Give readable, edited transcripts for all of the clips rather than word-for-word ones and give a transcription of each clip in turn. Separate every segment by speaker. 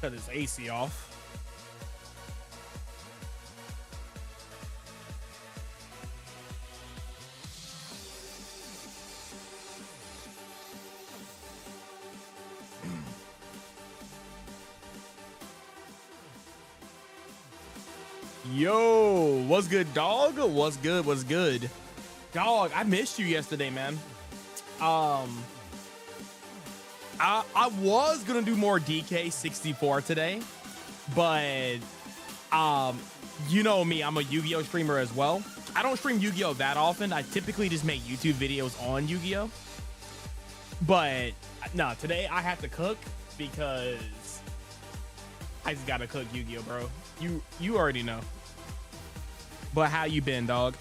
Speaker 1: Cut this AC off. Yo, what's good, dog? What's good? What's good, dog? I missed you yesterday, man. I was gonna do more DK64 today, but you know me, I'm a Yu-Gi-Oh streamer as well. I don't stream Yu-Gi-Oh that often. I typically just make YouTube videos on Yu-Gi-Oh. But no, today I have to cook because I just gotta cook Yu-Gi-Oh, bro. You already know. But how you been, dog?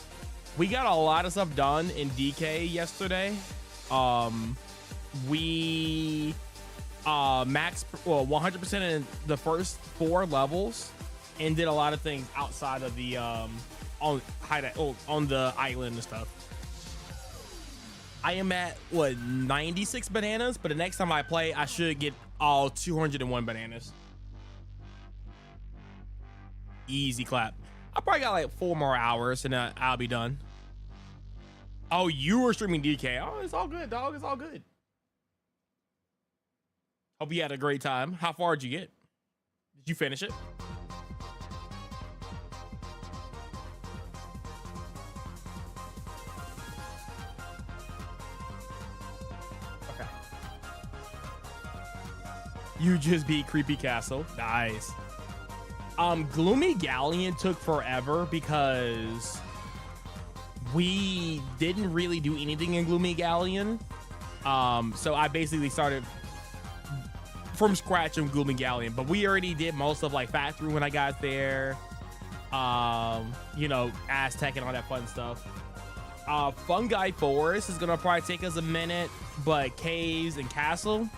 Speaker 1: We got a lot of stuff done in DK yesterday. We maxed 100% in the first 4 levels and did a lot of things outside of the on the island and stuff. I am at what 96 bananas, but the next time I play I should get all 201 bananas. Easy clap. I probably got like 4 more hours and I'll be done. Oh, you were streaming DK. Oh, it's all good, dog. It's all good. Hope you had a great time. How far did you get? Did you finish it? Okay. You just beat Creepy Castle. Nice. Gloomy Galleon took forever because we didn't really do anything in Gloomy Galleon. So I basically started from scratch in Gloomy Galleon, but we already did most of like factory when I got there. You know, Aztec and all that fun stuff. Fungi Forest is gonna probably take us a minute, but caves and castle,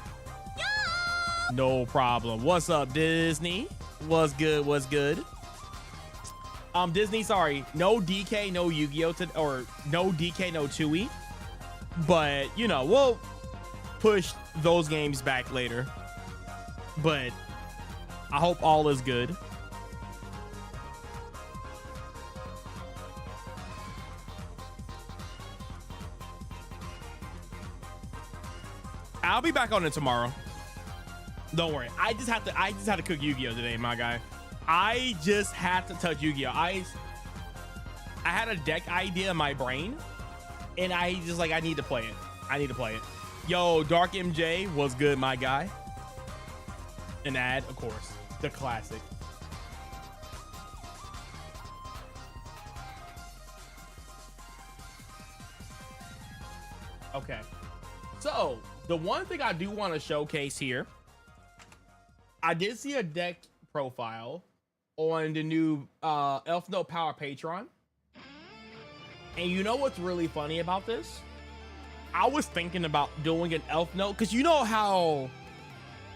Speaker 1: no problem. What's up, Disney? What's good? What's good? Disney, sorry, no DK, no Yu-Gi-Oh, or no DK, no Chewy, but you know, we'll push those games back later. But I hope all is good. I'll be back on it tomorrow. Don't worry. I just had to cook Yu-Gi-Oh today, my guy. I just had to touch Yu-Gi-Oh. I had a deck idea in my brain, and I just like I need to play it. I need to play it. Yo, Dark MJ was good, my guy. An ad, of course, the classic. Okay, so the one thing I do want to showcase here, I did see a deck profile on the new Elfnote Power Patron, and you know what's really funny about this? I was thinking about doing an Elfnote because you know how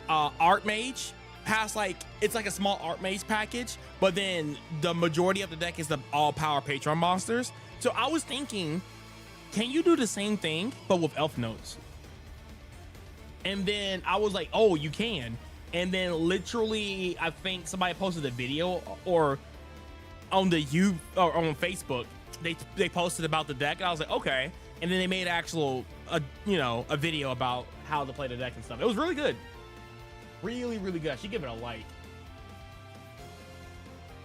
Speaker 1: Art Mage has like, it's like a small Art Mage package, but then the majority of the deck is the all Power Patron monsters. So I was thinking, can you do the same thing but with Elfnotes? And then I was like, oh, you can. And then literally, I think somebody posted a video or on the or on Facebook, they posted about the deck, and I was like, okay. And then they made actual, you know, a video about how to play the deck and stuff. It was really good, really, really good. I should give it a like.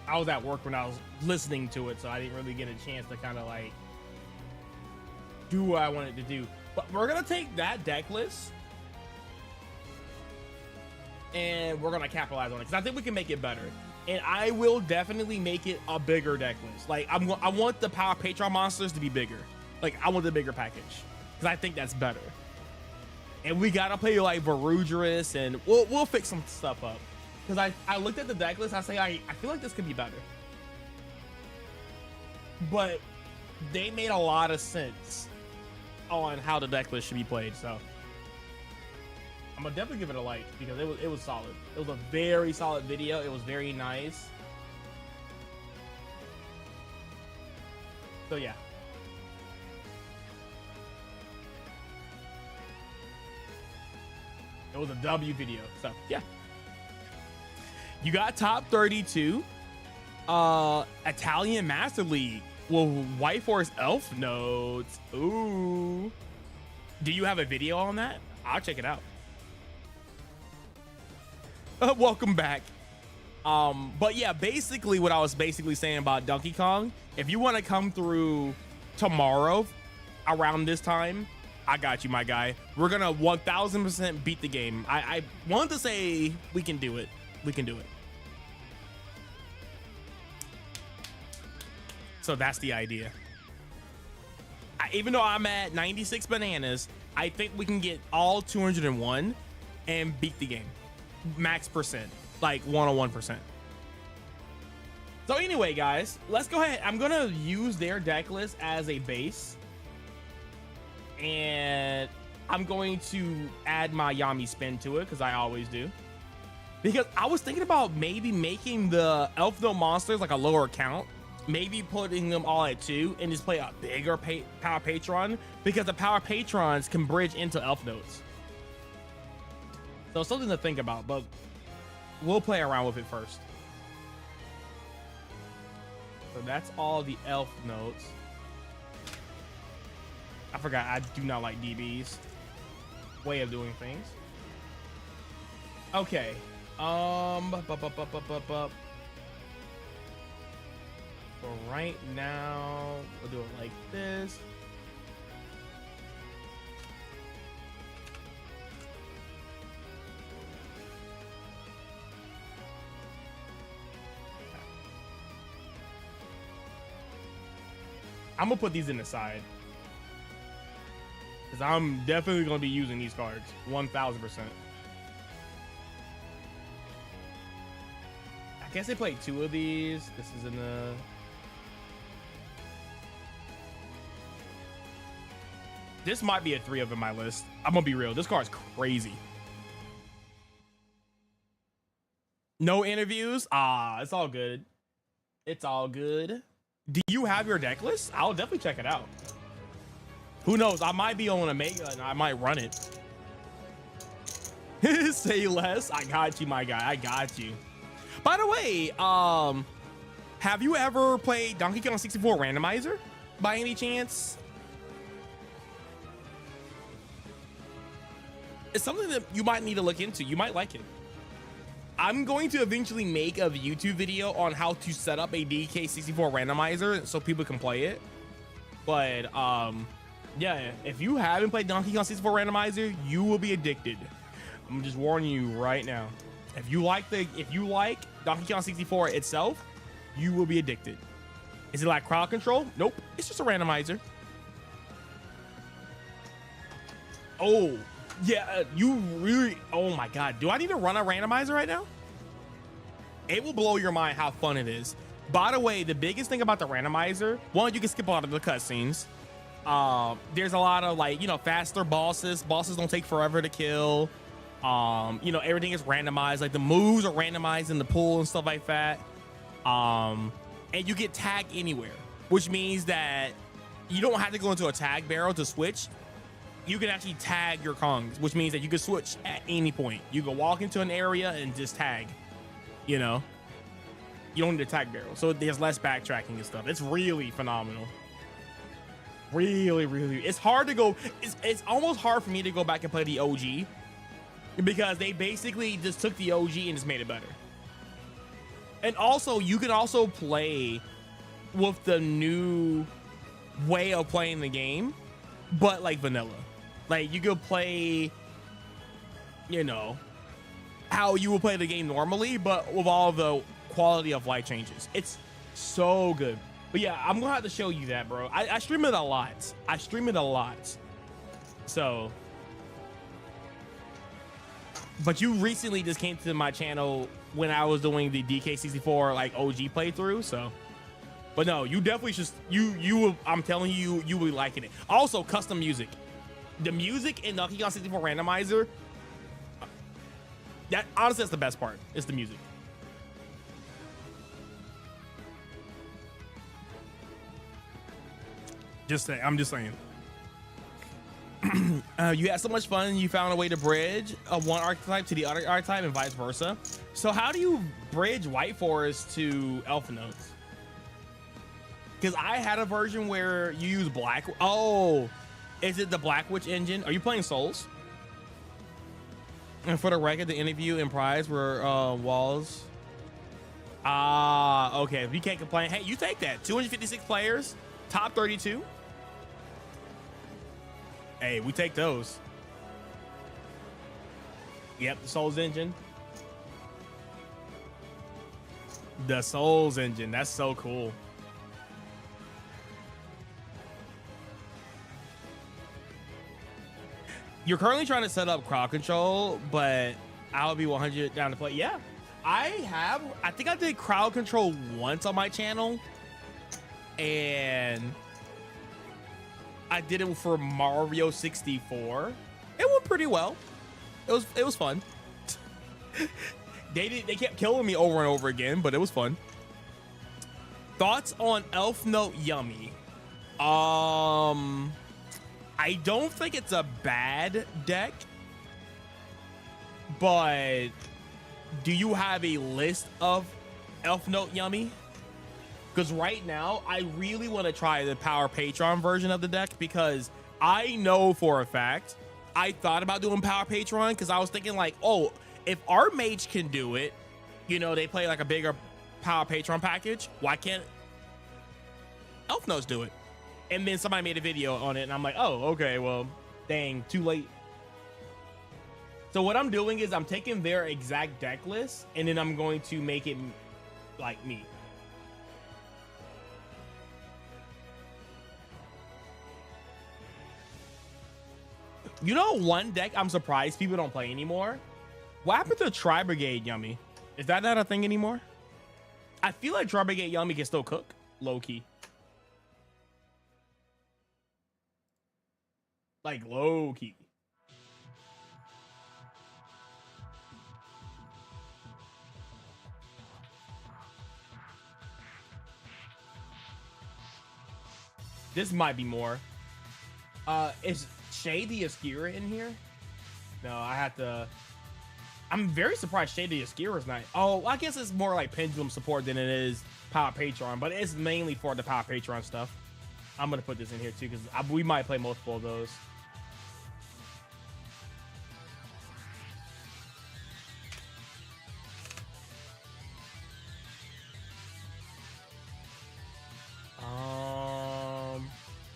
Speaker 1: I was at work when I was listening to it, so I didn't really get a chance to kind of like do what I wanted to do. But we're gonna take that deck list and we're gonna capitalize on it because I think we can make it better, and I will definitely make it a bigger deck list. Like I want the Power Patron monsters to be bigger. Like I want the bigger package because I think that's better. And we gotta play like Varudris, and we'll fix some stuff up because I looked at the deck list. I feel like this could be better, but they made a lot of sense on how the deck list should be played. So I'm gonna definitely give it a like because it was solid. It was a very solid video. It was very nice. So yeah. It was a W video. So yeah. You got top 32, Italian Master League. Well, White Forest Elfnote. Ooh. Do you have a video on that? I'll check it out. Welcome back. But yeah, basically what I was saying about Donkey Kong, if you want to come through tomorrow around this time, I got you, my guy. We're gonna 1000% beat the game. I want to say we can do it. We can do it. So that's the idea. Even though I'm at 96 bananas, I think we can get all 201 and beat the game. Max percent, like 101%. So anyway, guys, let's go ahead. I'm gonna use their deck list as a base, and I'm going to add my Yami spin to it because I always do. Because I was thinking about maybe making the Elfnote monsters like a lower count, maybe putting them all at 2 and just play a bigger power Patron, because the power Patrons can bridge into Elfnotes. So something to think about, but we'll play around with it first. So that's all the Elfnotes. I forgot, I do not like DB's way of doing things. Okay. For right now, we'll do it like this. I'm gonna put these in the side, because I'm definitely gonna be using these cards 1000%. I guess they played 2 of these. This is in the... This might be a 3 of my list. I'm gonna be real. This card's crazy. No interviews? It's all good. It's all good. Do you have your deck list? I'll definitely check it out. Who knows? I might be on Omega and I might run it. Say less. I got you, my guy. I got you. By the way, have you ever played Donkey Kong 64 Randomizer by any chance? It's something that you might need to look into. You might like it. I'm going to eventually make a YouTube video on how to set up a DK64 randomizer so people can play it. But yeah, if you haven't played Donkey Kong 64 randomizer, you will be addicted. I'm just warning you right now. If you like Donkey Kong 64 itself, you will be addicted. Is it like crowd control? Nope, it's just a randomizer. Oh yeah, you really, oh my god, do I need to run a randomizer right now? It will blow your mind how fun it is. By the way, the biggest thing about the randomizer, one, you can skip a lot of the cutscenes. There's a lot of, like, you know, faster bosses don't take forever to kill. You know, everything is randomized, like the moves are randomized in the pool and stuff like that. And you get tagged anywhere, which means that you don't have to go into a tag barrel to switch. You can actually tag your Kongs, which means that you can switch at any point. You can walk into an area and just tag, you know. You don't need a tag barrel, so there's less backtracking and stuff. It's really phenomenal. Really, it's hard to go. It's almost hard for me to go back and play the OG, because they basically just took the OG and just made it better. And also, you can also play with the new way of playing the game, but like vanilla. Like, you could play, you know, how you would play the game normally, but with all of the quality of life changes. It's so good. But yeah, I'm gonna have to show you that, bro. I stream it a lot. So, but you recently just came to my channel when I was doing the DK64 like OG playthrough, so. But no, you definitely should. You will. I'm telling you, you will be liking it. Also, custom music. The music in Donkey Kong 64 randomizer. That honestly, that's the best part. It's the music. I'm just saying. You had so much fun. You found a way to bridge one archetype to the other archetype and vice versa. So how do you bridge White Forest to Elfnote? Because I had a version where you use Black. Oh, is it the Black Witch engine? Are you playing Souls? And for the record, the interview and prize were walls. Ah, okay. We can't complain. Hey, you take that. 256 players, top 32. Hey, we take those. Yep, the Souls engine. The Souls engine. That's so cool. You're currently trying to set up crowd control, but I'll be 100 down to play. Yeah, I think I did crowd control once on my channel, and I did it for Mario 64. It went pretty well. It was fun. They kept killing me over and over again, but it was fun. Thoughts on Elfnote Yummy? I don't think it's a bad deck, but do you have a list of Elfnote Yummy? Because right now, I really want to try the Power Patron version of the deck, because I know for a fact, I thought about doing Power Patron because I was thinking like, oh, if our mage can do it, you know, they play like a bigger Power Patron package, why can't Elfnotes do it? And then somebody made a video on it, and I'm like, oh, okay, well, dang, too late. So what I'm doing is I'm taking their exact deck list, and then I'm going to make it like me. You know, one deck I'm surprised people don't play anymore? What happened to Tri Brigade Yummy? Is that not a thing anymore? I feel like Tri Brigade Yummy can still cook, low key. Like low key. This might be more. Is Shady Askira in here? No, I have to. I'm very surprised Shady Askira's not. Oh, I guess it's more like Pendulum support than it is Power Patron, but it's mainly for the Power Patron stuff. I'm gonna put this in here too because we might play multiple of those.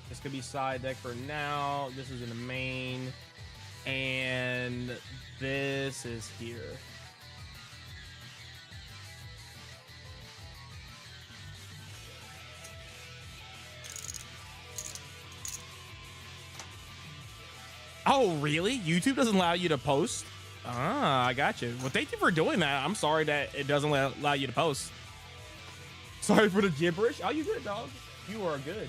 Speaker 1: This could be side deck for now. This is in the main, and this is here. Oh, really? YouTube doesn't allow you to post? Ah, I got you. Well, thank you for doing that. I'm sorry that it doesn't allow you to post. Sorry for the gibberish. Oh, you good, dog. You are good.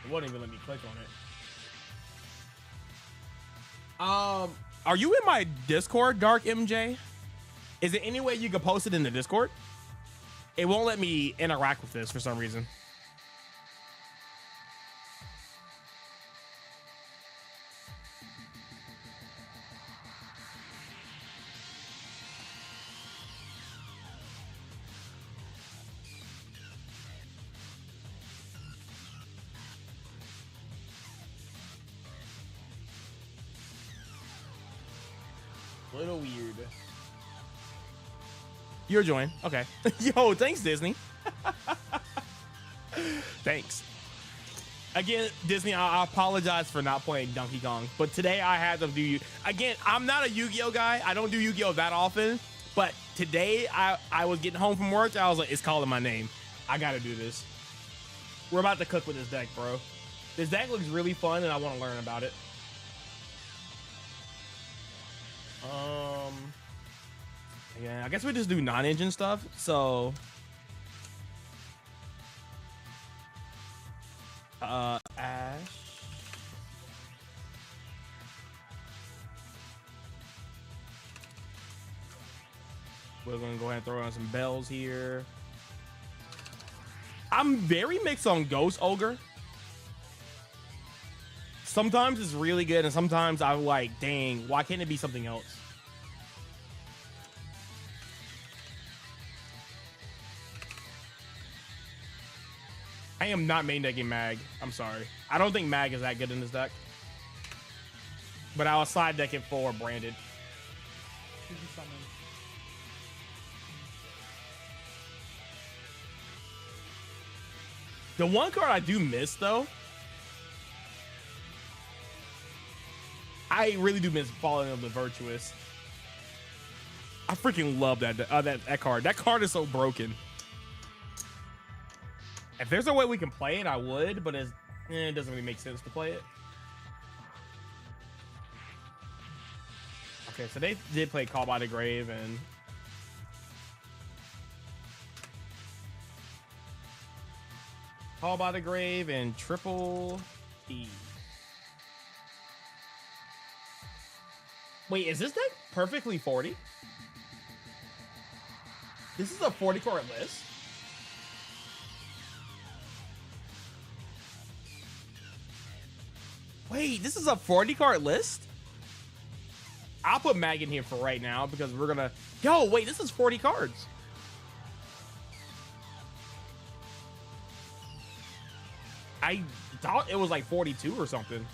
Speaker 1: It wouldn't even let me click on it. Are you in my Discord, Dark MJ? Is there any way you could post it in the Discord? It won't let me interact with this for some reason. Little weird. You're joined. Okay. Yo, thanks, Disney. Thanks. Again, Disney, I apologize for not playing Donkey Kong, but today I had to do. Again, I'm not a Yu-Gi-Oh guy. I don't do Yu-Gi-Oh that often, but today I was getting home from work. I was like, it's calling my name. I gotta do this. We're about to cook with this deck, bro. This deck looks really fun, and I want to learn about it. Yeah, I guess we just do non-engine stuff. So, Ash. We're gonna go ahead and throw on some bells here. I'm very mixed on Ghost Ogre. Sometimes it's really good, and sometimes I'm like, dang, why can't it be something else? I am not main decking Mag. I'm sorry. I don't think Mag is that good in this deck. But I will side deck it for Branded. The one card I do miss, though, I really do miss Falling of the Virtuous. I freaking love that card. That card is so broken. If there's a way we can play it, I would, but it doesn't really make sense to play it. Okay, so they did play Call by the Grave, and Call by the Grave and Triple T. Wait, is this deck perfectly 40? This is a 40 card list? Wait, this is a 40 card list? I'll put Mag in here for right now because we're gonna... Yo, wait, this is 40 cards. I thought it was like 42 or something.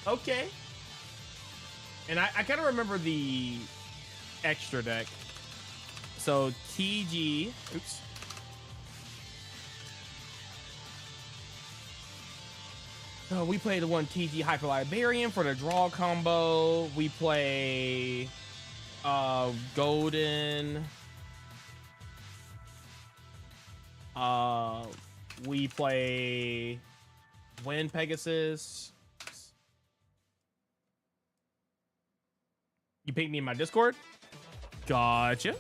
Speaker 1: Okay. And I kind of remember the extra deck. So TG... Oops. So we play the one TG Hyper Librarian for the draw combo. We play Golden. We play Wind Pegasus. You pinged me in my Discord? Gotcha.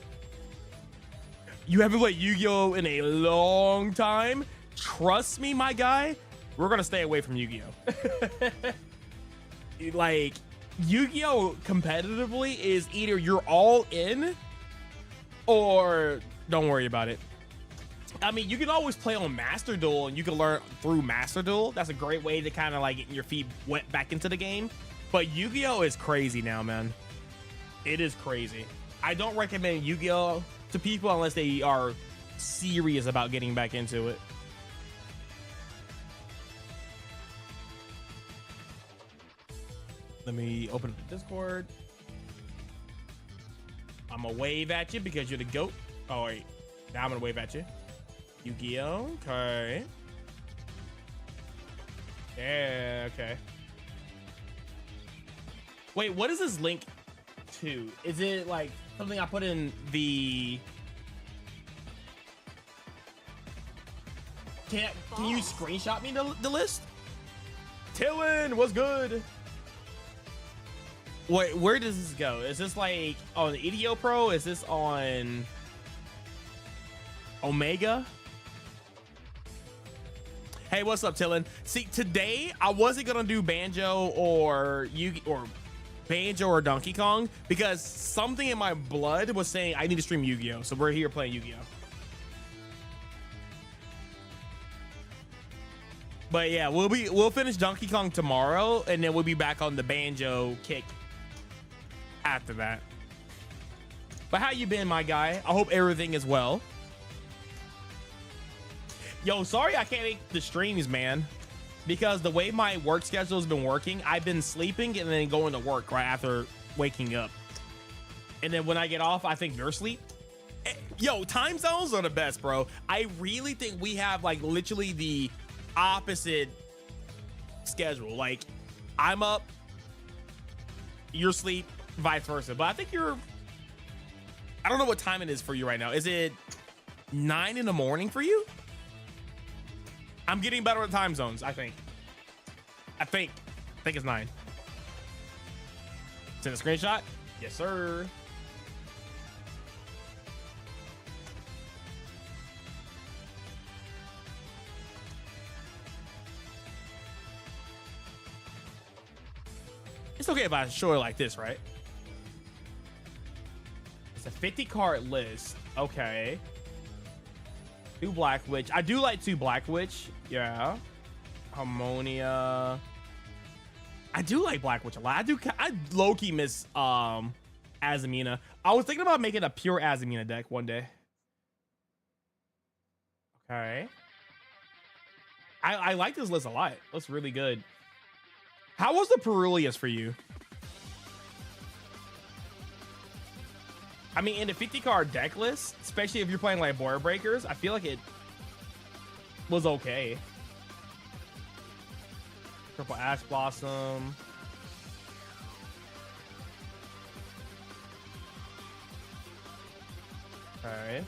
Speaker 1: You haven't played Yu-Gi-Oh! In a long time? Trust me, my guy. We're gonna stay away from Yu-Gi-Oh! Like, Yu-Gi-Oh! Competitively is either you're all in or don't worry about it. I mean, you can always play on Master Duel and you can learn through Master Duel. That's a great way to kind of like get your feet wet back into the game. But Yu-Gi-Oh! Is crazy now, man. It is crazy. I don't recommend Yu-Gi-Oh! To people unless they are serious about getting back into it. Let me open up the Discord. I'm gonna wave at you because you're the GOAT. Oh, wait. Now I'm gonna wave at you. Yu-Gi-Oh! Okay. Yeah, okay. Wait, what is this link to? Is it like something I put in the... Can you screenshot me the list? Tillin, what's good? Wait, where does this go? Is this like on the EDO Pro? Is this on Omega? Hey, what's up, Tillin? See, today I wasn't gonna do Banjo or Banjo or Donkey Kong because something in my blood was saying I need to stream Yu-Gi-Oh! So we're here playing Yu-Gi-Oh! But yeah, we'll finish Donkey Kong tomorrow, and then we'll be back on the Banjo kick after that. But how you been, my guy? I hope everything is well. Yo, sorry I can't make the streams, man, because the way my work schedule has been working, I've been sleeping and then going to work right after waking up. And then when I get off, I think you're asleep. Yo, time zones are the best, bro. I really think we have like literally the opposite schedule. Like, I'm up, you're asleep, vice versa. But I think I don't know what time it is for you right now. Is it 9 in the morning for you? I'm getting better at time zones, I think it's 9. Send a screenshot. Yes, sir. It's okay if I show it like this, right? It's a 50 card list. Okay. 2 Black Witch. I do like 2 Black Witch. Yeah. Harmonia. I do like Black Witch a lot. I low-key miss Azamina. I was thinking about making a pure Azamina deck one day. Okay. I like this list a lot. Looks really good. How was the Perulius for you? I mean, in the 50 card deck list, especially if you're playing like Board Breakers, I feel like it was okay. Purple Ash Blossom. All right.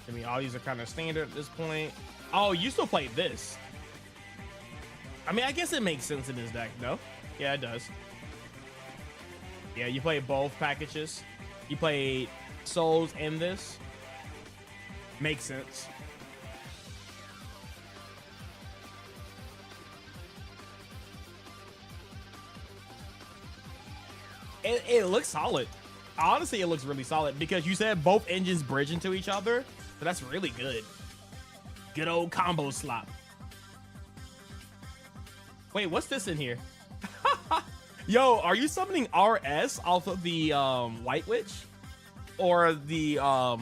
Speaker 1: I mean, all these are kind of standard at this point. Oh, you still play this. I mean, I guess it makes sense in this deck, no? Yeah, it does. Yeah, you play both packages. You play Souls and this. Makes sense. It looks solid. Honestly, it looks really solid because you said both engines bridge into each other. So that's really good. Good old combo slop. Wait, what's this in here? Yo, are you summoning RS off of the White Witch? Or the, I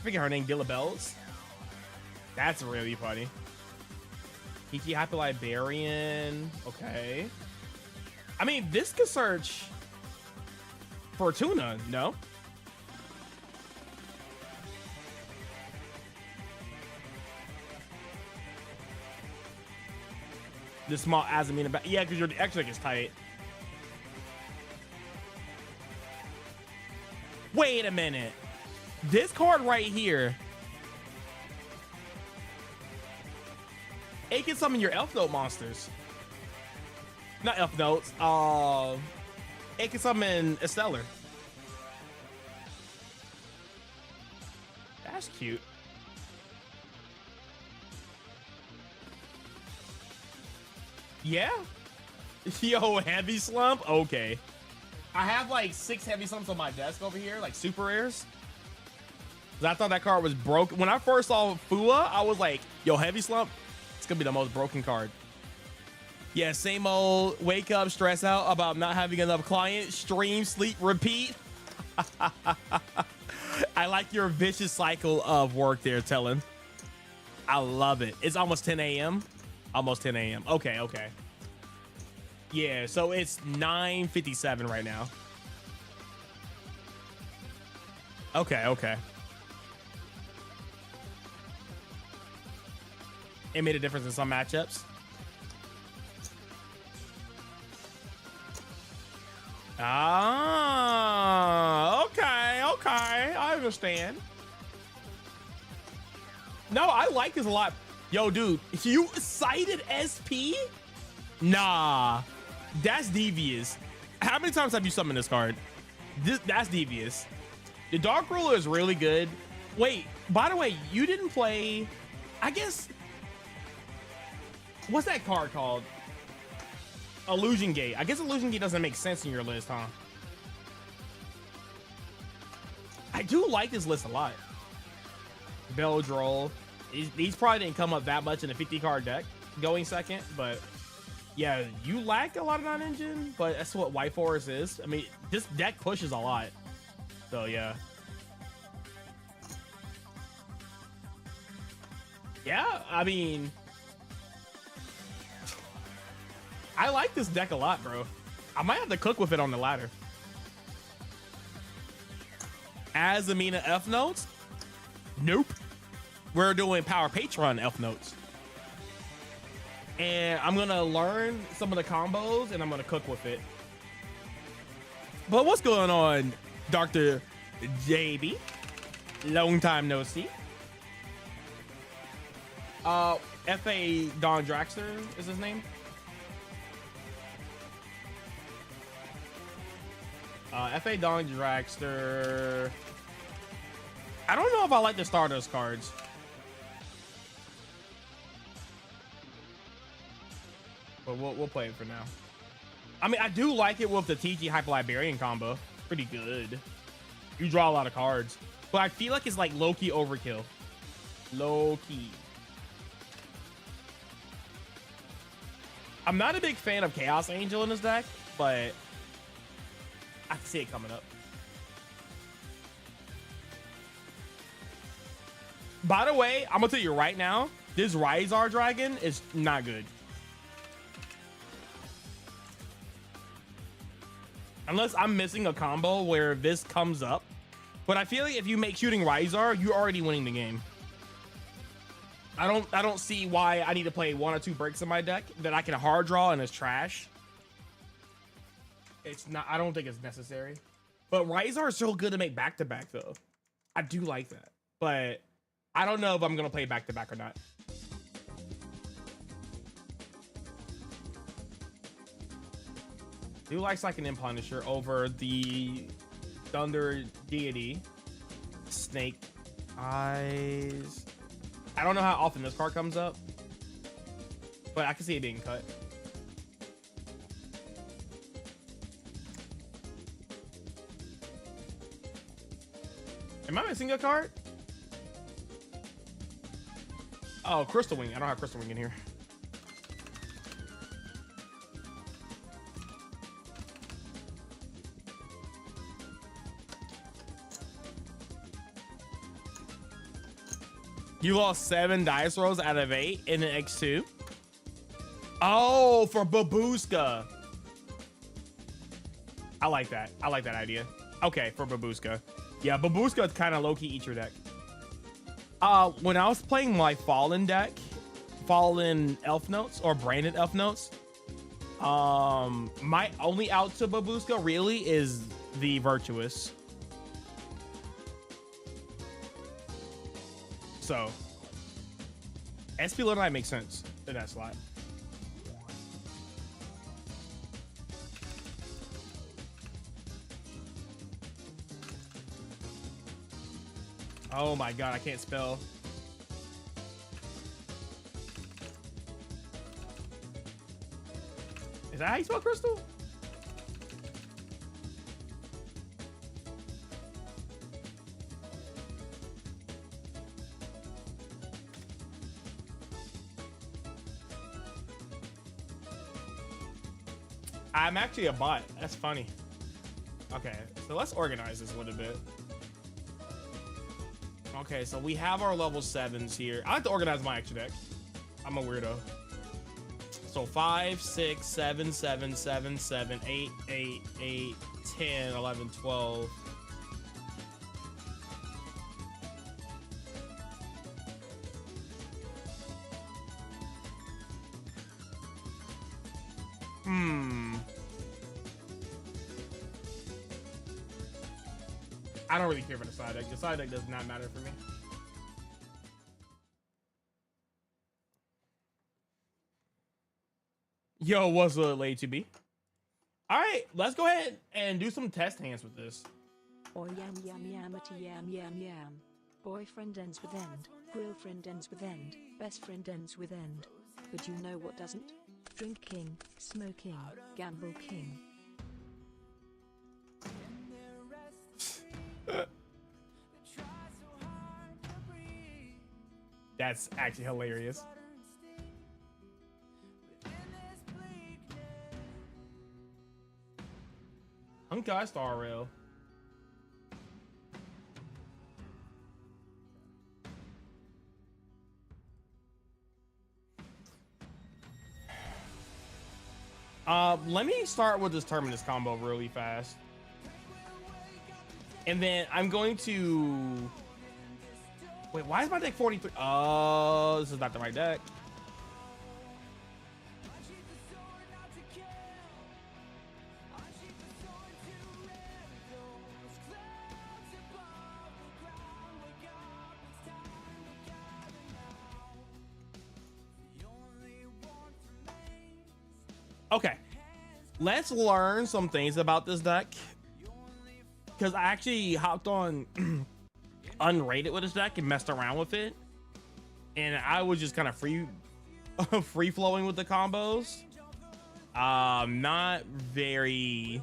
Speaker 1: forget her name, Gillibells? That's really funny. Kiki Hyper Librarian. Okay. I mean, this could search Fortuna, no? The small Azamina back. Yeah, because your extra deck is tight. Wait a minute. This card right here. It can summon your Elfnote monsters. Not Elfnotes. It can summon a Stellar. That's cute. Yeah. Yo, heavy slump. Okay. I have like 6 heavy slumps on my desk over here, like super rares. I thought that card was broken. When I first saw Fua, I was like, yo, heavy slump. It's gonna be the most broken card. Yeah, same old wake up, stress out about not having enough clients, stream, sleep, repeat. I like your vicious cycle of work there, Tellin. I love it. It's almost 10 a.m. Almost 10 a.m. Okay, okay. Yeah, so it's 9:57 right now. Okay, okay. It made a difference in some matchups. Ah, okay, okay. I understand. No, I like this a lot. Yo, dude, you cited SP? Nah, that's devious. How many times have you summoned this card? That's devious. The Dark Ruler is really good. Wait, by the way, you didn't play, I guess, what's that card called? Illusion Gate. I guess Illusion Gate doesn't make sense in your list, huh? I do like this list a lot. Beldroll. These probably didn't come up that much in a 50 card deck going second, but yeah, you lack a lot of non-engine, but that's what White Forest is. I mean, this deck pushes a lot. So yeah. Yeah, I mean, I like this deck a lot, bro. I might have to cook with it on the ladder. Azamina Elfnotes? Nope. We're doing Power Patron Elfnotes. And I'm gonna learn some of the combos and I'm gonna cook with it. But what's going on, Dr. JB? Long time no see. F.A. Don Draxter is his name. F.A. Don Draxter. I don't know if I like the Stardust cards. But we'll play it for now. I mean, I do like it with the TG Hyper Librarian combo. Pretty good. You draw a lot of cards, but I feel like it's like low-key overkill. Low-key. I'm not a big fan of Chaos Angel in this deck, but I can see it coming up. By the way, I'm gonna tell you right now, this Rysar Dragon is not good. Unless I'm missing a combo where this comes up. But I feel like if you make shooting Rysar, you're already winning the game. I don't see why I need to play 1 or 2 breaks in my deck that I can hard draw and it's trash. It's not, I don't think it's necessary. But Rysar is so good to make back-to-back though. I do like that. But I don't know if I'm gonna play back-to-back or not. Do like Psychic Punisher over the Thunder Deity. Snake Eyes. I don't know how often this card comes up, but I can see it being cut. Am I missing a card? Oh, Crystal Wing. I don't have Crystal Wing in here. You lost 7 dice rolls out of 8 in an X2. Oh, for Babushka. I like that. I like that idea. Okay, for Babushka. Yeah, Babushka is kind of low-key eat your deck. When I was playing my Fallen deck, Fallen Elfnotes or branded Elfnotes, my only out to Babushka really is the Virtuous. So, SP Knight makes sense in that slot. Oh my god, I can't spell. Is that how you spell crystal? I'm actually a bot. That's funny. Okay, so let's organize this a little bit. Okay, so we have our level 7s here. I like to organize my extra deck. I'm a weirdo. So 5, 6, 7, 7, 7, 7, 8, 8, 8, 10, 11, 12. I don't really care for the side deck. The side deck does not matter for me. Yo, what's a late to be? All right, let's go ahead and do some test hands with this.
Speaker 2: Or yam yam yamity yam yam yam. Boyfriend ends with end. Girlfriend ends with end. Best friend ends with end. But you know what doesn't? Drinking, smoking, gamble king.
Speaker 1: That's actually hilarious. Honkai Star Rail. Let me start with this Terminus combo really fast. And then I'm going to... Wait, why is my deck 43? Oh, this is not the right deck. Okay, let's learn some things about this deck. Because I actually hopped on unrated with this deck and messed around with it, and I was just kind of free flowing with the combos. Not very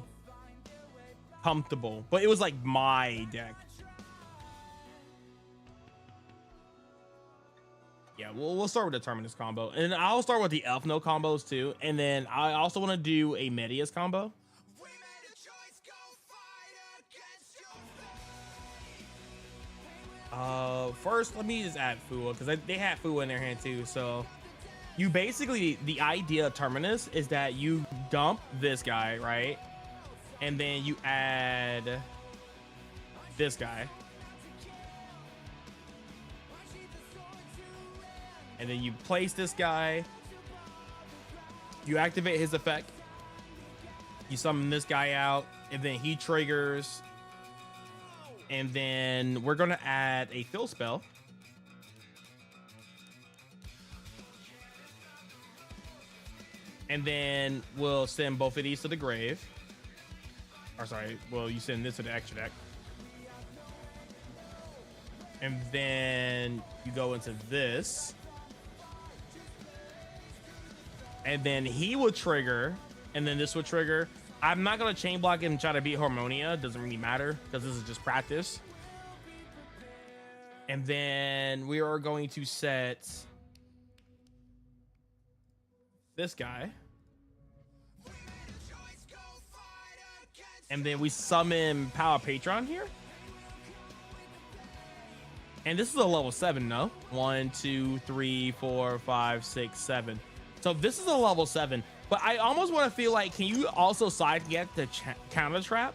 Speaker 1: comfortable, but it was like my deck. Yeah, we'll start with the Terminus combo, and I'll start with the Elfnote combos too, and then I also want to do a Medius combo. First, let me just add Fua, because they had Fua in their hand too. So you basically, the idea of Terminus is that you dump this guy, right? And then you add this guy. And then you place this guy. You activate his effect. You summon this guy out, and then he triggers. And then we're gonna add a fill spell. And then we'll send both of these to the grave. Or sorry, well, you send this to the extra deck. And then you go into this. And then he will trigger, and then this will trigger. I'm not gonna chain block and try to beat Harmonia. Doesn't really matter because this is just practice. And then we are going to set this guy. And then we summon Power Patron here. And this is a level 7, no? 1, 2, 3, 4, 5, 6, 7. So this is a level 7. But I almost want to feel like, can you also side get the counter trap?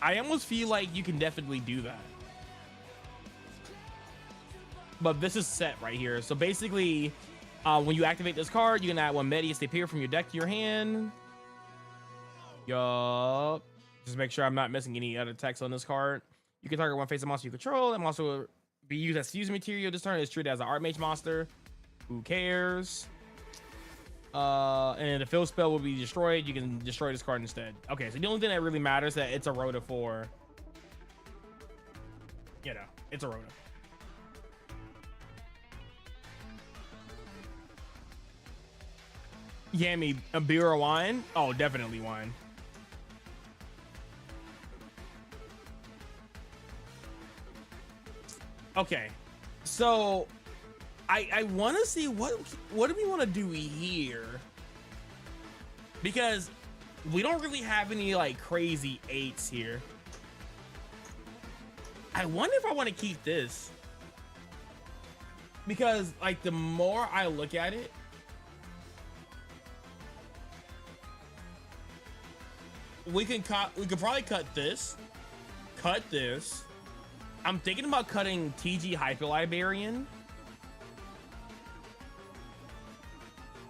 Speaker 1: I almost feel like you can definitely do that. But this is set right here. So basically, when you activate this card, you can add one Medius to appear from your deck to your hand. Yup. Just make sure I'm not missing any other text on this card. You can target one face of monster you control. And also be used as fusing material this turn. It's treated as an Archmage monster. Who cares? And the fill spell will be destroyed. You can destroy this card instead. Okay, so the only thing that really matters is that it's a Rhoda for, you know, it's a Rhoda. Yami, a beer or wine? Oh, definitely wine. Okay, so I want to see what do we want to do here, because we don't really have any like crazy 8s here. I wonder if I want to keep this, because like the more I look at it, we could probably cut this. I'm thinking about cutting TG Hyper Librarian.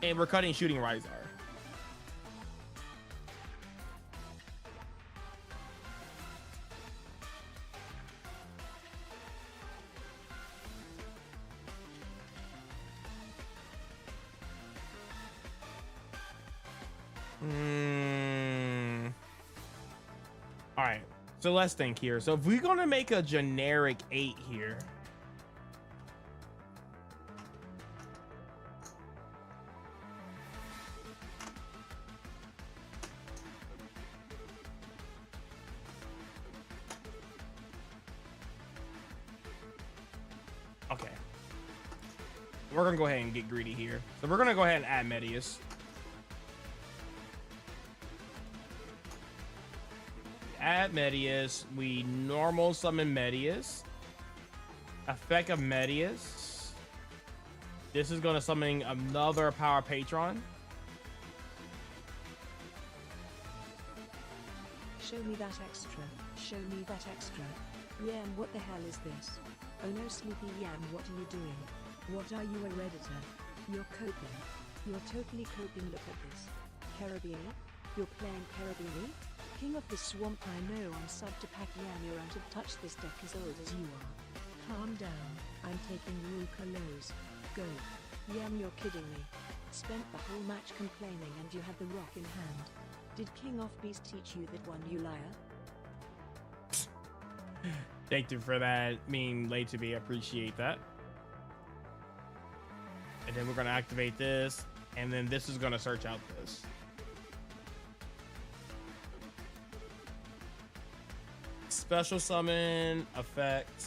Speaker 1: And we're cutting Shooting Rizar. All right. So let's think here. So if we're going to make a generic 8 here. Okay. We're going to go ahead and get greedy here. So we're going to go ahead and add Medius. Add Medius. We normal summon Medius. Effect of Medius. This is going to summon another Power Patron.
Speaker 2: Show me that extra. Show me that extra. Yam, what the hell is this? Oh no, Sleepy Yam, what are you doing? What are you, a Redditor? You're coping. You're totally coping, look at this. Carabini? You're playing Carabini? King of the Swamp, I know I'm sub to pack Yam, you're out of touch, this deck as old as you are. Calm down, I'm taking Rukalos. Go. Yam, you're kidding me. Spent the whole match complaining and you had the rock in hand. Did King of Beast teach you that one, you liar?
Speaker 1: Thank you for that being late to me. I appreciate that. And then we're going to activate this. And then this is going to search out this. Special summon effect.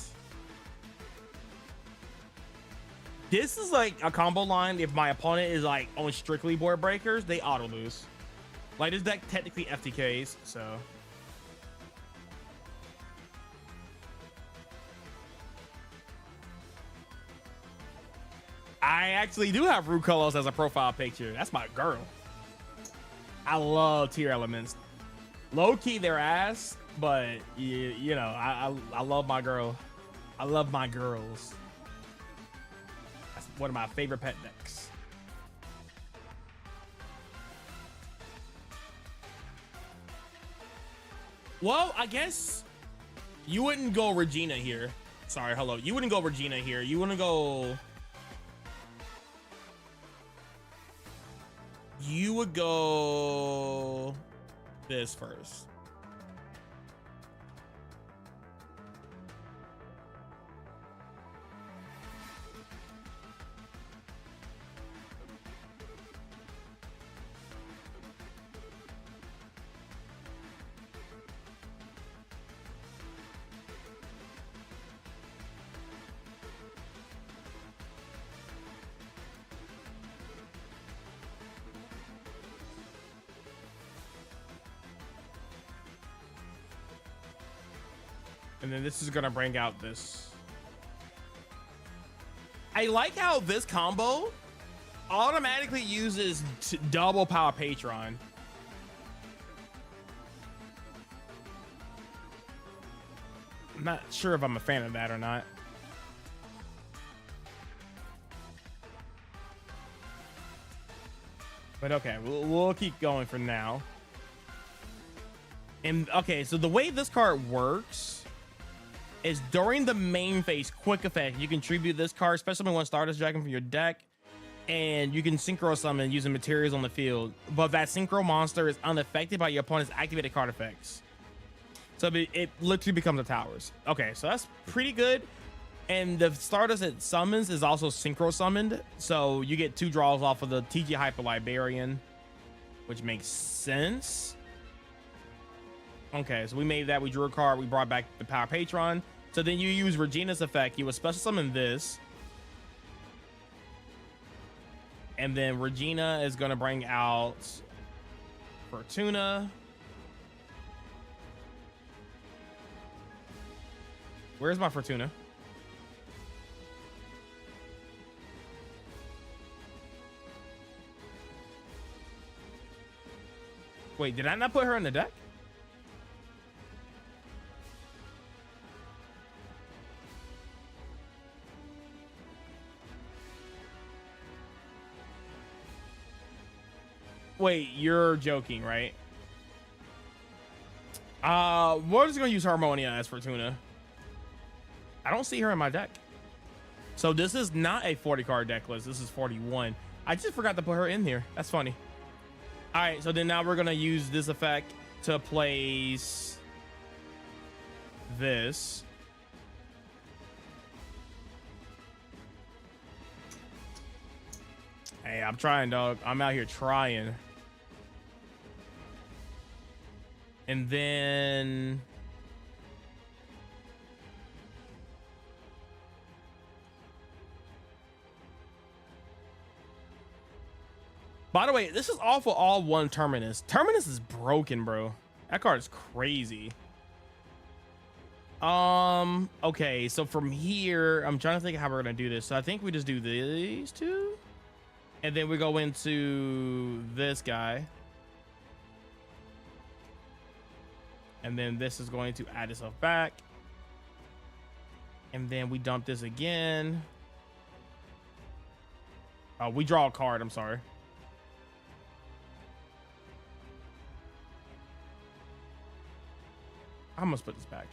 Speaker 1: This is like a combo line. If my opponent is like on strictly board breakers, they auto lose. Like this deck technically FTKs, so. I actually do have Rucolos as a profile picture. That's my girl. I love tier elements. Low key their ass, but you know, I love my girl. I love my girls. That's one of my favorite pet decks. Well, I guess you wouldn't go Regina here. Sorry, hello. You wouldn't go Regina here. You wouldn't go. You would go this first. And then this is gonna bring out this. I like how this combo automatically uses double power Patron. I'm not sure if I'm a fan of that or not. But okay, we'll keep going for now. And okay, so the way this card works is during the main phase quick effect, you can tribute this card, especially when Stardust Dragon from your deck, and you can synchro summon using materials on the field. But that synchro monster is unaffected by your opponent's activated card effects. So it literally becomes a towers. Okay, so that's pretty good. And the Stardust it summons is also synchro summoned. So you get 2 draws off of the TG Hyper Librarian, which makes sense. Okay, so we made that. We drew a card. We brought back the Power Patron. So then you use Regina's effect. You would special summon this. And then Regina is going to bring out Fortuna. Where's my Fortuna? Wait, did I not put her in the deck? Wait, you're joking, right? We're just gonna use Harmonia as Fortuna. I don't see her in my deck. So this is not a 40 card deck list. This is 41. I just forgot to put her in here. That's funny. All right, so then now we're gonna use this effect to place this. Hey, I'm trying, dog. I'm out here trying. And then by the way, this is all for all one Terminus. Terminus is broken, bro. That card is crazy. Okay, so from here, I'm trying to think how we're gonna do this. So I think we just do these two, and then we go into this guy. And then this is going to add itself back. And then we dump this again. Oh, we draw a card. I'm sorry. I must put this back.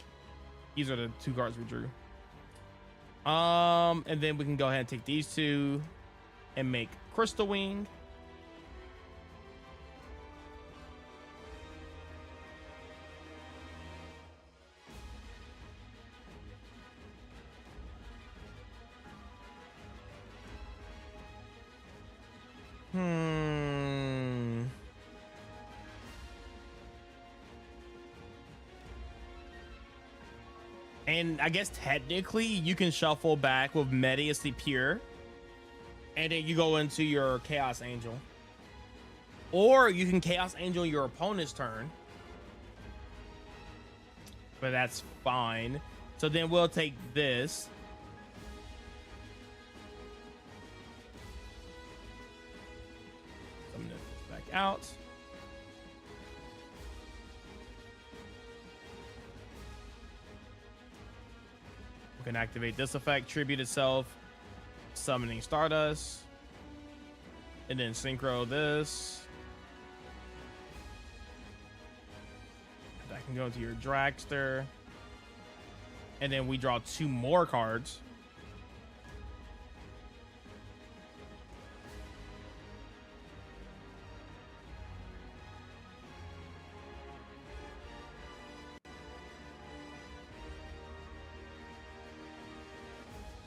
Speaker 1: These are the 2 cards we drew. And then we can go ahead and take these 2 and make Crystal Wing. And I guess technically you can shuffle back with Medius the Pure, and then you go into your Chaos Angel. Or you can Chaos Angel your opponent's turn. But that's fine. So then we'll take this. Summon it back out. We can activate this effect, tribute itself, summoning Stardust, and then synchro this. That can go into your Dragster. And then we draw 2 more cards.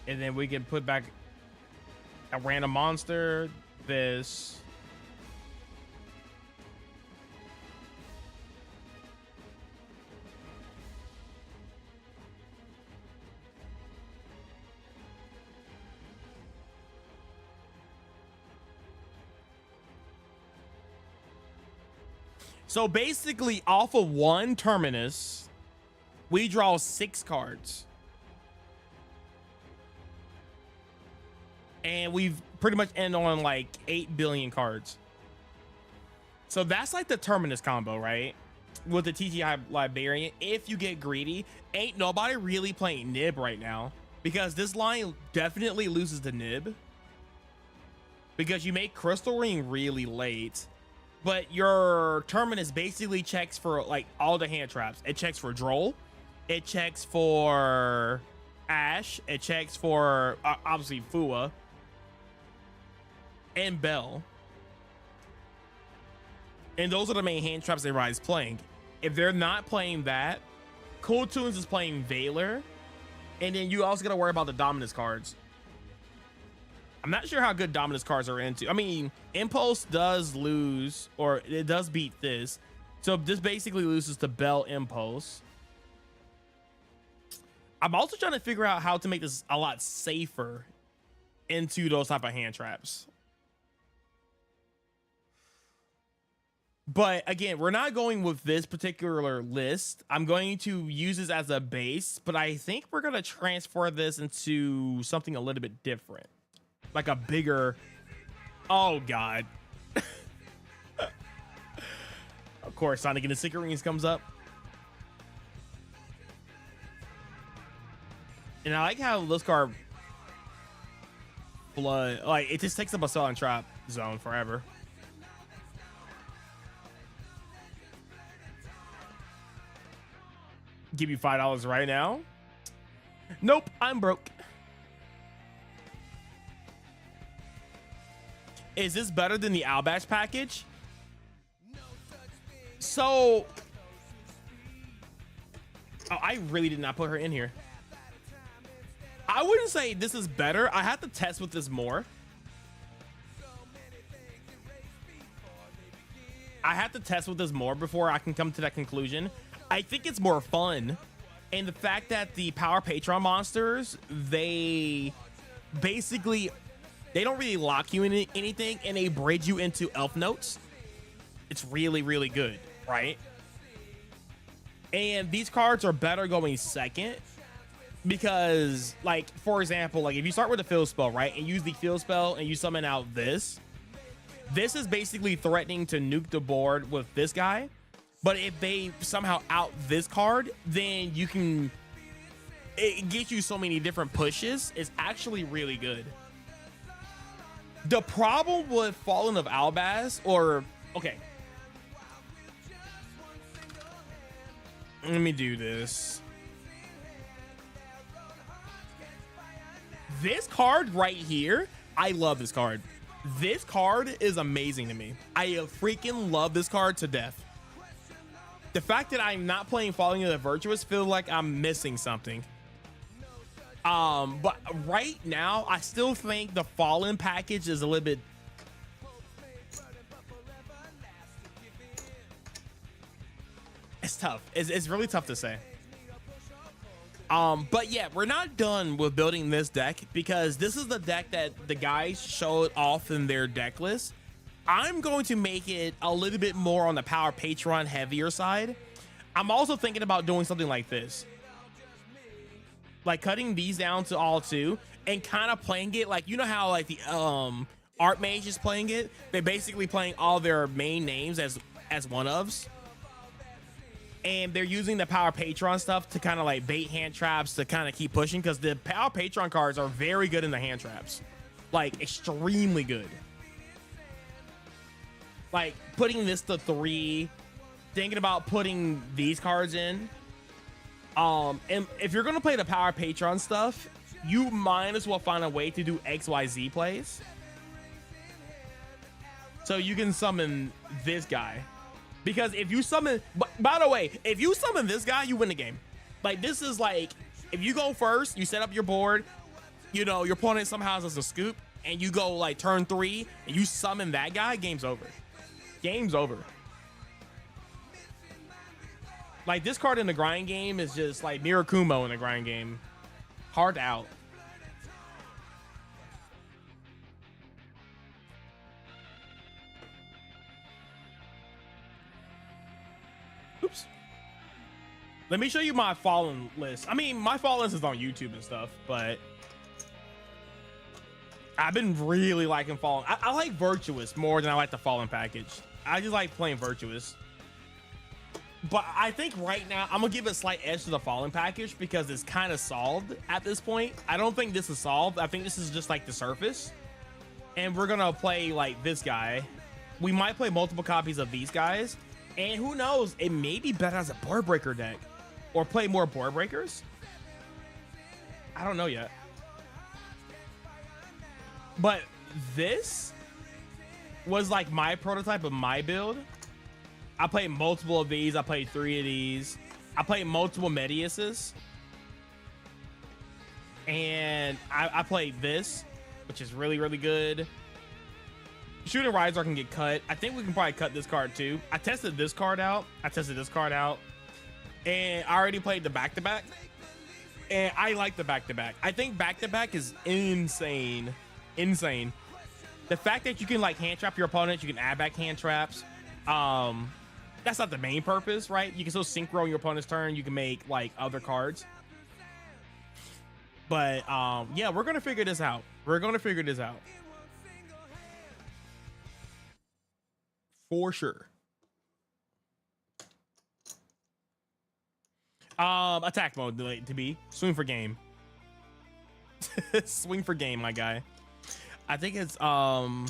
Speaker 1: And then we can put back a random monster, this. So basically, off of 1 Terminus, we draw 6 cards. And we've pretty much end on like 8 billion cards. So that's like the Terminus combo, right? With the TTI Librarian. If you get greedy, ain't nobody really playing Nib right now, because this line definitely loses the Nib. Because you make Crystal Ring really late, but your Terminus basically checks for like all the hand traps. It checks for Droll. It checks for Ash. It checks for obviously Fua and Bell. And those are the main hand traps everybody's playing. If they're not playing that, Cool Tunes is playing Valor. And then you also got to worry about the Dominus cards. I'm not sure how good Dominus cards are into. I mean, Impulse does lose, or it does beat this. So this basically loses to Bell Impulse. I'm also trying to figure out how to make this a lot safer into those type of hand traps. But again, we're not going with this particular list. I'm going to use this as a base, but I think we're going to transfer this into something a little bit different. Like a bigger... Oh, God. Of course, Sonic and the Secret Rings comes up. And I like how this card... Blood... Like, it just takes up a Silent Trap zone forever. Give you $5 right now. Nope, I'm broke. Is this better than the Albash package? So, oh, I really did not put her in here. I wouldn't say this is better. I have to test with this more. I have to test with this more before I can come to that conclusion. I think it's more fun. And the fact that the Power Patron monsters, they basically, they don't really lock you in anything, and they bridge you into Elfnotes. It's really, really good, right? And these cards are better going second because, like, for example, like if you start with a field spell, right, and use the field spell and you summon out this is basically threatening to nuke the board with this guy. But if they somehow out this card, then you can, it gets you so many different pushes. It's actually really good. The problem with Fallen of Albaz, or, okay. Let me do this. This card right here, I love this card. This card is amazing to me. I freaking love this card to death. The fact that I'm not playing Falling of the Virtuous feels like I'm missing something. But right now, I still think the Fallen package is a little bit... It's tough. It's really tough to say. But yeah, we're not done with building this deck because this is the deck that the guys showed off in their deck list. I'm going to make it a little bit more on the Power Patron heavier side. I'm also thinking about doing something like this, like cutting these down to all 2 and kind of playing it like, you know how like the art mage is playing it. They're basically playing all their main names as one-ofs. And they're using the Power Patron stuff to kind of like bait hand traps to kind of keep pushing, because the Power Patron cards are very good in the hand traps, like extremely good. Like putting this to 3, thinking about putting these cards in. And if you're gonna play the Power Patron stuff, you might as well find a way to do XYZ plays. So you can summon this guy. Because if you summon, by the way, if you summon this guy, you win the game. Like, this is like, if you go first, you set up your board, you know, your opponent somehow has a scoop, and you go like turn 3, and you summon that guy, game's over. Game's over. Like, this card in the grind game is just like Mirakumo in the grind game. Hard out. Oops. Let me show you my Fallen list. I mean, my Fallen list is on YouTube and stuff, but I've been really liking Fallen. I like Virtuous more than I like the Fallen package. I just like playing Virtuous. But I think right now I'm gonna give a slight edge to the Fallen package because it's kind of solved at this point. I don't think this is solved. I think this is just like the surface. And we're gonna play like this guy. We might play multiple copies of these guys. And who knows, it may be better as a board breaker deck or play more board breakers. I don't know yet. But this was like my prototype of my build. I played multiple of these. I played 3 of these. I played multiple Mediuses. And I played this, which is really, really good. Shooting Riser can get cut. I think we can probably cut this card too. I tested this card out. I tested this card out. And I already played the back-to-back. And I like the back-to-back. I think back-to-back is insane. Insane. The fact that you can like hand trap your opponent, you can add back hand traps. That's not the main purpose, right? You can still synchro your opponent's turn. You can make like other cards. But yeah, we're gonna figure this out. We're gonna figure this out. For sure. Attack mode to be swing for game. Swing for game, my guy. I think it's I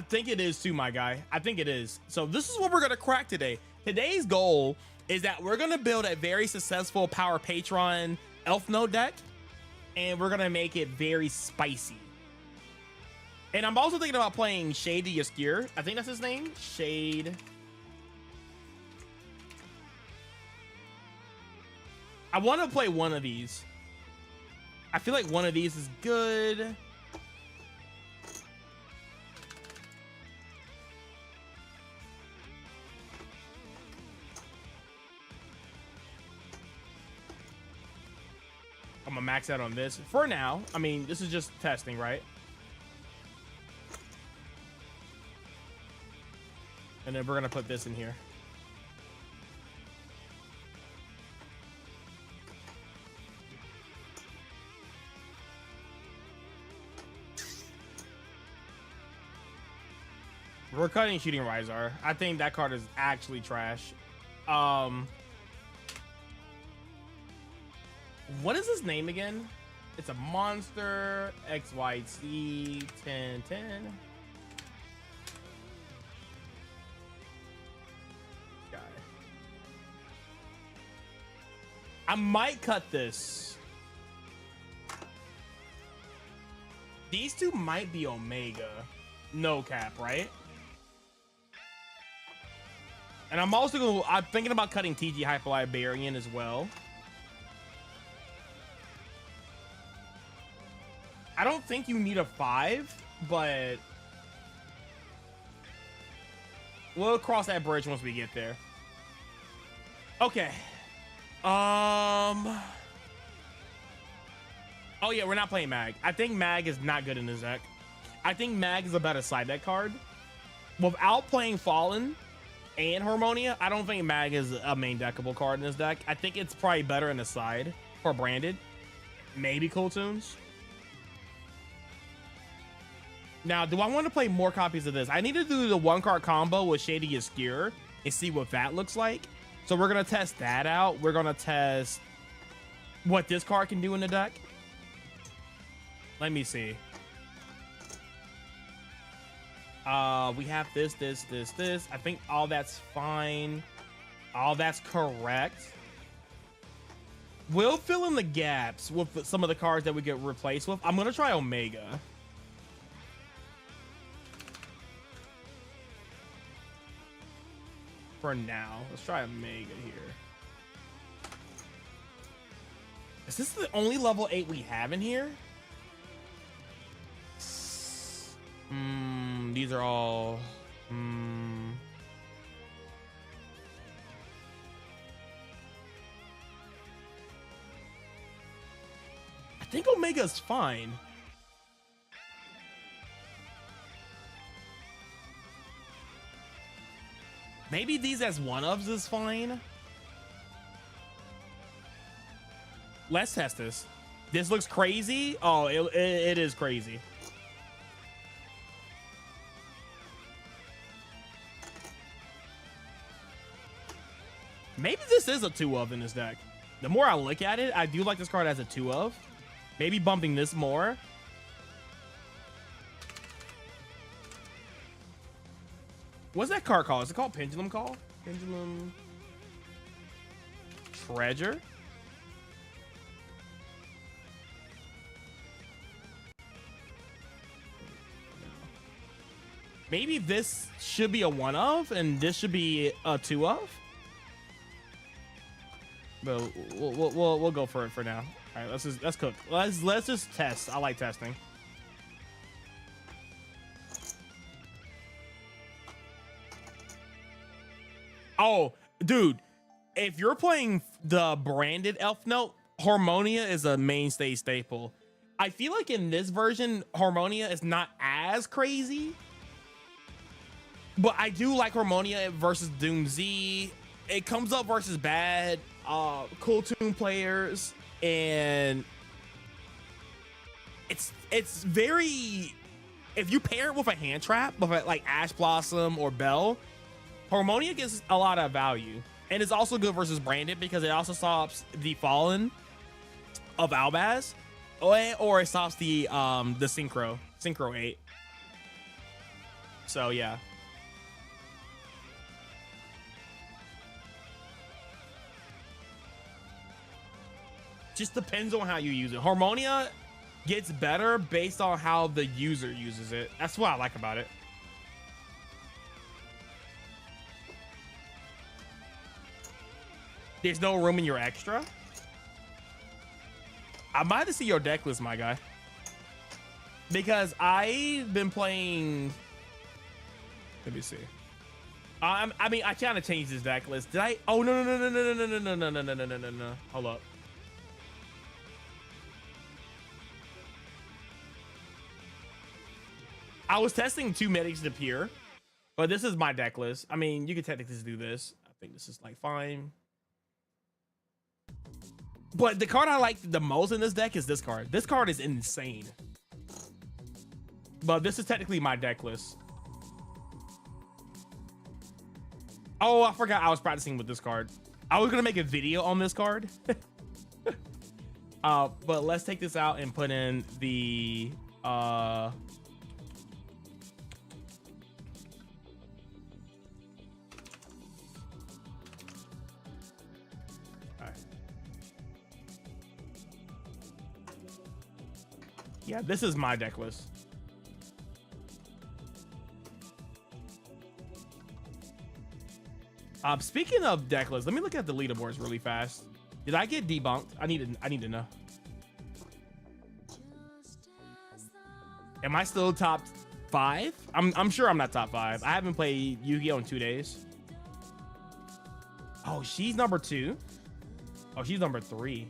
Speaker 1: think it is too, my guy. I think it is. So this is what we're gonna crack today. Today's goal is that we're gonna build a very successful Power Patron Elfnote deck, and we're gonna make it very spicy. And I'm also thinking about playing Shade the Yaskir. I think that's his name. Shade. I want to play one of these. I feel like one of these is good. I'm gonna max out on this for now. I mean, this is just testing, right? And then we're gonna put this in here. We're cutting Shooting Rizar. I think that card is actually trash. What is his name again? It's a monster. XYZ 1010. Guy. I might cut this. These two might be Omega. No cap, right? And I'm thinking about cutting TG Hyper Liberian as well. I don't think you need a 5, but we'll cross that bridge once we get there. Okay. Oh yeah, we're not playing Mag. I think Mag is not good in this deck. I think Mag is a better side deck card. Without playing Fallen and Harmonia, I don't think Mag is a main deckable card in this deck. I think it's probably better in the side for branded. Maybe Cool Tunes. Now, do I want to play more copies of this? I need to do the 1-card combo with Shady Obscure and see what that looks like. So we're going to test that out. We're going to test what this card can do in the deck. Let me see. We have this. I think all that's fine. All that's correct. We'll fill in the gaps with some of the cards that we get replaced with. I'm going to try Omega. For now, let's try Omega here. Is this the only level 8 we have in here? These are all. I think Omega's fine. Maybe these as one-ofs is fine. Let's test this. This looks crazy. Oh, it is crazy. Maybe this is a 2-of in this deck. The more I look at it, I do like this card as a 2-of. Maybe bumping this more. What's that card called? Is it called Pendulum Call? Pendulum Treasure? Maybe this should be a 1-of and this should be a 2-of. But we'll go for it for now. All right, let's cook. Let's just test. I like testing. Oh, dude, if you're playing the branded Elfnote, Harmonia is a mainstay staple. I feel like in this version, Harmonia is not as crazy, but I do like Harmonia versus Doom Z. It comes up versus bad Cool Tune players, and it's very, if you pair it with a hand trap, with like Ash Blossom or Bell, Harmonia gets a lot of value, and it's also good versus branded because it also stops the Fallen of Albaz, or it stops the Synchro 8. So yeah. Just depends on how you use it. Harmonia gets better based on how the user uses it. That's what I like about it. There's no room in your extra. I might have to see your deck list, my guy, because I've been playing. Let me see. I mean, I kind of changed this deck list. Did I? Oh no. Hold up. I was testing 2 medics to appear, but this is my deck list. I mean, you could technically just do this. I think this is like fine. But the card I like the most in this deck is this card. This card is insane. But this is technically my deck list. Oh, I forgot I was practicing with this card. I was gonna make a video on this card. But let's take this out and put in the yeah, this is my deck list. Speaking of deck lists, let me look at the leaderboards really fast. Did I get debunked? I need to know. Am I still top 5? I'm sure I'm not top 5. I haven't played Yu-Gi-Oh in 2 days. Oh, she's number 2. Oh, she's number 3.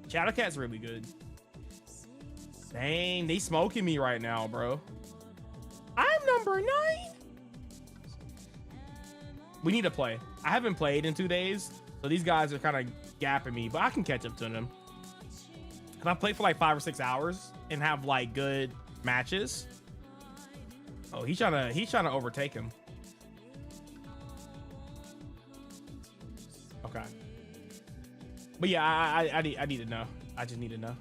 Speaker 1: Shadowcat's really good. Dang, they smoking me right now, bro. I'm number 9. We need to play. I haven't played in 2 days, so these guys are kind of gapping me, but I can catch up to them. If I play for like 5 or 6 hours and have like good matches. Oh, he's trying to overtake him. Okay. But yeah, I need to know. I just need to know.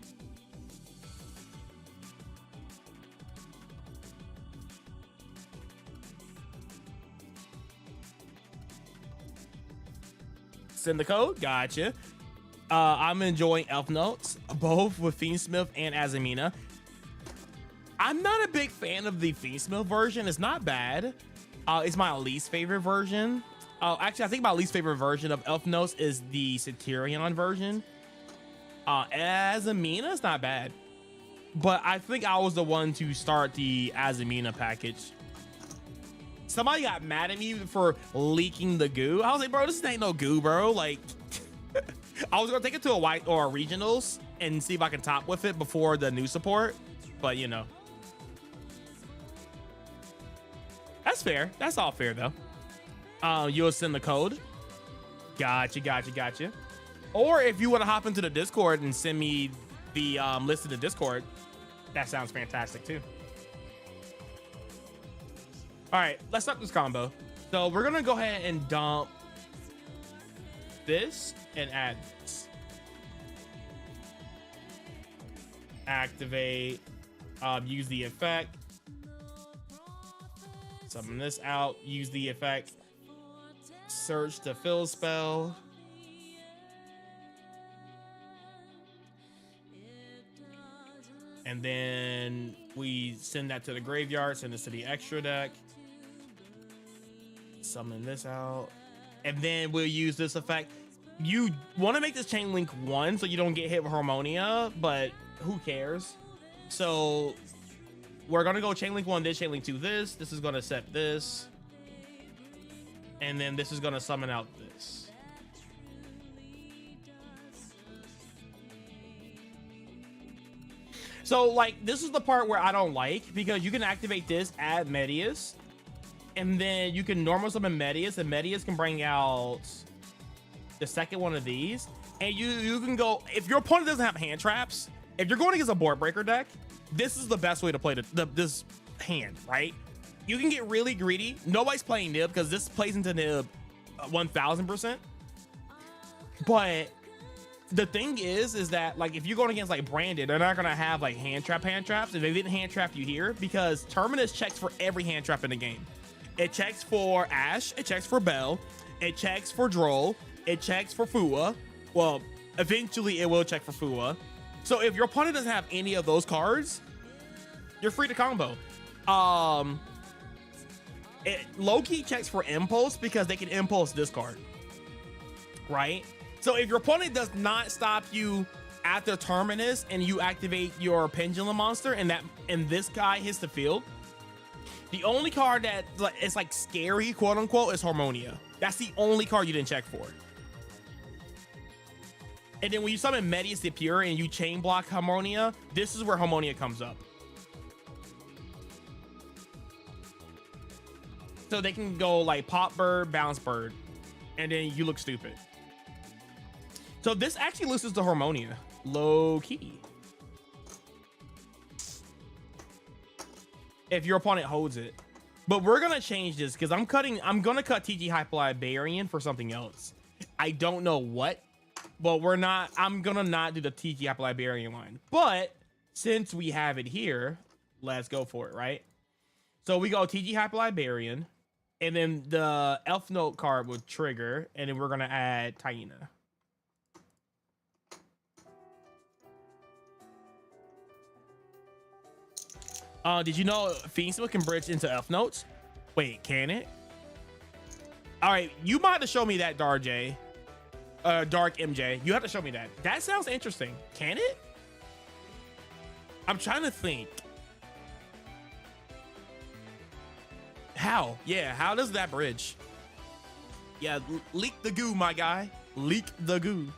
Speaker 1: Send the code. Gotcha. I'm enjoying Elfnote, both with Fiendsmith and Azamina. I'm not a big fan of the Fiendsmith version. It's not bad. It's my least favorite version. Actually, I think my least favorite version of Elfnote is the Satyrion version. Azamina is not bad, but I think I was the one to start the Azamina package. Somebody got mad at me for leaking the goo. I was like, bro, this ain't no goo, bro. Like, I was gonna take it to a white or a regionals and see if I can top with it before the new support, but you know, that's fair. That's all fair though. You'll send the code. Gotcha. Or if you want to hop into the Discord and send me the list of the Discord, that sounds fantastic too. All right, let's start this combo. So we're gonna go ahead and dump this and add this. Activate, use the effect. Summon this out, use the effect. Search to fill spell. And then we send that to the graveyard, send this to the extra deck. Summon this out. And then we'll use this effect. You want to make this chain link 1 so you don't get hit with Harmonia, but who cares? So we're going to go chain link 1, this chain link 2, this. This is going to set this. And then this is going to summon out this. So like, this is the part where I don't like, because you can activate this, add Medius, and then you can normal summon Medius, and Medius can bring out the second one of these. And you can go, if your opponent doesn't have hand traps, if you're going against a board breaker deck, this is the best way to play this hand, right? You can get really greedy. Nobody's playing Nib because this plays into Nib 1000%. But the thing is that like, if you're going against like Branded, they're not gonna have like hand traps. If they didn't hand trap you here, because Terminus checks for every hand trap in the game. It checks for Ash, it checks for Bell, it checks for Droll, it checks for Fua. Well, eventually it will check for Fua. So if your opponent doesn't have any of those cards, you're free to combo. It low-key checks for Impulse because they can Impulse this card, right? So if your opponent does not stop you after Terminus and you activate your Pendulum monster and this guy hits the field, the only card that is like scary, quote unquote, is Harmonia. That's the only card you didn't check for. And then when you summon Medius the Pure and you chain block Harmonia, this is where Harmonia comes up. So they can go like Pop Bird, Bounce Bird, and then you look stupid. So this actually loses to Harmonia, low key. If your opponent holds it. But we're gonna change this because I'm gonna cut TG Hyperlibrarian for something else. I don't know what, but I'm gonna not do the TG Hyperlibrarian line. But since we have it here, let's go for it, right? So we go TG Hyperlibrarian, and then the Elfnote card will trigger, and then we're gonna add Taina. Did you know Fiendsmith can bridge into Elfnote? Wait, can it? All right, you might have to show me that, Dark MJ. You have to show me that. That sounds interesting. Can it? I'm trying to think. How? Yeah, how does that bridge? Yeah, leak the goo, my guy. Leak the goo.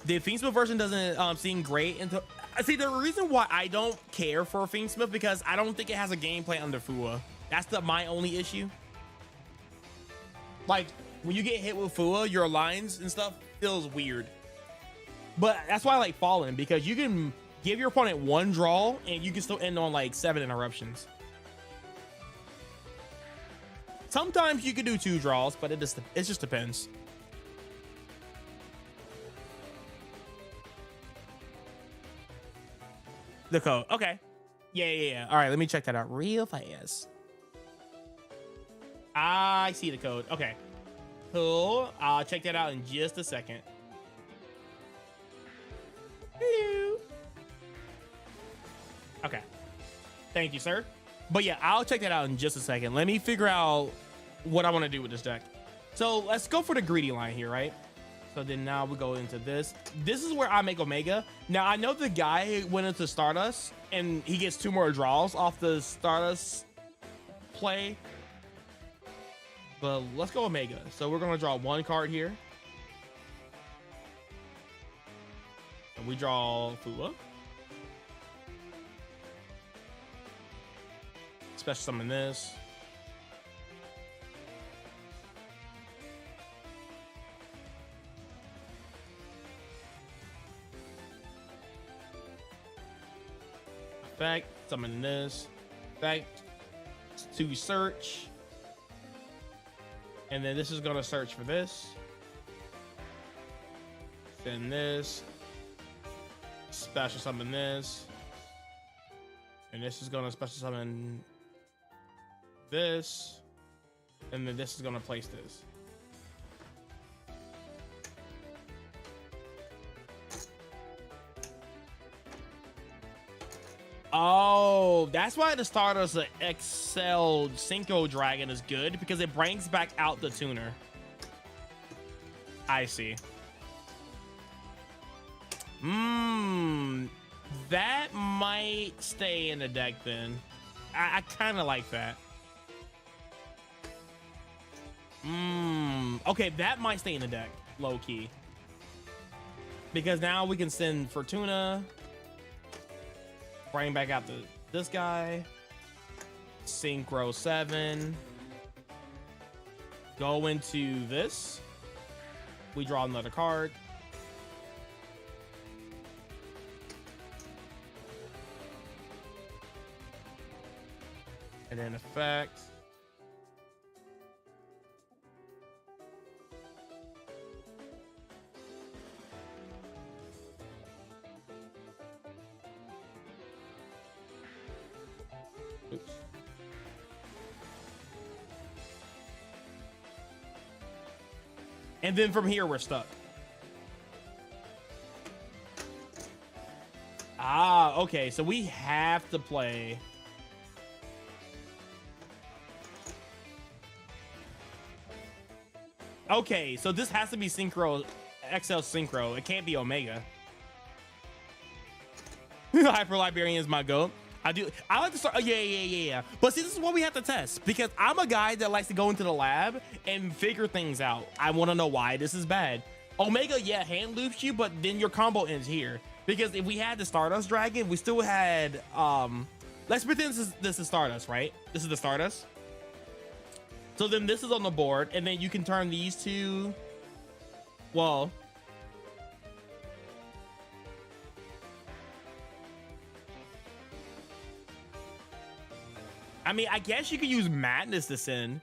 Speaker 1: The Fiendsmith version doesn't seem great until see the reason why I don't care for Fiendsmith because I don't think it has a gameplay under Fua. That's my only issue. Like when you get hit with Fua, your lines and stuff feels weird. But that's why I like Fallen, because you can give your opponent one draw and you can still end on like 7 interruptions. Sometimes you can do 2 draws, but it just depends. The code. Okay. Yeah. All right, let me check that out real fast. I see the code. Okay. Cool. I'll check that out in just a second. Hello. Okay. Thank you, sir. But yeah, I'll check that out in just a second. Let me figure out what I want to do with this deck. So let's go for the greedy line here, right? So then now we go into this. This is where I make Omega. Now I know the guy went into Stardust and he gets 2 more draws off the Stardust play. But let's go Omega. So we're going to draw 1 card here. And we draw Fua. Special summon this. Effect, summon this. Effect, to search. And then this is going to search for this. Send this. Special summon this. And this is going to special summon this. And then this is going to place this. Oh, that's why the Stardust XL Synchro Dragon is good, because it brings back out the tuner. I see. That might stay in the deck then. I kind of like that. Okay, that might stay in the deck, low key. Because now we can send Fortuna. Bring back out this guy. Synchro 7. Go into this. We draw another card. And then effect. Oops. And then from here, we're stuck. Ah, okay. So we have to play. Okay, so this has to be Synchro, XL Synchro. It can't be Omega. Hyper Librarian is my goat. I like to start. Oh, yeah. But see, this is what we have to test, because I'm a guy that likes to go into the lab and figure things out. I want to know why this is bad. Omega, yeah, hand loops you, but then your combo ends here. Because if we had the Stardust Dragon, we still had, let's pretend this is Stardust, right? This is the Stardust. So then this is on the board, and then you can turn these two. Well, I mean, I guess you could use Madness to send.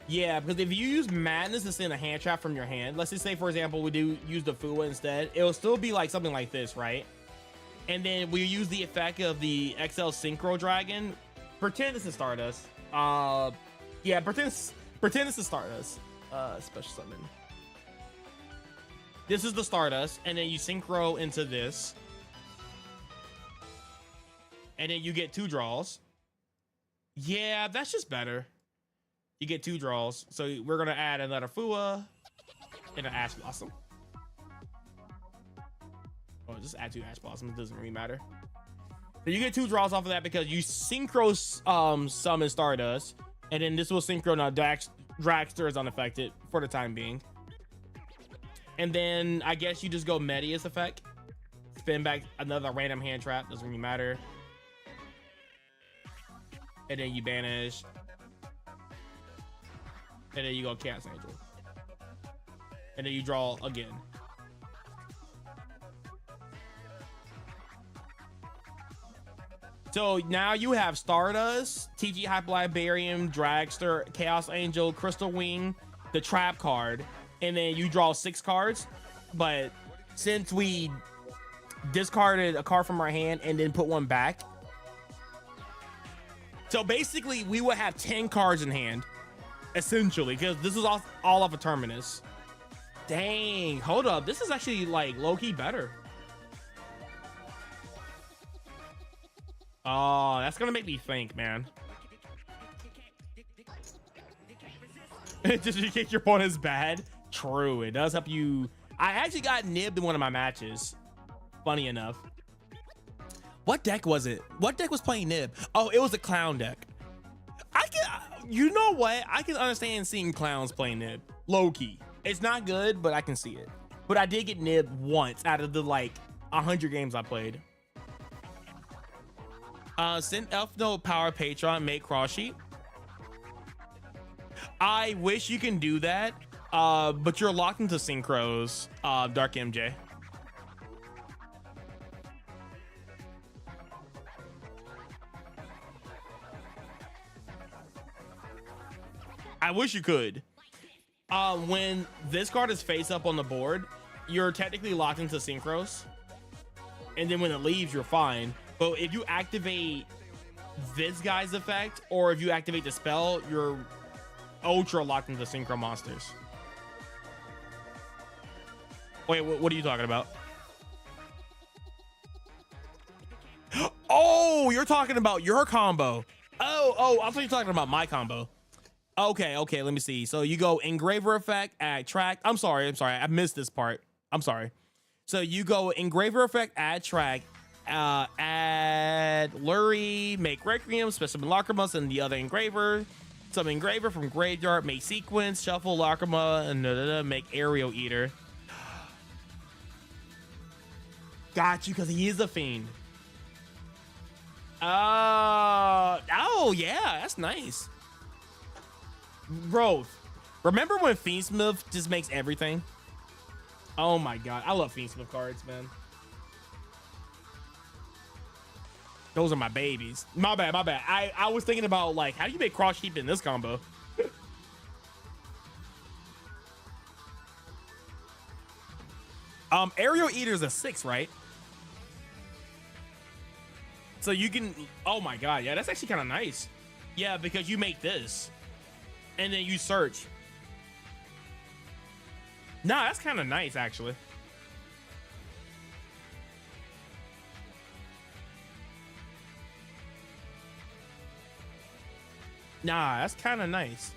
Speaker 1: Yeah, because if you use Madness to send a hand trap from your hand, let's just say, for example, we do use the Fua instead, it'll still be like something like this, right? And then we use the effect of the XL Synchro Dragon. Pretend this is Stardust. Yeah, pretend this is Stardust. Special summon. This is the Stardust, and then you Synchro into this. And then you get 2 draws. Yeah, that's just better. You get 2 draws. So we're going to add another Fua and an Ash Blossom. Oh, just add 2 Ash Blossom. It doesn't really matter. So you get 2 draws off of that because you synchro summon Stardust, and then this will synchro now. Dragster is unaffected for the time being. And then I guess you just go Medius effect. Spin back another random hand trap, doesn't really matter. And then you banish. And then you go Chaos Angel. And then you draw again. So now you have Stardust, TG Hyper Librarian, Dragster, Chaos Angel, Crystal Wing, the Trap card, and then you draw 6 cards. But since we discarded a card from our hand and then put one back, so basically we would have 10 cards in hand, essentially, because this is all off of Terminus. Dang, hold up, this is actually like low-key better. Oh, that's gonna make me think, man. Just in case your opponent's bad. True, it does help you. I actually got nibbed in one of my matches. Funny enough. What deck was it? What deck was playing nib? Oh, it was a clown deck. You know what? I can understand seeing clowns playing nib. Low key. It's not good, but I can see it. But I did get nibbed once out of the like 100 games I played. Send Elfnote Power Patron, make cross sheet. I wish you can do that, but you're locked into synchros, Dark MJ. I wish you could. When this card is face up on the board, you're technically locked into synchros, and then when it leaves, you're fine. But if you activate this guy's effect, or if you activate the spell, you're ultra locked into synchro monsters. Wait, what are you talking about? Oh, you're talking about your combo. Oh, I thought you were talking about my combo. Okay, let me see. So you go Engraver effect, add track. I'm sorry. I missed this part. I'm sorry. So you go Engraver effect, add track, add Lurie, make Requiem, Specimen Lacrima, and the other Engraver. Some Engraver from Graveyard, make Sequence, Shuffle Lacrima, and make Aerial Eater. Got you, because he is a fiend. Oh yeah, that's nice. Bro, remember when Fiendsmith just makes everything? Oh my god, I love Fiendsmith cards, man. Those are my babies. My bad. I was thinking about, like, how do you make cross sheep in this combo? Aerial Eater's a 6, right? So you can, oh my god, yeah, that's actually kind of nice. Yeah, because you make this and then you search. Nah, that's kind of nice, actually. Nah, that's kind of nice.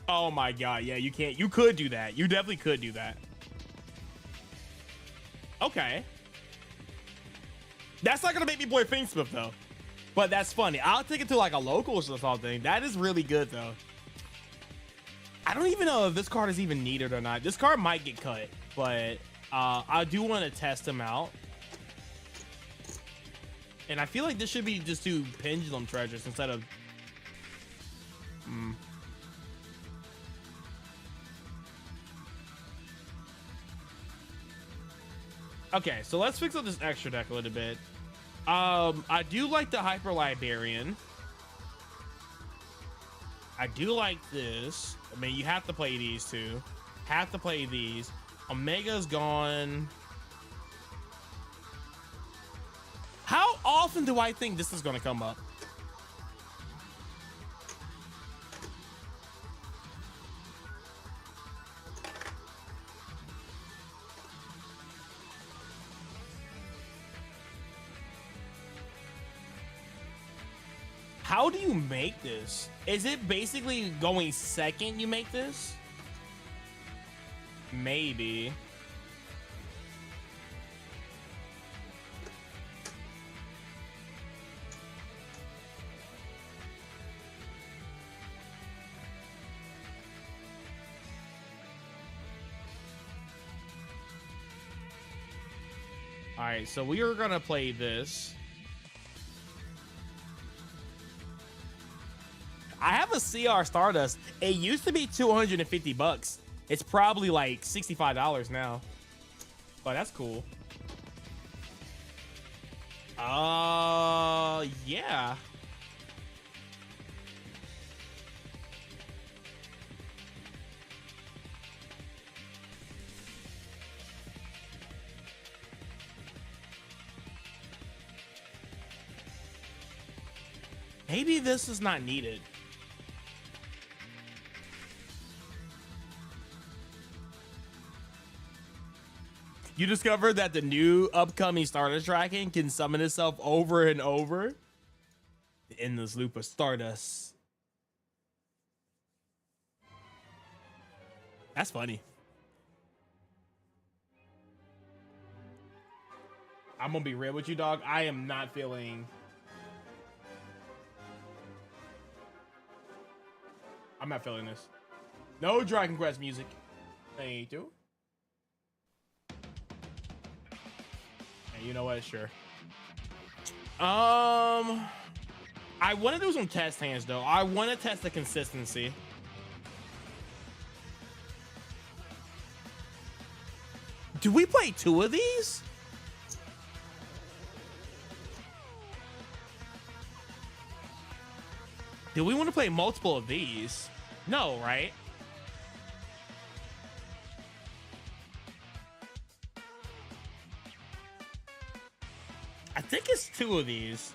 Speaker 1: Oh my god, yeah, you can't. You could do that. You definitely could do that. Okay. That's not gonna make me play Fiendsmith though. But that's funny. I'll take it to like a locals or something. That is really good though. I don't even know if this card is even needed or not. This card might get cut, but I do want to test him out. And I feel like this should be just 2 Pendulum Treasures instead of... Okay, so let's fix up this extra deck a little bit. I do like the Hyper Librarian. I do like this. I mean, you have to play these two. Have to play these. Omega's gone. How often do I think this is going to come up? How do you make this? Is it basically going second you make this? Maybe. All right, so we are gonna play this. I have a CR Stardust. It used to be $250. It's probably like $65 now. But that's cool. Yeah. Maybe this is not needed. You discovered that the new upcoming Stardust Dragon can summon itself over and over. The endless loop of Stardust. That's funny. I'm gonna be real with you, dog. I am not feeling... I'm not feeling this. No Dragon Quest music. Thank you. And you know what? Sure. I want to do some test hands though. I want to test the consistency. Do we play 2 of these? Do we want to play multiple of these? No, right? I think it's 2 of these.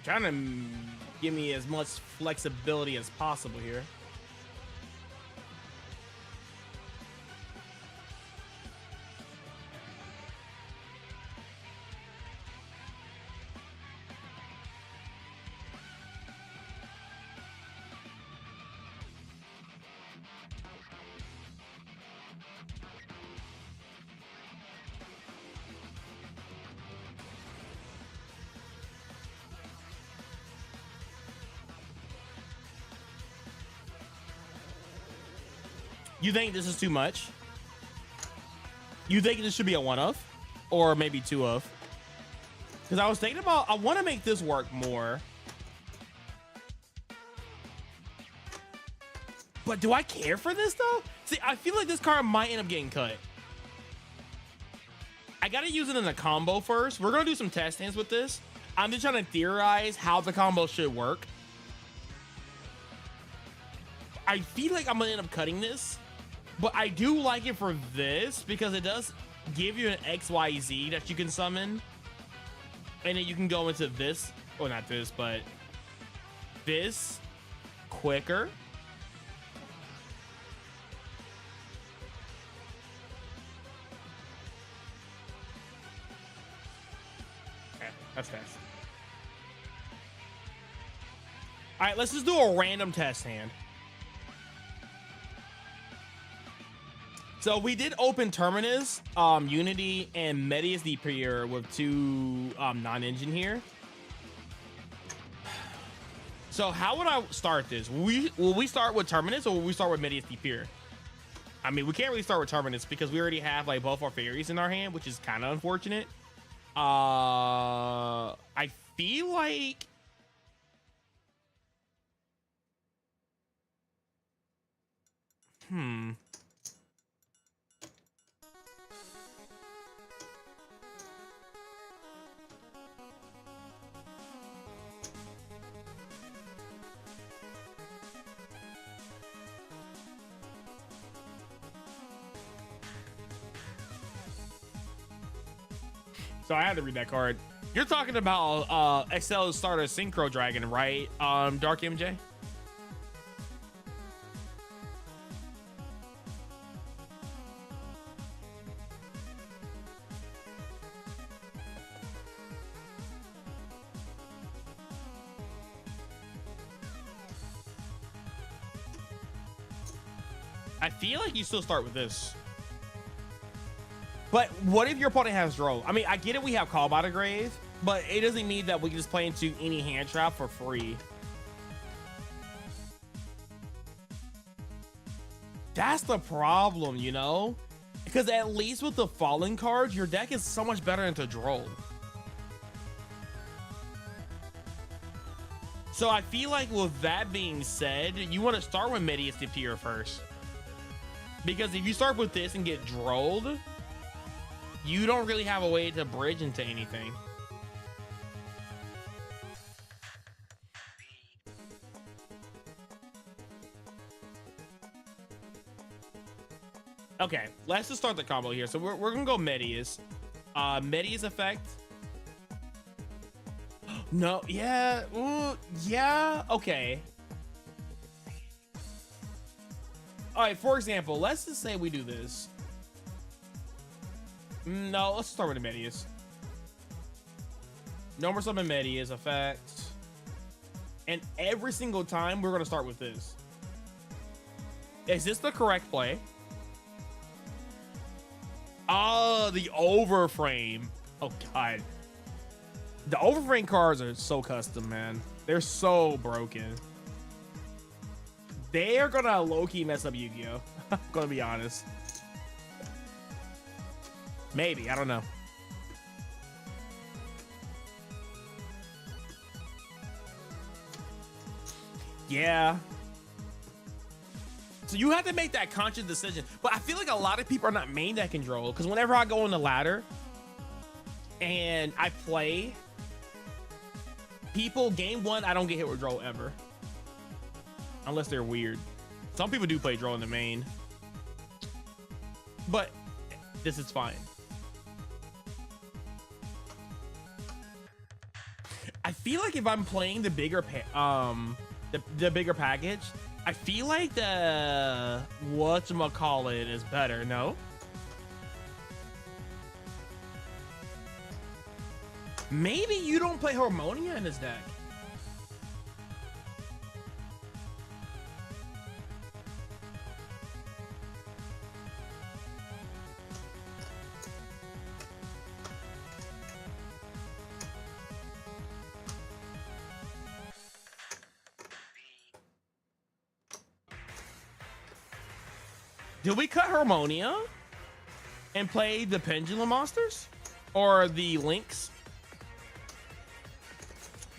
Speaker 1: Trying to give me as much flexibility as possible here. You think this is too much? You think this should be a 1 of? Or maybe 2 of? Because I was thinking about, I want to make this work more. But do I care for this though? See, I feel like this card might end up getting cut. I gotta use it in a combo first. We're gonna do some test hands with this. I'm just trying to theorize how the combo should work. I feel like I'm gonna end up cutting this. But I do like it for this because it does give you an XYZ that you can summon. And then you can go into this, or not this, but this quicker. Okay, that's fast. All right, let's just do a random test hand. So we did open Terminus, Unity, and Medius the Prior with 2 non-engine here. So how would I start this? Will we start with Terminus or will we start with Medius the Prior? I mean, we can't really start with Terminus because we already have like both our fairies in our hand, which is kind of unfortunate. I feel like... So I had to read that card. You're talking about XL starter Synchro Dragon, right? Dark MJ. I feel like you still start with this. But what if your opponent has draw? I mean, I get it, we have Call by the Grave, but it doesn't mean that we can just play into any hand trap for free. That's the problem, you know? Because at least with the fallen cards, your deck is so much better into draw. So I feel like with that being said, you want to start with Medius Superior first. Because if you start with this and get drolled, you don't really have a way to bridge into anything. Okay, let's just start the combo here. So we're gonna go Medius. Medius effect. No, yeah, ooh, yeah, okay. All right, for example, let's just say we do this. No, let's start with the Medius. No more summon Medius effect. And every single time we're gonna start with this. Is this the correct play? Oh, the overframe. Oh God. The overframe cards are so custom, man. They're so broken. They are gonna low-key mess up Yu-Gi-Oh! I'm gonna be honest. Maybe, I don't know. Yeah. So you have to make that conscious decision. But I feel like a lot of people are not main deck control, because whenever I go on the ladder and I play, people, game one, I don't get hit with draw ever. Unless they're weird. Some people do play draw in the main. But this is fine. I feel like if I'm playing the bigger the bigger package, I feel like the whatchamacallit is better, no? Maybe you don't play Harmonia in this deck. Did we cut Harmonia and play the Pendulum Monsters or the Lynx?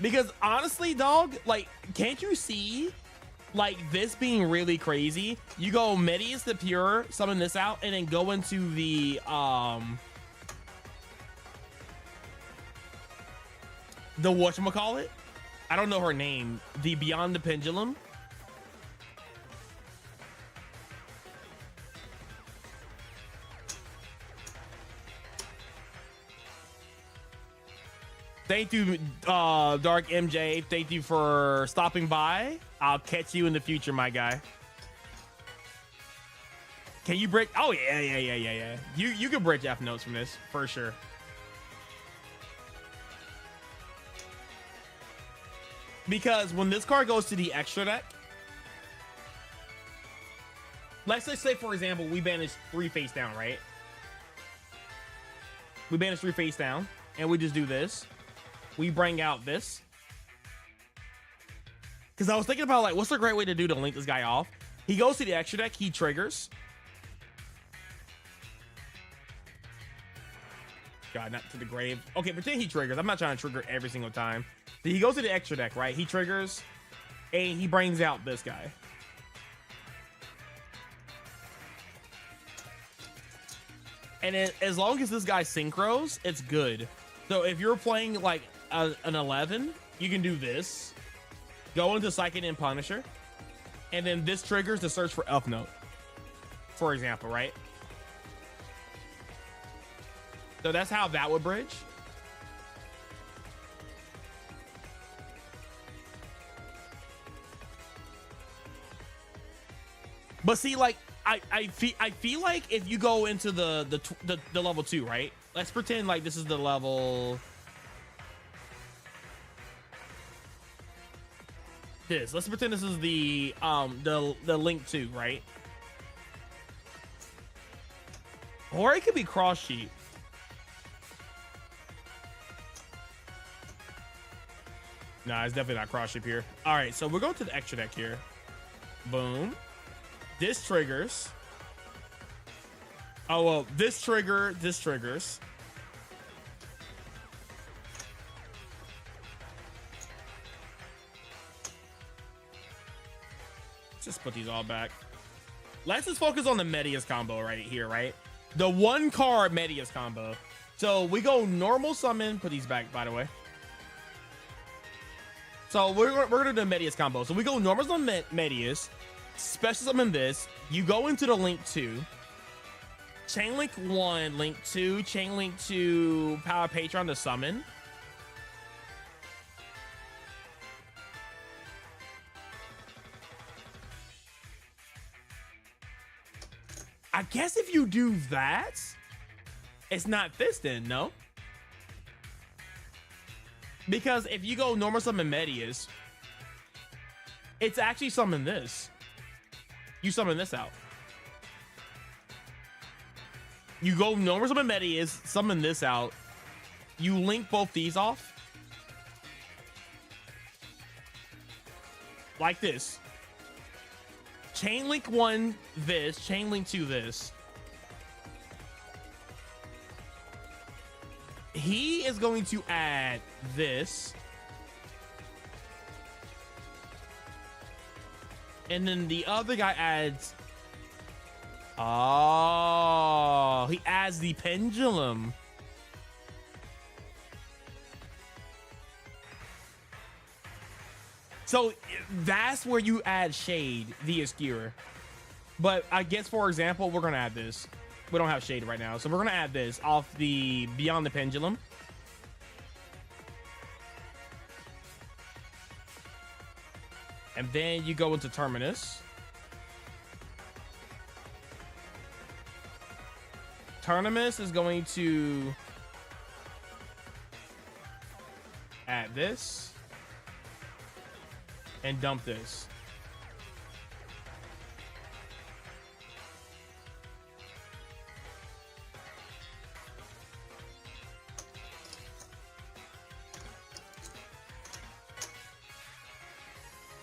Speaker 1: Because honestly, dog, like, can't you see like this being really crazy? You go Medius the Pure, summon this out, and then go into the whatchamacallit? I don't know her name. The Beyond the Pendulum. Thank you, Dark MJ. Thank you for stopping by. I'll catch you in the future, my guy. Can you break? Oh, yeah. You can break Elfnotes from this, for sure. Because when this card goes to the extra deck, let's just say, for example, we banish 3 face down, right? We banish 3 face down, and we just do this. We bring out this. Because I was thinking about, like, what's a great way to do to link this guy off? He goes to the extra deck, he triggers. God, not to the grave. Okay, pretend he triggers. I'm not trying to trigger every single time. So he goes to the extra deck, right? He triggers, and he brings out this guy. And as long as this guy synchros, it's good. So if you're playing, like, an 11, you can do this. Go into Psychic and Punisher. And then this triggers the search for Elfnote, for example, right? So that's how that would bridge. But see, like I feel like if you go into the level 2, right? Let's pretend like this is the level. Let's pretend this is the link 2, right? Or it could be cross sheet. Nah, it's definitely not cross sheet here. All right, so we're going to the extra deck here. Boom. This triggers. Oh well, this triggers. Let's just put these all back. Let's just focus on the Medius combo right here, right? The 1 card Medius combo. So we go normal summon, put these back by the way. So we're gonna do the Medius combo. So we go normal summon Medius, special summon this, you go into the link 2, chain link 1, link 2, chain link 2, power Patron to summon. I guess if you do that, it's not this then, no? Because if you go normal summon Medius, it's actually summon this. You summon this out. You go normal summon Medius, summon this out. You link both these off. Like this. Chain link 1 this, chain link 2 this. He is going to add this. And then the other guy adds. Oh, he adds the pendulum. So that's where you add Shade, the Skewer. But I guess, for example, we're going to add this. We don't have Shade right now. So we're going to add this off the Beyond the Pendulum. And then you go into Terminus. Terminus is going to add this. And dump this.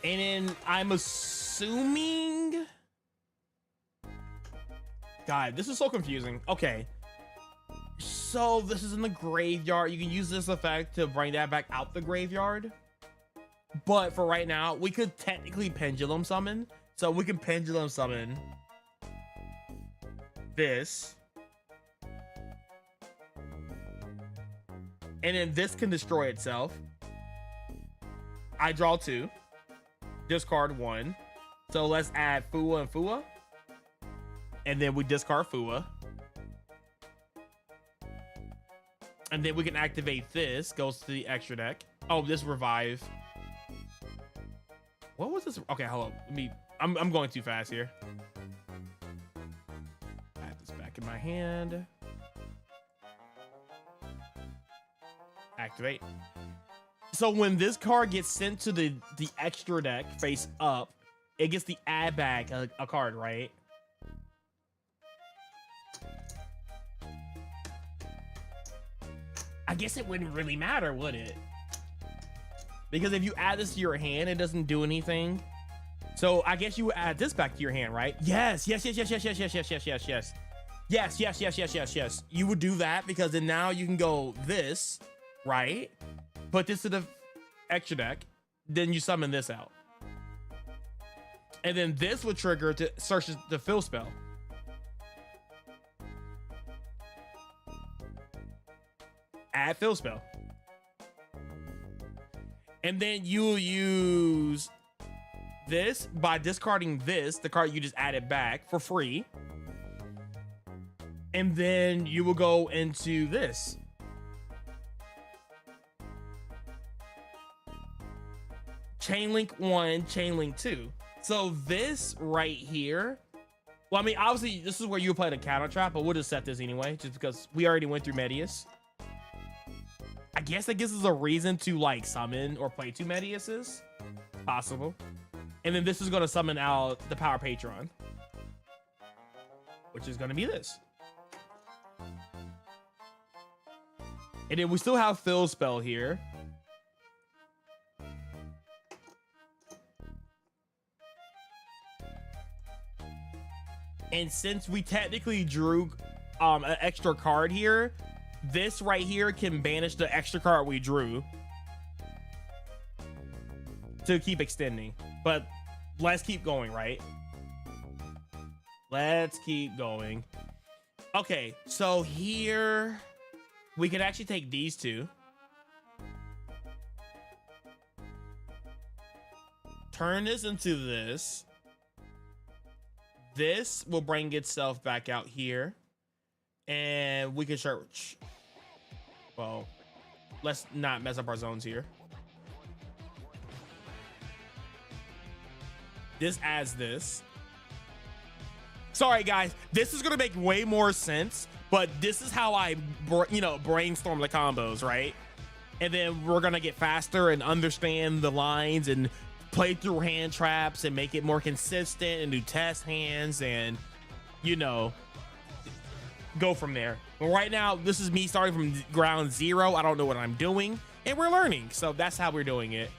Speaker 1: And then I'm assuming. God, this is so confusing. Okay. So this is in the graveyard. You can use this effect to bring that back out the graveyard. But for right now, we could technically pendulum summon. So we can pendulum summon this. And then this can destroy itself. I draw 2. Discard 1. So let's add Fua and Fua. And then we discard Fua. And then we can activate this. Goes to the extra deck. Oh, this revive. What was this? Okay, hold on. I'm going too fast here. Add this back in my hand. Activate. So when this card gets sent to the extra deck face up, it gets the add back a card, right? I guess it wouldn't really matter, would it? Because if you add this to your hand, it doesn't do anything. So I guess you would add this back to your hand, right? Yes. You would do that because then now you can go this, right? Put this to the extra deck. Then you summon this out. And then this would trigger to search the fill spell. Add fill spell. And then you'll use this by discarding this, the card you just added back for free. And then you will go into this. Chain link 1, chain link 2. So this right here Well, I mean, obviously, this is where you play the counter trap, but we'll just set this anyway, just because we already went through Medius. I guess that gives us a reason to like summon or play two Mediuses. Possible. And then this is going to summon out the Power Patron, which is going to be this. And then we still have Phil's spell here. And since we technically drew an extra card here, this right here can banish the extra card we drew to keep extending. But let's keep going, right? Let's keep going. Okay, so here we could actually take these two. Turn this into this. This will bring itself back out here. And we can search. Well, let's not mess up our zones here. This adds this. Sorry, guys. This is going to make way more sense. But this is how I, brainstorm the combos, right? And then we're going to get faster and understand the lines and play through hand traps and make it more consistent and do test hands and, go from there. But right now, this is me starting from ground zero. I don't know what I'm doing, and we're learning. So that's how we're doing it.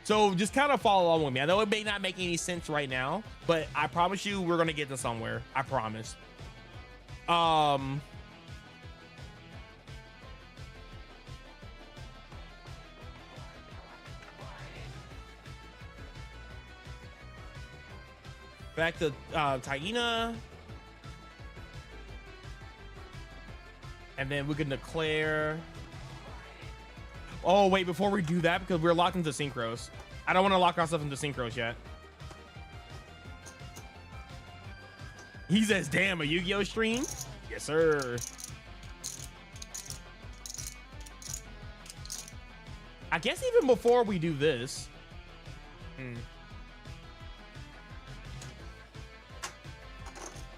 Speaker 1: So just kind of follow along with me. I know it may not make any sense right now, but I promise you we're going to get to somewhere. I promise. Back to Taina. And then we can declare. Oh, wait, before we do that, because we're locked into synchros. I don't want to lock ourselves into synchros yet. He says, damn, a Yu-Gi-Oh stream? Yes, sir. I guess even before we do this.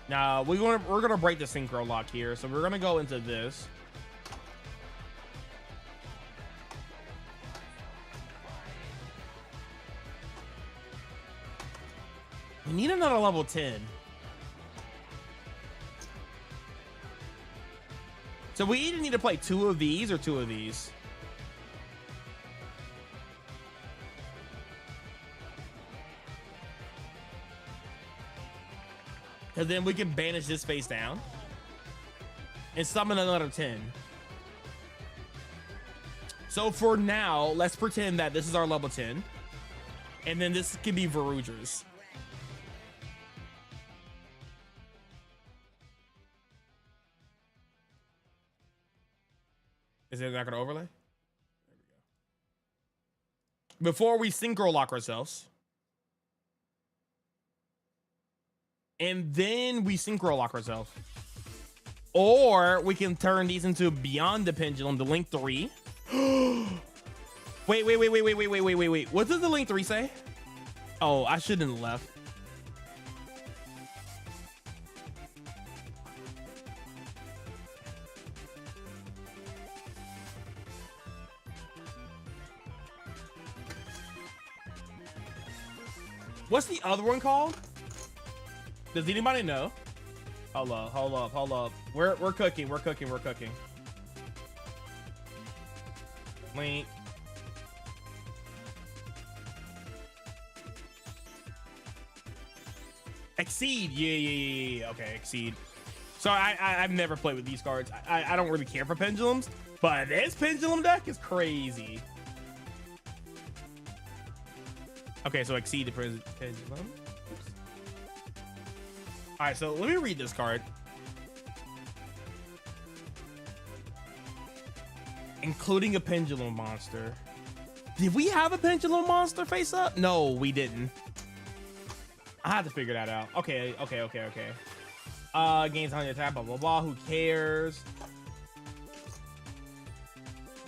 Speaker 1: Now we're gonna break the synchro lock here, so we're gonna go into this. We need another level 10. So we either need to play two of these or two of these. Because then we can banish this face down and summon another 10. So for now, let's pretend that this is our level 10. And then this can be Verudra's. Is it not going to overlay? There we go. Before we synchro lock ourselves. And then we synchro lock ourselves. Or we can turn these into Beyond the Pendulum, the Link 3. Wait. What does the Link 3 say? Oh, I shouldn't have left. What's the other one called? Does anybody know? Hold up. We're cooking. Link. Exceed. Yeah. Okay, Exceed. So I've never played with these cards. I don't really care for pendulums, but this pendulum deck is crazy. Okay, so Exceed the pendulum. Oops. All right, so let me read this card. Including a pendulum monster. Did we have a pendulum monster face up? No, we didn't. I had to figure that out. Okay. Gains on your attack, blah, blah, blah. Who cares?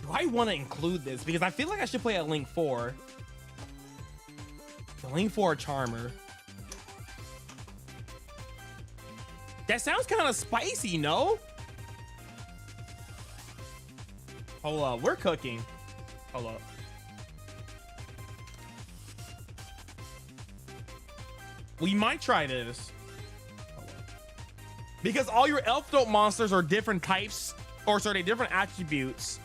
Speaker 1: Do I want to include this? Because I feel like I should play a Link 4. The Link 4 Charmer. That sounds kind of spicy, no? Hold up, we're cooking. Hold up. We might try this. Because all your Elfnote monsters are different types, or sorry, different attributes.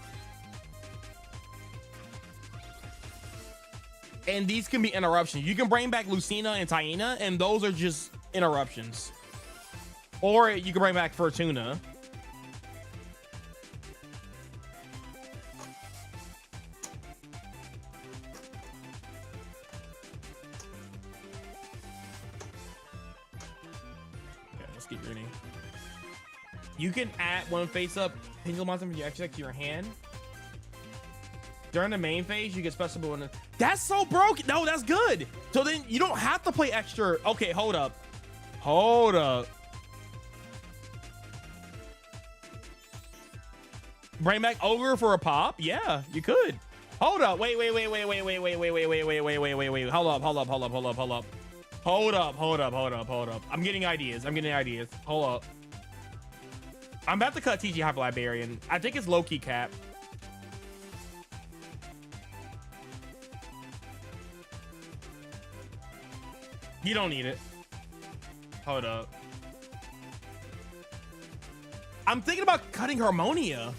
Speaker 1: And these can be interruptions. You can bring back Lucina and Taina, and those are just interruptions. Or you can bring back Fortuna. Get ready. You can add one face up pendulum monster from your extra deck to your hand. During the main phase, you get special one. That's so broken. No, that's good. So then you don't have to play extra. Okay, hold up. Hold up. Bring back Ogre for a pop? Yeah, you could. Hold up. Wait. Hold up. I'm getting ideas. Hold up. I'm about to cut TG Hyper Librarian. I think it's low-key cap. You don't need it. Hold up. I'm thinking about cutting Harmonia.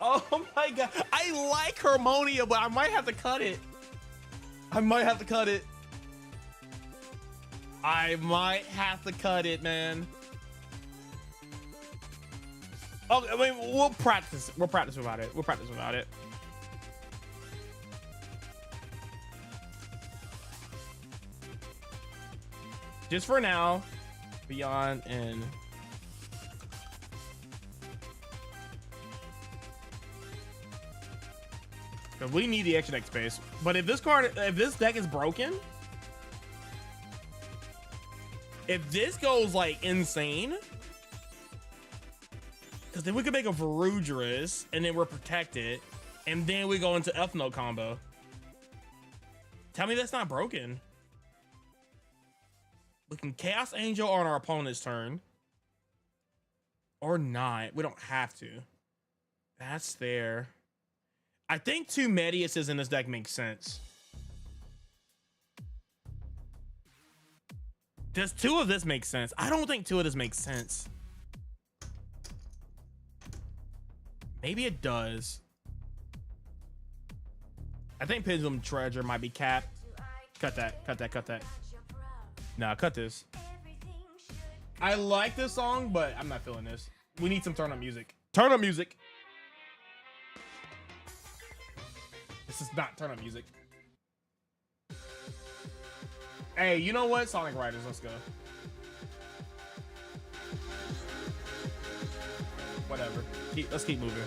Speaker 1: Oh my god. I like Harmonia, but I might have to cut it. I might have to cut it, man. Oh, I mean, we'll practice without it. Just for now. Beyond and because we need the extra deck space. But if this deck is broken, if this goes like insane, because then we could make a Verudrus and then we're protected, and then we go into Elfnote combo. Tell me that's not broken. We can Chaos Angel on our opponent's turn. Or not. We don't have to. That's fair. I think 2 Mediuses in this deck makes sense. Does 2 of this make sense? I don't think 2 of this makes sense. Maybe it does. I think Pendulum Treasure might be capped. Cut that. Nah, cut this. I like this song, but I'm not feeling this. We need some turn up music. Turn up music. This is not turn up music. Hey, you know what? Sonic Riders, let's go. Whatever. Let's keep moving.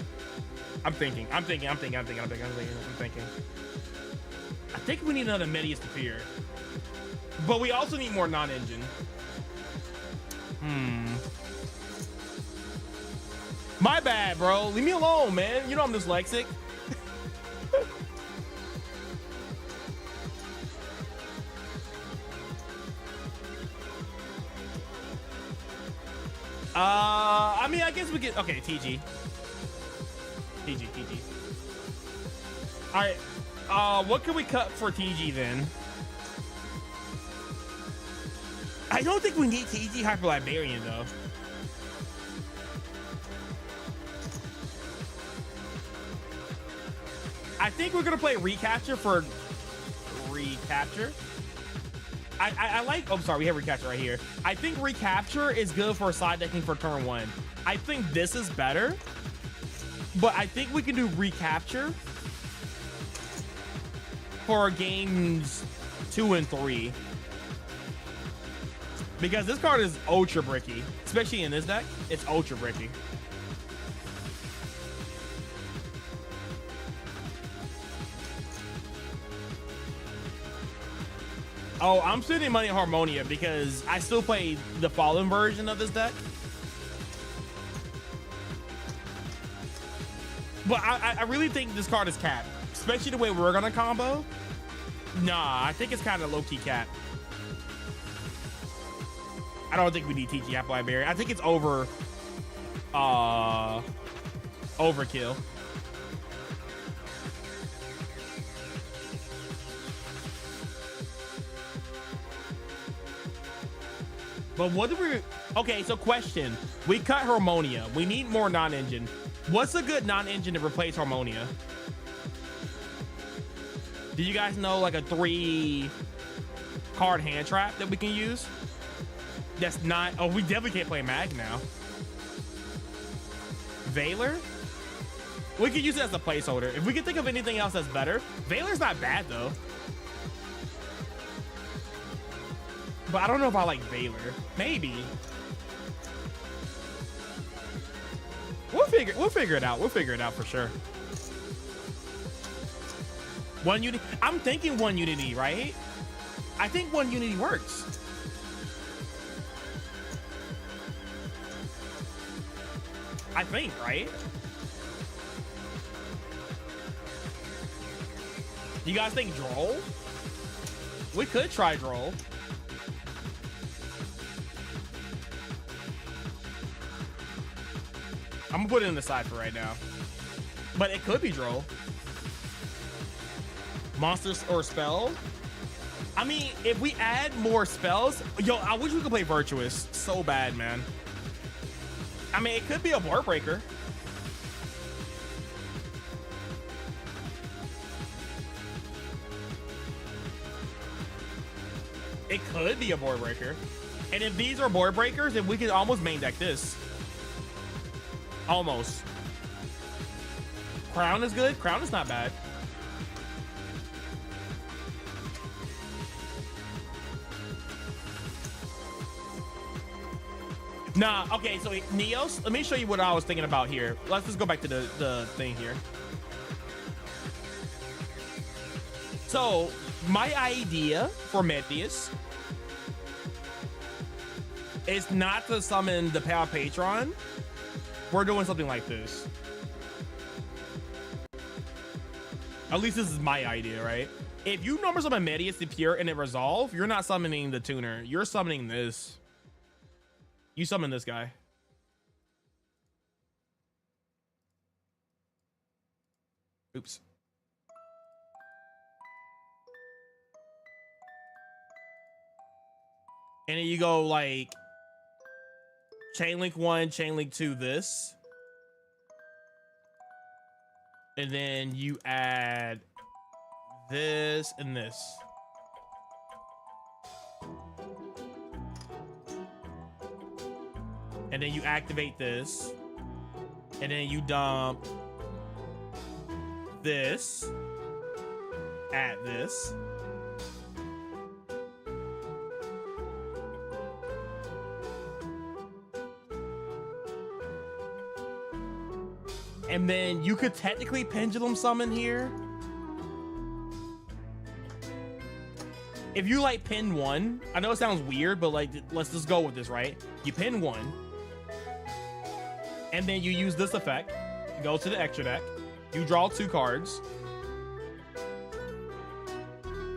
Speaker 1: I'm thinking. I think we need another Medius to fear. But we also need more non-engine. My bad, bro. Leave me alone, man. You know I'm dyslexic. I mean, I guess we get okay. TG. All right. What can we cut for TG then? I don't think we need TG Hyper Librarian though. I think we're gonna play Recapture for Recapture. I like, oh, sorry, we have Recapture right here. I think Recapture is good for side decking for turn 1. I think this is better, but I think we can do Recapture for games 2 and 3. Because this card is ultra bricky, especially in this deck. It's ultra bricky. Oh, I'm spending money on Harmonia because I still play the Fallen version of this deck. But I really think this card is capped, especially the way we're gonna combo. Nah, I think it's kind of low-key capped. I don't think we need TG Half Librarian. I think it's overkill. But what do we... Okay, so question. We cut Harmonia. We need more non-engine. What's a good non-engine to replace Harmonia? Do you guys know like a 3-card hand trap that we can use? That's not... Oh, we definitely can't play Mag now. Valor? We could use it as a placeholder. If we can think of anything else that's better. Valor's not bad though. But I don't know if I like Valor. Maybe. We'll figure it out. We'll figure it out for sure. One Unity. I'm thinking One Unity, right? I think One Unity works. I think, right? You guys think Droll? We could try Droll. I'm gonna put it in the side for right now. But it could be Droll. Monsters or spell? I mean, if we add more spells, yo, I wish we could play Virtuous so bad, man. I mean, it could be a board breaker. It could be a board breaker. And if these are board breakers, then we could almost main deck this. Almost. Crown is good. Crown is not bad. Nah, okay, so Neos, let me show you what I was thinking about here. Let's just go back to the thing here. So, my idea for Medius is not to summon the Power Patron. We're doing something like this. At least this is my idea, right? If you number summon Medius to Pure and it resolve, you're not summoning the tuner. You're summoning this. You summon this guy. Oops. And then you go like Chain Link 1, Chain Link 2, this. And then you add this and this. And then you activate this. And then you dump this. Add this. And then you could technically pendulum summon here. If you like pin 1, I know it sounds weird, but like, let's just go with this, right? You pin 1. And then you use this effect. You go to the extra deck. You draw 2 cards.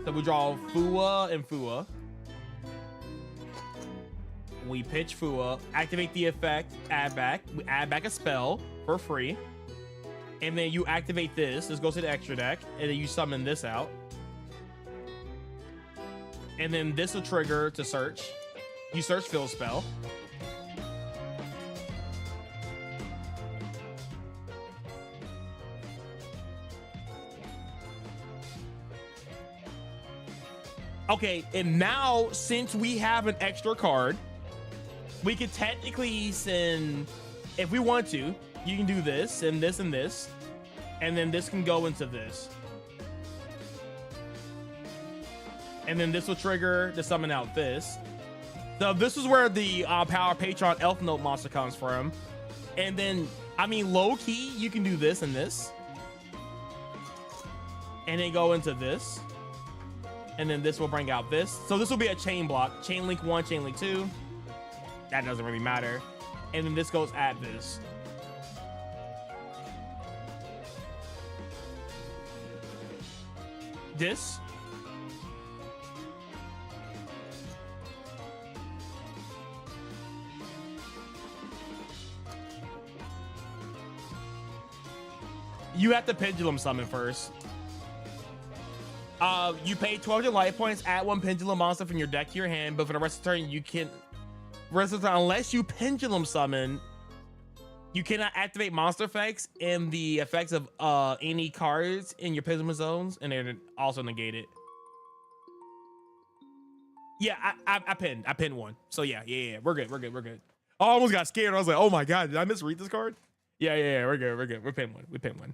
Speaker 1: So we draw Fua and Fua. We pitch Fua, activate the effect, add back. We add back a spell for free. And then you activate this. This goes to the extra deck. And then you summon this out. And then this will trigger to search. You search fill spell. Okay, and now since we have an extra card, we could technically send, if we want to, you can do this and this and this, and then this can go into this. And then this will trigger to summon out this. So this is where the Power Patron Elfnote monster comes from. And then, I mean, low key, you can do this and this. And then go into this. And then this will bring out this. So this will be a chain block. Chain Link 1, Chain Link 2. That doesn't really matter. And then this goes at this. This. You have to pendulum summon first. You pay 12 life points, add 1 pendulum monster from your deck to your hand, but for the rest of the turn, you can unless you pendulum summon, you cannot activate monster effects and the effects of any cards in your pendulum zones, and they're also negated. Yeah, I pinned one. So yeah, we're good. I almost got scared. I was like, oh my god, did I misread this card? Yeah, we're good. We pinned one.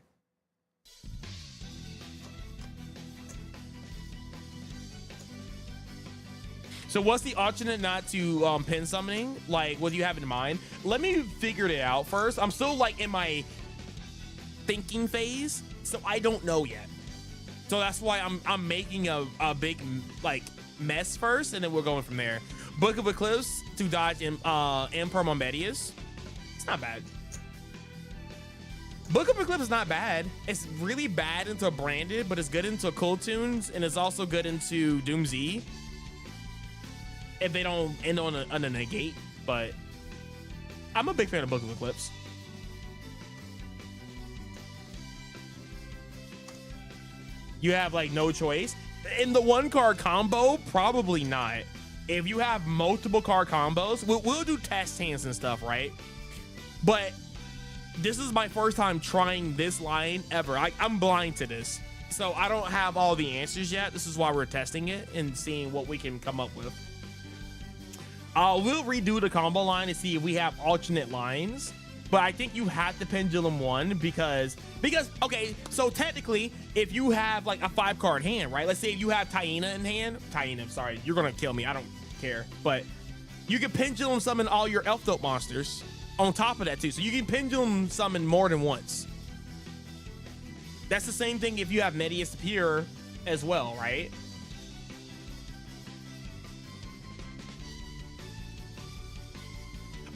Speaker 1: So what's the alternate not to pin summoning? Like, what do you have in mind? Let me figure it out first. I'm still like in my thinking phase, so I don't know yet. So that's why I'm making a big like mess first, and then we're going from there. Book of Eclipse to dodge Impermomedius. It's not bad. Book of Eclipse is not bad. It's really bad into Branded, but it's good into Cool Tunes, and it's also good into Doom Z. If they don't end on a negate, but I'm a big fan of Book of Eclipse. You have like no choice. In the 1-card combo, probably not. If you have multiple card combos, we'll do test hands and stuff, right? But this is my first time trying this line ever. I'm blind to this, so I don't have all the answers yet. This is why we're testing it and seeing what we can come up with. We'll redo the combo line to see if we have alternate lines, but I think you have to pendulum one because okay, so technically if you have like a 5-card hand, right? Let's say if you have Taina in hand, sorry, you're gonna kill me, I don't care, but you can pendulum summon all your Elfnote monsters on top of that too, so you can pendulum summon more than once. That's the same thing if you have Medius Appear as well, right?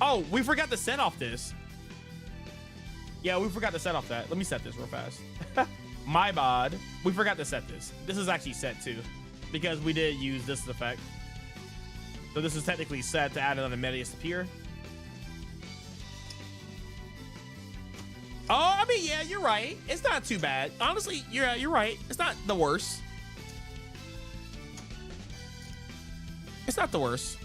Speaker 1: Oh, we forgot to set off this. Yeah, we forgot to set off that. Let me set this real fast. My bad. We forgot to set this. This is actually set too, because we did use this effect. So this is technically set to add another Medius Appear. Oh, I mean, yeah, you're right. It's not too bad. Honestly, you're right. It's not the worst. It's not the worst.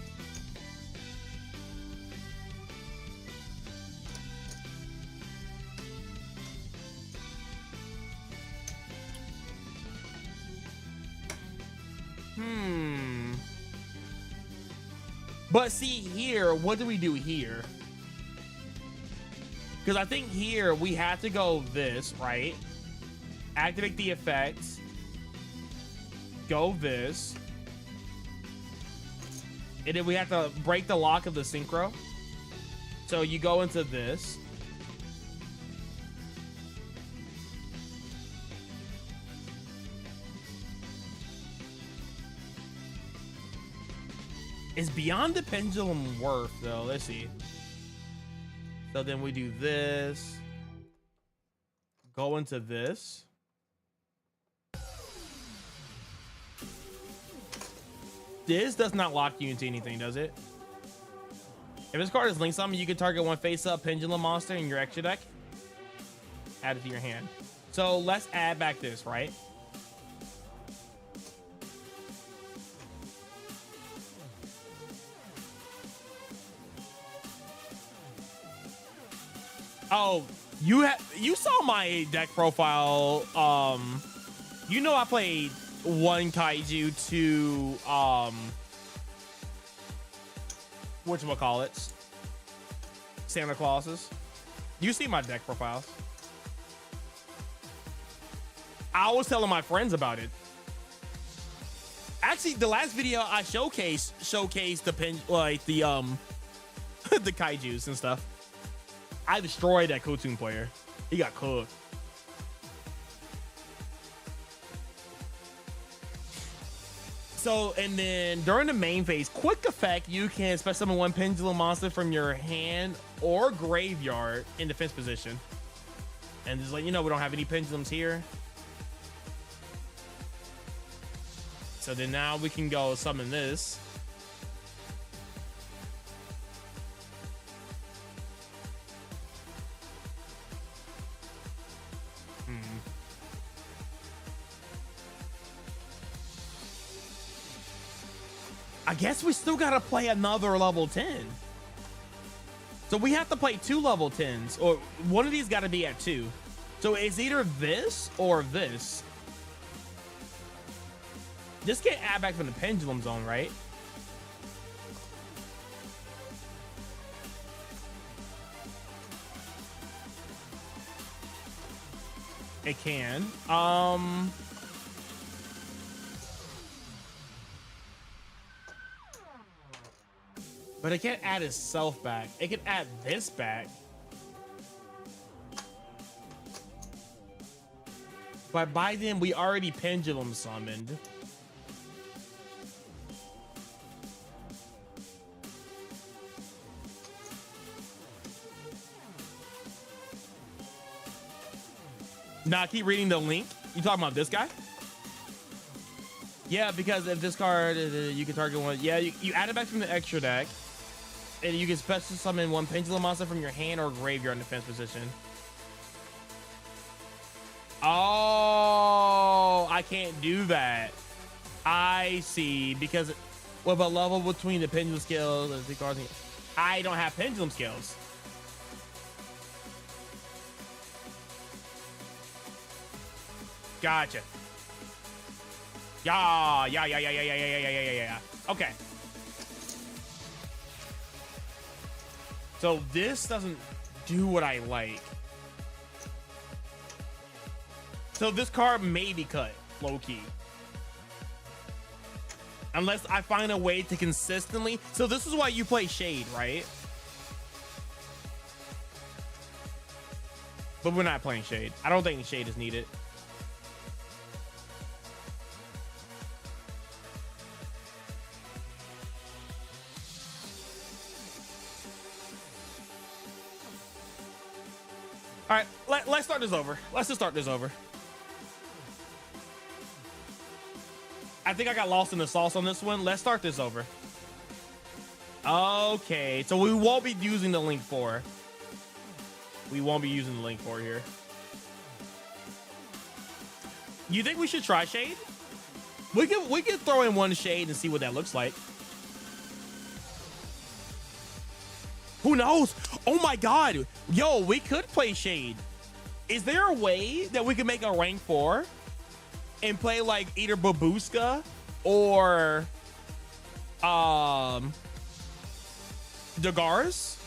Speaker 1: But see here, what do we do here? Because I think here we have to go this, right? Activate the effects. Go this. And then we have to break the lock of the synchro. So you go into this. Is Beyond the Pendulum worth though? Let's see. So then we do this. Go into this. This does not lock you into anything, does it? If this card is linked summon, you can target one face-up Pendulum monster in your extra deck. Add it to your hand. So let's add back this, right? Oh, you saw my deck profile. You know I played 1 kaiju, 2 whatchamacallits, Santa Clauses. You see my deck profiles. I was telling my friends about it. Actually, the last video I showcased the the kaijus and stuff. I destroyed that Kotun player. He got cooked. So, and then during the main phase, quick effect, you can special summon 1 Pendulum monster from your hand or graveyard in defense position. And just let you know, we don't have any pendulums here. So then now we can go summon this. I guess we still gotta play another level 10. So we have to play 2 level 10s, or one of these gotta be at 2. So it's either this or this. This can't add back from the pendulum zone, right? It can. But it can't add itself back. It can add this back. But by then, we already pendulum summoned. Nah, keep reading the link. You talking about this guy? Yeah, because if this card, you can target one. Yeah, you add it back from the extra deck. And you can special summon one pendulum monster from your hand or graveyard in defense position. Oh, I can't do that. I see, because with a level between the pendulum skills and the cards, I don't have pendulum skills. Gotcha. Yeah. Okay. So this doesn't do what I like. So this card may be cut, low key. Unless I find a way to consistently. So this is why you play Shade, right? But we're not playing Shade. I don't think Shade is needed. All right, let's start this over. Let's just start this over. I think I got lost in the sauce on this one. Let's start this over. Okay, so we won't be using the link 4. We won't be using the link 4 here. You think we should try Shade? We could throw in one Shade and see what that looks like. Who knows? Oh my God. Yo, we could play Shade. Is there a way that we could make a rank 4 and play like either Babushka or Dagars?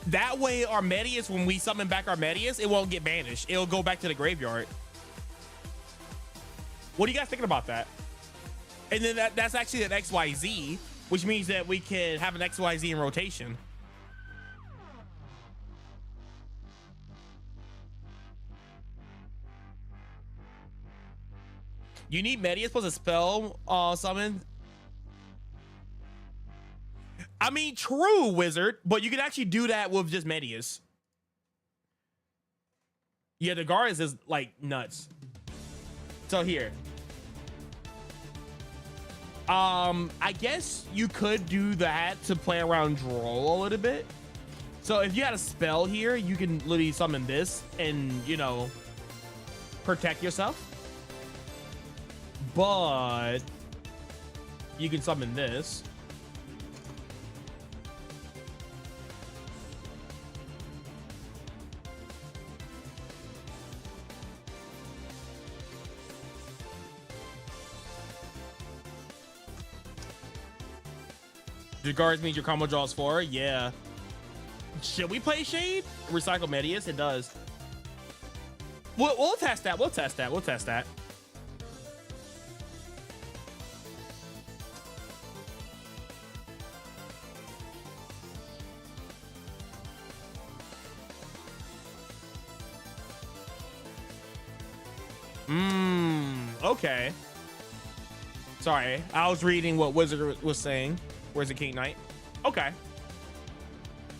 Speaker 1: That way our Medius, when we summon back our Medius, it won't get banished. It'll go back to the graveyard. What are you guys thinking about that? And then that's actually an XYZ, which means that we can have an XYZ in rotation. You need Medius plus a spell summon. I mean, true, Wizard, but you can actually do that with just Medius. Yeah, the Dagaris is like nuts. So here. I guess you could do that to play around draw a little bit. So if you had a spell here, you can literally summon this and, you know, protect yourself. But you can summon this. Regards means your combo draws 4. Yeah. Should we play Shade? Recycle Medius? It does. We'll test that. We'll test that. We'll test that. Okay. Sorry, I was reading what Wizard was saying. Where's the King Knight? Okay.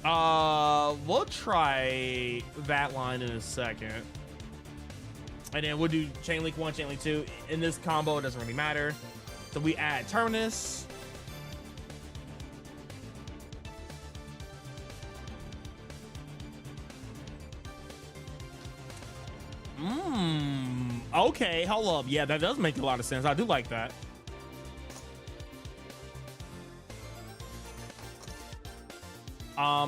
Speaker 1: We'll try that line in a second. And then we'll do Chain Link 1, Chain Link 2. In this combo, it doesn't really matter. So we add Terminus. Okay, hold up. Yeah, that does make a lot of sense. I do like that.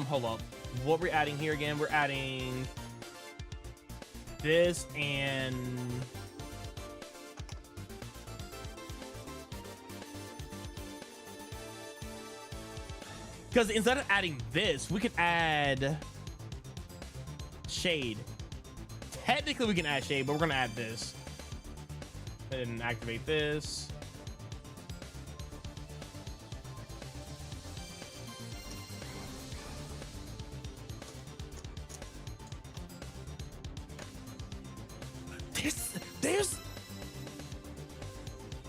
Speaker 1: Hold up. What we're adding here again? We're adding this and because instead of adding this, we could add shade. Technically, we can add shade, but we're gonna add this and activate this.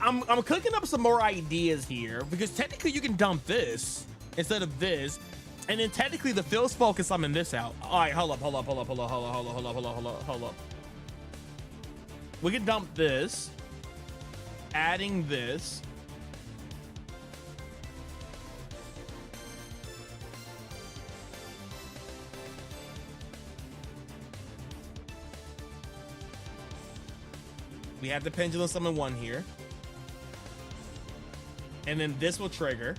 Speaker 1: I'm cooking up some more ideas here because technically you can dump this instead of this, and then technically the fill spell can summon this out. All right, hold up. We can dump this, adding this. We have the pendulum summon 1 here. And then this will trigger.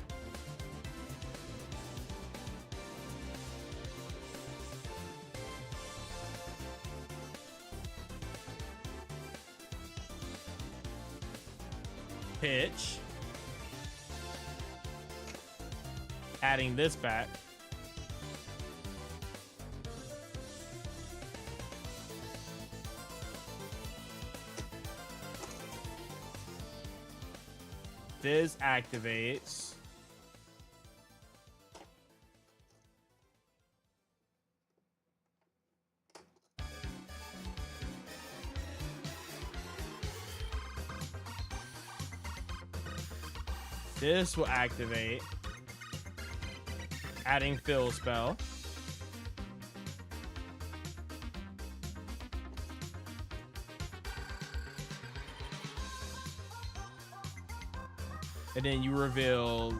Speaker 1: Pitch. Adding this back. This activates. This will activate. Adding fill spell. And then you reveal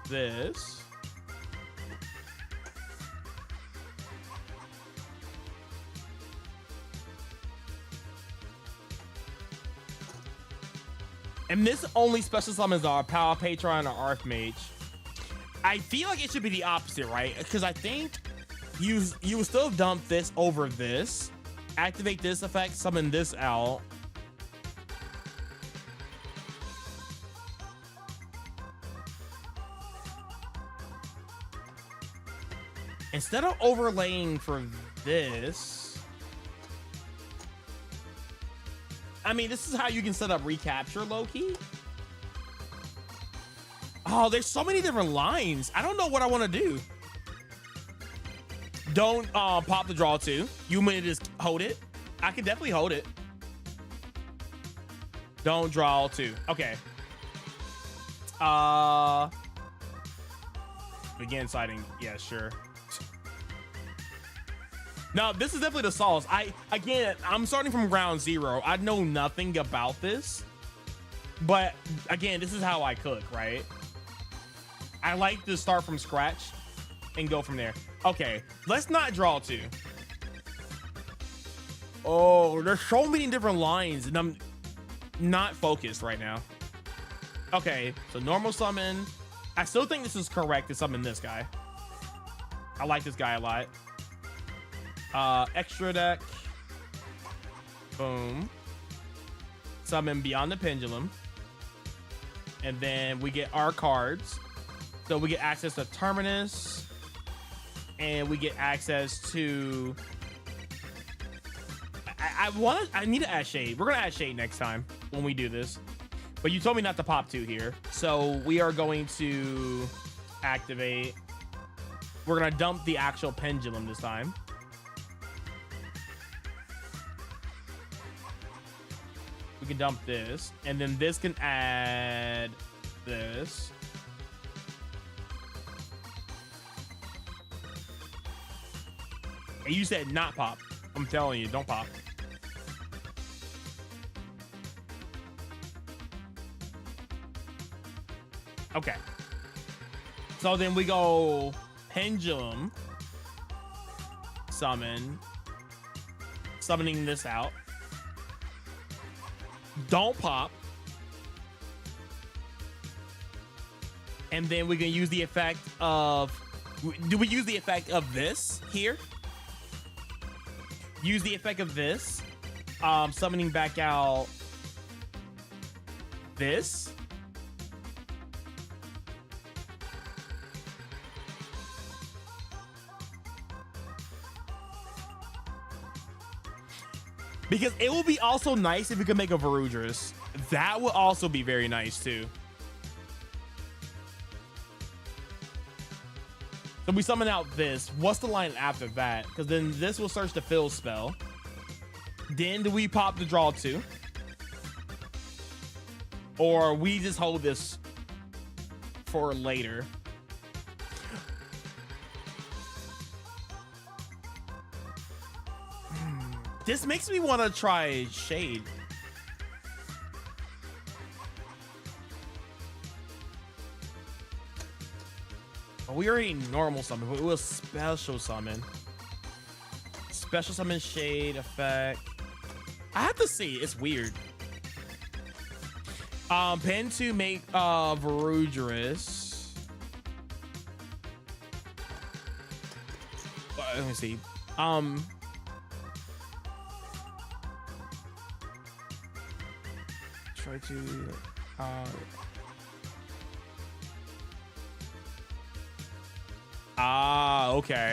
Speaker 1: this. And this only special summons our Power Patron or Archmage. I feel like it should be the opposite, right? Because I think you will still dump this over this, activate this effect, summon this out. Instead of overlaying for this, I mean, this is how you can set up recapture low-key. Oh, there's so many different lines. I don't know what I want to do. Don't pop the draw 2. You may just hold it. I can definitely hold it. Don't draw 2. Okay. Begin sighting. Yeah, sure. No, this is definitely the sauce. I'm starting from ground zero. I know nothing about this, but again, this is how I cook, right? I like to start from scratch and go from there. Okay, let's not draw 2. Oh, there's so many different lines and I'm not focused right now. Okay, so normal summon. I still think this is correct to summon this guy. I like this guy a lot. Extra deck. Boom. Summon Beyond the Pendulum. And then we get our cards. So we get access to Terminus. And we get access to... I need to add Shade. We're going to add Shade next time when we do this. But you told me not to pop 2 here. So we are going to activate. We're going to dump the actual Pendulum this time. We can dump this, and then this can add this. And you said not pop. I'm telling you, don't pop. Okay. So then we go Pendulum, summon, summoning this out. Don't pop. And then we can use the effect of Do we use the effect of this here? Use the effect of this. Summoning back out this. Because it will be also nice if we could make a Varudras. That would also be very nice too. So we summon out this. What's the line after that? Because then this will search the fill spell. Then do we pop the draw 2? Or we just hold this for later? This makes me want to try Shade. We already normal summon, but it was special summon. Special summon Shade effect. I have to see. It's weird. Pen to make Varudras. Let me see. Try to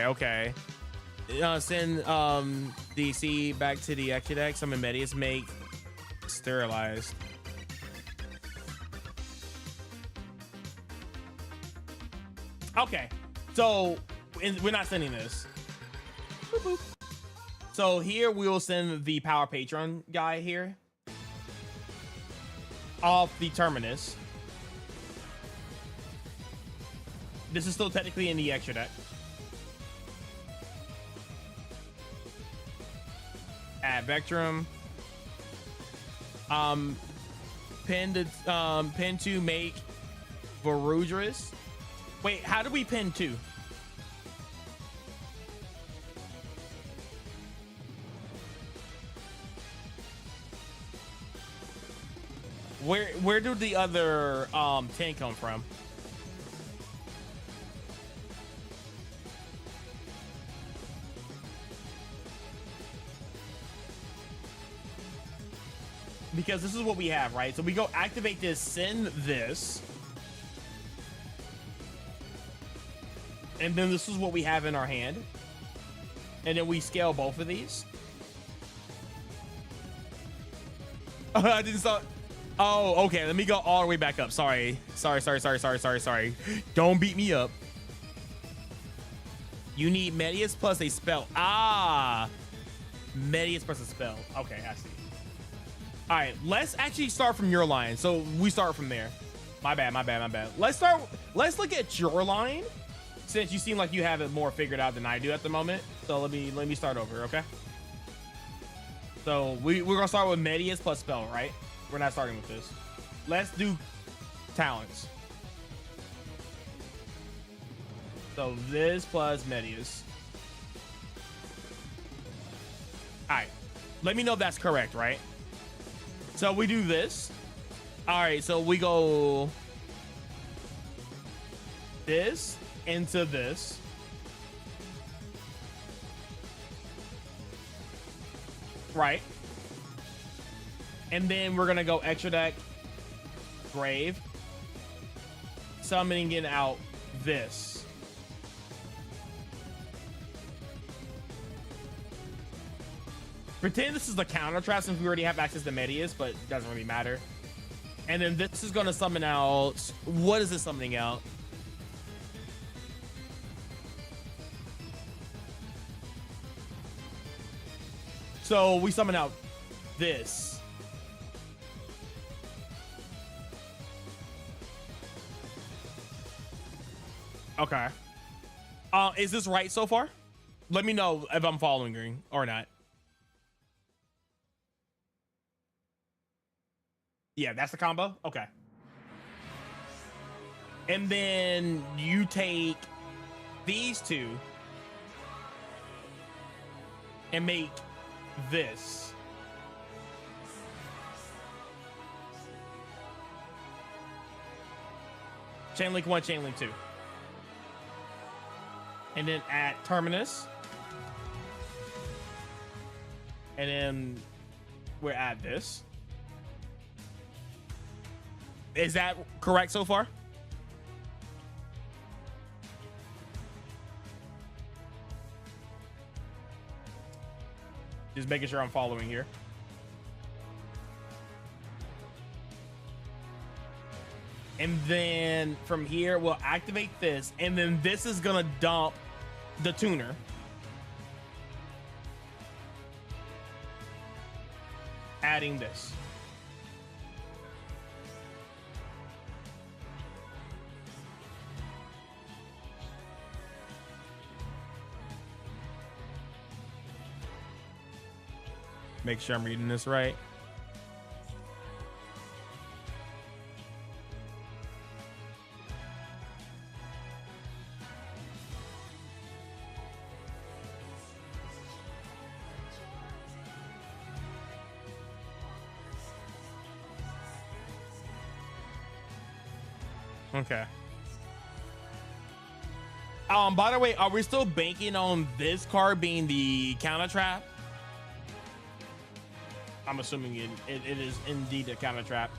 Speaker 1: okay. Send DC back to the extra deck. Summon Medius, make sterilized. Okay, so we're not sending this. Boop, boop. So here we will send the Power Patron guy here off the Terminus. This is still technically in the extra deck. Add Vectrum. Pin to make Varudras. Wait, how do we pin 2? Where do the other 10 come from? Because this is what we have, right? So we go activate this, send this. And then this is what we have in our hand. And then we scale both of these. I didn't saw. Oh, okay. Let me go all the way back up. Sorry. Don't beat me up. You need Medius plus a spell. Ah. Medius plus a spell. Okay, I see. All right, let's actually start from your line. So we start from there. My bad. Let's look at your line, since you seem like you have it more figured out than I do at the moment. So let me start over, okay? So we're gonna start with Medius plus spell, right? We're not starting with this. Let's do talents. So this plus Medius. All right, let me know if that's correct, right? So we do this. All right, so we go this into this. Right. And then we're going to go extra deck, grave, summoning it out this. Pretend this is the counter trap since we already have access to Medius, but it doesn't really matter. And then this is going to summon out. What is this summoning out? So we summon out this. Okay. Is this right so far? Let me know if I'm following green or not. Yeah, that's the combo. Okay. And then you take these two and make this. Chain link 1, chain link 2. And then at Terminus. And then we're at this. Is that correct so far? Just making sure I'm following here. And then from here, we'll activate this. And then this is going to dump the tuner. Adding this. Make sure I'm reading this right. Okay. By the way, are we still banking on this card being the counter trap? I'm assuming it is indeed a counter trap.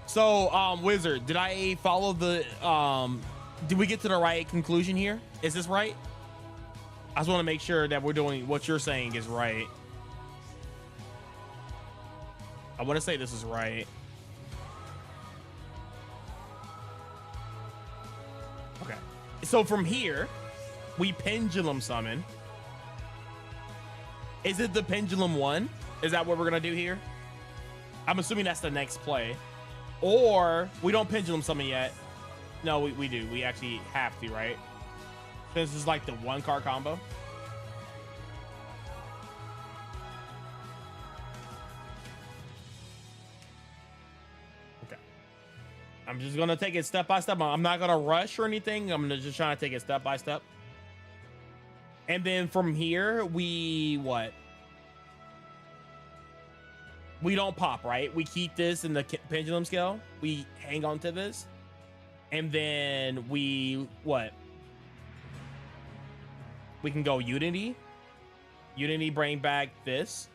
Speaker 1: So, Wizard, did I follow the, did we get to the right conclusion here? Is this right? I just want to make sure that we're doing what you're saying is right. I want to say this is right. Okay. So from here, we pendulum summon. Is it the pendulum one? Is that what we're gonna do here? I'm assuming that's the next play. Or we don't pendulum summon yet. No, we do. We actually have to, right? This is like the one card combo. Okay. I'm just gonna take it step by step. I'm not gonna rush or anything. I'm gonna just try to take it step by step. And then from here, we what? We don't pop, right? We keep this in the pendulum scale. We hang on to this. And then we, what? We can go Unity. Unity bring back this.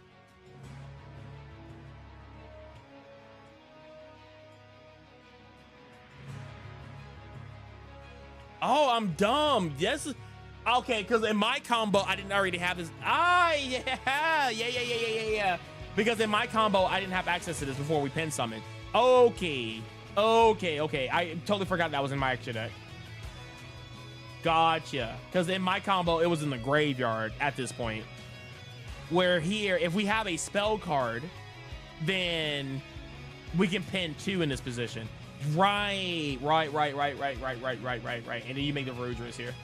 Speaker 1: Oh, I'm dumb. Yes. Okay, because in my combo, I didn't already have this. Ah, yeah. Because in my combo, I didn't have access to this before we pin summon. Okay. I totally forgot that was in my extra deck. Gotcha. Because in my combo, it was in the graveyard at this point. Where here, if we have a spell card, then we can pin 2 in this position. Right. And then you make the Rudras here.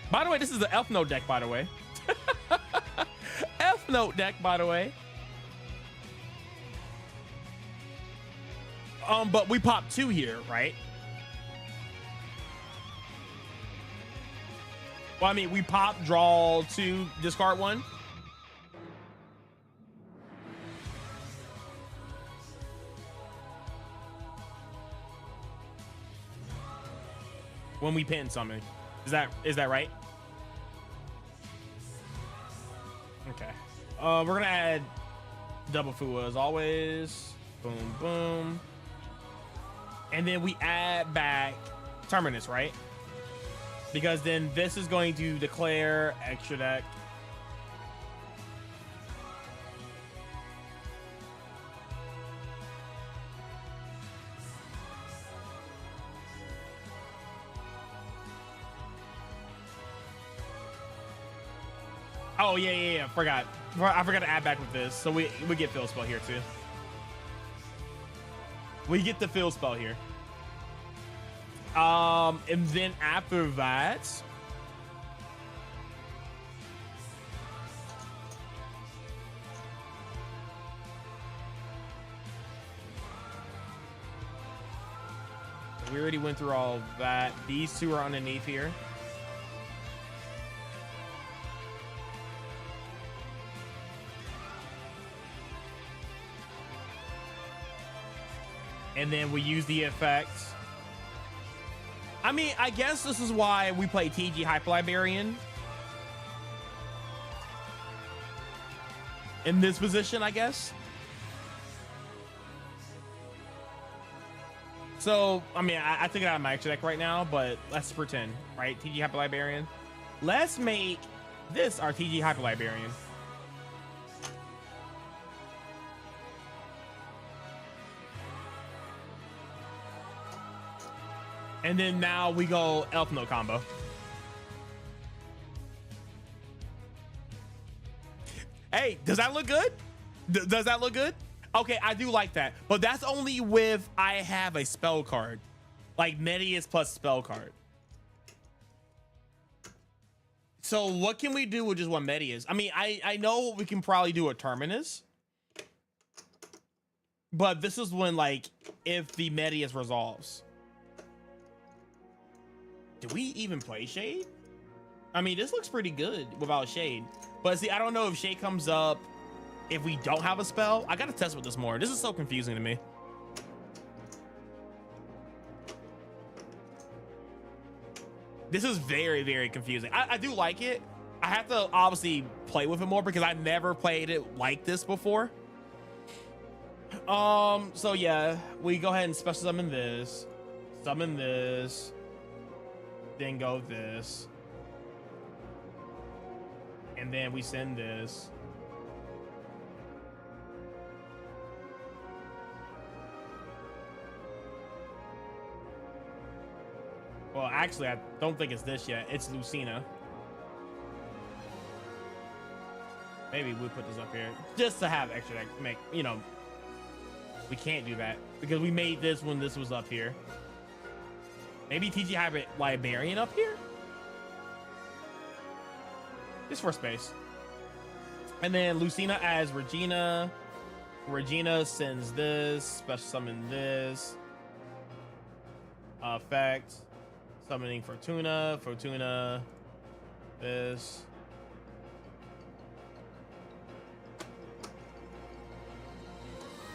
Speaker 1: By the way, this is the Elfnote deck, by the way. Elfnote deck, by the way. But we pop 2 here, right? Well, I mean, we pop, draw 2, discard 1. When we pin something. Is that right? Okay. We're gonna add double Fua as always. Boom, boom. And then we add back Terminus, right? Because then this is going to declare extra deck. Oh, yeah. I forgot to add back with this. So we get fill spell here too. We get the fill spell here. And then after that, we already went through all of that. These 2 are underneath here. And then we use the effects. I mean, I guess this is why we play TG Hyper Librarian in this position, I guess. So, I mean, I took it out of my extra deck right now, but let's pretend, right? TG Hyper Librarian. Let's make this our TG Hyper Librarian. And then now we go Elfnote combo. Hey, does that look good? Does that look good? Okay, I do like that, but that's only with I have a spell card, like Medius plus spell card. So what can we do with just one Medius? I mean, I know we can probably do a Terminus, but this is when, like, if the Medius resolves. Do we even play Shade? I mean, this looks pretty good without Shade, but see, I don't know if Shade comes up if we don't have a spell. I gotta test with this more. This is so confusing to me. This is very, very confusing. I do like it. I have to obviously play with it more because I never played it like this before. So yeah, we go ahead and special summon this, then go this, and then we send this. Well, actually, I don't think it's this yet. It's Lucina. Maybe we put this up here just to have extra deck. Make, you know, we can't do that because we made this when this was up here. Maybe TG Hyper Librarian up here? Just for space. And then Lucina as Regina. Regina sends this. Special summon this. Effect. Summoning Fortuna. Fortuna. This.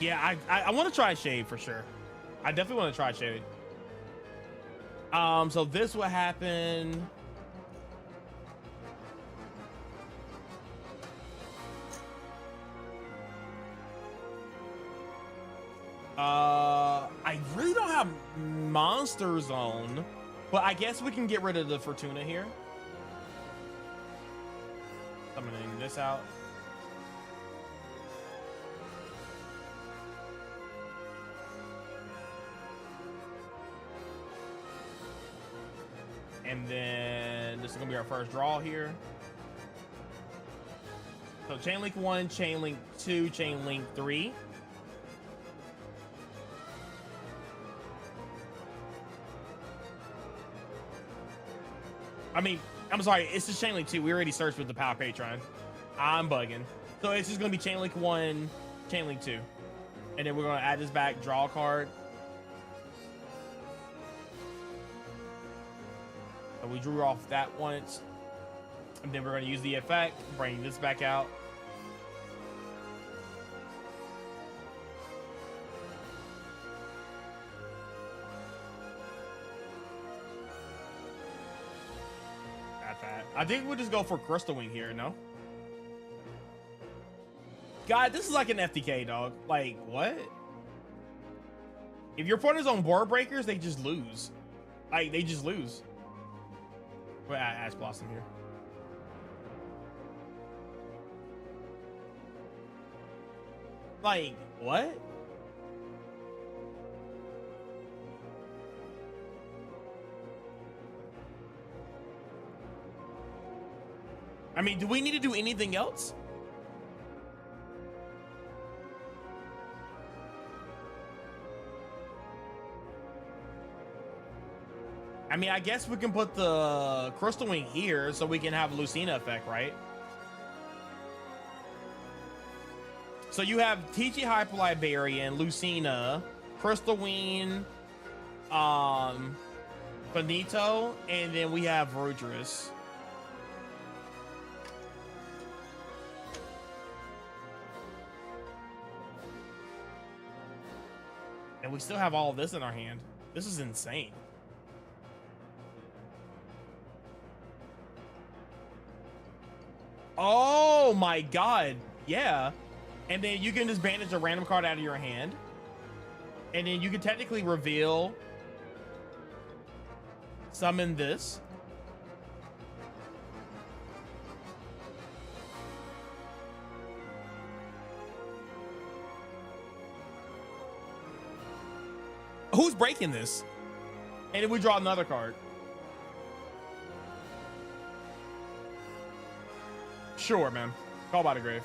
Speaker 1: Yeah, I want to try Shade for sure. I definitely want to try Shade. So this will happen. I really don't have Monster Zone, but I guess we can get rid of the Fortuna here. Summoning this out. And then this is gonna be our first draw here. So Chain Link 1, Chain Link 2, Chain Link 3. I mean, I'm sorry, it's just Chain Link 2. We already searched with the Power Patron. I'm bugging. So it's just gonna be Chain Link 1, Chain Link 2. And then we're gonna add this back, draw a card. So we drew off that once. And then we're gonna use the effect, bring this back out. I think we'll just go for Crystal Wing here, no? God, this is like an FTK, dog. Like, what? If your opponent's on board breakers, they just lose. Like, they just lose. Wait, Ash Blossom here. Like, what? I mean, do we need to do anything else? I mean, I guess we can put the Crystal Wing here so we can have Lucina effect, right? So you have TG Hyper Librarian, Lucina, Crystal Wing, Finito, and then we have Verdurous. And we still have all of this in our hand. This is insane. Oh my god, yeah. And then you can just banish a random card out of your hand. And then you can technically reveal, summon this. Who's breaking this? And then we draw another card. Sure, man. Call by the grave.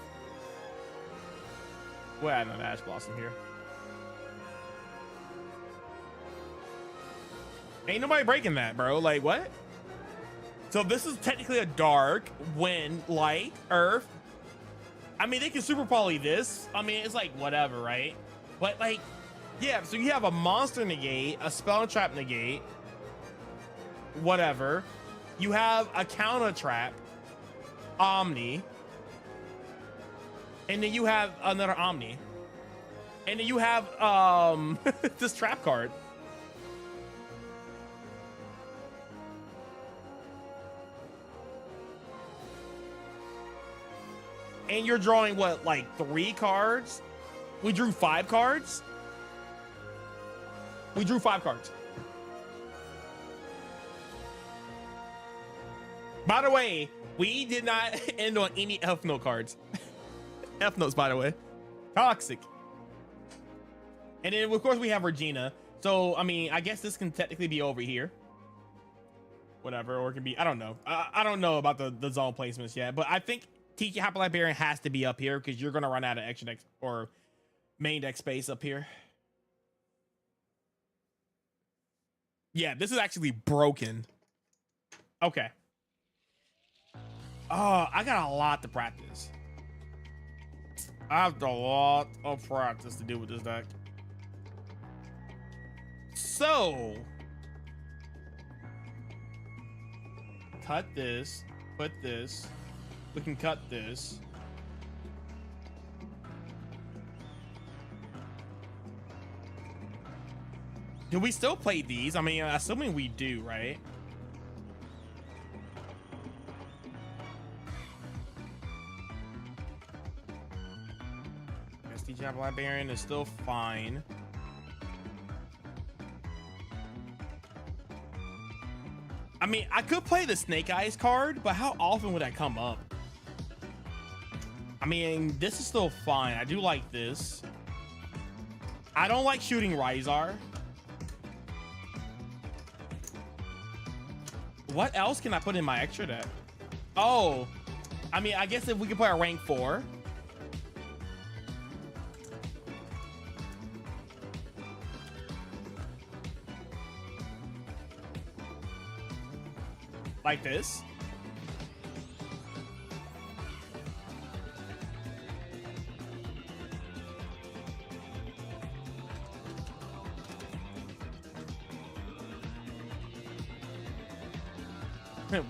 Speaker 1: We'll add another Ash Blossom here. Ain't nobody breaking that, bro. Like, what? So this is technically a dark, wind, light, earth. I mean, they can super poly this. I mean, it's like whatever, right? But like, yeah, so you have a monster negate, a spell and trap negate, whatever. You have a counter trap, Omni. And then you have another Omni. And then you have this trap card. And you're drawing what, like 3 cards? We drew 5 cards? We drew 5 cards. By the way, we did not end on any Elfnote cards. Elfnotes, by the way. Toxic. And then, of course, we have Regina. So, I mean, I guess this can technically be over here. Whatever, or it can be, I don't know. I don't know about the zone placements yet, but I think Tiki Hyper Librarian has to be up here because you're going to run out of extra deck or main deck space up here. Yeah, this is actually broken. Okay. I got a lot to practice. I have a lot of practice to do with this deck. So, cut this, put this. We can cut this. Do we still play these? I mean, assuming we do, right? SD Jab Librarian is still fine. I mean, I could play the Snake Eyes card, but how often would that come up? I mean, this is still fine. I do like this. I don't like shooting Rizar. What else can I put in my extra deck? Oh, I mean, I guess if we could play a rank 4. Like this.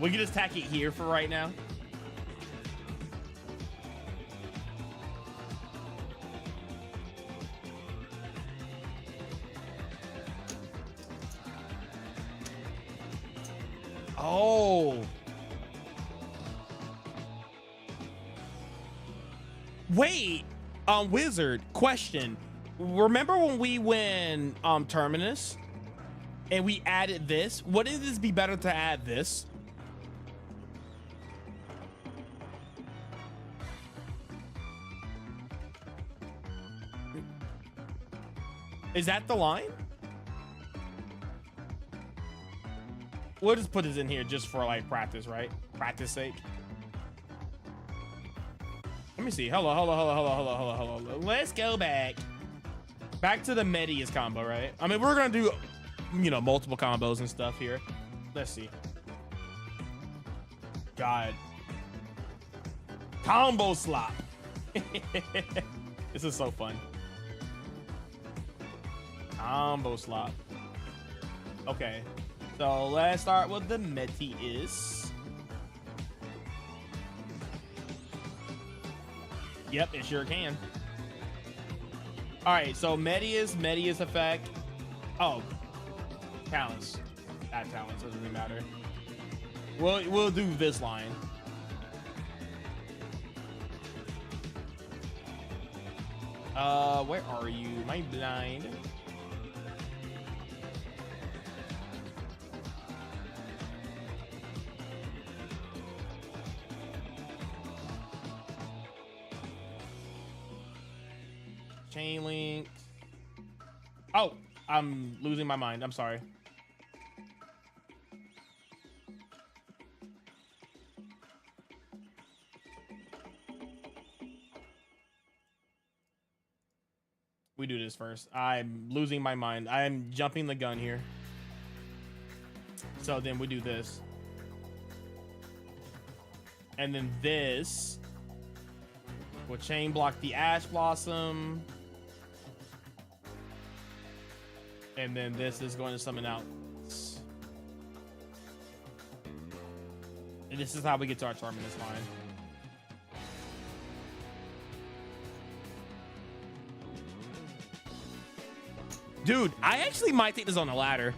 Speaker 1: We can just tack it here for right now. Oh. Wait, Wizard, question. Remember when we win Terminus and we added this? Wouldn't this be better to add this? Is that the line? We'll just put this in here just for like practice, right? Practice sake. Let me see. Hello. Let's go back. Back to the Medius combo, right? I mean, we're gonna do, you know, multiple combos and stuff here. Let's see. God. Combo slop. This is so fun. Combo slop. Okay. So let's start with the Medius. Yep, it sure can. All right, so Medius effect. Oh, talents. That talents doesn't really matter. We'll do this line. Where are you? Am I blind? Chain link. Oh, I'm losing my mind. I'm sorry. We do this first. I'm losing my mind. I'm jumping the gun here. So then we do this. And then this will chain block the Ash Blossom. And then this is going to summon out. And this is how we get to our Terminus line. Dude, I actually might take this on a ladder.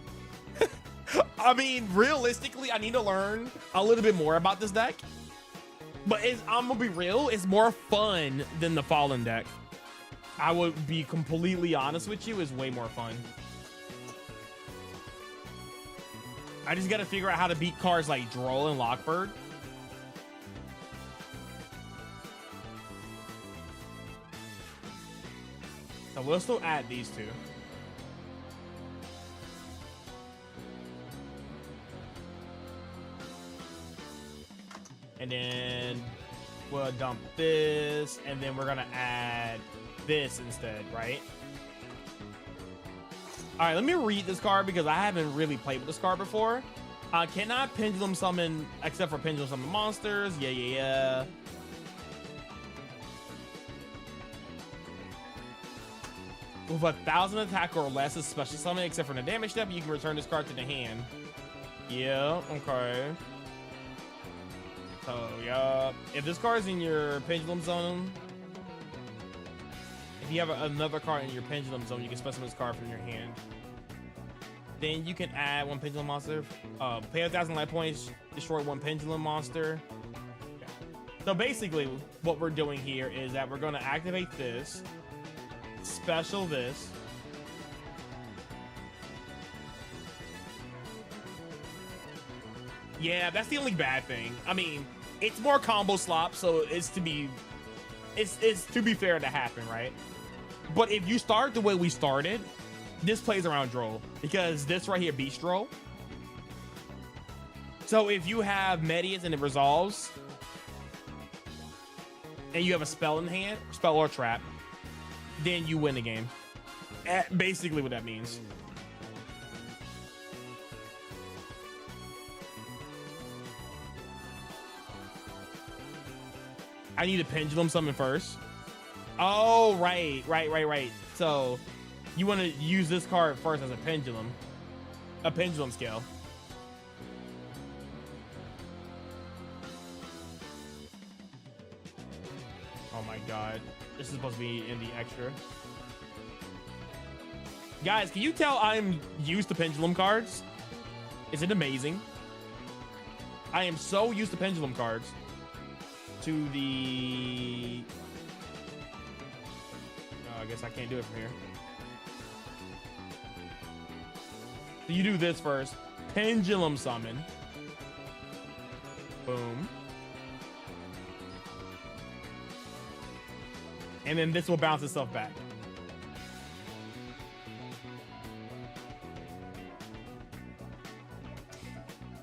Speaker 1: I mean, realistically, I need to learn a little bit more about this deck. But I'm gonna be real, it's more fun than the Fallen deck. I would be completely honest with you, it's way more fun. I just gotta figure out how to beat cards like Droll and Lockbird. So we'll still add these two. And then we'll dump this, and then we're gonna add this instead, right? All right, let me read this card because I haven't really played with this card before. Cannot pendulum summon except for pendulum summon monsters. Yeah. With 1,000 attack or less is special summon except for the damage step, you can return this card to the hand. Yeah, okay. So, yeah. If this card is in your pendulum zone, if you have another card in your pendulum zone, you can special this card from your hand. Then you can add one pendulum monster. Pay 1,000 life points, destroy one pendulum monster. Okay. So basically, what we're doing here is that we're going to activate this, special this. Yeah, that's the only bad thing. I mean, it's more combo slop, so it's to be fair to happen, right? But if you start the way we started, this plays around Droll because this right here beats Droll. So if you have Medius and it resolves, and you have a spell in hand, spell or trap, then you win the game. Basically what that means. I need a pendulum summon first. Oh, right. So you want to use this card first as a pendulum scale. Oh my God. This is supposed to be in the extra. Guys, can you tell I'm used to pendulum cards? Is it amazing? I am so used to pendulum cards. To the... Oh, I guess I can't do it from here. So you do this first. Pendulum summon. Boom. And then this will bounce itself back.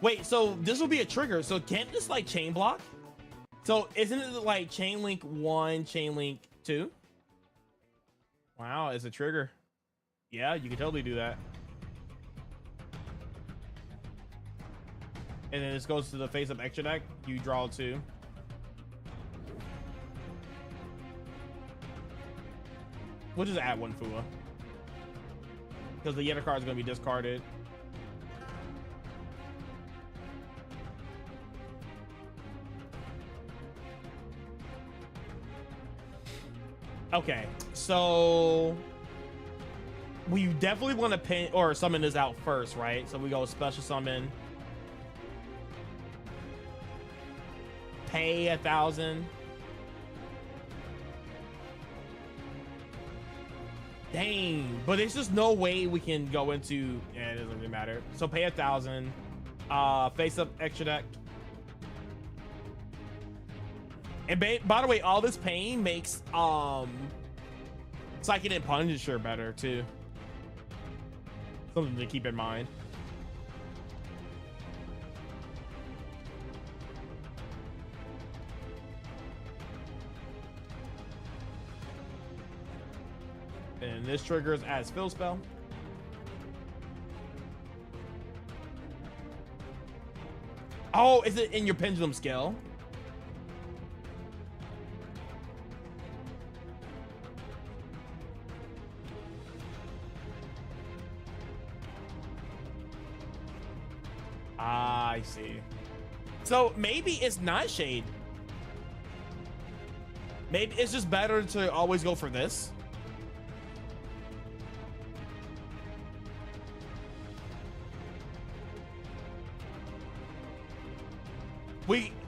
Speaker 1: Wait, so this will be a trigger. So can't this like chain block? So isn't it like chain link 1, chain link 2? Wow, it's a trigger. Yeah, you can totally do that. And then this goes to the face up extra deck. You draw 2. We'll just add 1 Fua. Because the other card is going to be discarded. Okay, so we definitely want to pin or summon this out first, right? So we go special summon, pay 1,000. Dang, but there's just no way we can go into. Yeah, it doesn't really matter. So pay 1,000. Face up extra deck. And by the way, all this pain makes Psychic and Punisher better too. Something to keep in mind. And this triggers as fill spell. Oh, is it in your pendulum scale? Ah, I see. So maybe it's not Shade. Maybe it's just better to always go for this.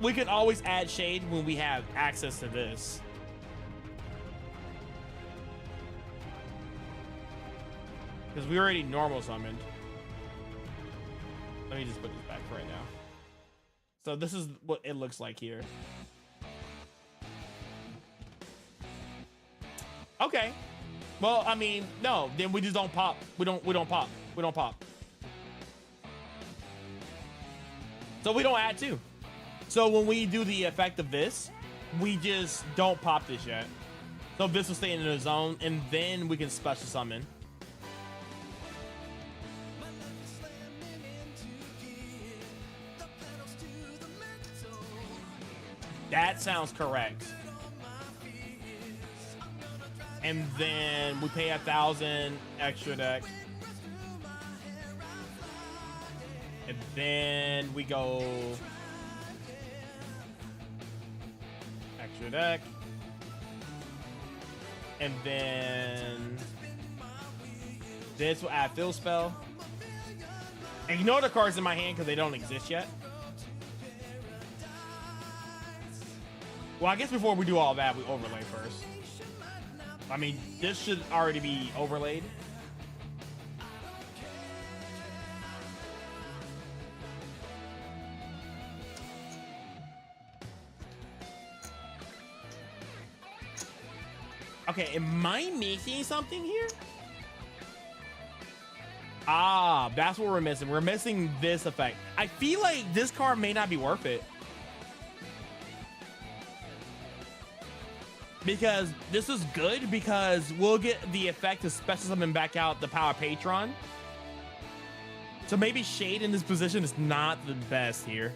Speaker 1: We can always add Shade when we have access to this. Because we already normal summoned. Let me just put this back right now. So this is what it looks like here. Okay. Well, I mean, no, then we just don't pop. We don't pop. We don't pop. So we don't add two. So when we do the effect of this, we just don't pop this yet. So this will stay in the zone, and then we can special summon. That sounds correct. And then we pay 1,000 extra deck. And then we go extra deck. And then this will add fill spell. Ignore the cards in my hand because they don't exist yet. Well, I guess before we do all that, we overlay first. I mean, this should already be overlaid. Okay, am I missing something here? Ah, that's what we're missing. We're missing this effect. I feel like this card may not be worth it. Because this is good because we'll get the effect to special summon back out the power Patron. So maybe Shade in this position is not the best here.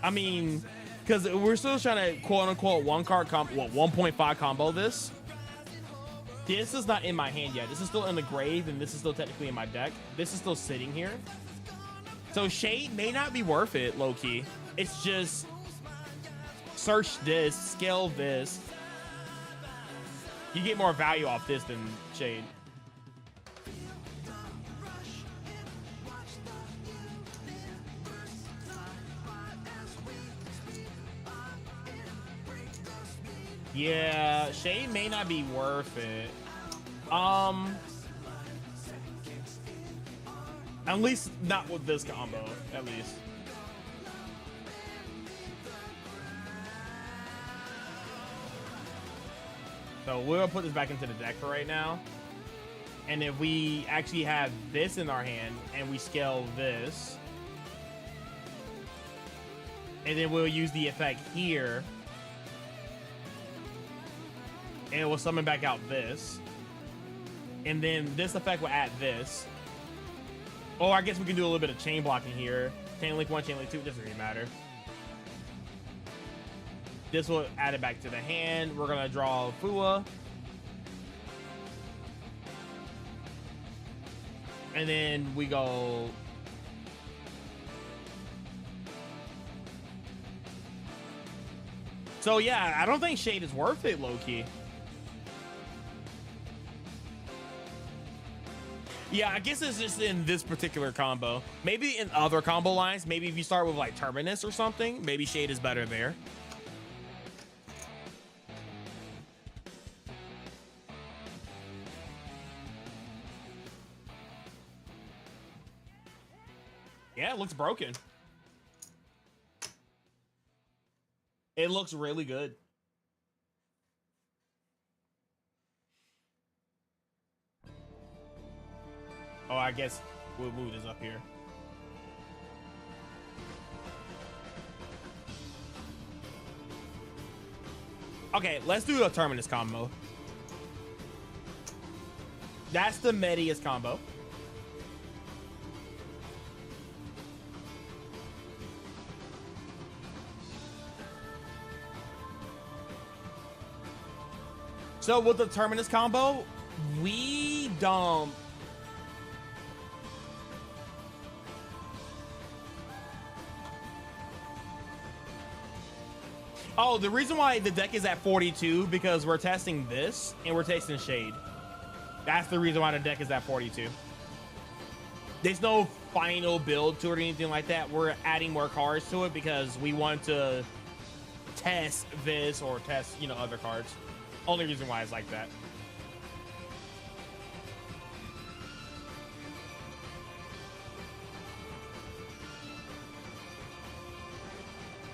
Speaker 1: I mean, because we're still trying to quote unquote 1.5 combo this. This is not in my hand yet. This is still in the grave, and this is still technically in my deck. This is still sitting here. So Shade may not be worth it, low key. It's just search this, scale this. You get more value off this than Shade. Yeah, Shade may not be worth it. At least not with this combo, at least. So we'll put this back into the deck for right now. And if we actually have this in our hand and we scale this, and then we'll use the effect here, and it will summon back out this, and then this effect will add this. Oh, I guess we can do a little bit of chain blocking here. Chain link 1, chain link 2, it doesn't really matter. This will add it back to the hand. We're gonna draw Fua. And then we go. So yeah, I don't think Shade is worth it, low-key. Yeah, I guess it's just in this particular combo. Maybe in other combo lines, maybe if you start with like Terminus or something, maybe Shade is better there. Yeah, it looks broken. It looks really good. Oh, I guess we'll move this up here. Okay, let's do a Terminus combo. That's the Medius combo. So with the Terminus combo, we dump. Oh, the reason why the deck is at 42 because we're testing this and we're testing Shade. That's the reason why the deck is at 42. There's no final build to it or anything like that. We're adding more cards to it because we want to test this or test, you know, other cards. Only reason why it's like that.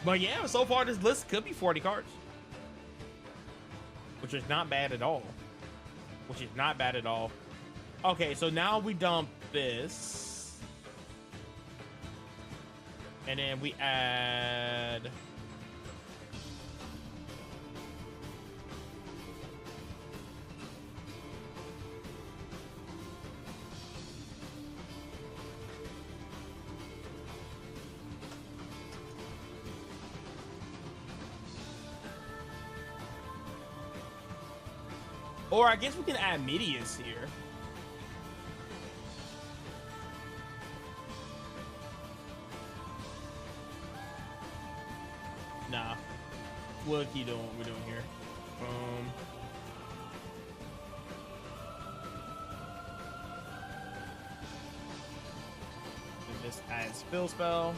Speaker 1: But yeah, so far this list could be 40 cards. Which is not bad at all. Which is not bad at all. Okay, so now we dump this. And then we add... Or I guess we can add Medius here. Nah. What keep doing what we're doing here. And this adds Fill Spell.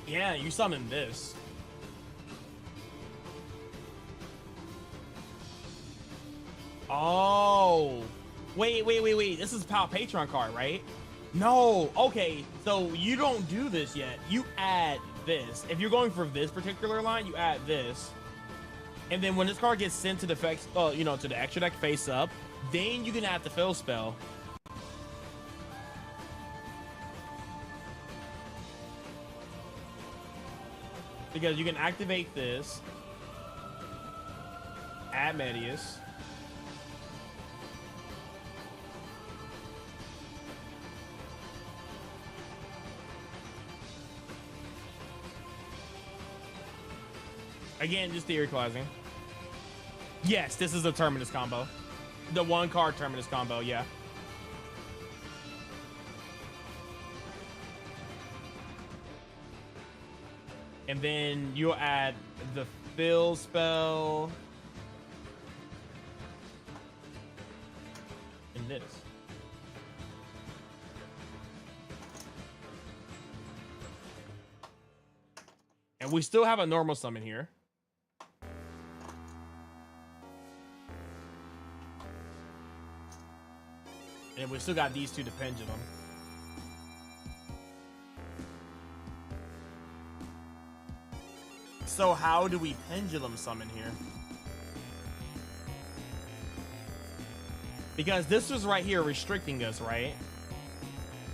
Speaker 1: Yeah, you summon this. Oh. Wait. This is Power Patron card, right? No. Okay, so you don't do this yet. You add this. If you're going for this particular line, you add this. And then when this card gets sent to the effects, you know, to the extra deck face up, then you can add the Fill Spell. Because you can activate this, add Medius, again, just theorizing. Yes, this is a Terminus combo. The one card Terminus combo, yeah. And then you'll add the Fill Spell. And this. And we still have a normal summon here. And we still got these two to Pendulum. So how do we Pendulum summon here? Because this was right here restricting us, right?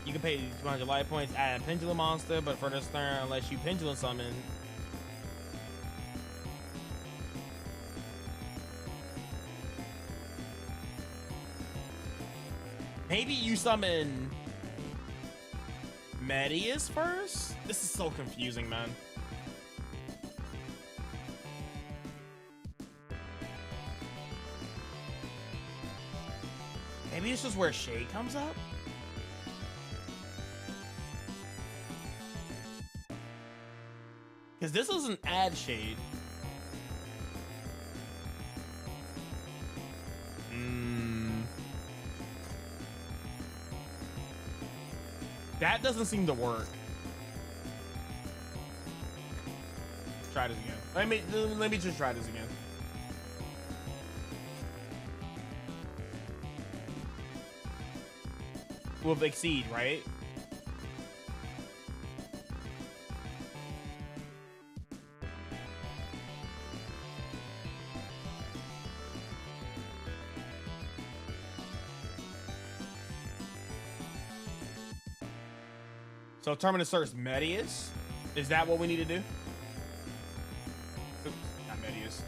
Speaker 1: You can pay 200 life points, add a Pendulum monster, but for this turn, unless you Pendulum summon. Maybe you summon Medius first? This is so confusing, man. Maybe this is where Shade comes up? Because this doesn't add Shade. That doesn't seem to work. Try this again. Let me just try this again. With Exceed, right? So Terminus search Medius. Is that what we need to do? Oops, not Medius.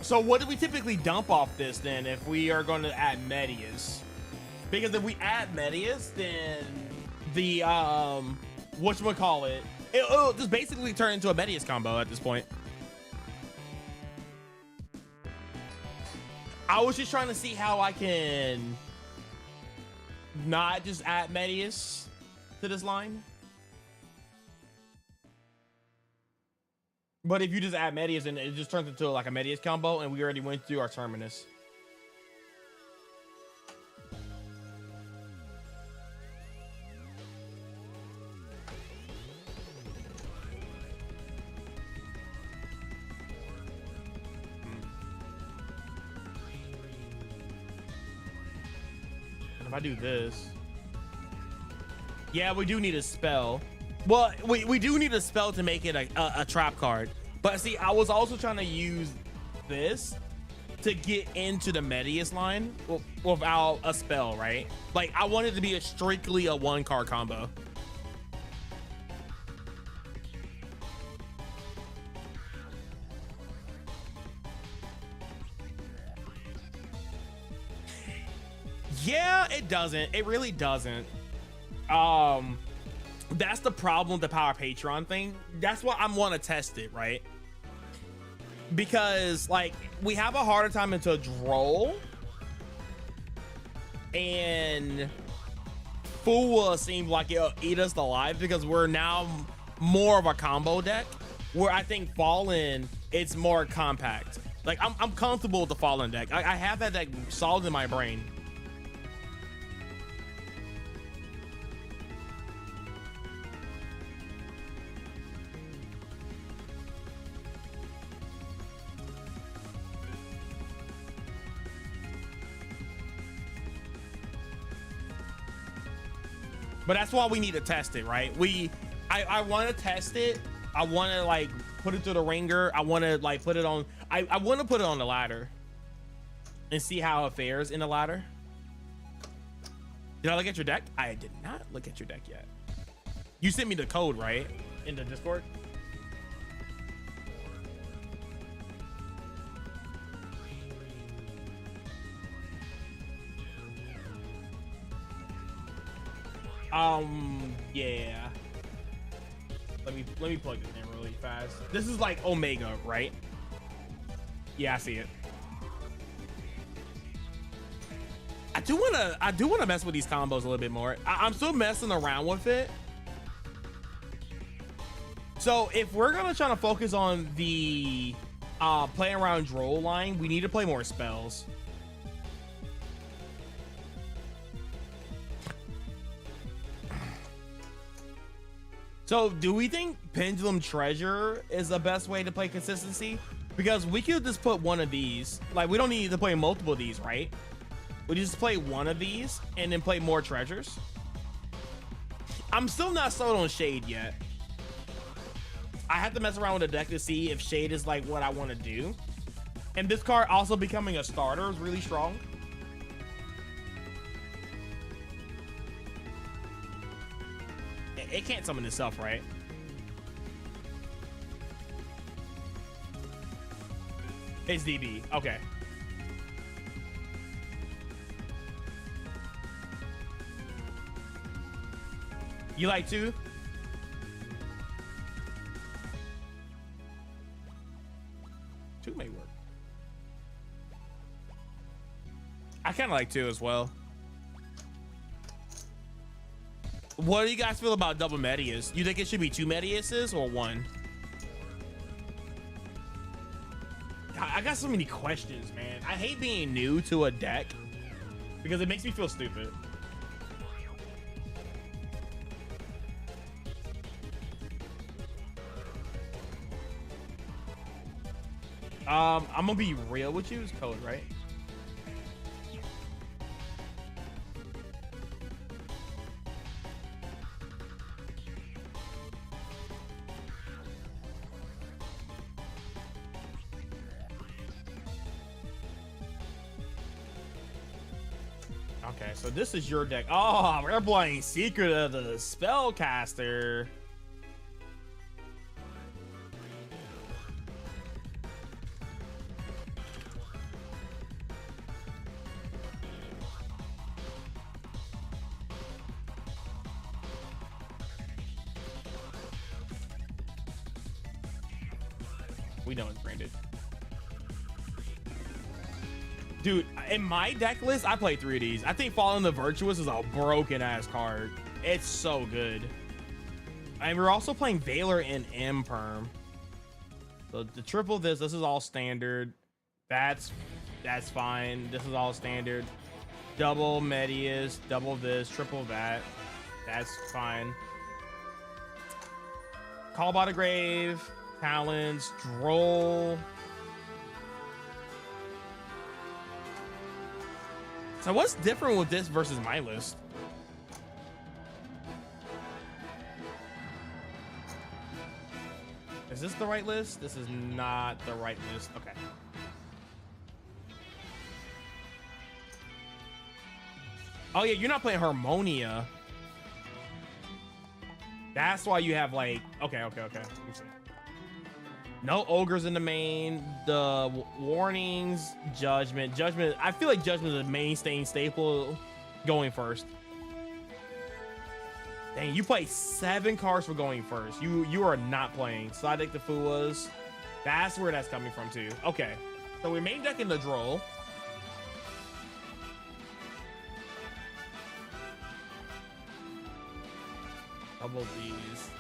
Speaker 1: So what do we typically dump off this then if we are going to add Medius? Because if we add Medius, then the whatchamacallit, it'll just basically turn into a Medius combo at this point. I was just trying to see how I can not just add Medius to this line. But if you just add Medius, and it just turns into like a Medius combo, and we already went through our Terminus. If I do this, yeah, we do need a spell. Well, we do need a spell to make it a trap card. But see, I was also trying to use this to get into the Medius line without a spell, right? Like, I wanted to be strictly a 1-card combo. Yeah, it doesn't. It really doesn't. That's the problem with the Power Patron thing. That's why I want to test it, right? Because, like, we have a harder time into Droll. And Fua seems like it'll eat us alive because we're now more of a combo deck. Where I think Fallen, it's more compact. Like, I'm comfortable with the Fallen deck. I have that deck solid in my brain. But that's why we need to test it, right? I want to test it. I want to like put it through the ringer. I want to like put it on. I want to put it on the ladder and see how it fares in the ladder. Did I look at your deck? I did not look at your deck yet. You sent me the code, right? In the Discord. Yeah. Let me plug this in really fast. This is like Omega, right? Yeah, I see it. I do wanna mess with these combos a little bit more. I'm still messing around with it. So if we're gonna try to focus on the play around Droll line, we need to play more spells. So do we think Pendulum Treasure is the best way to play consistency? Because we could just put one of these. Like, we don't need to play multiple of these, right? We just play one of these and then play more treasures. I'm still not sold on Shade yet. I have to mess around with the deck to see if Shade is like what I want to do. And this card also becoming a starter is really strong. It can't summon itself, right? It's DB. Okay. You like 2? Two may work. I kind of like 2 as well. What do you guys feel about double Medius? You think it should be 2 Mediuses or 1? God, I got so many questions, man. I hate being new to a deck because it makes me feel stupid. I'm gonna be real with you. It's code, right? Okay, so this is your deck. Oh, we're playing Secret of the Spellcaster. We know it's branded. Dude, in my deck list, I play 3 of these. I think Fallen the Virtuous is a broken ass card. It's so good. And we're also playing Valor and Imperm. So the triple this is all standard. That's fine. This is all standard. Double Medius, double this, triple that. That's fine. Call by the Grave, Talons, Droll. So what's different with this versus my list? Is this the right list? This is not the right list. Okay. Oh yeah, you're not playing Harmonia. That's why you have like, okay. Let me see. No ogres in the main. The warnings, judgment. I feel like judgment is a mainstay staple going first. Dang, you play 7 cards for going first. You are not playing. Side deck the Fuas. That's where that's coming from too. Okay, so we're main decking the Droll. Double these.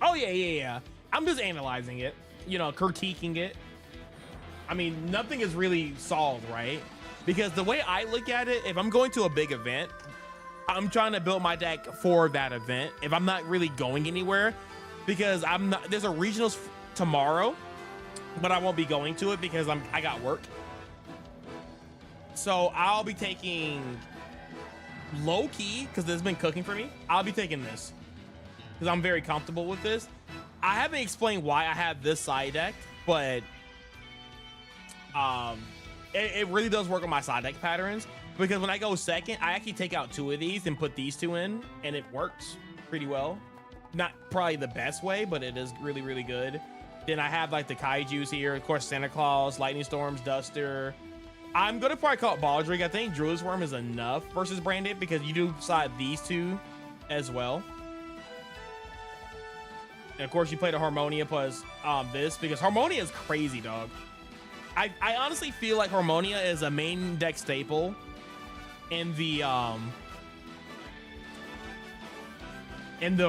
Speaker 1: Oh yeah. I'm just analyzing it, you know, critiquing it. I mean, nothing is really solved, right? Because the way I look at it, if I'm going to a big event, I'm trying to build my deck for that event. If I'm not really going anywhere, because there's a regionals tomorrow, but I won't be going to it because I got work. So I'll be taking low key, because it's been cooking for me. I'll be taking this because I'm very comfortable with this. I haven't explained why I have this side deck, but it really does work on my side deck patterns, because when I go second, I actually take out 2 of these and put these 2 in, and it works pretty well. Not probably the best way, but it is really, really good. Then I have like the Kaijus here, of course, Santa Claus, Lightning Storms, Duster. I'm gonna probably call it Baldric. I think Druid's Worm is enough versus branded, because you do side these 2 as well. And of course, you play the Harmonia plus this, because Harmonia is crazy, dog. I honestly feel like Harmonia is a main deck staple in the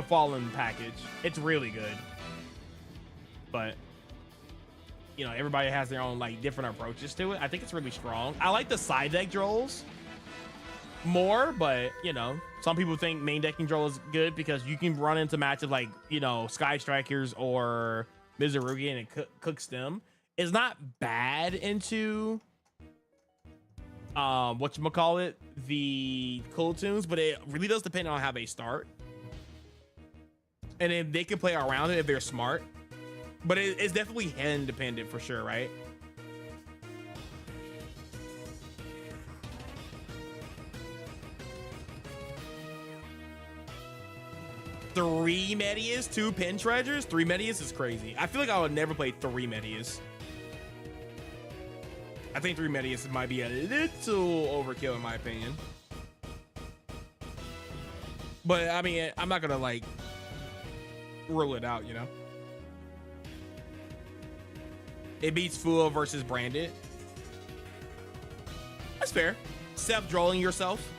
Speaker 1: Fallen package. It's really good, but you know, everybody has their own like different approaches to it. I think it's really strong. I like the side deck Drolls more, but you know, some people think main decking Droll is good because you can run into matches like, you know, Sky Strikers or Mizurugi and it cooks them. It's not bad into whatchamacallit, the cool tunes, but it really does depend on how they start. And then they can play around it if they're smart. But it's definitely hand dependent for sure, right? 3 Medius, 2 Pin Treasures. 3 Medius is crazy. I feel like I would never play 3 Medius. I think 3 Medius might be a little overkill in my opinion. But I mean, I'm not gonna like rule it out, you know. It beats Fua versus Branded. That's fair. Self-drawing yourself.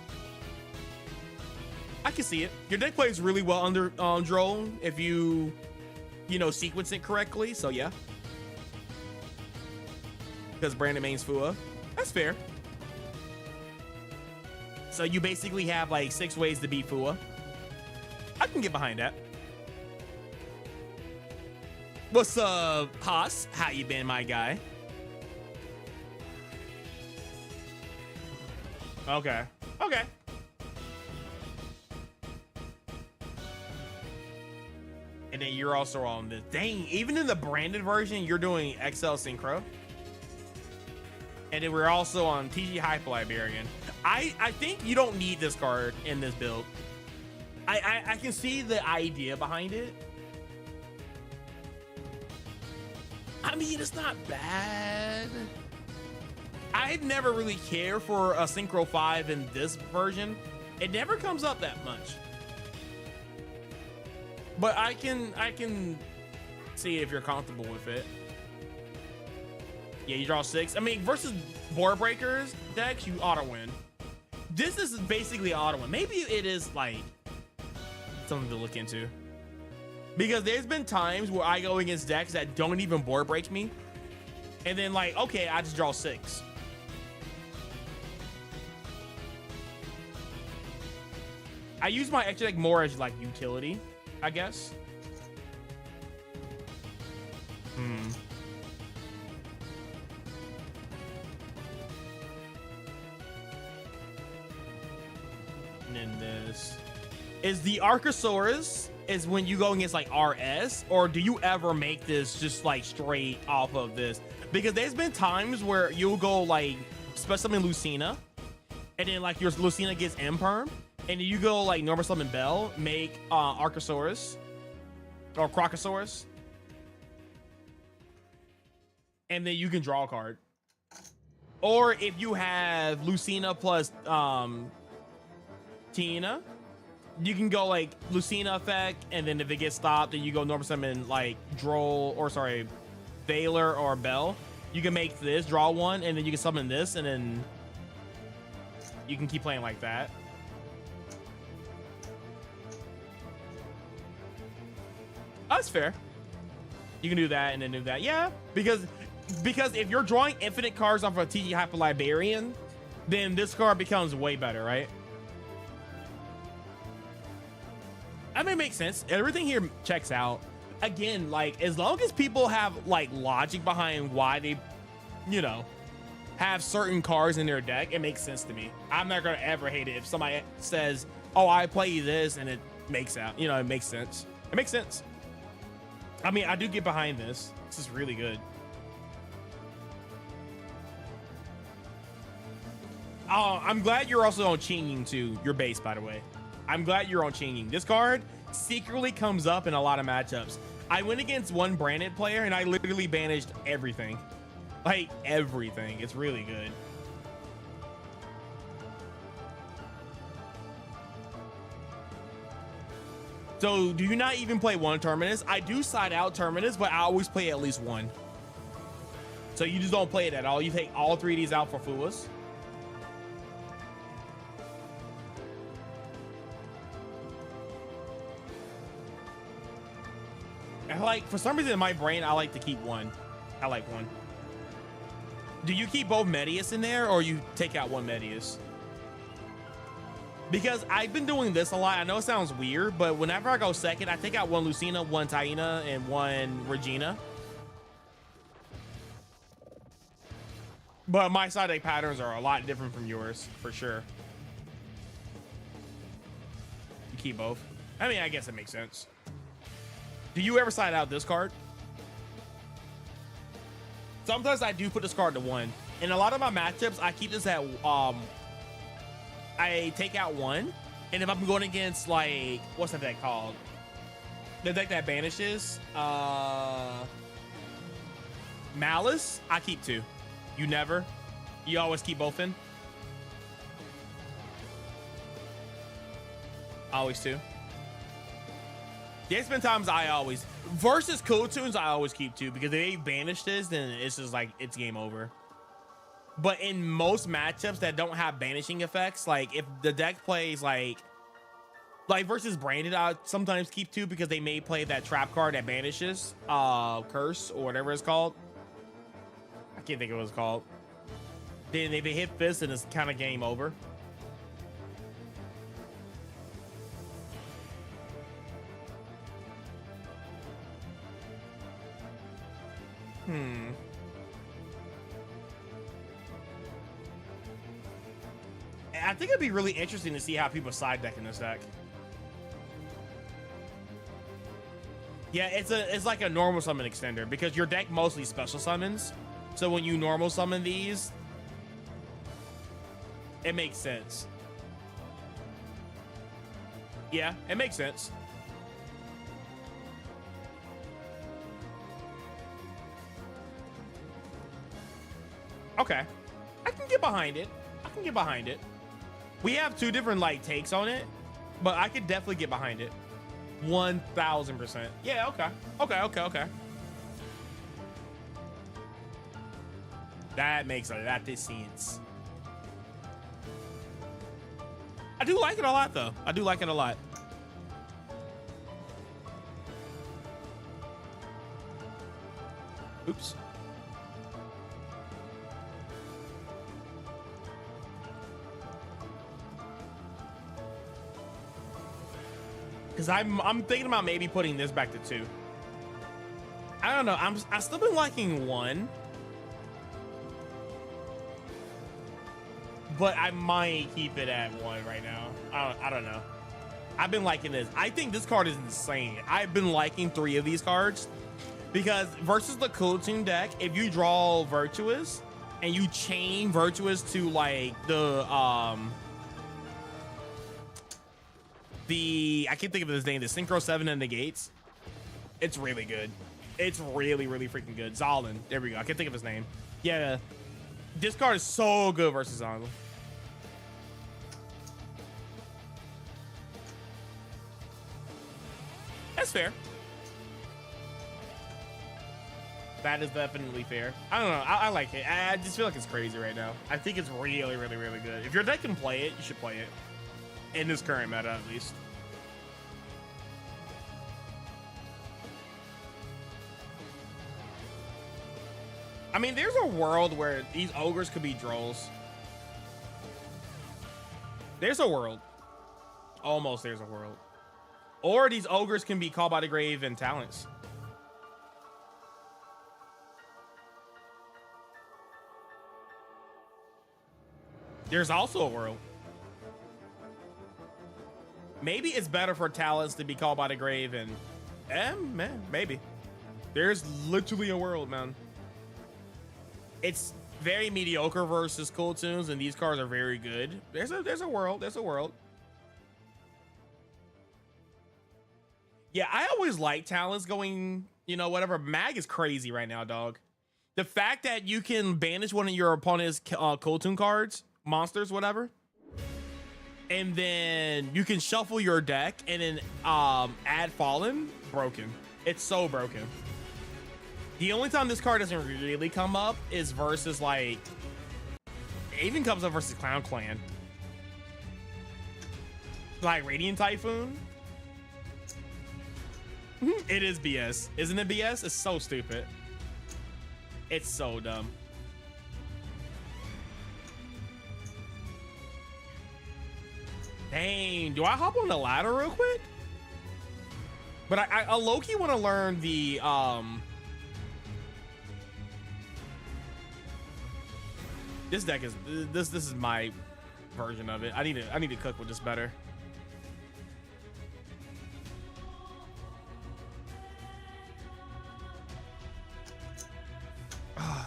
Speaker 1: I can see it. Your deck plays really well under drone if you know, sequence it correctly. So yeah. Because Brandon mains Fua. That's fair. So you basically have like 6 ways to beat Fua. I can get behind that. What's up, Haas? How you been, my guy? Okay. Okay. And then you're also on this. Dang, even in the branded version, you're doing XL Synchro. And then we're also on TG Hyper Liberian. I think you don't need this card in this build. I can see the idea behind it. I mean, it's not bad. I'd never really care for a Synchro 5 in this version. It never comes up that much. But I can see if you're comfortable with it. Yeah, you draw 6. I mean, versus board breakers decks, you auto win. This is basically auto win. Maybe it is like something to look into. Because there's been times where I go against decks that don't even board break me. And then like, okay, I just draw 6. I use my extra deck more as like utility, I guess. And then this is the Archosaurus is when you go against like RS, or do you ever make this just like straight off of this? Because there's been times where you'll go like special summon Lucina, and then like your Lucina gets Imperm, and then you go like normal summon Bell, make Archosaurus or Crocosaurus, and then you can draw a card. Or if you have Lucina plus Tina, you can go like Lucina effect, and then if it gets stopped, then you go normal summon like Droll, or sorry, Valor or Bell. You can make this, draw one, and then you can summon this, and then you can keep playing like that. That's fair. You can do that and then do that. Yeah, because if you're drawing infinite cards off of TG Hyper Liberian, then this card becomes way better, right? I mean, it makes sense. Everything here checks out. Again, like, as long as people have like logic behind why they, you know, have certain cards in their deck, it makes sense to me. I'm not gonna ever hate it if somebody says, oh, I play this, and it makes out, you know, it makes sense. It makes sense. I mean, I do get behind this. This is really good. Oh, I'm glad you're also on Chinging too. Your base, by the way. I'm glad you're on Chinging. This card secretly comes up in a lot of matchups. I went against one branded player and I literally banished everything. Like everything. It's really good. So do you not even play one Terminus? I do side out Terminus, but I always play at least one. So you just don't play it at all. You take all 3 of these out for Fuas. And like, for some reason in my brain, I like to keep one. I like one. Do you keep both Medius in there, or you take out one Medius? Because I've been doing this a lot. I know it sounds weird, but whenever I go second, I take out one Lucina, one Taina, and one Regina. But my side deck patterns are a lot different from yours, for sure. You keep both. I mean, I guess it makes sense. Do you ever side out this card? Sometimes I do put this card to 1. In a lot of my matchups, I keep this at I take out 1, and if I'm going against like, what's that deck called? The deck that banishes, Malice, I keep 2. You never? You always keep both in? Always 2. There's been times I always, versus Cool Tunes, I always keep 2, because if they banish this, then it's just like, it's game over. But in most matchups that don't have banishing effects, like if the deck plays like versus Branded, I sometimes keep 2 because they may play that trap card that banishes, Curse or whatever it's called. I can't think of what it's called. Then if they hit Fist, then it's kind of game over. I think it'd be really interesting to see how people side deck in this deck. Yeah, it's like a normal summon extender because your deck mostly special summons. So when you normal summon these, it makes sense. Yeah, it makes sense. Okay, I can get behind it. I can get behind it. We have 2 different like takes on it, but I could definitely get behind it. 1000%. Yeah, okay. That makes a lot of sense. I do like it a lot though. I do like it a lot. Oops. Because I'm thinking about maybe putting this back to 2. I don't know. I've still been liking 1, but I might keep it at 1 right now. I don't know. I've been liking this. I think this card is insane. I've been liking 3 of these cards because versus the Cool Tune deck, if you draw Virtuous and you chain Virtuous to like the I can't think of his name, the Synchro 7 and Negates. It's really good. It's really, really freaking good. Zolin. There we go. I can't think of his name. Yeah. This card is so good versus Zolin. That's fair. That is definitely fair. I don't know. I like it. I just feel like it's crazy right now. I think it's really, really, really good. If your deck can play it, you should play it. In this current meta, at least. I mean, there's a world where these ogres could be drolls. There's a world. Almost there's a world. Or these ogres can be called by the grave and talents. There's also a world. Maybe it's better for talents to be called by the grave and man, maybe. There's literally a world, man. It's very mediocre versus Cool Tunes, and these cards are very good. There's a world. There's a world. Yeah, I always like talents going, you know, whatever. Mag is crazy right now, dog. The fact that you can banish one of your opponent's Cool Tune cards, monsters, whatever, and then you can shuffle your deck and then add Fallen, broken. It's so broken. The only time this card doesn't really come up is versus like, it even comes up versus Clown Clan. Like Radiant Typhoon. It is BS. Isn't it BS? It's so stupid. It's so dumb. Dang, do I hop on the ladder real quick? But I low-key want to learn the this deck is this is my version of it. I need to cook with this better.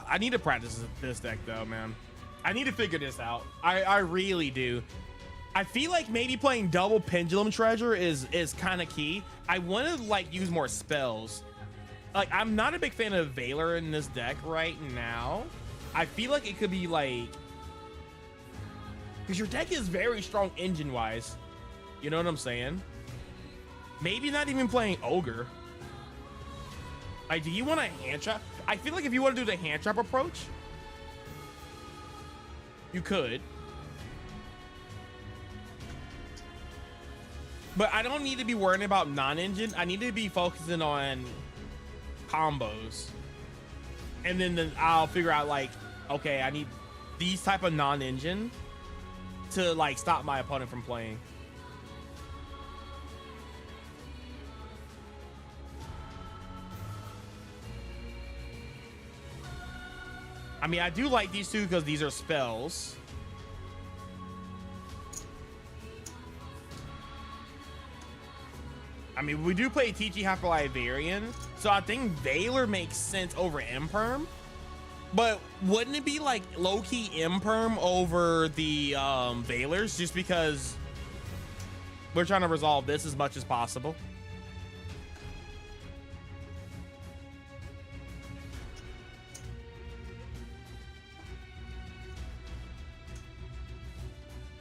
Speaker 1: I need to practice this deck though, man. I need to figure this out. I really do. I feel like maybe playing double Pendulum Treasure is kind of key. I want to like use more spells. Like, I'm not a big fan of Valor in this deck right now. I feel like it could be like, because your deck is very strong engine wise. You know what I'm saying? Maybe not even playing Ogre. Like, do you want a hand trap? I feel like if you want to do the hand trap approach, you could. But I don't need to be worrying about non-engine. I need to be focusing on combos. And then I'll figure out like, okay, I need these type of non-engine to like stop my opponent from playing. I mean, I do like these two because these are spells. I mean, we do play TG Hyper Livarian, so I think Valor makes sense over Imperm. But wouldn't it be like low-key Imperm over the Valors just because we're trying to resolve this as much as possible?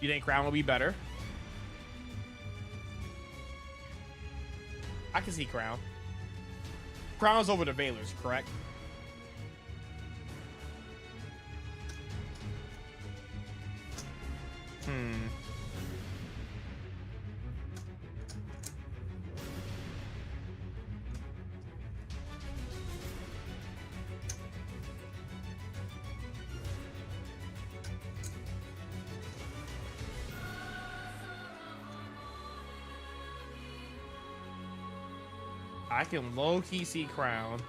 Speaker 1: You think Crown will be better? I can see Crown. Crown is over the Valors, correct? I can low-key see Crown.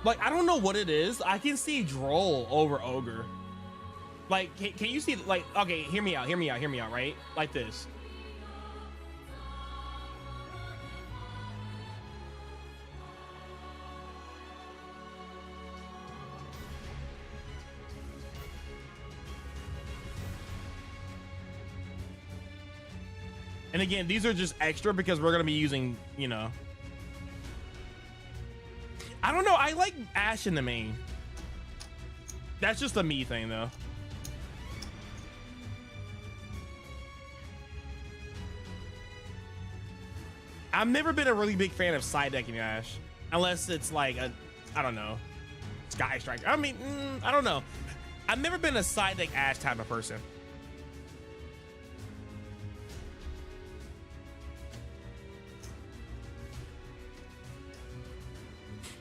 Speaker 1: Like, I don't know what it is. I can see Droll over Ogre. Like, can you see, like, okay, hear me out, right? Like this. And again, these are just extra because we're going to be using, you know. I don't know. I like Ash in the main. That's just a me thing, though. I've never been a really big fan of side decking Ash. Unless it's like a, I don't know, Sky Striker. I mean, I don't know. I've never been a side deck Ash type of person.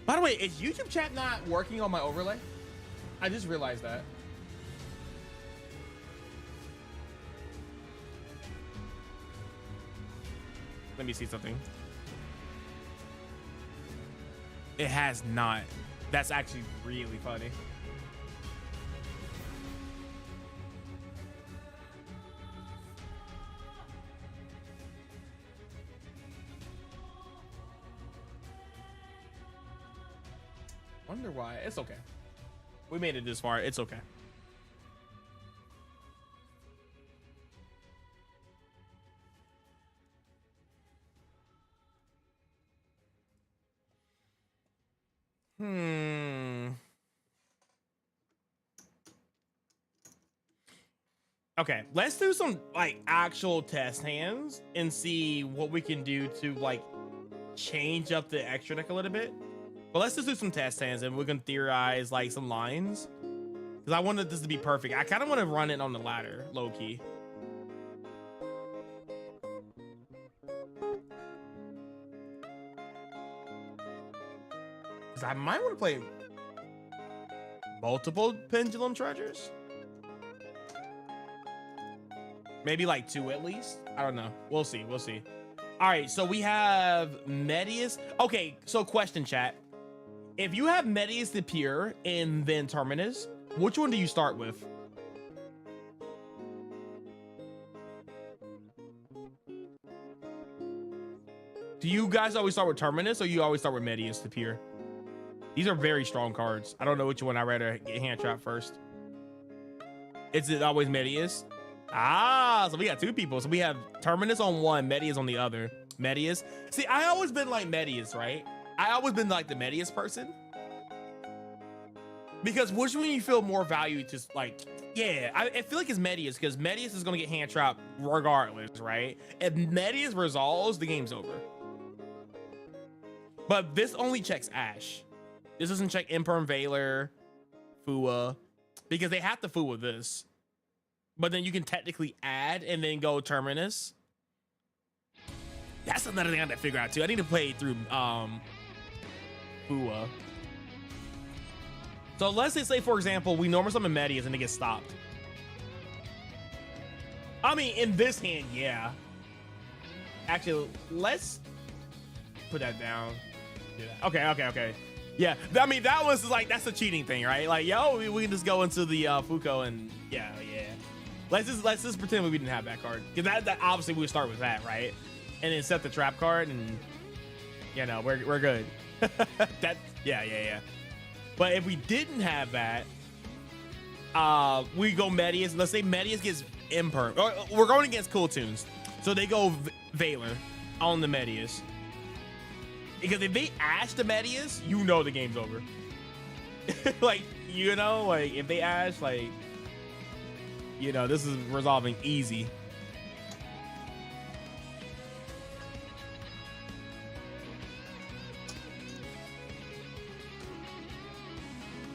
Speaker 1: By the way, is YouTube chat not working on my overlay? I just realized that. Let me see something. It has not. That's actually really funny. Wonder why. It's okay. We made it this far. It's okay. Okay, let's do some like actual test hands and see what we can do to like change up the extra deck a little bit. But let's just do some test hands and we can theorize like some lines. Because I wanted this to be perfect. I kind of want to run it on the ladder, low key. Because I might want to play multiple Pendulum Treasures. Maybe like 2 at least. I don't know. We'll see. We'll see. All right. So we have Medius. Okay. So question, chat. If you have Medius the Pure and then Terminus, which one do you start with? Do you guys always start with Terminus or you always start with Medius the Pure? These are very strong cards. I don't know which one I'd rather get hand trap first. Is it always Medius? Ah, so we got two people. So we have Terminus on one, Medius on the other. Medius. See, I always been like Medius, right? I always been like the Medius person. Because which one you feel more value to, like, yeah, I feel like it's Medius, because Medius is going to get hand trapped regardless, right? If Medius resolves, the game's over. But this only checks Ash. This doesn't check Imperm Veiler, Fua, because they have to Fua this. But then you can technically add and then go Terminus. That's another thing I have to figure out too. I need to play through Fua. So let's say, for example, we normal summon Medius and it gets stopped. I mean, in this hand, yeah. Actually, let's put that down. Yeah. Okay. Yeah, I mean, that was like, that's a cheating thing, right? Like, yo, we can just go into the Fuko and yeah. Let's just pretend we didn't have that card, because that obviously we would start with that, right? And then set the trap card, and you know, we're good. That yeah. But if we didn't have that, we go Medius. Let's say Medius gets Imperm. Or we're going against Cool Tunes, so they go Veiler on the Medius. Because if they Ash the Medius, you know the game's over. Like, you know, like if they Ash, like, you know, this is resolving easy.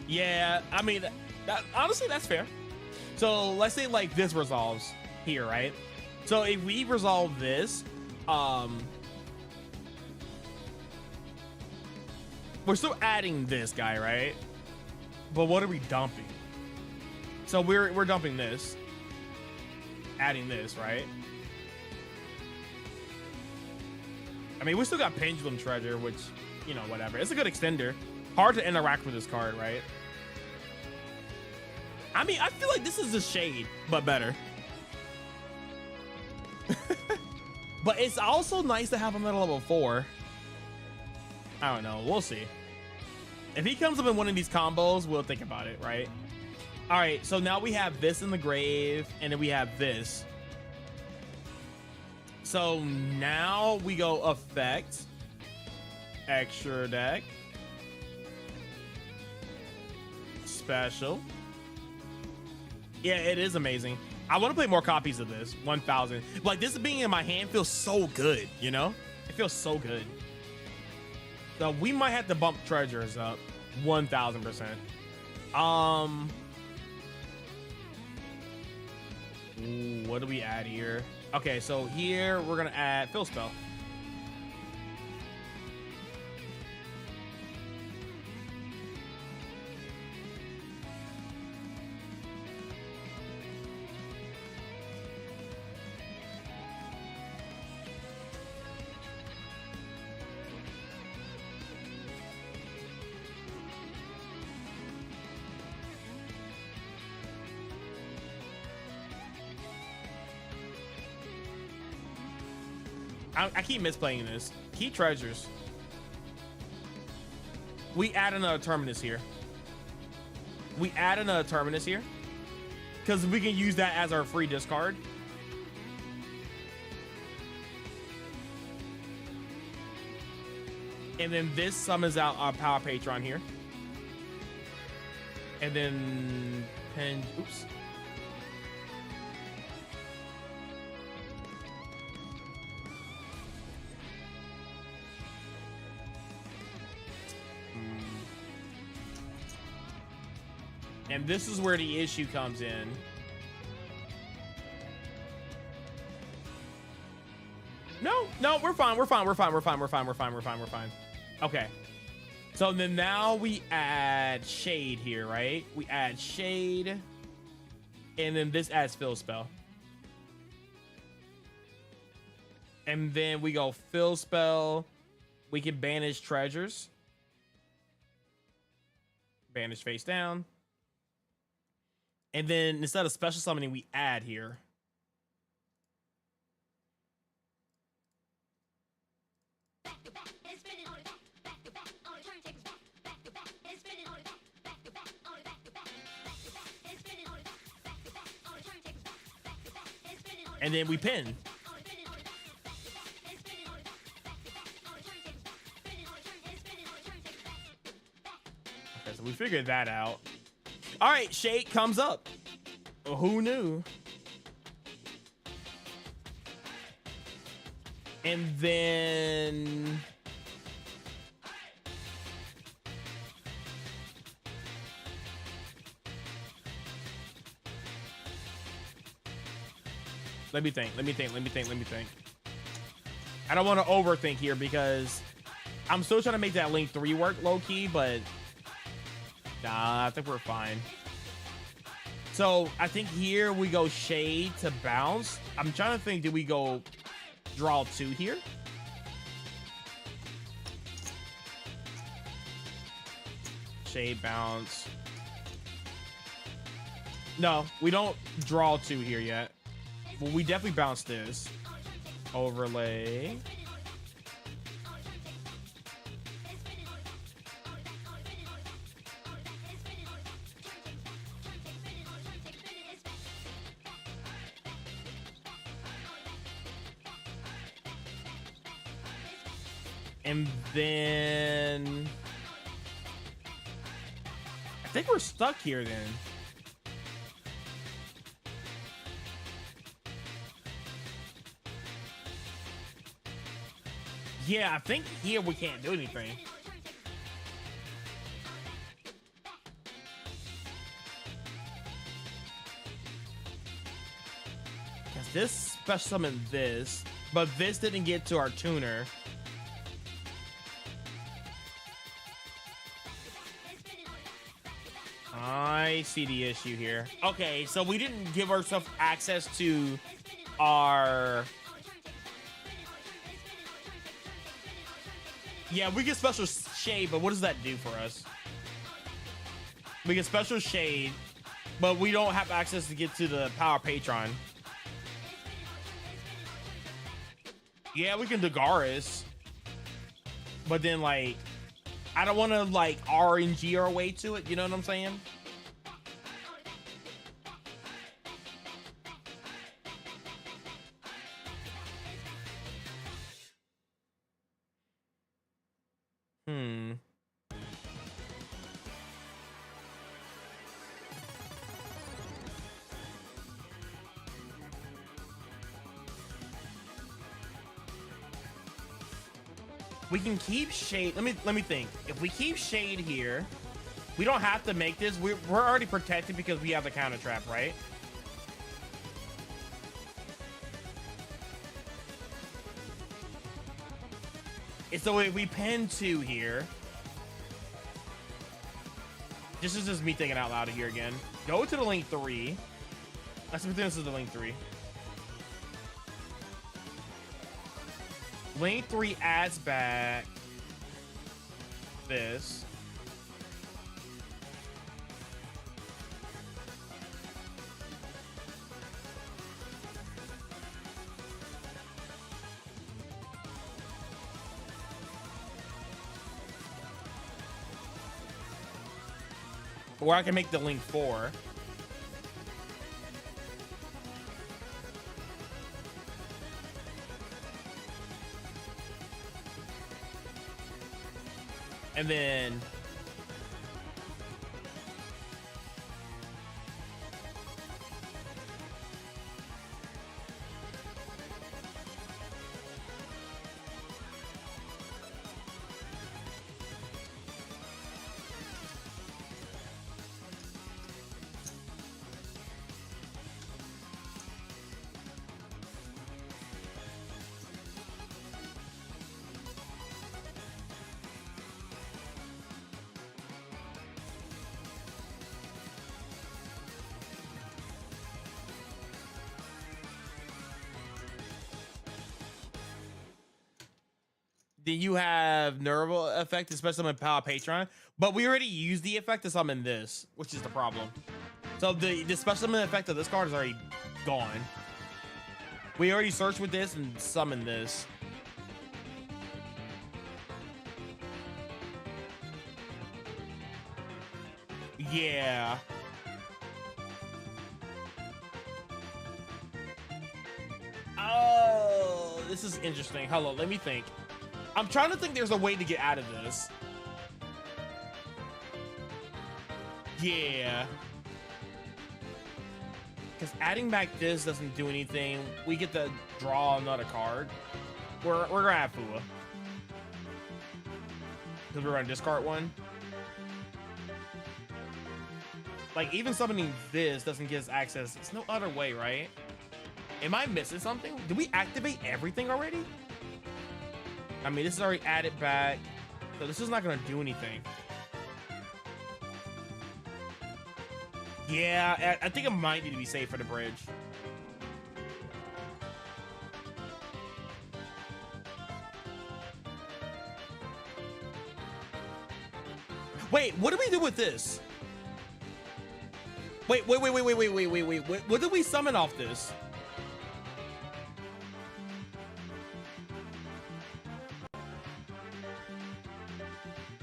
Speaker 1: Yeah, I mean, honestly, that's fair. So let's say like this resolves here, right? So if we resolve this, we're still adding this guy, right? But what are we dumping? So we're dumping this, adding this, right? I mean, we still got Pendulum Treasure, which, you know, whatever. It's a good extender. Hard to interact with this card, right? I mean, I feel like this is a shade, but better. But it's also nice to have him at a level 4. I don't know. We'll see. If he comes up in one of these combos, we'll think about it, right? All right, so now we have this in the grave, and then we have this. So now we go effect, extra deck, special. Yeah, it is amazing. I want to play more copies of this. 1,000. Like, this being in my hand feels so good, you know? It feels so good. So we might have to bump treasures up 1,000%. What do we add here? Okay, so here we're gonna add Fill Spell. I keep misplaying this. Key treasures. We add another Terminus here. Because we can use that as our free discard. And then this summons out our Power Patron here. And then oops. And this is where the issue comes in. No, we're fine. Okay. So then now we add Shade here, right? We add Shade. And then this adds Fill Spell. And then we go Fill Spell. We can banish treasures. Banish face down. And then instead of special summoning, we add here. and then we pin. Okay, so we figured that out. All right, Shade comes up. Who knew? And then let me think. I don't want to overthink here because I'm still trying to make that Link 3 work low key, but nah, I think we're fine. So I think here we go Shade to bounce. I'm trying to think, did we go draw 2 here? Shade bounce. No, we don't draw 2 here yet. Well, we definitely bounce this. Overlay. And then I think we're stuck here then. Yeah, I think here we can't do anything. Because this special summoned this, but this didn't get to our tuner. I see the issue here. Okay, so we didn't give ourselves access to our... Yeah, we get special shade, but what does that do for us? We get special shade, but we don't have access to get to the power Patron. Yeah, we can Dagaris, but then like, I don't want to like RNG our way to it. You know what I'm saying? We can keep shade. Let me think. If we keep shade here, we don't have to make this. We're already protected because we have the counter trap, right? It's the way we pin 2 here. This is just me thinking out loud here again. Go to the Link 3. Let's pretend this is the Link 3. Link 3 adds back this. Or I can make the Link 4. And then you have Nerval effect, especially in Power Patron, but we already used the effect to summon this, which is the problem. So the special summon effect of this card is already gone. We already searched with this and summoned this. Yeah. this is interesting. Hello, let me think. I'm trying to think there's a way to get out of this. Yeah. Because adding back this doesn't do anything. We get to draw another card. We're gonna have Fua. Because we're gonna discard one. Like, even summoning this doesn't give us access. It's no other way, right? Am I missing something? Did we activate everything already? I mean, this is already added back. So this is not gonna do anything. Yeah, I think it might need to be safe for the bridge. Wait, what do we do with this? Wait. What did we summon off this?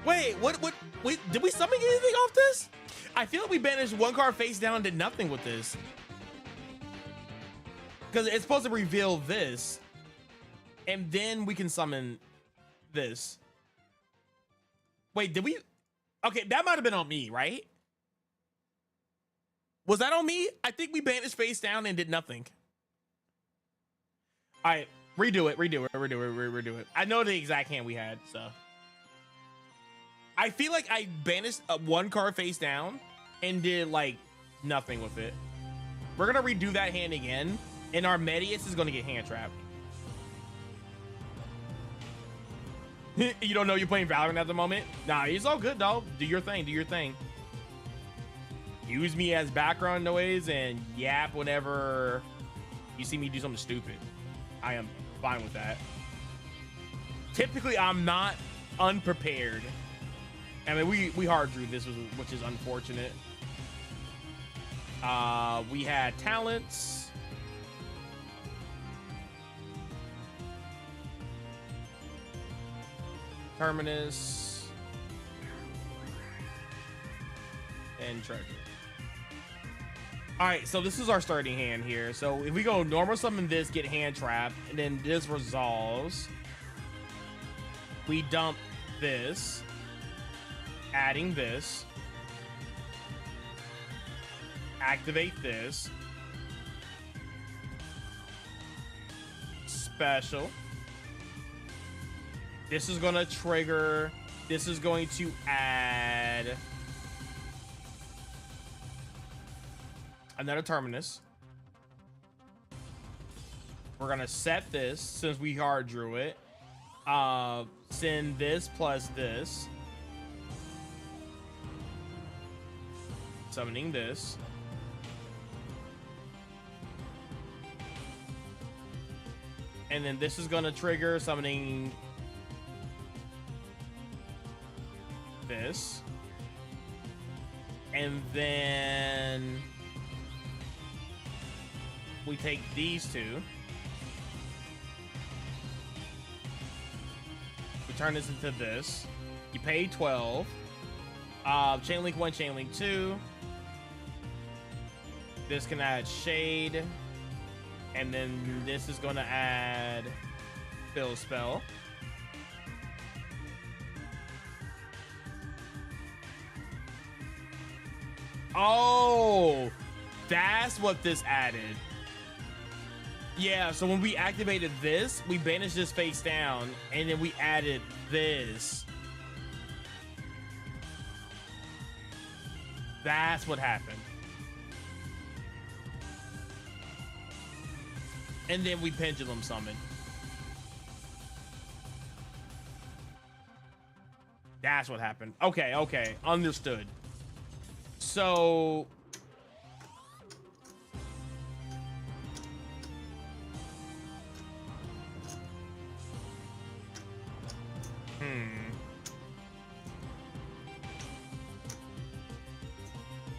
Speaker 1: Wait, wait, did we summon anything off this? I feel like we banished one card face down and did nothing with this. Because it's supposed to reveal this. And then we can summon this. Wait, did we? Okay, that might have been on me, right? Was that on me? I think we banished face down and did nothing. All right, redo it. I know the exact hand we had, so. I feel like I banished one card face down and did like nothing with it. We're gonna redo that hand again, and our Medius is gonna get hand trapped. You don't know you're playing Valorant at the moment? Nah, it's all good, dog. Do your thing. Use me as background noise and yap whenever you see me do something stupid. I am fine with that. Typically, I'm not unprepared. I mean, we hard drew this, which is unfortunate. We had talents. Terminus. And treasure. All right, so this is our starting hand here. So if we go normal summon this, get hand trapped, and then this resolves. We dump this. Adding this, activate this, special. This is going to trigger. This is going to add another terminus. We're going to set this since we hard drew it. Send this plus this. Summoning this. And then this is going to trigger summoning this. And then we take these two. We turn this into this. You pay 12. Chain link 1, chain link 2. This can add shade, and then this is going to add fill spell. Oh, that's what this added. Yeah, so when we activated this, we banished this face down, and then we added this. That's what happened. And then we pendulum summon. That's what happened. Okay. Understood. So...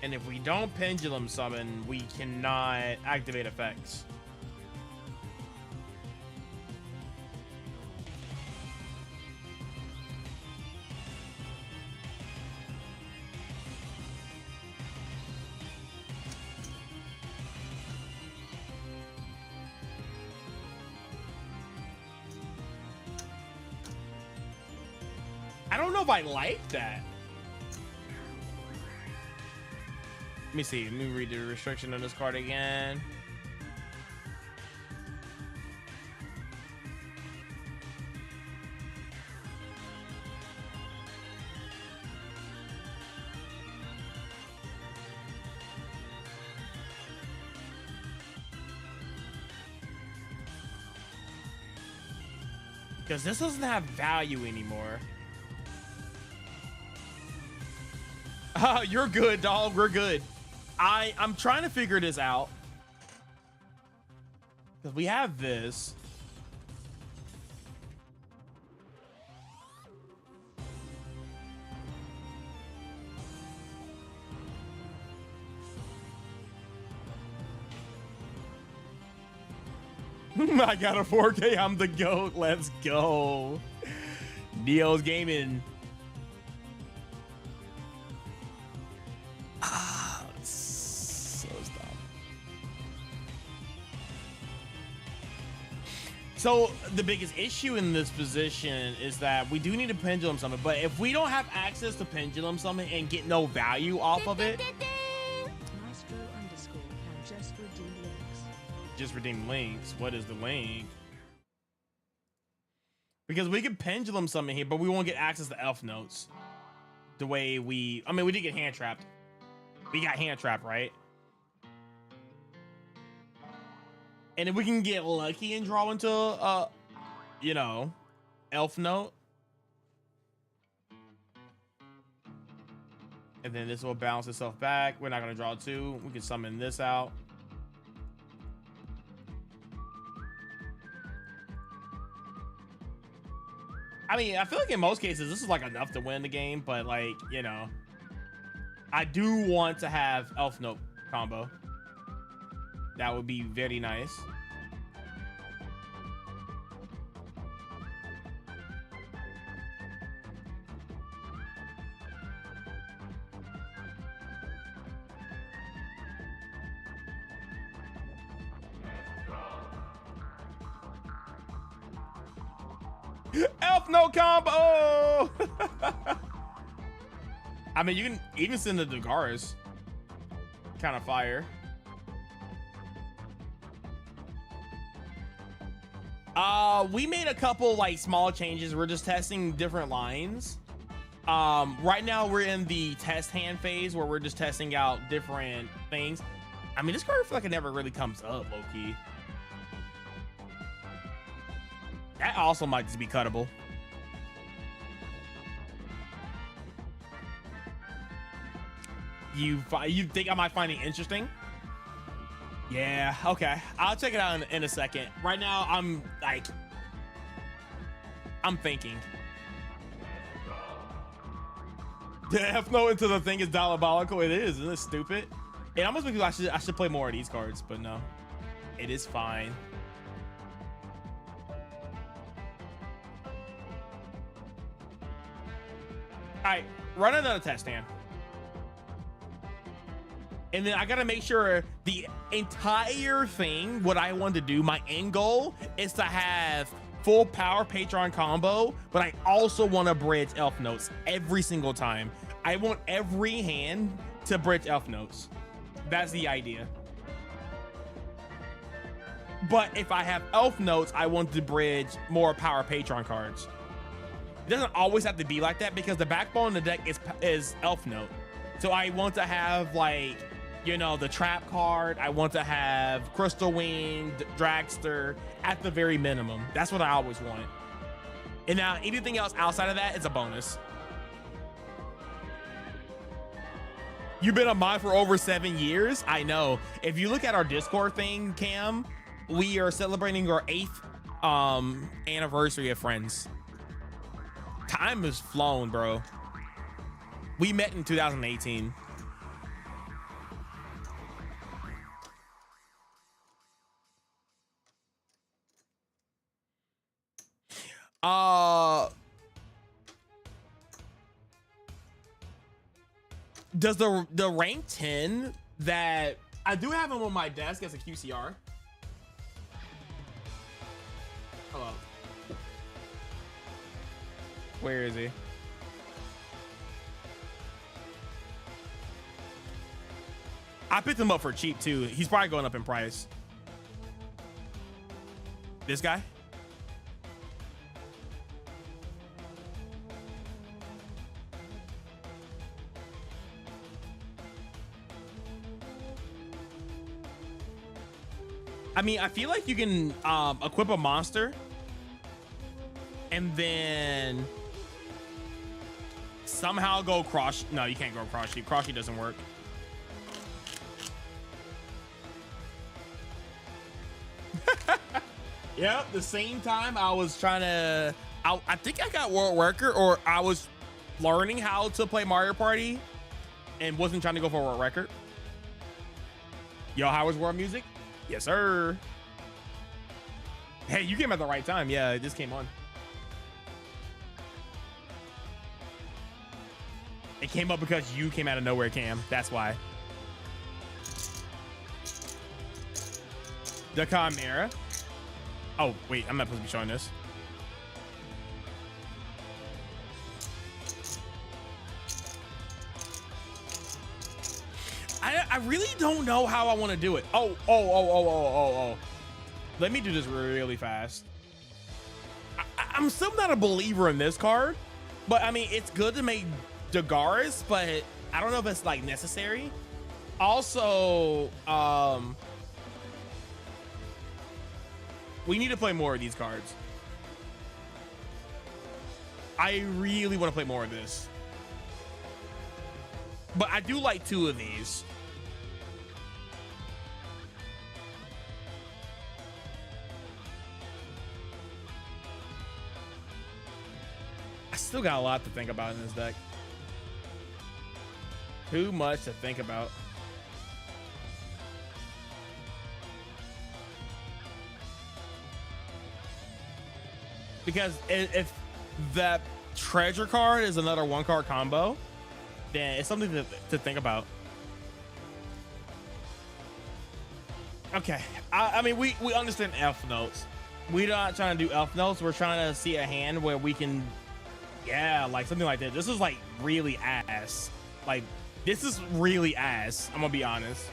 Speaker 1: And if we don't pendulum summon, we cannot activate effects. I don't know if I like that. Let me see. Let me read the restriction on this card again. Because this doesn't have value anymore. Oh, you're good, dog. We're good. I'm trying to figure this out. Because we have this. I got a 4K. I'm the GOAT. Let's go. Neo's gaming. So dumb. So the biggest issue in this position is that we do need a pendulum summon, but if we don't have access to pendulum summon and get no value off of it,
Speaker 2: Maestro underscore can just redeem links.
Speaker 1: just redeem links. What is the link? Because we could pendulum summon here, but we won't get access to elf notes. The way we did get hand trapped. We got hand trapped, right? And if we can get lucky and draw into elf note. And then this will balance itself back. We're not gonna draw two. We can summon this out. I mean, I feel like in most cases, this is like enough to win the game, but like, I do want to have Elf Note combo. That would be very nice. Elf Note combo! I mean, you can even send the Dagaris. Kind of fire. We made a couple like small changes. We're just testing different lines. Right now we're in the test hand phase where we're just testing out different things. I mean, this card I feel like it never really comes up, low-key. That also might just be cuttable. You think I might find it interesting? Yeah, okay. I'll check it out in a second. Right now, I'm thinking. The F note into the thing is diabolical. It is, isn't it stupid? It almost makes me I should play more of these cards, but no. It is fine. Alright, run another test hand. And then I gotta make sure the entire thing, what I want to do, my end goal is to have full power Patron combo, but I also want to bridge elf notes every single time. I want every hand to bridge elf notes. That's the idea. But if I have elf notes, I want to bridge more power Patron cards. It doesn't always have to be like that because the backbone of the deck is elf note. So I want to have like, the trap card. I want to have Crystal Wing, Dragster at the very minimum. That's what I always want. And now anything else outside of that is a bonus. You've been on mine for over 7 years. I know. If you look at our Discord thing, Cam, we are celebrating our 8th anniversary of friends. Time has flown, bro. We met in 2018. Does the rank 10 that I do have him on my desk as a QCR? Hello. Where is he? I picked him up for cheap too. He's probably going up in price. This guy? I mean, I feel like you can equip a monster and then somehow go cross. No, you can't go cross sheep. Cross sheep doesn't work. Yep, the same time I was trying to, I think I got World Record, or I was learning how to play Mario Party and wasn't trying to go for World Record. Yo, how was World Music? Yes, sir. Hey, you came at the right time. Yeah, this came on. It came up because you came out of nowhere, Cam. That's why. The Chimera. Oh, wait, I'm not supposed to be showing this. I really don't know how I want to do it. Oh. Let me do this really fast. I'm still not a believer in this card, but I mean, it's good to make Dagaris, but I don't know if it's like necessary. Also, we need to play more of these cards. I really want to play more of this, but I do like two of these. I still got a lot to think about in this deck. Too much to think about. Because if that treasure card is another one card combo, then it's something to think about. Okay, I mean, we understand Elfnotes. We're not trying to do Elfnotes. We're trying to see a hand where we can, yeah, like something like this. This is like really ass. Like, this is really ass. I'm gonna be honest.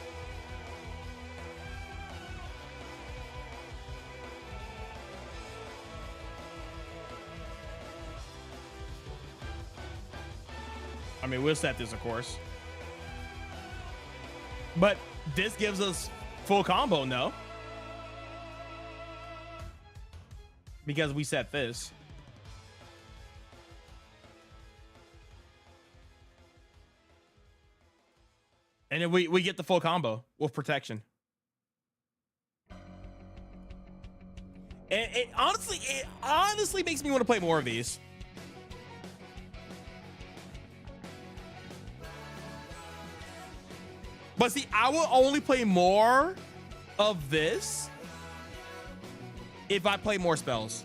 Speaker 1: I mean, we'll set this, of course. But this gives us full combo, no? Because we set this. And then we get the full combo with protection. And it honestly makes me want to play more of these. But see, I will only play more of this if I play more spells.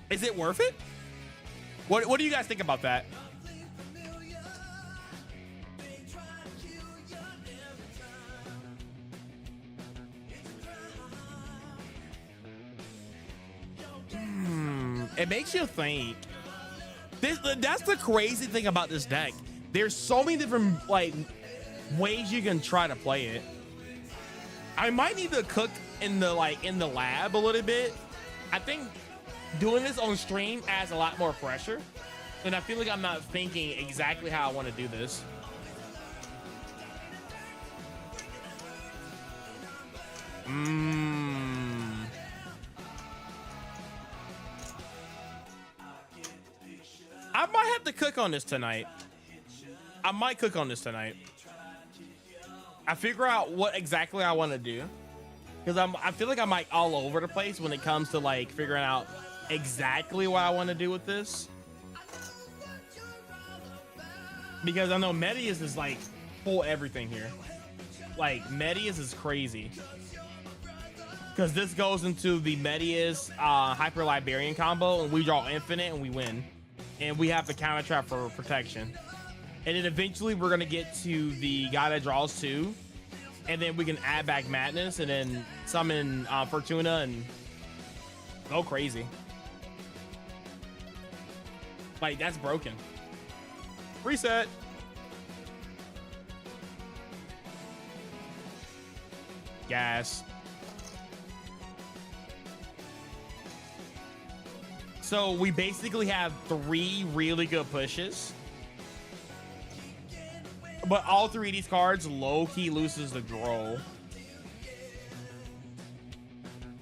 Speaker 1: Is it worth it? What do you guys think about that? It makes you think. That's the crazy thing about this deck. There's so many different like ways you can try to play it. I might need to cook in the lab a little bit. I think doing this on stream adds a lot more pressure, and I feel like I'm not thinking exactly how I want to do this. I might have to cook on this tonight. I might cook on this tonight. I figure out what exactly I want to do, because I feel like I'm like all over the place when it comes to like figuring out exactly what I want to do with this. Because I know Medius is like full everything here. Like Medius is crazy. Because this goes into the Medius Hyper Librarian combo, and we draw infinite and we win. And we have the counter trap for protection. And then eventually we're gonna get to the guy that draws two, and then we can add back Madness and then summon Fortuna and go crazy. Like, that's broken. Reset. Gas. So we basically have 3 really good pushes. But all 3 of these cards low-key loses the draw.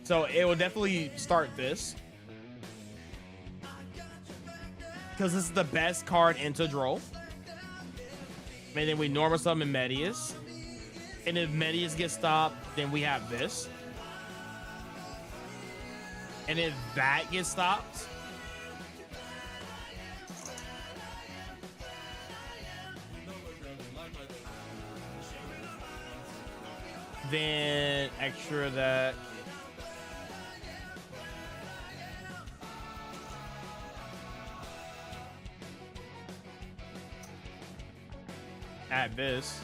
Speaker 1: So it will definitely start this. Because this is the best card into draw. And then we normal summon Medius. And if Medius gets stopped, then we have this. And if that gets stopped, then extra that. Add this.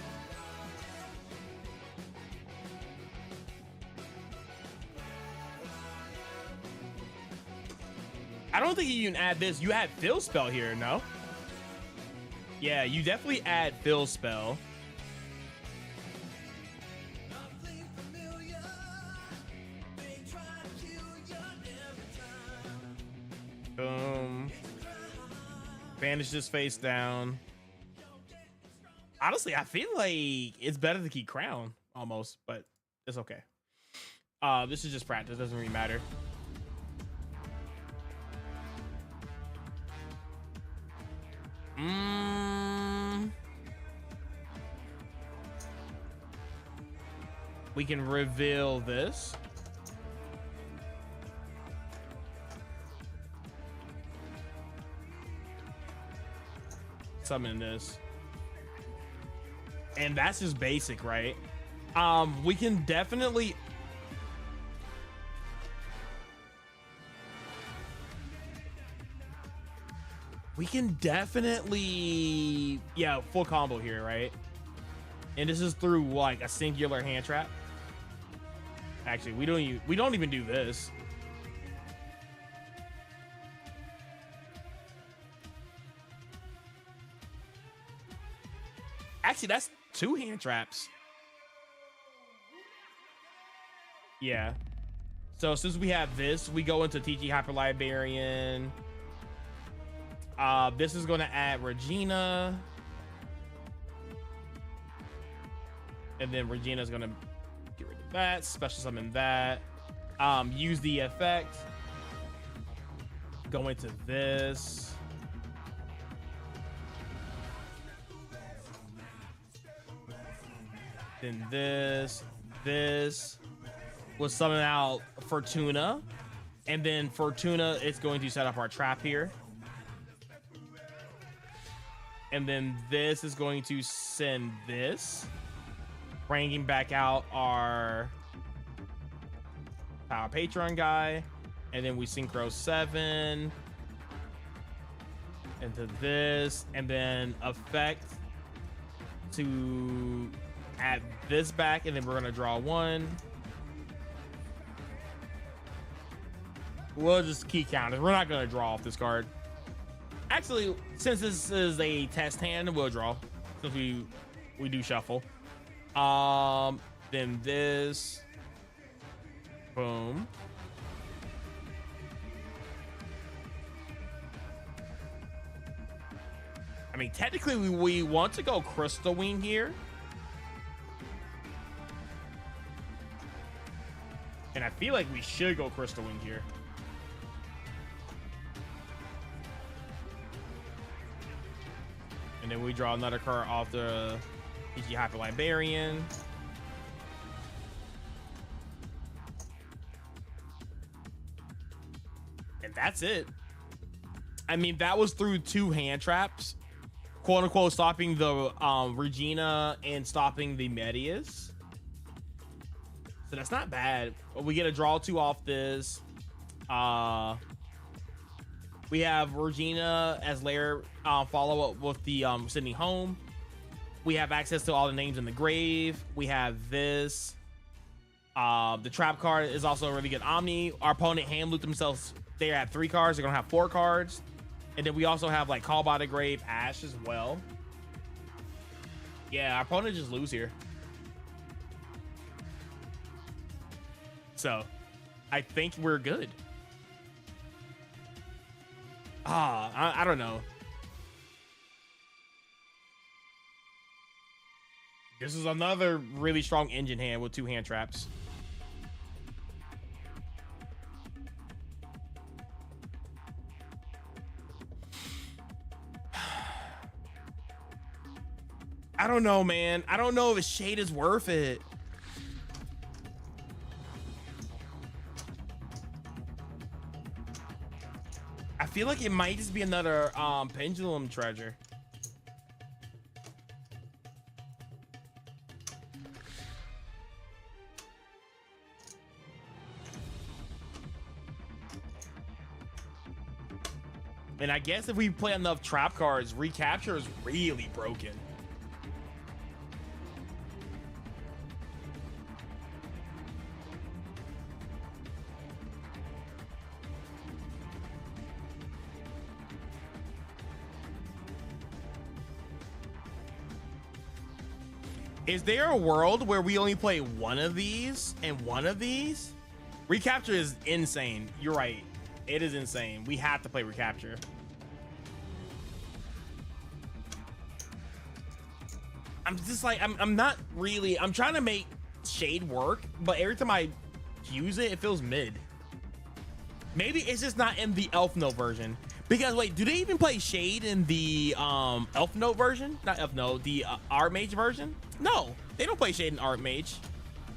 Speaker 1: I don't think you can add this. You add Fill Spell here, no? Yeah, you definitely add Fill Spell. Boom. Banish this face down. Honestly, I feel like it's better to keep Crown almost, but it's okay. This is just practice. Doesn't really matter. We can reveal this. Summon this. And that's just basic, right? We can definitely... Yeah, full combo here, right? And this is through like a singular hand trap. Actually, we don't even do this. Actually, that's 2 hand traps. Yeah. So since we have this, we go into TG Hyper Librarian. This is going to add Regina. And then Regina's going to get rid of that. Special summon that. Use the effect. Go into this. Then this will summon out Fortuna, and then Fortuna is going to set up our trap here, and then this is going to send this, bringing back out our Power Patron guy, and then we Synchro 7 into this, and then effect to add this back, and then we're gonna draw 1. We'll just key counters. We're not gonna draw off this card. Actually, since this is a test hand, we'll draw since we do shuffle. Then this, boom. I mean, technically we want to go Crystal Wing here. And I feel like we should go Crystal Wing here. And then we draw another card off the PG Hyper Librarian. And that's it. I mean, that was through 2 hand traps. Quote unquote, stopping the Regina and stopping the Medius. So that's not bad. We get a draw 2 off this. We have Regina as layer follow up with the sending home. We have access to all the names in the grave. We have this. The trap card is also a really good Omni. Our opponent hand loot themselves. They have 3 cards. They're gonna have 4 cards. And then we also have like Call by the Grave, Ash as well. Yeah, our opponent just lose here. So I think we're good. I don't know. This is another really strong engine hand with 2 hand traps. I don't know, man. I don't know if a Shade is worth it. I feel like it might just be another Pendulum Treasure. And I guess if we play enough trap cards, recapture is really broken. Is there a world where we only play one of these and one of these? Recapture is insane. You're right. It is insane. We have to play recapture. I'm just like, I'm not really, I'm trying to make Shade work, but every time I use it, it feels mid. Maybe it's just not in the Elfnote version. Because wait, do they even play Shade in the Elfnote version? Not Elfnote, the Archmage version? No, they don't play Shade in Archmage,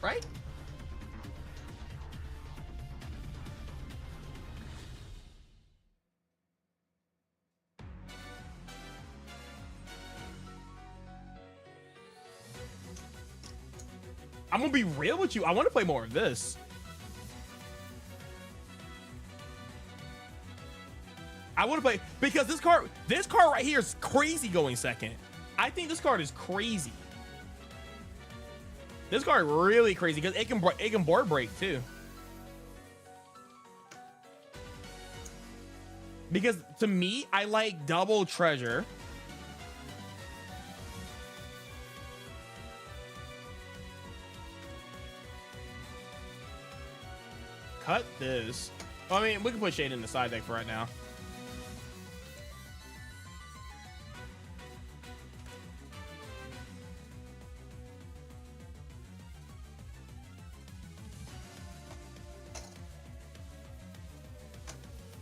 Speaker 1: right? I'm gonna be real with you. I want to play more of this. I want to play because this card right here is crazy going second. I think this card is crazy. This card really crazy because it can board break too. Because to me, I like double treasure. Cut this. I mean, we can put Shade in the side deck for right now.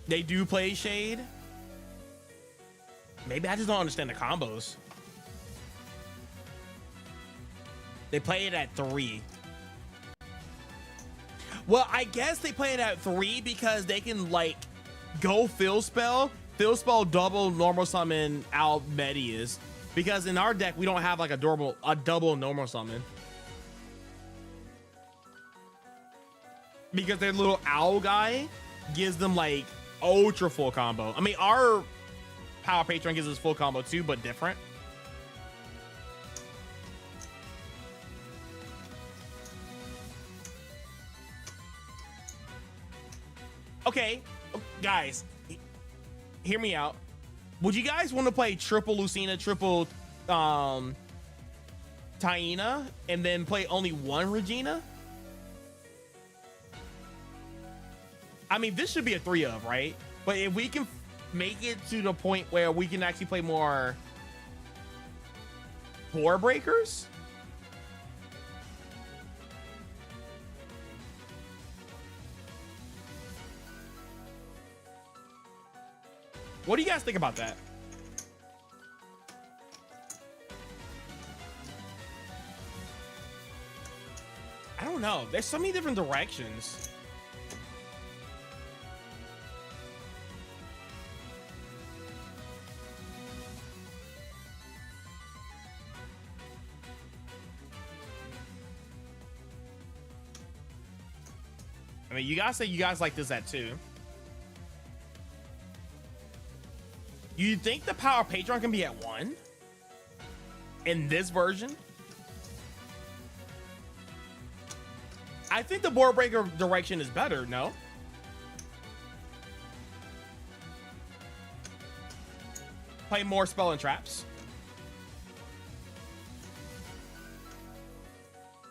Speaker 1: They do play Shade. Maybe I just don't understand the combos. They play it at 3. Well, I guess they play it at 3 because they can like go fill spell double normal summon out Medias. Because in our deck we don't have like a double normal summon. Because their little owl guy gives them like ultra full combo. I mean, our Power Patron gives us full combo too, but different. Okay, guys, hear me out. Would you guys want to play triple Lucina, triple Taina, and then play only one Regina? I mean, this should be a 3 of, right? But if we can make it to the point where we can actually play more board breakers. What do you guys think about that? I don't know. There's so many different directions. I mean, you guys say you guys like this at 2. You think the Power Patron can be at 1 in this version? I think the board breaker direction is better. No. Play more spell and traps.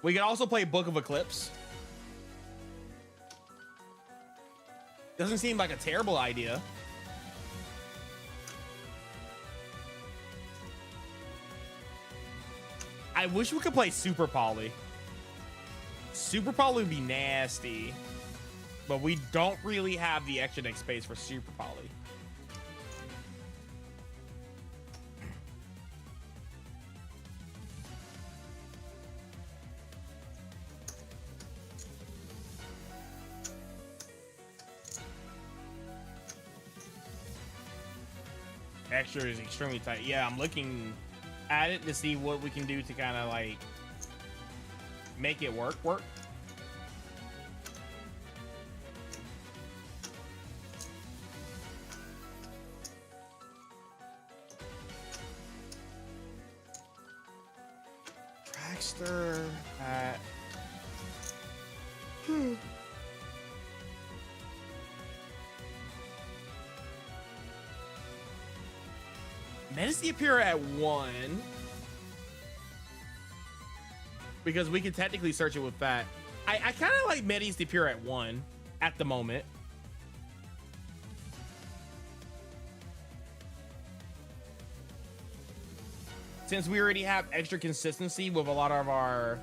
Speaker 1: We can also play Book of Eclipse. Doesn't seem like a terrible idea. I wish we could play Super Poly. Super Poly would be nasty, but we don't really have the extra deck space for Super Poly. Extra is extremely tight. Yeah, I'm looking at it to see what we can do to kind of like make it work. Trackster at Medici appear at 1 because we can technically search it with that. I kind of like Medici appear at 1 at the moment. Since we already have extra consistency with a lot of our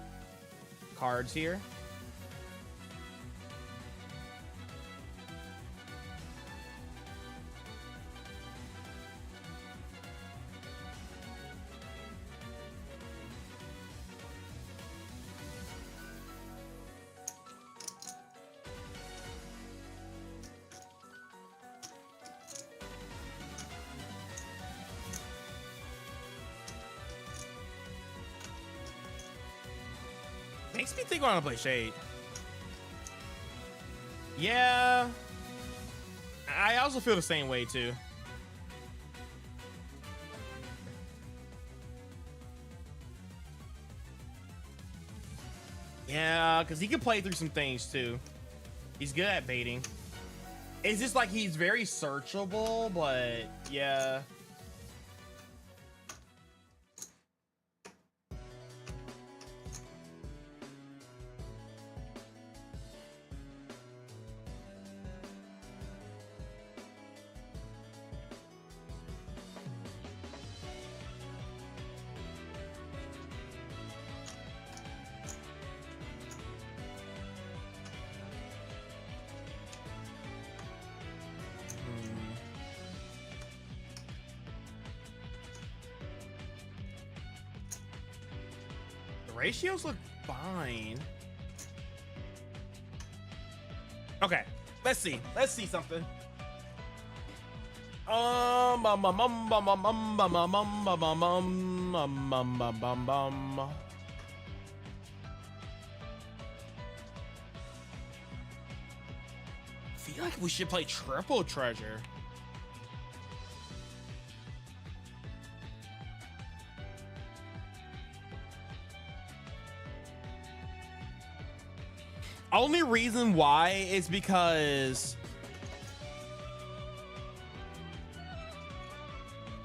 Speaker 1: cards here. Makes me think I want to play Shade. Yeah. I also feel the same way too. Yeah, because he can play through some things too. He's good at baiting. It's just like he's very searchable, but yeah. Ratios look fine. Okay, let's see something. Feel like we should play Triple Treasure. Only reason why is because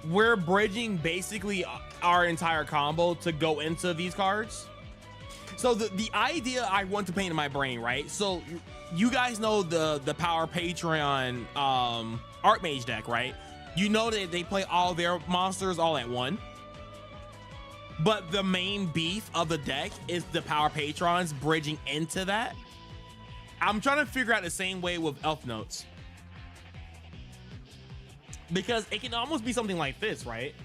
Speaker 1: we're bridging basically our entire combo to go into these cards. So the idea I want to paint in my brain, right? So you guys know the Power Patron Archmage deck, right? You know that they play all their monsters all at one. But the main beef of the deck is the Power Patrons bridging into that. I'm trying to figure out the same way with Elfnotes. Because it can almost be something like this, right?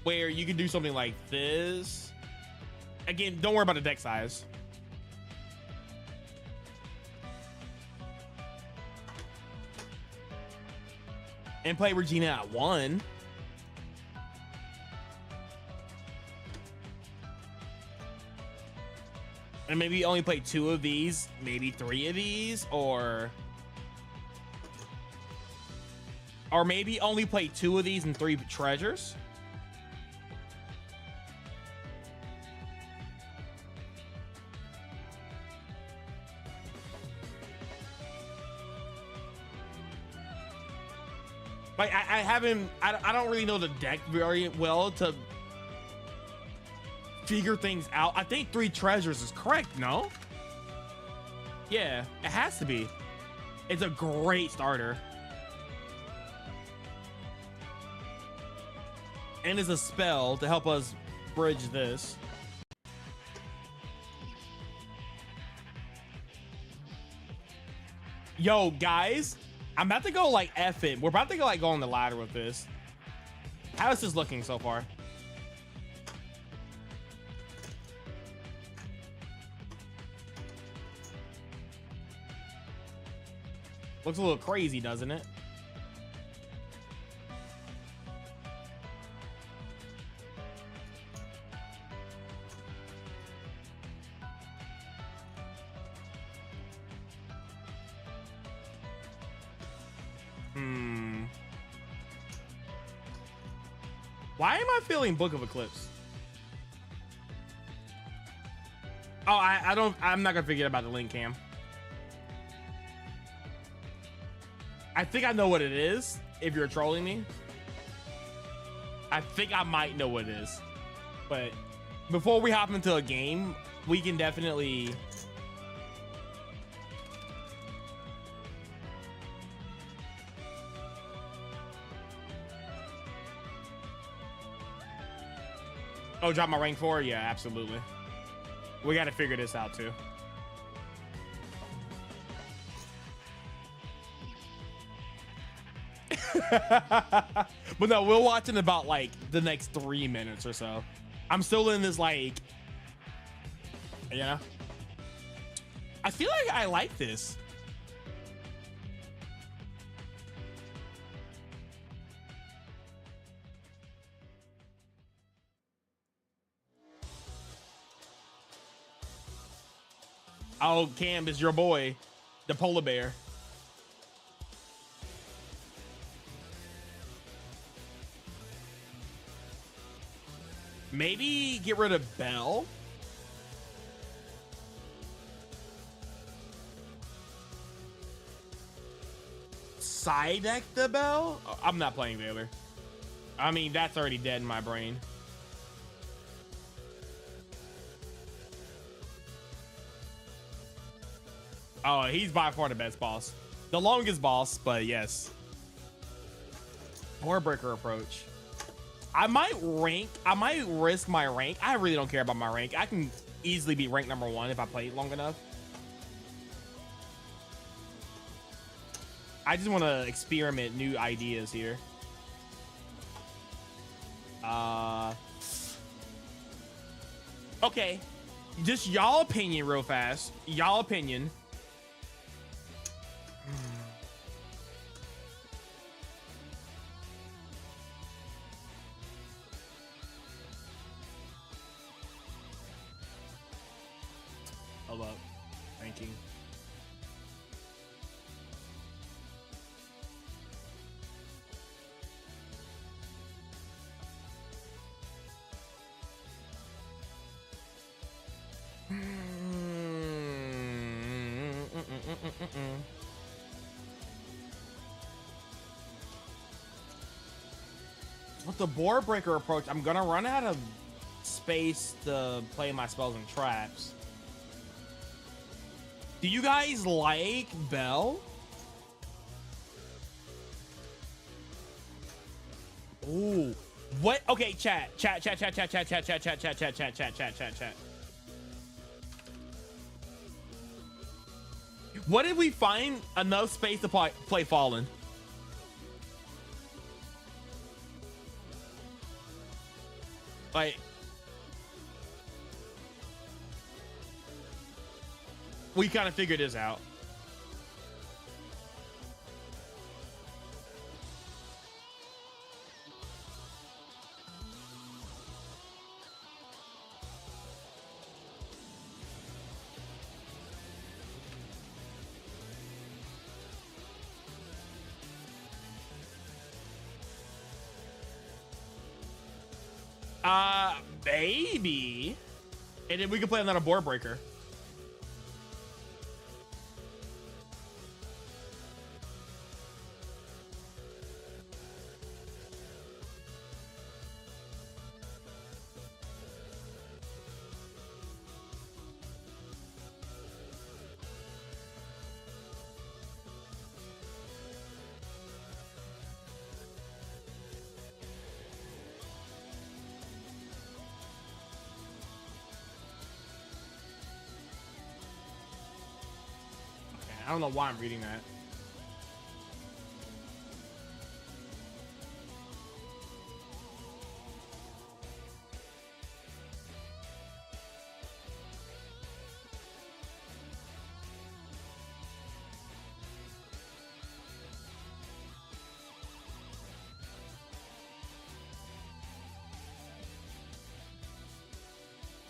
Speaker 1: Where you can do something like this. Again, don't worry about the deck size. And play Regina at 1. And maybe only play 2 of these, maybe 3 of these, or maybe only play 2 of these and 3 treasures. Like I haven't, I don't really know the deck very well to figure things out. I think 3 treasures is correct, no? Yeah, it has to be. It's a great starter. And it's a spell to help us bridge this. Yo, guys, I'm about to go like F it. We're about to go like go on the ladder with this. How is this looking so far? Looks a little crazy, doesn't it? Why am I feeling Book of Eclipse? Oh, I'm not gonna forget about the link cam. I think I know what it is, if you're trolling me. I think I might know what it is. But before we hop into a game, we can definitely... Oh, drop my rank 4? Yeah, absolutely. We got to figure this out too. But no, we'll watch in about like the next 3 minutes or so. I'm still in this like, you know, I feel like I like this. Oh, Cam is your boy, the polar bear. Maybe get rid of Bell. Side deck the Bell? Oh, I'm not playing Veiler. I mean, that's already dead in my brain. Oh, he's by far the best boss. The longest boss, but yes. Warbreaker approach. I might risk my rank. I really don't care about my rank. I can easily be rank number 1 if I play it long enough. I just want to experiment new ideas here. Okay. Just y'all opinion real fast. Y'all opinion. Hold up. Thinking. With the board breaker approach, I'm gonna run out of space to play my spells and traps. Do you guys like Bell? Ooh. What? Okay, chat. What if we find enough space to play Fallen? Like, we kind of figured this out. Maybe. And then we can play another board breaker. I don't know why I'm reading that.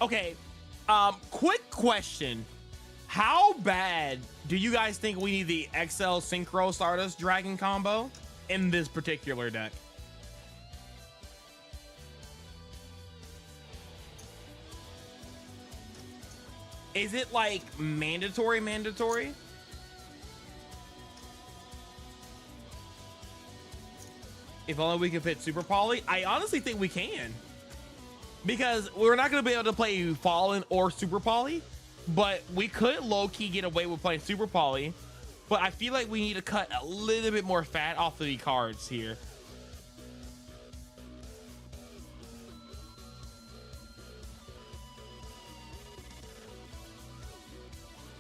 Speaker 1: Okay, quick question. How bad do you guys think we need the XL Synchro Stardust Dragon combo in this particular deck? Is it like mandatory? If only we could fit Super Poly. I honestly think we can. Because we're not going to be able to play Fallen or Super Poly, but we could low-key get away with playing Super Poly. But I feel like we need to cut a little bit more fat off of the cards here.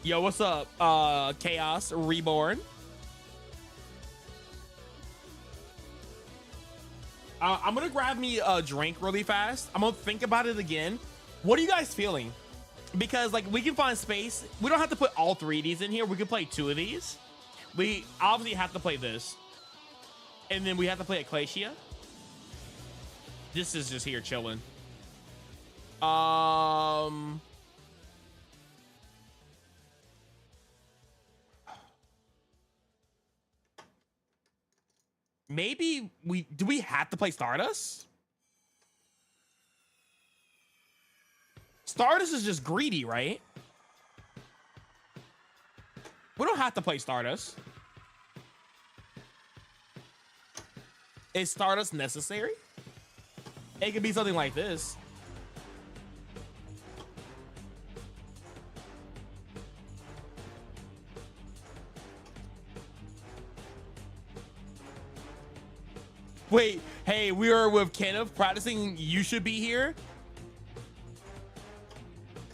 Speaker 1: Yo, what's up? Chaos Reborn. I'm gonna grab me a drink really fast. I'm gonna think about it again. What are you guys feeling? Because like we can find space. We don't have to put all 3 of these in here. We can play 2 of these. We obviously have to play this. And then we have to play Ecclesia. This is just here chilling. Maybe do we have to play Stardust? Stardust is just greedy, right? We don't have to play Stardust. Is Stardust necessary? It could be something like this. Wait, hey, we are with Kenneth practicing You Should Be Here.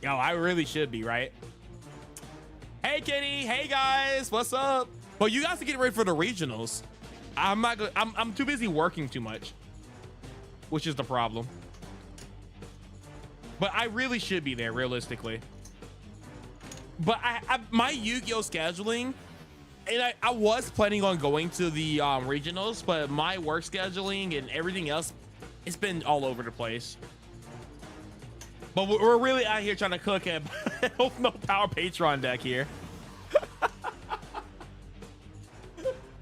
Speaker 1: Yo, I really should be, right? Hey, Kenny. Hey, guys. What's up? Well, you guys are getting ready for the regionals. I'm too busy working too much, which is the problem. But I really should be there, realistically. But my Yu-Gi-Oh scheduling, and I was planning on going to the regionals, but my work scheduling and everything else, it's been all over the place. But we're really out here trying to cook a Elfnote Power Patron deck here.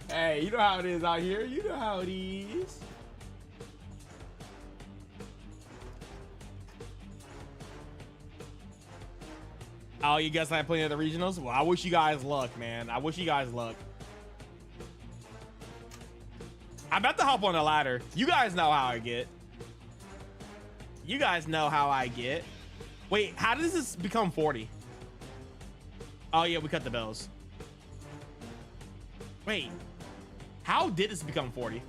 Speaker 1: Hey, you know how it is out here. You know how it is. Oh, you guys not playing at the regionals? Well, I wish you guys luck, man. I wish you guys luck. I'm about to hop on the ladder. You guys know how I get. You guys know how I get. Wait, how does this become 40? Oh, yeah, we cut the bells. Wait, how did this become 40?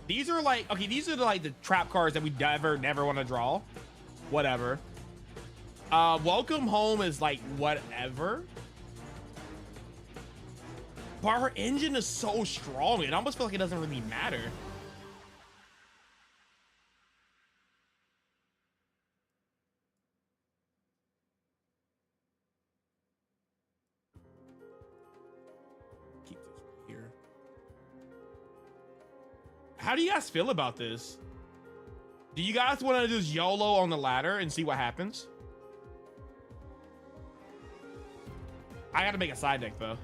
Speaker 1: These are like, okay, these are like the trap cards that we never want to draw. Whatever. Welcome Home is like whatever. Power Engine is so strong. It almost feels like it doesn't really matter. Keep this right here. How do you guys feel about this? Do you guys want to just YOLO on the ladder and see what happens? I gotta make a side deck though.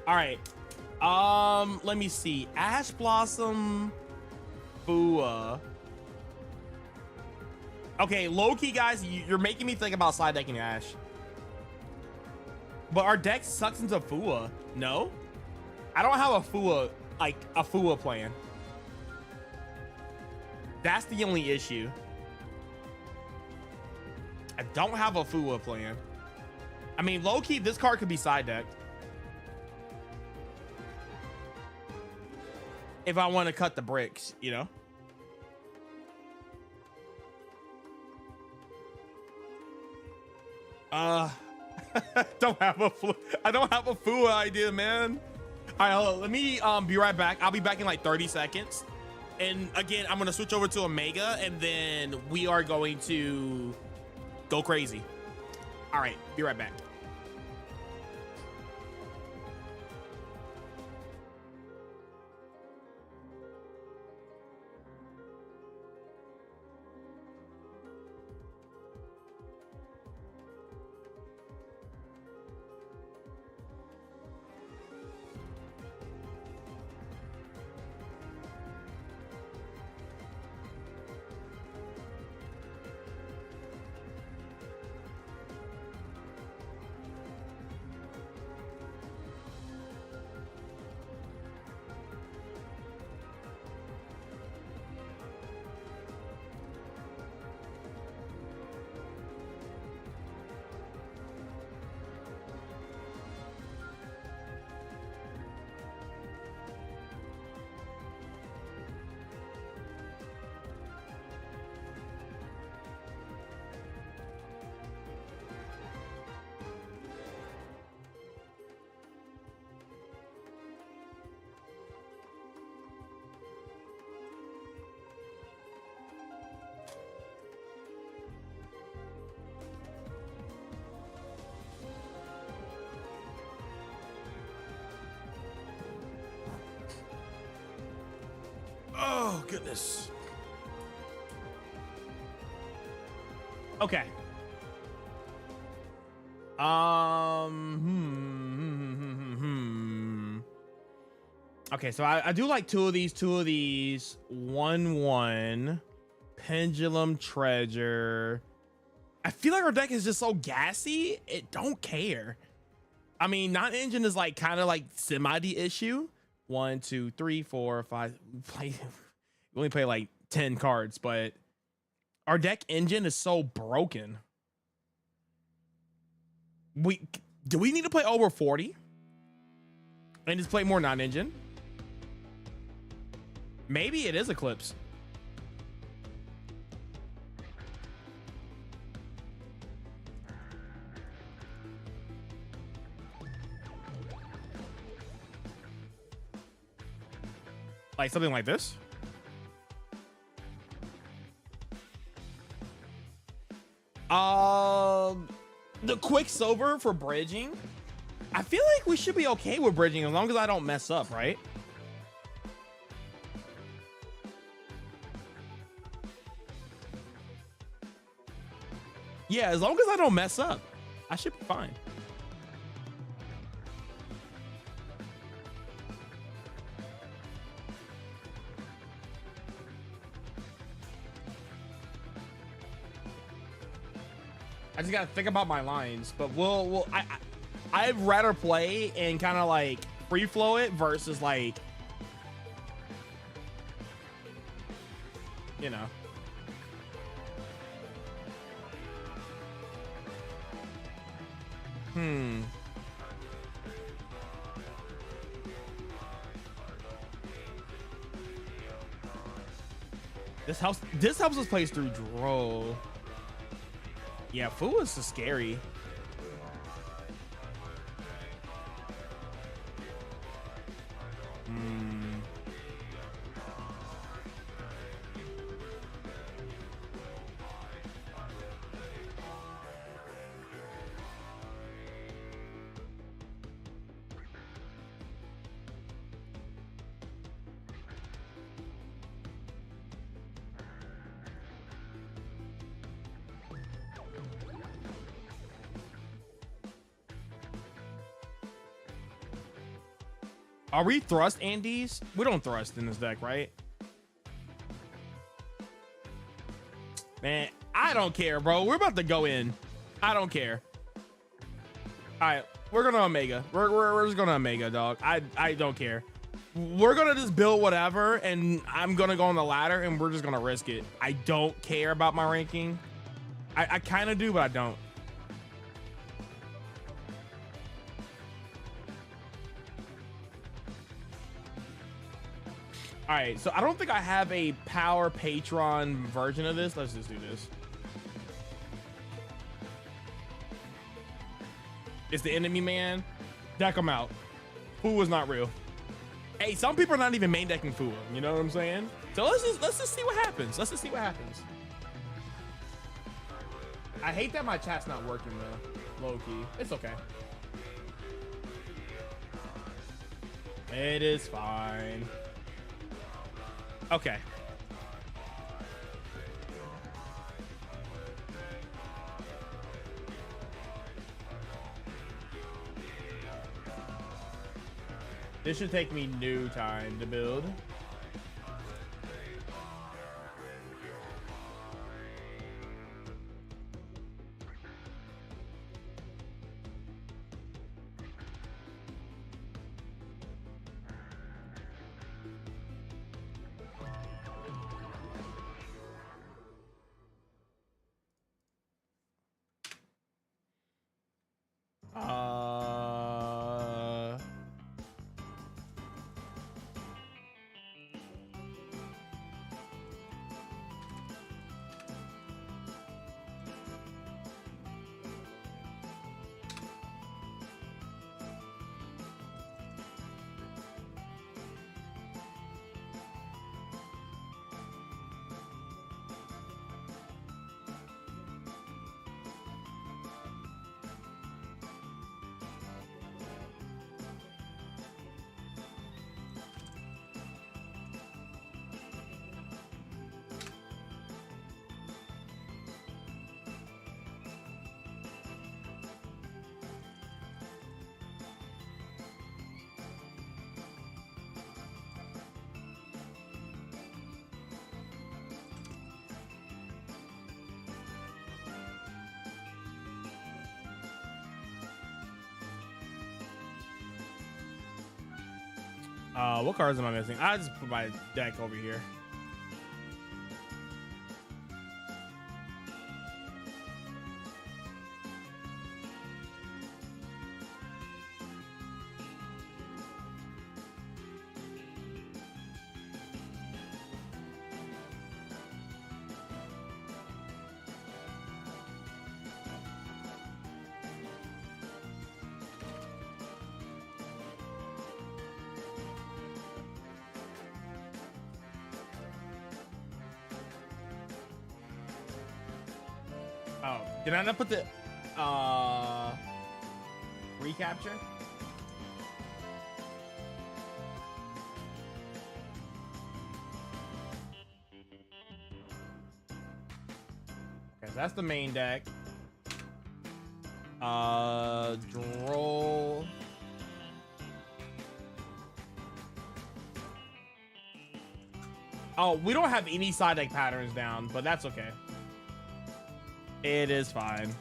Speaker 1: All right. Let me see. Ash Blossom, Fua. Okay, low-key, guys, you're making me think about side decking Ash. But our deck sucks into Fua. No? I don't have a Fua, like a Fua plan. That's the only issue. I don't have a Fua plan. I mean, low-key, this card could be side decked. If I want to cut the bricks, you know? Uh, don't have a I don't have a full idea, man. All right, hold on. Let me be right back. I'll be back in like 30 seconds. And again, I'm gonna switch over to Omega, and then we are going to go crazy. All right, be right back. Oh, goodness. Okay. Okay, so I do like two of these. 1-1. Pendulum Treasure. I feel like our deck is just so gassy. It don't care. I mean, non-engine is like kind of like semi the issue. 1, 2, 3, 4, 5. We only play like 10 cards, but our deck engine is so broken. Do we need to play over 40 and just play more non-engine? Maybe it is Eclipse. Like something like this. The Quicksilver for bridging. I feel like we should be okay with bridging as long as I don't mess up, right? Yeah, as long as I don't mess up, I should be fine. I just gotta think about my lines, but I'd rather play and kind of like free flow it versus like, you know. This helps us play through draw. Yeah, Fu is so scary. Are we thrust Andes? We don't thrust in this deck, right? Man, I don't care, bro. We're about to go in. I don't care. All right, we're gonna Omega. We're just gonna Omega, dog. I don't care. We're gonna just build whatever, and I'm gonna go on the ladder, and we're just gonna risk it. I don't care about my ranking. I kind of do, but I don't. All right, so I don't think I have a power Patron version of this. Let's just do this. is the enemy man, deck him out. Fu was not real. Hey, some people are not even main decking Fu. You know what I'm saying? So let's just see what happens. Let's just see what happens. I hate that my chat's not working though. Low key, it's okay. It is fine. Okay. This should take me no time to build. What cards am I missing? I just put my deck over here. Oh, did I not put the recapture? Okay, so that's the main deck. Droll. Oh, we don't have any side deck patterns down, but that's okay. It is fine.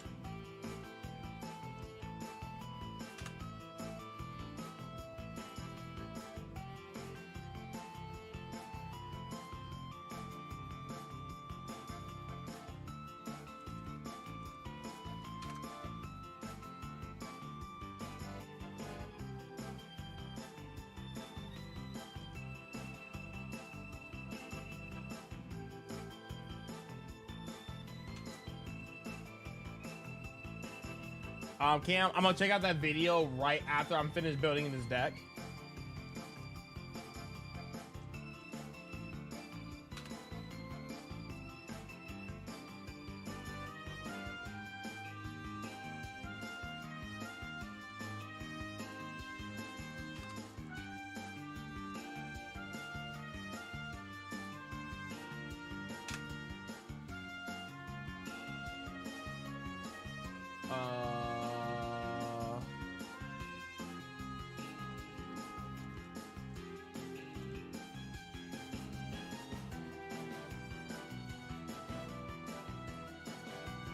Speaker 1: Cam, I'm gonna check out that video right after I'm finished building this deck.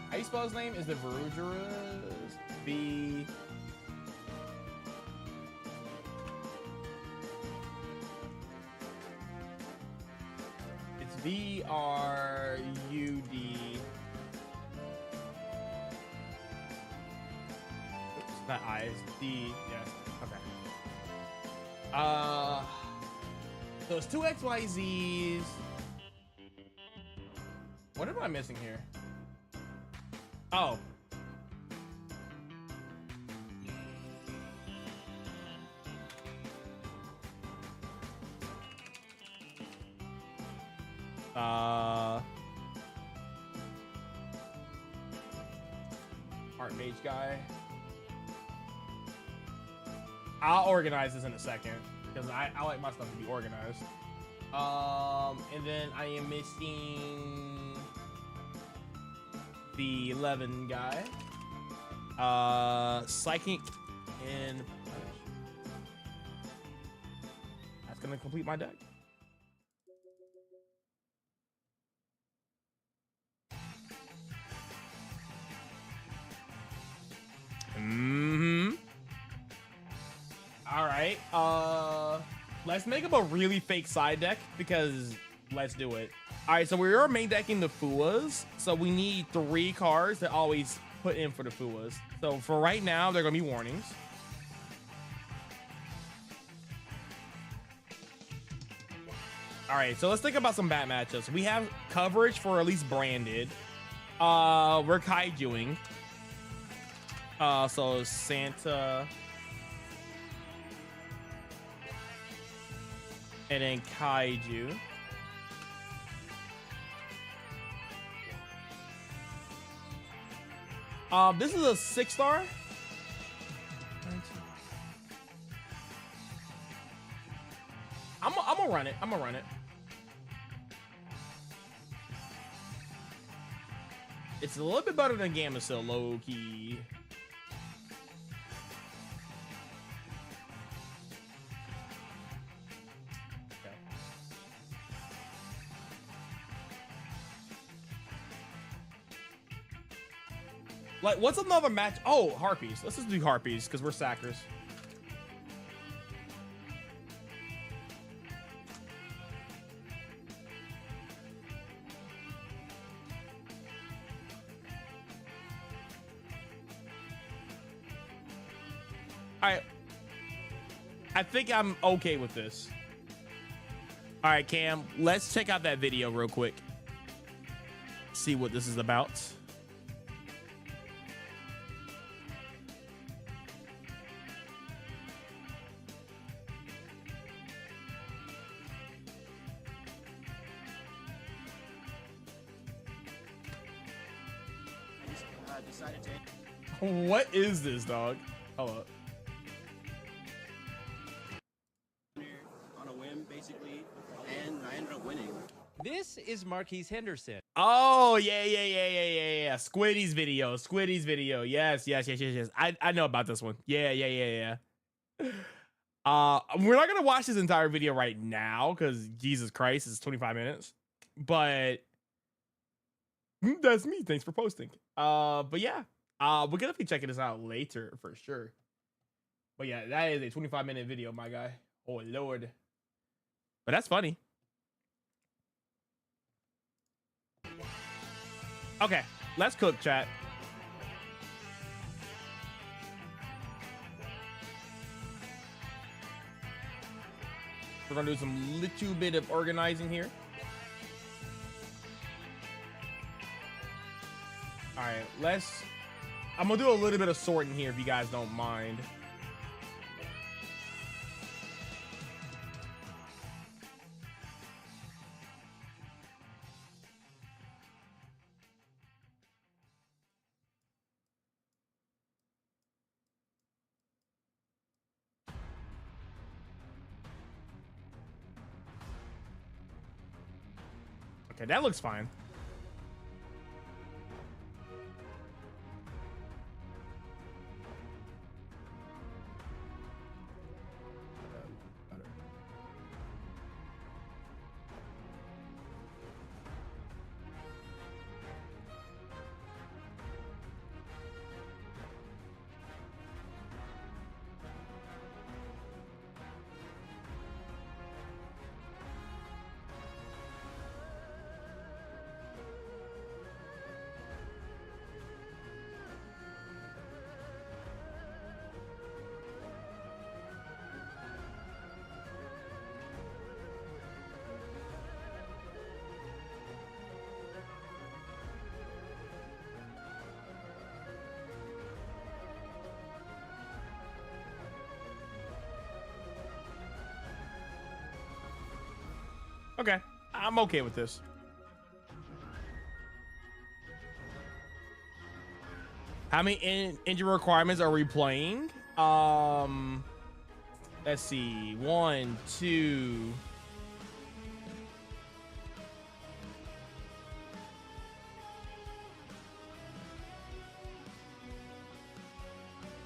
Speaker 1: How you spell his name? Is it Verugerus? B. It's V-R-U-D. Oops, not I, it's D. Yes. Okay. So it's two XYZs. What am I missing here? Oh. Archmage guy. I'll organize this in a second because I like my stuff to be organized. And then I am missing the 11 guy. Psychic and that's gonna complete my deck. All right. Let's make up a really fake side deck because let's do it. All right, so we are main decking the Fuas, so we need 3 cards that always put in for the Fuas. So for right now, they're gonna be warnings. All right, so let's think about some bad matchups. We have coverage for at least branded. We're kaijuing. So Santa. And then kaiju. This is a 6-star. I'm gonna run it. I'm gonna run it. It's a little bit better than Gamacil, low key. Like, what's another match? Oh, Harpies. Let's just do Harpies because we're sackers. All right. I think I'm okay with this. All right, Cam, let's check out that video real quick. See what this is about.
Speaker 3: Decided to.
Speaker 1: What is this, dog? Hold up.
Speaker 3: On a whim, basically, and I ended up winning.
Speaker 4: This is Marquise Henderson.
Speaker 1: Oh, yeah. Squiddy's video. Yes. I know about this one. Yeah. We're not gonna watch this entire video right now because Jesus Christ, it's 25 minutes. But that's me. Thanks for posting. But yeah, we're gonna be checking this out later for sure. But yeah, that is a 25-minute video, my guy. Oh Lord. But that's funny. Okay, let's cook, chat. We're gonna do some little bit of organizing here. All right, I'm gonna do a little bit of sorting here if you guys don't mind. Okay, that looks fine. Okay, I'm okay with this. How many engine requirements are we playing? Let's see. 1, 2.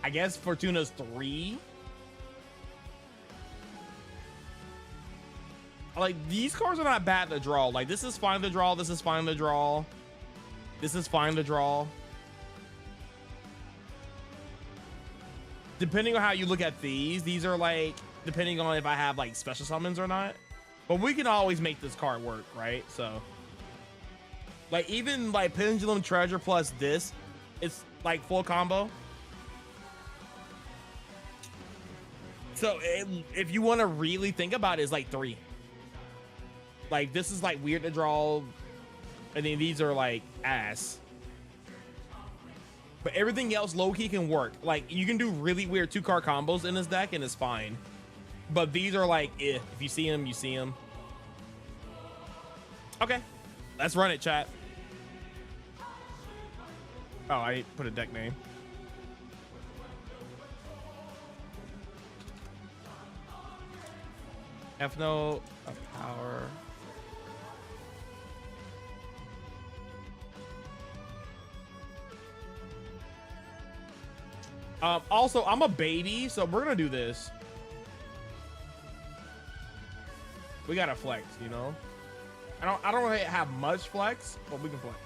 Speaker 1: I guess Fortuna's 3. Like, these cards are not bad to draw. Like, this is fine to draw. This is fine to draw. This is fine to draw. Depending on how you look at these are like, depending on if I have like special summons or not. But we can always make this card work, right? So, like, even like Pendulum Treasure plus this, it's like full combo. So if you want to really think about it, it's like 3. Like, this is like weird to draw, and then these are like ass. But everything else low-key can work. Like, you can do really weird 2-card combos in this deck and it's fine. But these are like, if you see them, you see them. Okay, let's run it, chat. Oh, I put a deck name. Elfnote of Power. Also, I'm a baby, so we're gonna do this. We gotta flex, you know. I don't really have much flex, but we can flex.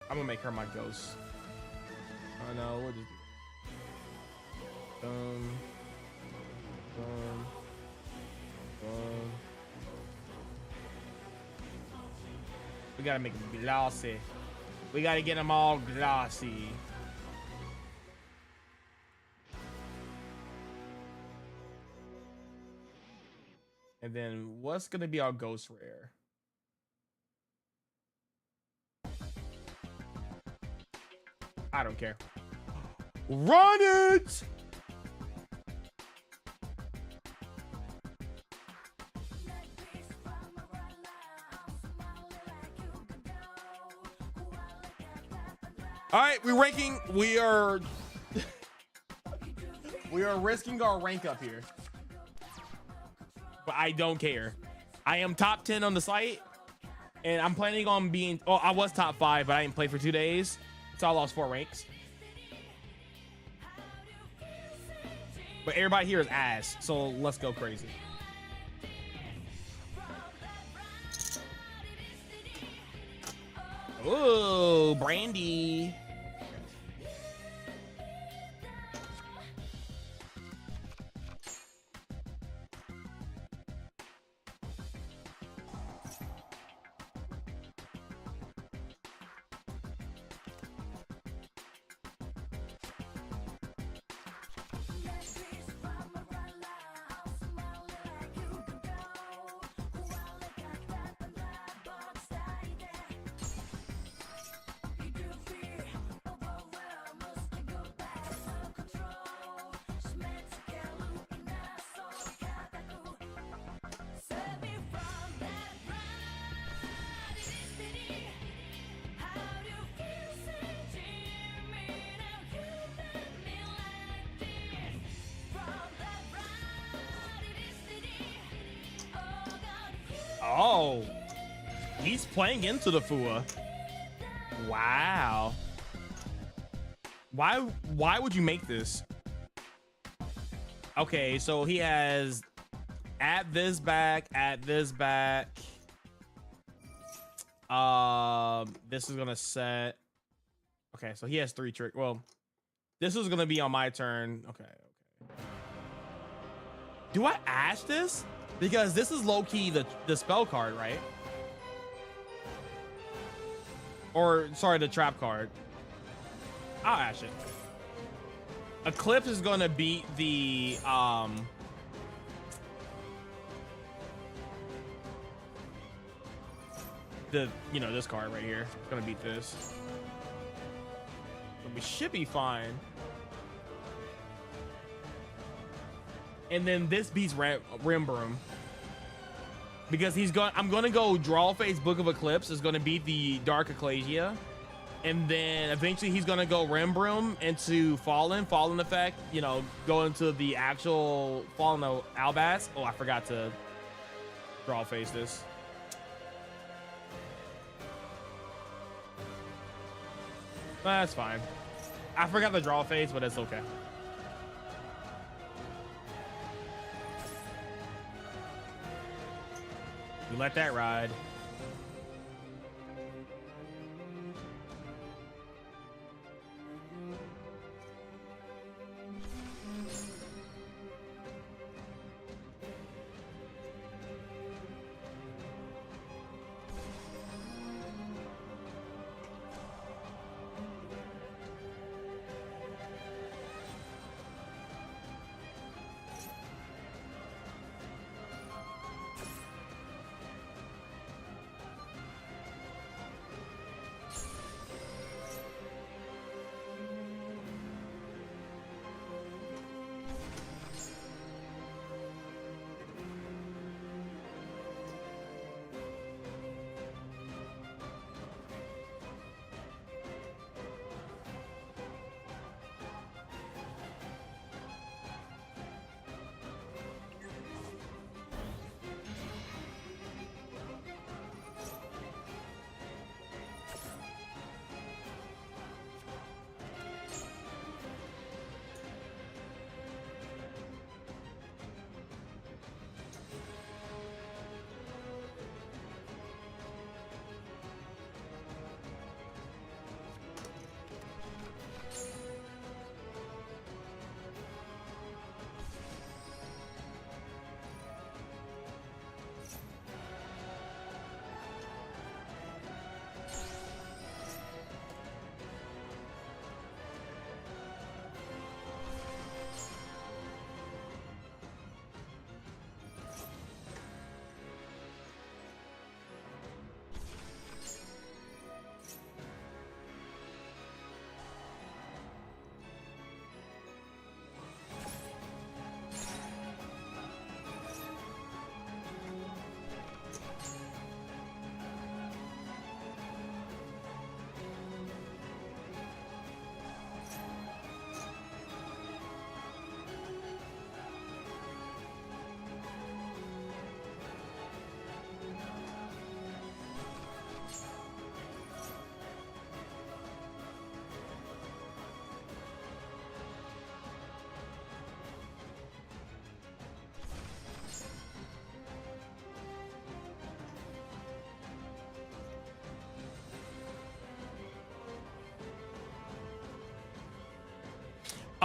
Speaker 1: I'm gonna make her my ghost. I know. We'll just boom, boom, boom. We gotta make them glossy. We gotta get them all glossy. And then what's gonna be our ghost rare? I don't care. Run it! All right, we're ranking. We are risking our rank up here. But I don't care. I am top 10 on the site, and I'm planning on being. Oh, I was top 5, but I didn't play for 2 days, so I lost 4 ranks. But everybody here is ass, so let's go crazy. Ooh, Brandy. Oh, he's playing into the Fua. Wow. Why would you make this? Okay, so he has add this back, add this back. This is gonna set. Okay, so he has 3 trick. Well, this is gonna be on my turn. Okay. Do I ash this? Because this is low-key the spell card, right? Or, sorry, the trap card. I'll ash it. Eclipse is gonna beat the, you know, this card right here. It's gonna beat this. But we should be fine. And then this beats Rim Broom. because I'm gonna go draw face Book of Eclipse is gonna beat the Dark Ecclesia, and then eventually he's gonna go Rembrim into Fallen effect, you know, go into the actual Fallen of Albaz. Oh, I forgot to draw face this. That's fine. I forgot the draw phase, but it's okay. You let that ride.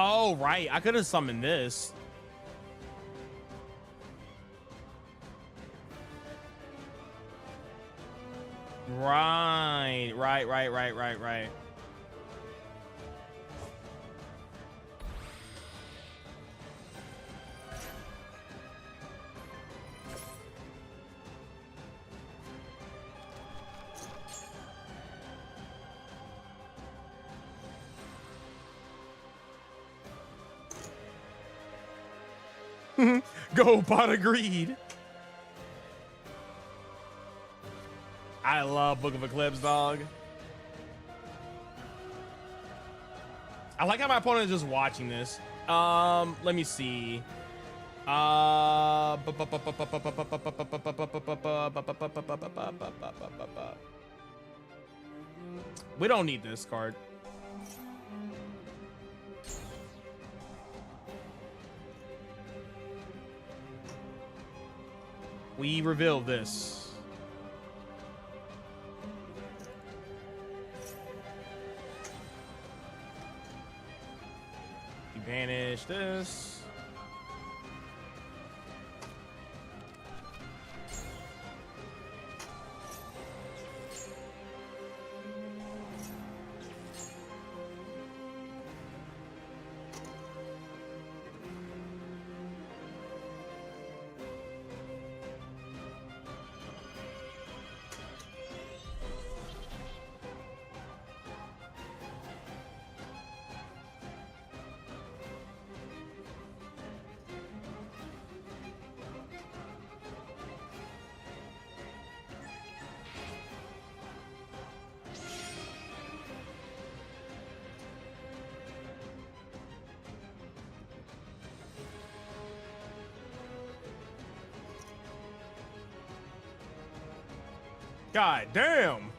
Speaker 1: Oh, right. I could have summoned this. Right. Go pot of greed. I love Book of Eclipse, dog. I like how my opponent is just watching this. Let me see. We don't need this card. We reveal this. We banish this. God damn.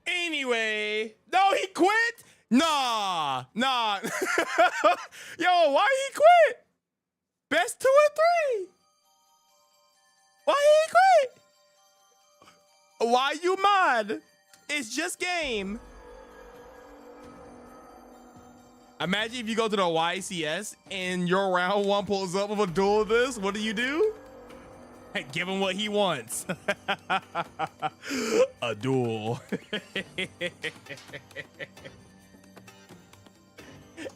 Speaker 1: Anyway, no, he quit. Nah. Yo, why he quit? Best 2 or 3. Why he quit? Why you mad? It's just game. Imagine if you go to the YCS and your round 1 pulls up with a duel of this. What do? Hey, give him what he wants. A duel.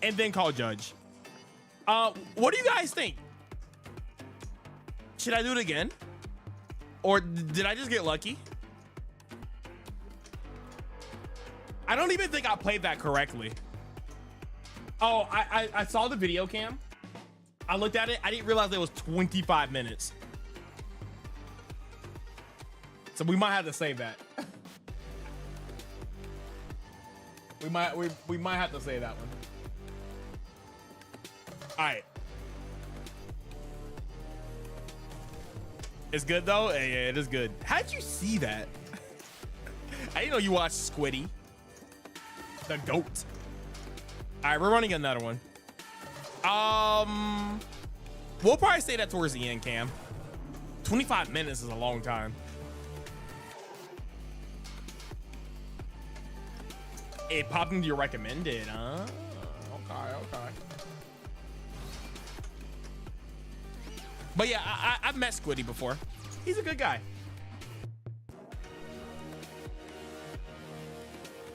Speaker 1: And then call judge. What do you guys think? Should I do it again? Or did I just get lucky? I don't even think I played that correctly. Oh, I saw the video cam. I looked at it. I didn't realize it was 25 minutes. So we might have to save that. we might have to save that one. All right. It's good though. Yeah, it is good. How'd you see that? I didn't know you watched Squiddy, the goat. All right, we're running another one. We'll probably say that towards the end, Cam. 25 minutes is a long time. It popped into your recommended, huh? Okay. But yeah, I've met Squiddy before. He's a good guy.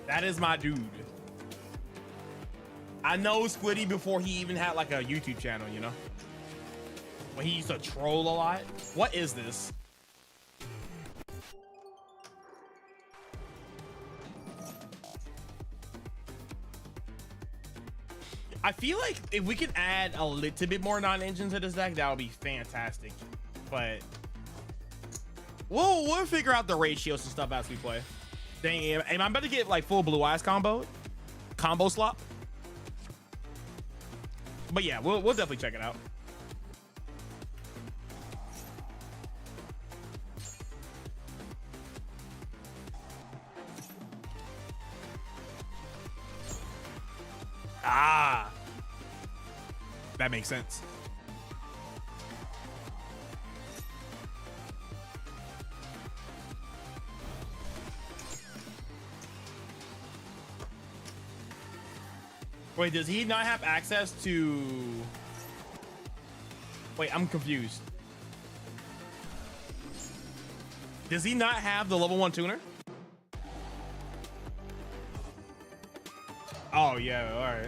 Speaker 1: That is my dude. I know Squiddy before he even had like a YouTube channel, you know? When he used to troll a lot. What is this? I feel like if we could add a little bit more non-engine to this deck, that would be fantastic. But we'll figure out the ratios and stuff as we play. Dang, am I about to get like full blue eyes combo slop? But yeah, we'll definitely check it out. Ah, that makes sense. Wait, does he not have access to... Wait, I'm confused. Does he not have the level 1 tuner? Oh, yeah, all right.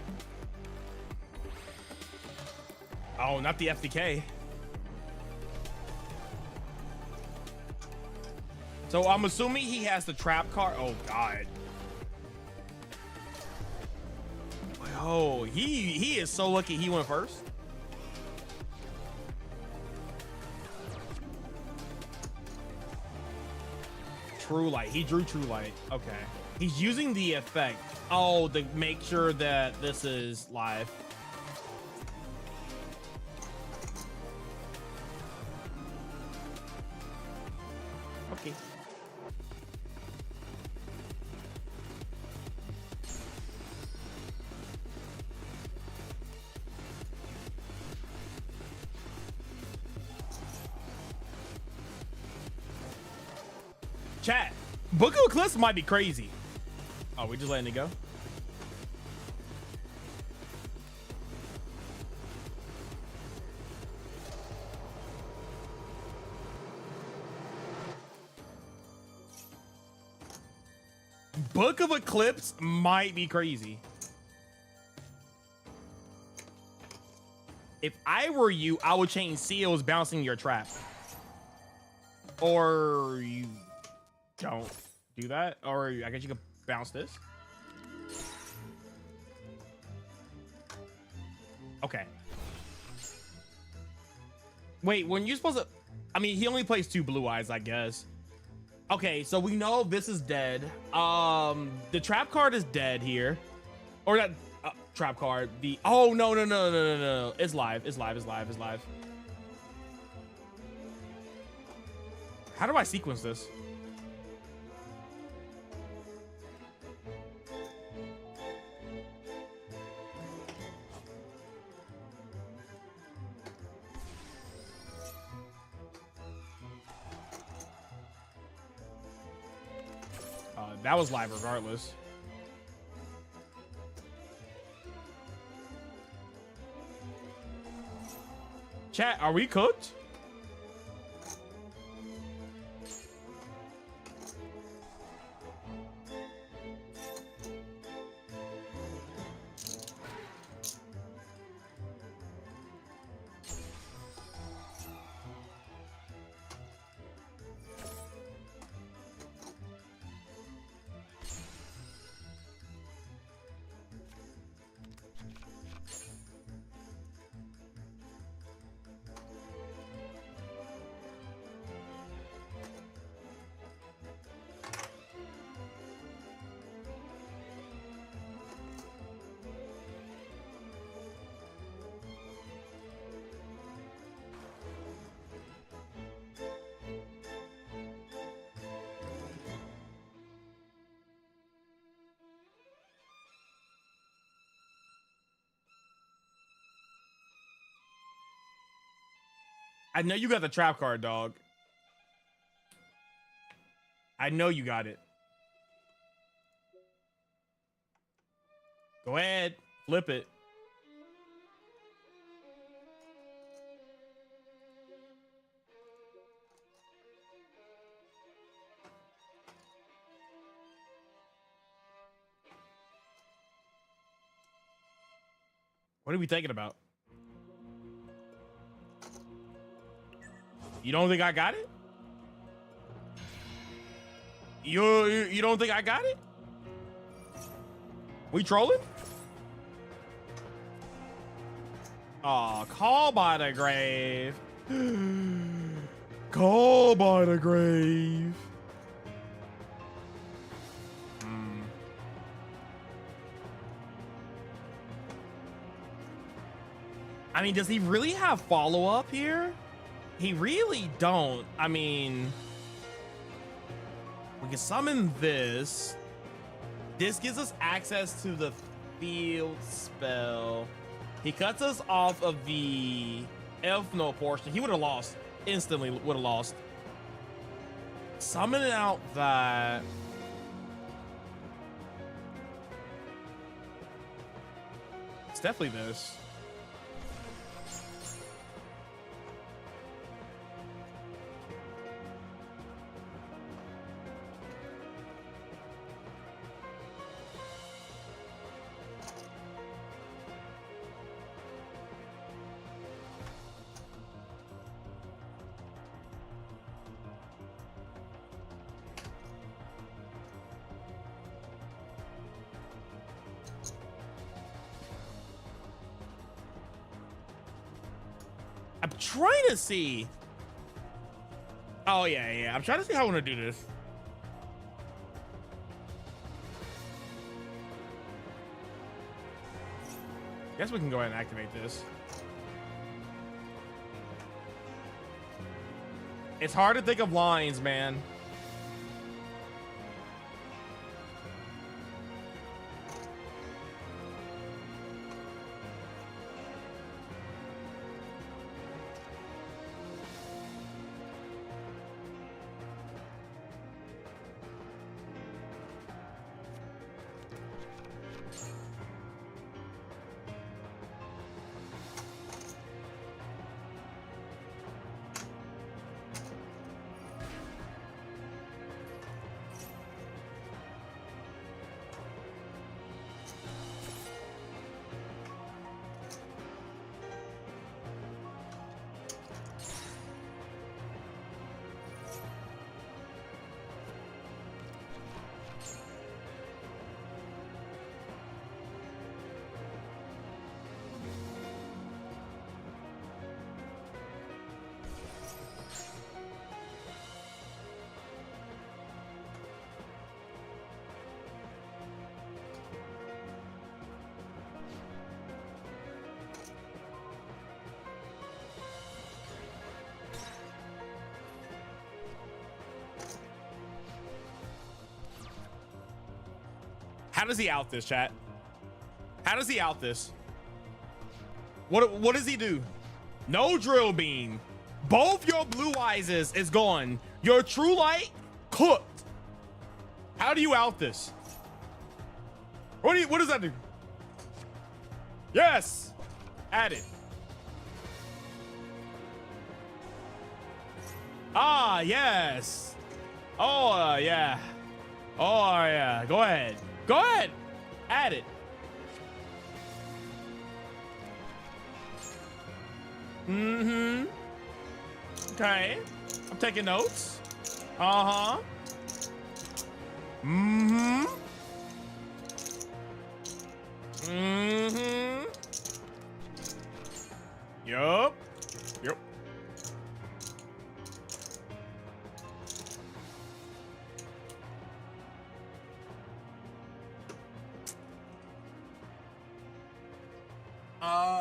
Speaker 1: Oh, not the FDK. So I'm assuming he has the trap card. Oh, God. Oh, he is so lucky he went first. True Light. He drew True Light. Okay. He's using the effect. Oh, to make sure that this is live. Okay. Chat, Book of Eclipse might be crazy. Oh, we just letting it go? Book of Eclipse might be crazy. If I were you, I would change seals bouncing your trap. Or you don't do that. Or I guess you could bounce this. Okay. Wait, when you're supposed to... I mean, he only plays 2 blue eyes, I guess. Okay, so we know this is dead. The trap card is dead here. Or that trap card. The... Oh, no. It's live. It's live. How do I sequence this? That was live regardless. Chat, are we cooked? I know you got the trap card, dog. I know you got it. Go ahead. Flip it. What are we thinking about? You don't think I got it? You don't think I got it? We trolling? Aw, call by the grave. Call by the grave. I mean, does he really have follow-up here? He really don't. I mean, we can summon this. This gives us access to the field spell. He cuts us off of the Elfnote portion. He would have lost. Instantly would have lost. Summoning out that. It's definitely this. I'm trying to see. Oh, yeah. I'm trying to see how I want to do this. Guess we can go ahead and activate this. It's hard to think of lines, man. How does he out this, chat? How does he out this? What does he do? No drill beam. Both your blue eyes is gone. Your true light cooked. How do you out this? What does that do? Yes. Added. Ah, yes. Oh, yeah. Oh, yeah. Go ahead. Go ahead. Add it. Mm-hmm. Okay. I'm taking notes. Uh-huh. Mm-hmm. Mm-hmm. Yup. Yep.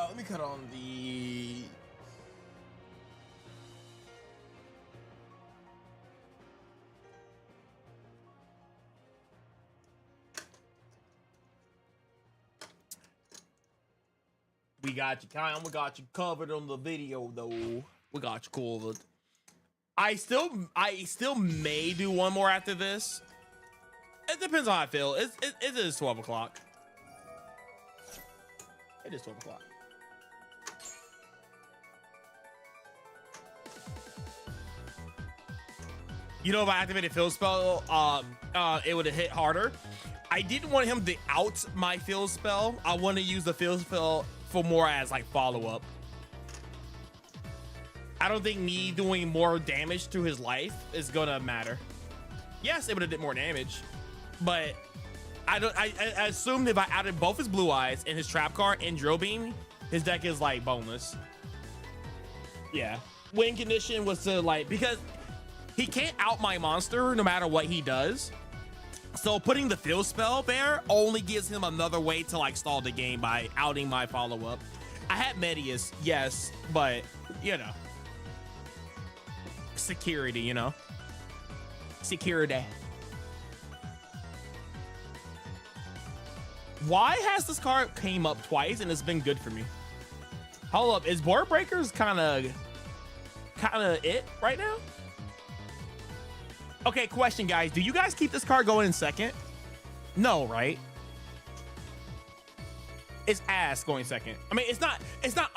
Speaker 1: Let me cut on the... We got you, Kyle. We got you covered on the video, though. We got you covered. I still may do one more after this. It depends on how I feel. It is 12 o'clock. It is 12 o'clock. You know, if I activated field spell, it would have hit harder. I didn't want him to out my field spell. I want to use the field spell for more as like follow-up. I don't think me doing more damage to his life is gonna matter. Yes, it would have did more damage, but I assumed if I added both his blue eyes and his trap card and drill beam, his deck is like boneless. Yeah, win condition was to like, because he can't out my monster no matter what he does. So putting the field spell there only gives him another way to like stall the game by outing my follow-up. I had Medius, yes, but you know, security, you know, security. Why has this card came up twice and it's been good for me? Hold up, is Board Breakers kind of it right now? Okay, question, guys. Do you guys keep this card going in second? No, right? It's ass going second. I mean, it's not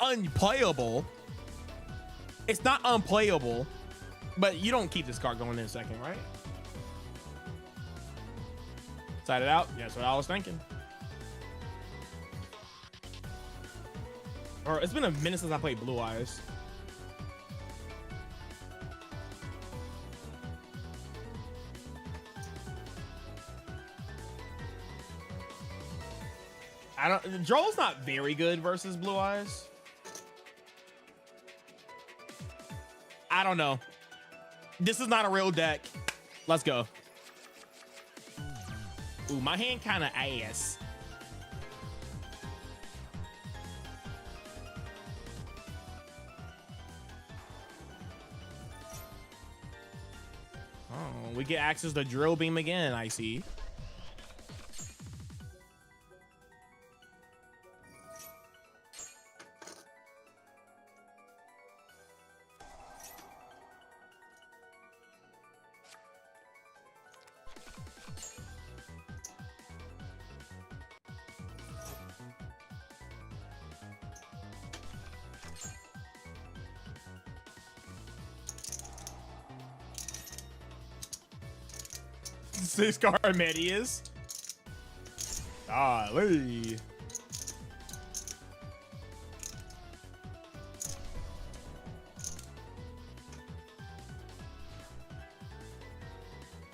Speaker 1: unplayable. It's not unplayable, but you don't keep this card going in second, right? Side it out. That's what I was thinking. Or it's been a minute since I played Blue Eyes. Joel's not very good versus Blue Eyes. I don't know. This is not a real deck. Let's go. Ooh, my hand kind of ass. Oh, we get access to drill beam again, I see. Six card Medius. Golly.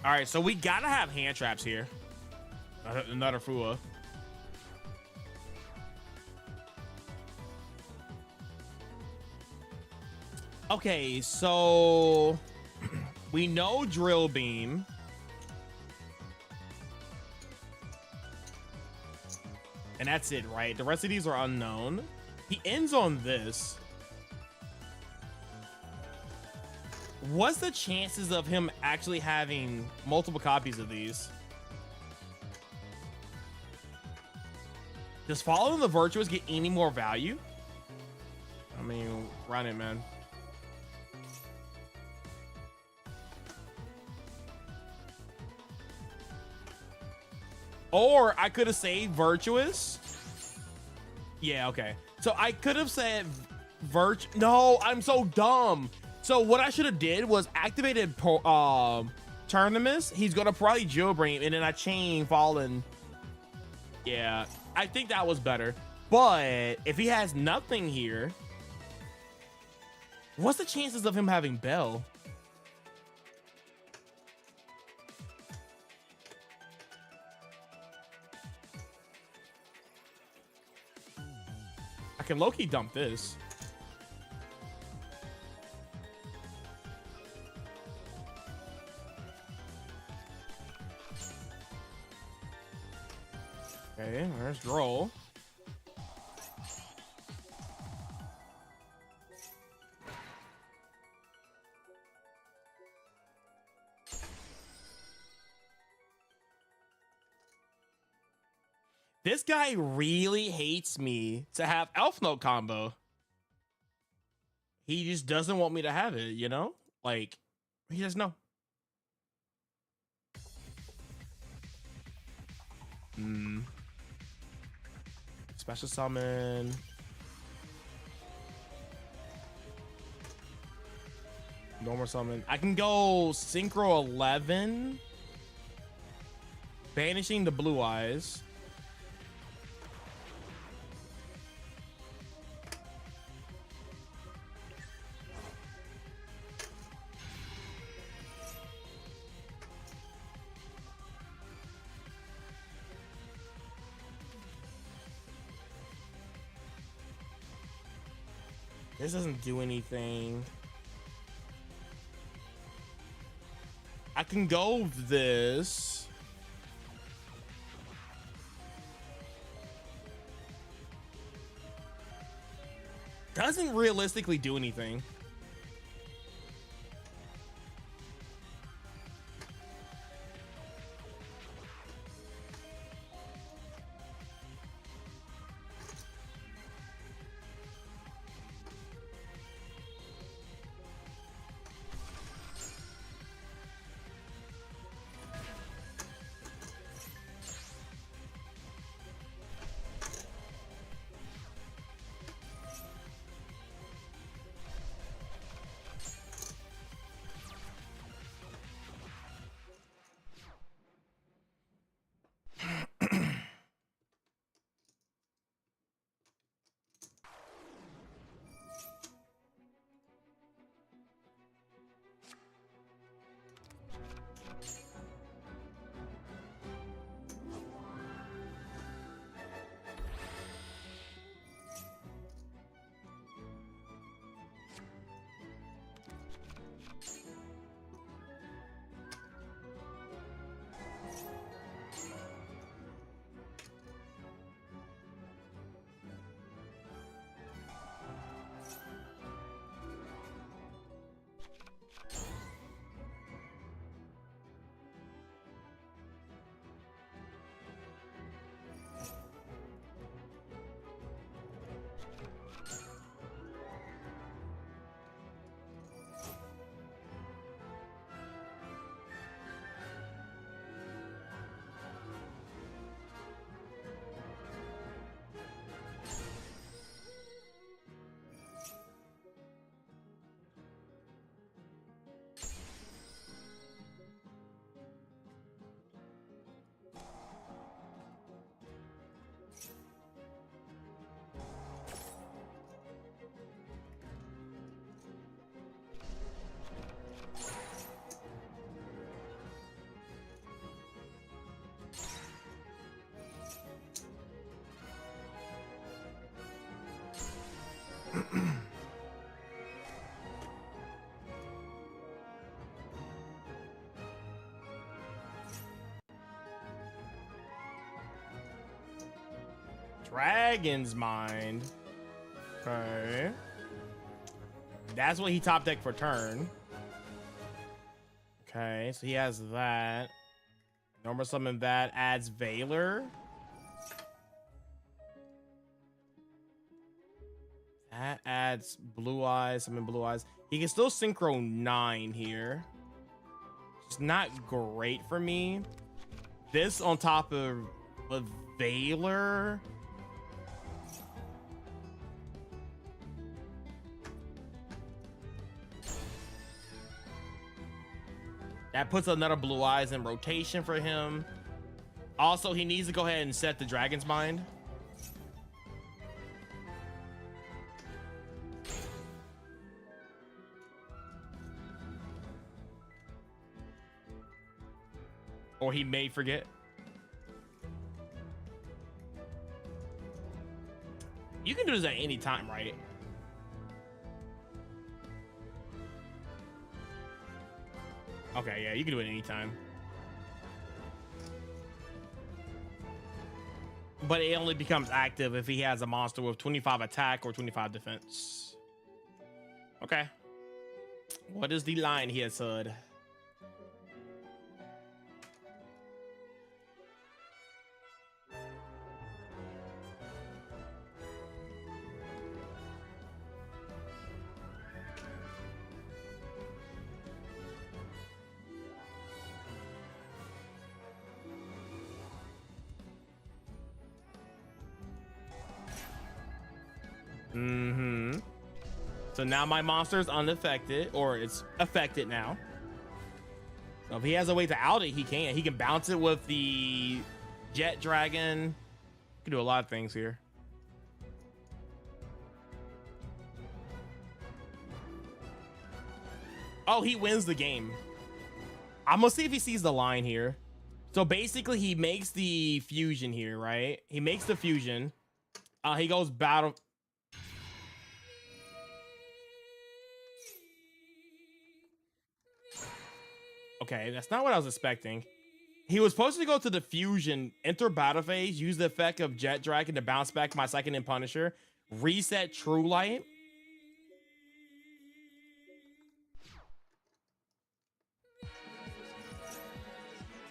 Speaker 1: All right, so we gotta have hand traps here. Another Fua. Okay, so we know drill beam. And that's it, right? The rest of these are unknown. He ends on this. What's the chances of him actually having multiple copies of these? Does following the virtuous get any more value? I mean, run it, man. Or I could have saved virtuous. Yeah, okay. So I could have said no, I'm so dumb. So what I should have did was activated Tournamus. He's gonna probably jailbreak, and then I chain Fallen. Yeah, I think that was better. But if he has nothing here, what's the chances of him having Bell? I can low-key dump this. Okay, there's Droll. This guy really hates me to have Elfnote combo. He just doesn't want me to have it, you know? Like, he just no. Special summon. Normal summon. I can go Synchro 11. Banishing the Blue Eyes. This doesn't do anything. I can go this. Doesn't realistically do anything. Dragon's Mind. Okay. That's what he top deck for turn. Okay, so he has that. Normal summon that, adds Valor. That adds Blue Eyes, summon Blue Eyes. He can still Synchro 9 here. It's not great for me. This on top of Valor. That puts another Blue Eyes in rotation for him. Also, he needs to go ahead and set the Dragon's Mind. Or he may forget. You can do this at any time, right? Okay, yeah, you can do it anytime. But it only becomes active if he has a monster with 25 attack or 25 defense. Okay. What is the line here, Sud? So now my monster is unaffected, or it's affected now. So if he has a way to out it, he can. He can bounce it with the Jet Dragon. He can do a lot of things here. Oh, he wins the game. I'm gonna see if he sees the line here. So basically, he makes the fusion here, right? He makes the fusion. He goes battle. Okay, that's not what I was expecting. He was supposed to go to the fusion, enter battle phase, use the effect of Jet Dragon to bounce back my second in Punisher, reset True Light.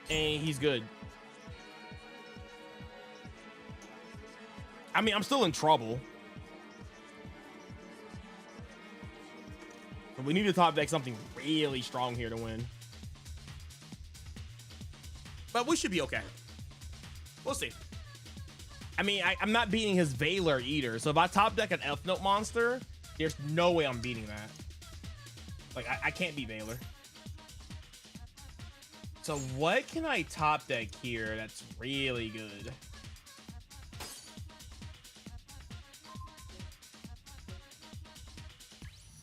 Speaker 1: And he's good. I mean, I'm still in trouble. But we need to top deck something really strong here to win. But we should be okay. We'll see. I mean, I'm not beating his Valor either. So if I top deck an Elfnote monster, there's no way I'm beating that. Like, I can't beat Valor. So what can I top deck here that's really good?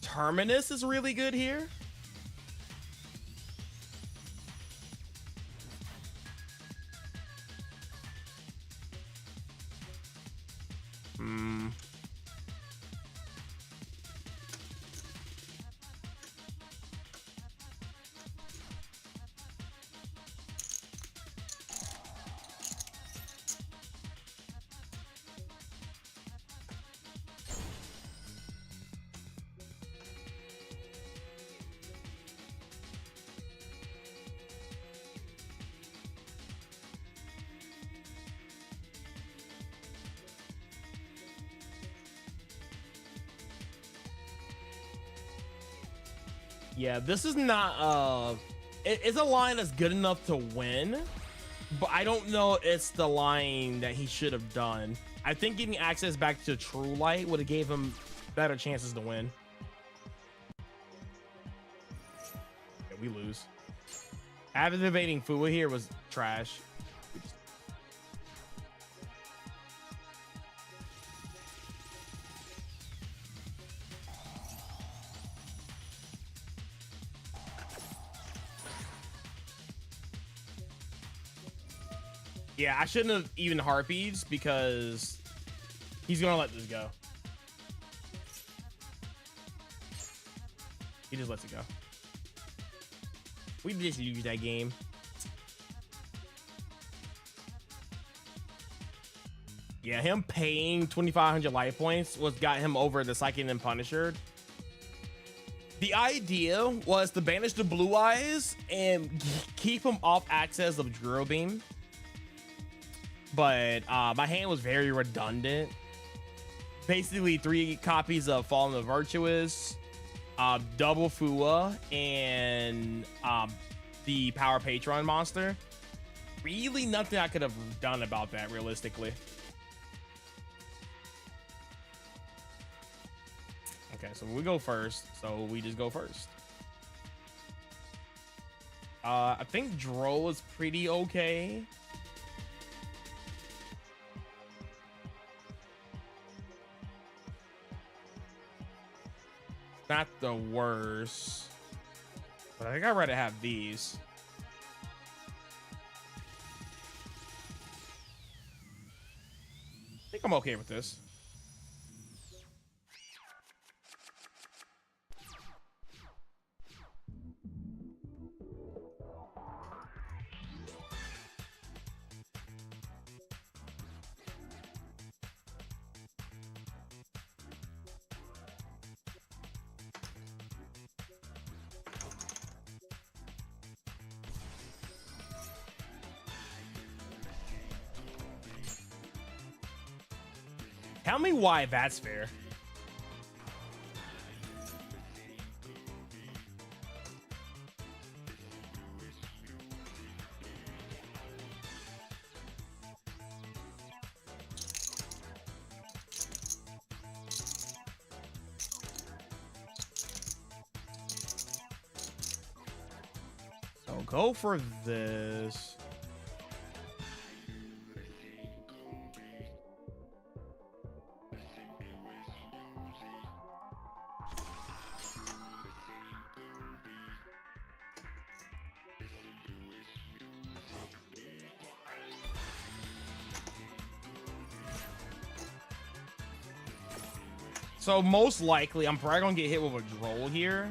Speaker 1: Terminus is really good here. Yeah, this is not it's a line that's good enough to win, but I don't know it's the line that he should have done. I think getting access back to True Light would have gave him better chances to win. Yeah, we lose. Activating Fua here was trash. Yeah, I shouldn't have even harpies because he's gonna let this go. He just lets it go. We just lose that game. Yeah, him paying 2,500 life points got him over the Psychic and Punisher. The idea was to banish the blue eyes and keep him off access of Drill Beam. But my hand was very redundant. Basically 3 copies of Fallen the Virtuous, double Fua, and the Power Patron monster. Really nothing I could have done about that realistically. Okay, so we go first. So we just go first. I think Droll is pretty okay. Not the worst. But I think I'd rather have these. I think I'm okay with this. Tell me why that's fair. So go for this. So most likely, I'm probably gonna get hit with a Droll here.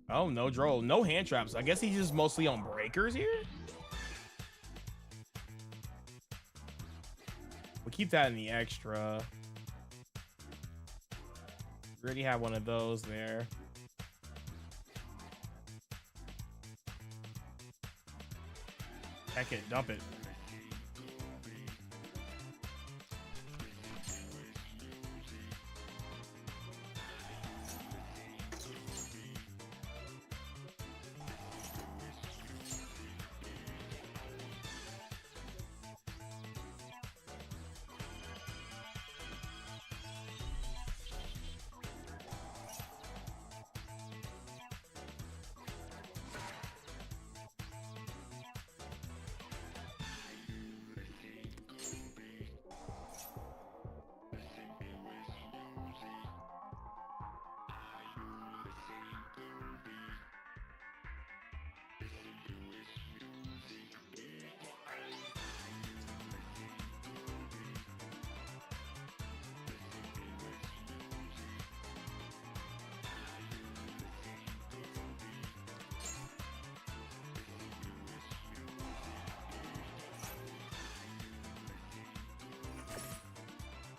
Speaker 1: Oh, no Droll, no hand traps. I guess he's just mostly on breakers here. We'll keep that in the extra. We already have one of those there. Heck it, dump it.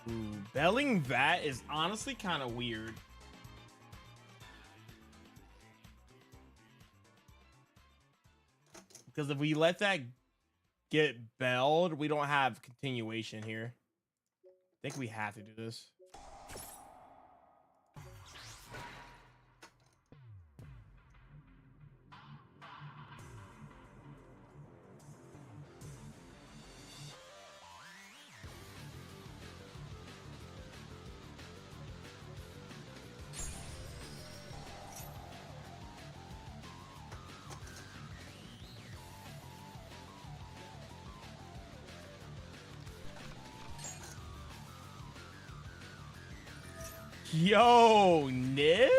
Speaker 1: Ooh, belling that is honestly kind of weird. Because if we let that get belled, we don't have continuation here. I think we have to do this. Yo, Nib?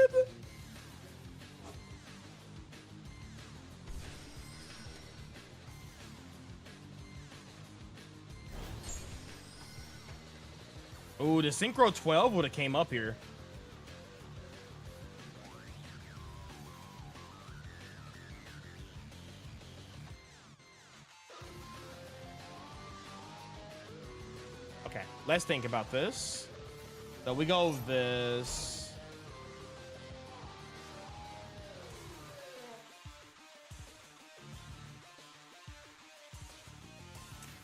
Speaker 1: Ooh, the Synchro 12 would have came up here. let's think about this. So we go this.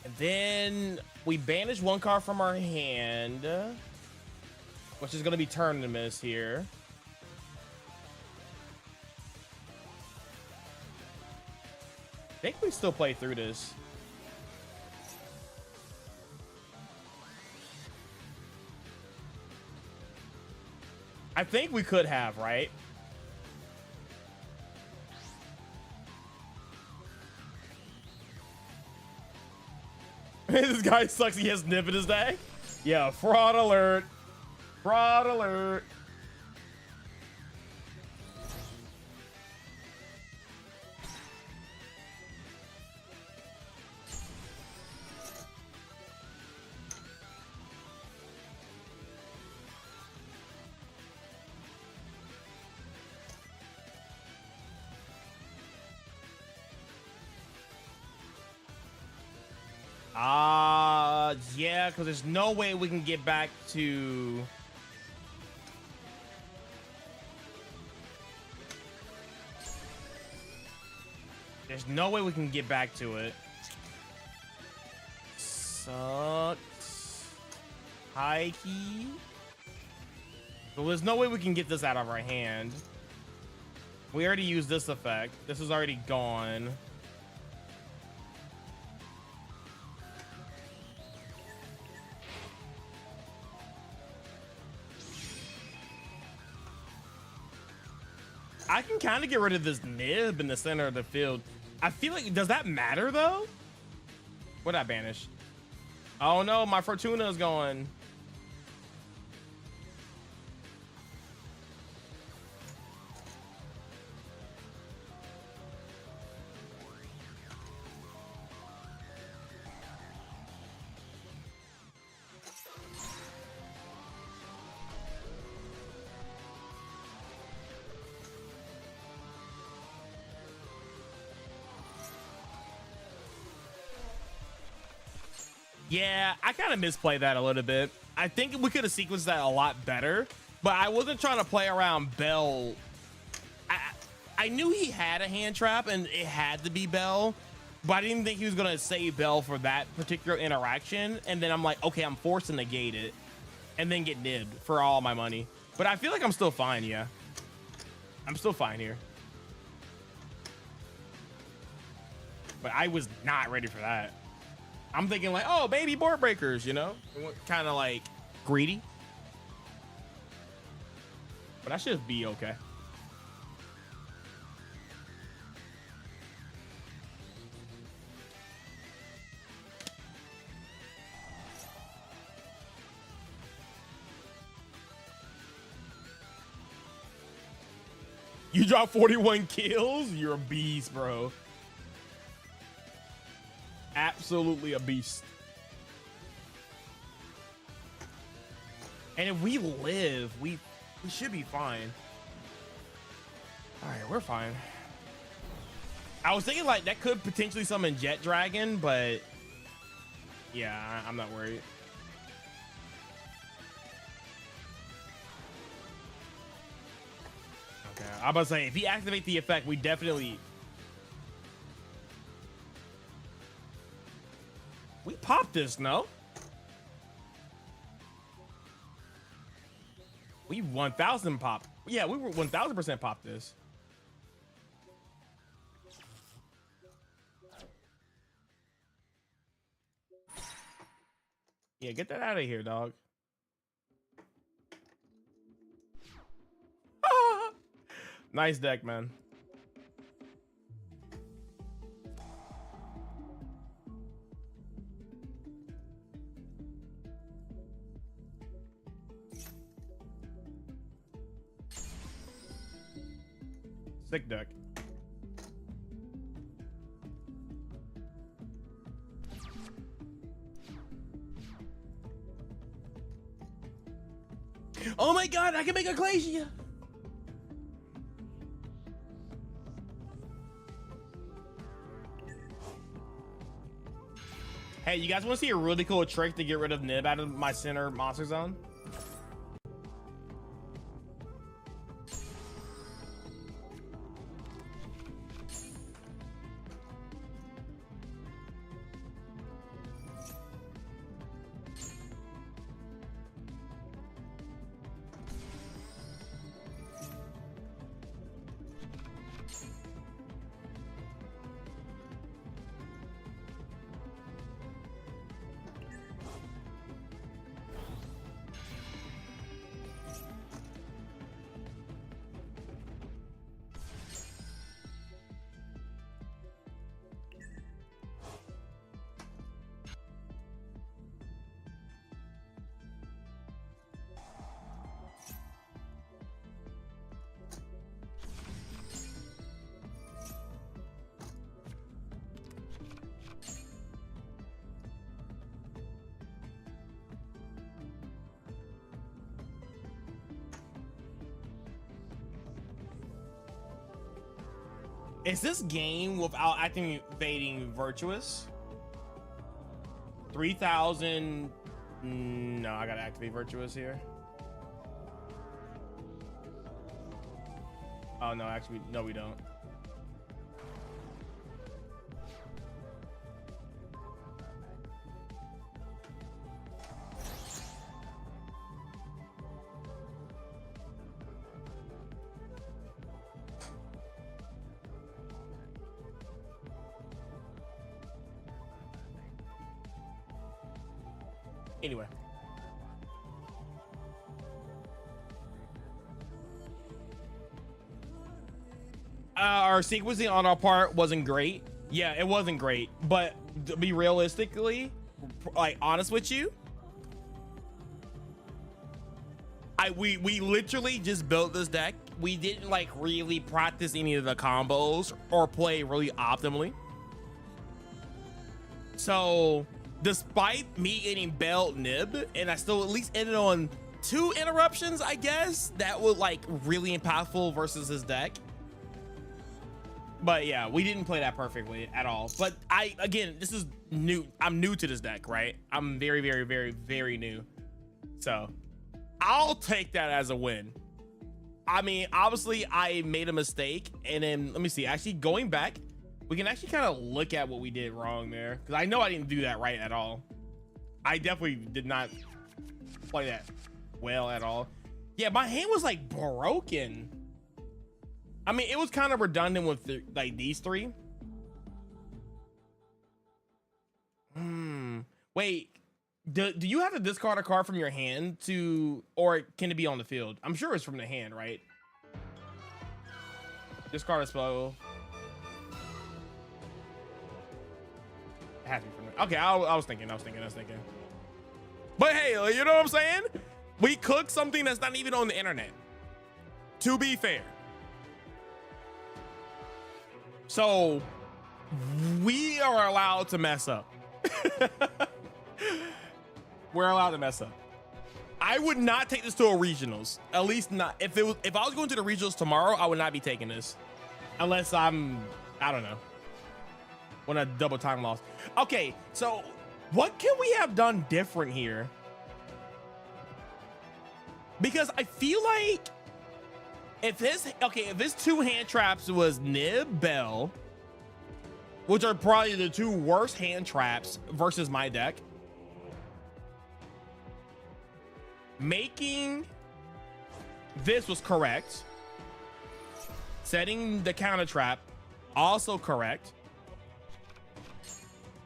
Speaker 1: And then we banish one card from our hand, which is going to be Tournaments here. I think we still play through this. I think we could have, right? This guy sucks. He has nib in his deck. Yeah, fraud alert. Fraud alert. Yeah, because there's no way we can get back to... There's no way we can get back to it. Sucks. High key. So there's no way we can get this out of our hand. We already used this effect. This is already gone. I can kind of get rid of this nib in the center of the field. I feel like, does that matter though? What did I banish? Oh no, my Fortuna is going. Yeah, I kind of misplayed that a little bit. I think we could have sequenced that a lot better, but I wasn't trying to play around Bell. I knew he had a hand trap and it had to be Bell, but I didn't think he was going to save Bell for that particular interaction. And then I'm like, okay, I'm forced to negate it and then get nibbed for all my money. But I feel like I'm still fine, yeah. I'm still fine here. But I was not ready for that. I'm thinking like, oh, baby board breakers, you know, kind of like greedy, but I should be okay. You drop 41 kills. You're a beast, bro. Absolutely a beast. And if we live, we should be fine. All right, we're fine. I was thinking like that could potentially summon Jet Dragon, but yeah, I'm not worried. Okay, I'm about to say if he activates the effect, we definitely. We popped this, no? We 1,000 pop. Yeah, we were 1,000% pop this. Yeah, get that out of here, dog. Nice deck, man. Sick deck. Oh my god, I can make a Glacier! Hey, you guys want to see a really cool trick to get rid of Nib out of my center monster zone? Is this game without activating Virtuous? 3,000. No, I gotta activate Virtuous here. Oh no, actually, no, we don't. Anyway. Our sequencing on our part wasn't great. Yeah, it wasn't great. But to be realistically, like honest with you, we literally just built this deck. We didn't like really practice any of the combos or play really optimally. So despite me getting Bell Nib, and I still at least ended on 2 interruptions, I guess, that were like really impactful versus his deck. But yeah, we didn't play that perfectly at all. But again, this is new. I'm new to this deck, right? I'm very, very, very, very new. So I'll take that as a win. I mean, obviously I made a mistake, and then let me see, actually going back, we can actually kind of look at what we did wrong there, because I know I didn't do that right at all. I definitely did not play that well at all. Yeah, my hand was like broken. I mean, it was kind of redundant with like these 3. Wait, do you have to discard a card from your hand to, or can it be on the field? I'm sure it's from the hand, right? Discard a spell. It has to be from the, okay, I was thinking. But hey, you know what I'm saying? We cooked something that's not even on the internet, to be fair. So we are allowed to mess up. We're allowed to mess up. I would not take this to a regionals. At least not if I was going to the regionals tomorrow, I would not be taking this. Unless I don't know. When a double time loss. Okay, so what can we have done different here? Because I feel like if his 2 hand traps was Nib, Bell, which are probably the 2 worst hand traps versus my deck, making this was correct. Setting the counter trap also correct.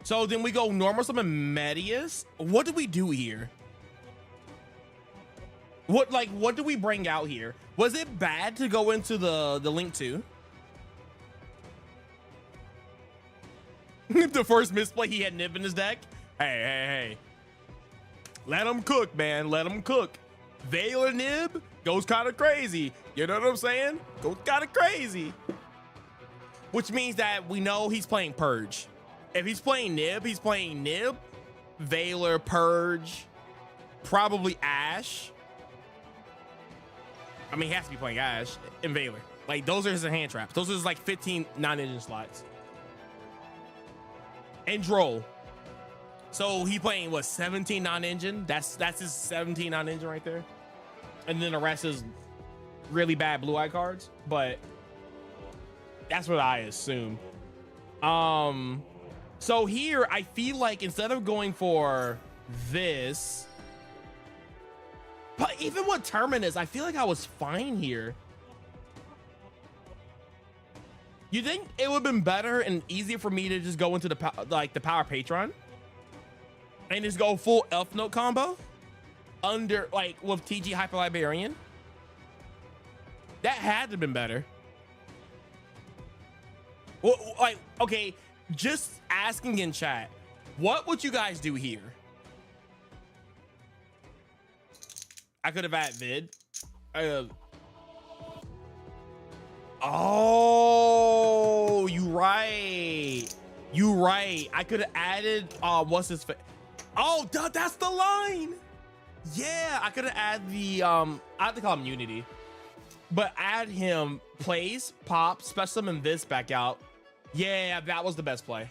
Speaker 1: So then we go normal summon Medius. What do we do here? What do we bring out here? Was it bad to go into the Link 2? The first misplay, he had Nib in his deck. Hey. Let him cook, man. Let him cook. Veiler Nib goes kind of crazy. You know what I'm saying? Goes kind of crazy. Which means that we know he's playing Purge. If he's playing Nib, Veiler, Purge, probably Ash. I mean, he has to be playing Ash and Veiler. Like, those are his hand traps. Those are his, like, 15 non-engine slots. And Droll. So he playing what 17 non-engine? That's his 17 non-engine right there. And then the rest is really bad blue eye cards, but that's what I assume. So here I feel like instead of going for this, but even with Terminus, I feel like I was fine here. You think it would have been better and easier for me to just go into the power Patron and just go full Elfnote combo under like with TG Hyper Librarian? That had to have been better. Well, like, okay, just asking in chat, what would you guys do here? I could have added vid. Oh, you right. You right. I could have added, what's his face? Oh, that's the line. Yeah, I could have added the, I have to call him Unity. But add him, plays, pop, special summon this back out. Yeah, that was the best play.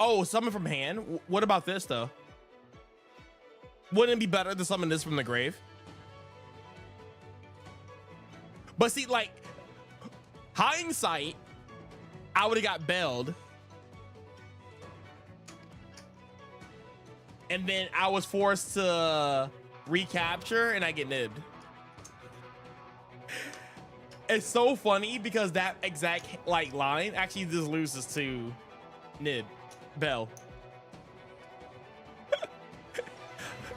Speaker 1: Oh, summon from hand? What about this, though? Wouldn't it be better to summon this from the grave? But see, like, hindsight, I would have got bailed. And then I was forced to recapture and I get nibbed. It's so funny because that exact like line actually just loses to nib, Bell.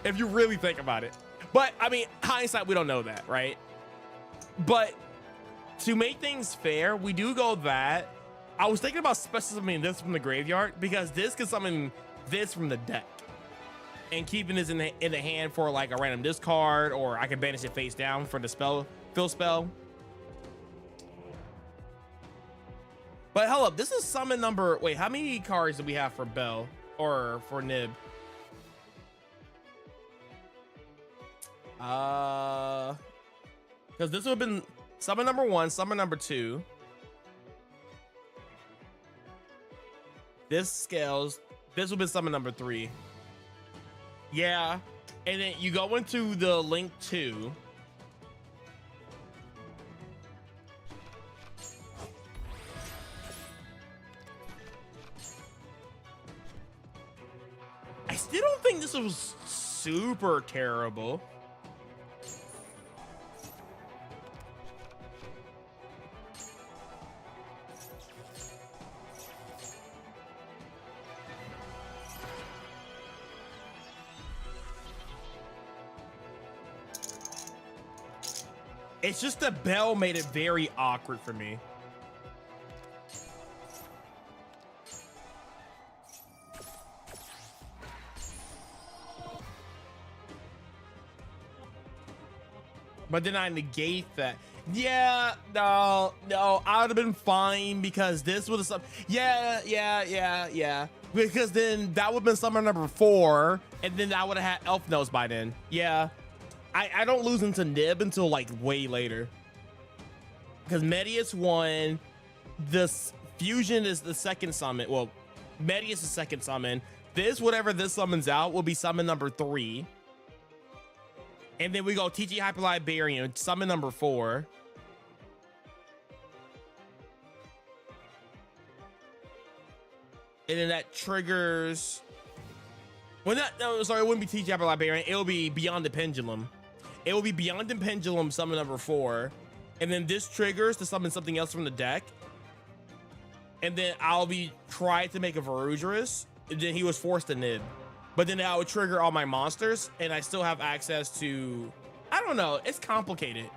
Speaker 1: If you really think about it. But I mean, hindsight, we don't know that, right? But to make things fair, we do go that. I was thinking about special summoning this from the graveyard because this can summon this from the deck and keeping this in the hand for like a random discard, or I can banish it face down for the fill spell. But hold up, this is summon number, wait, how many cards do we have for Bell or for Nib? Because this would have been summon number 1, summon number 2. This scales, this would have been summon number 3. Yeah, and then you go into the link 2. I still don't think this was super terrible. It's just the bell made it very awkward for me. But then I negate that. Yeah, no, I would have been fine because this would have, yeah. Because then that would have been summer number 4, and then I would have had Elfnote by then. Yeah, I don't lose into Nib until like way later. Because Medius won, this Fusion is the second summon. Well, Medius is second summon. This, whatever this summons out, will be summon number 3. And then we go TG Hyper Librarian, summon number 4. And then that triggers. Well, no, sorry, it wouldn't be TG Hyper Librarian. It'll be Beyond the Pendulum. It will be Beyond the Pendulum, summon number 4. And then this triggers to summon something else from the deck. And then I'll be trying to make a Verugerous. And then he was forced to nib. But then I would trigger all my monsters, and I still have access to, I don't know, it's complicated.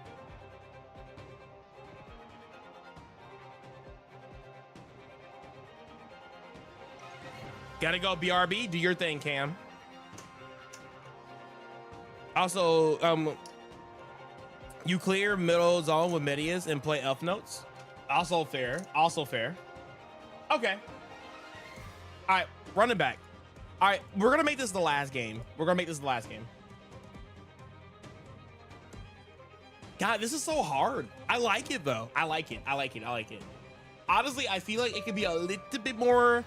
Speaker 1: Gotta go BRB, do your thing, Cam. Also, you clear middle zone with Medius and play Elfnotes. Also fair, Okay. All right, running back. All right, we're gonna make this the last game. God, this is so hard. I like it though. I like it. Honestly, I feel like it could be a little bit more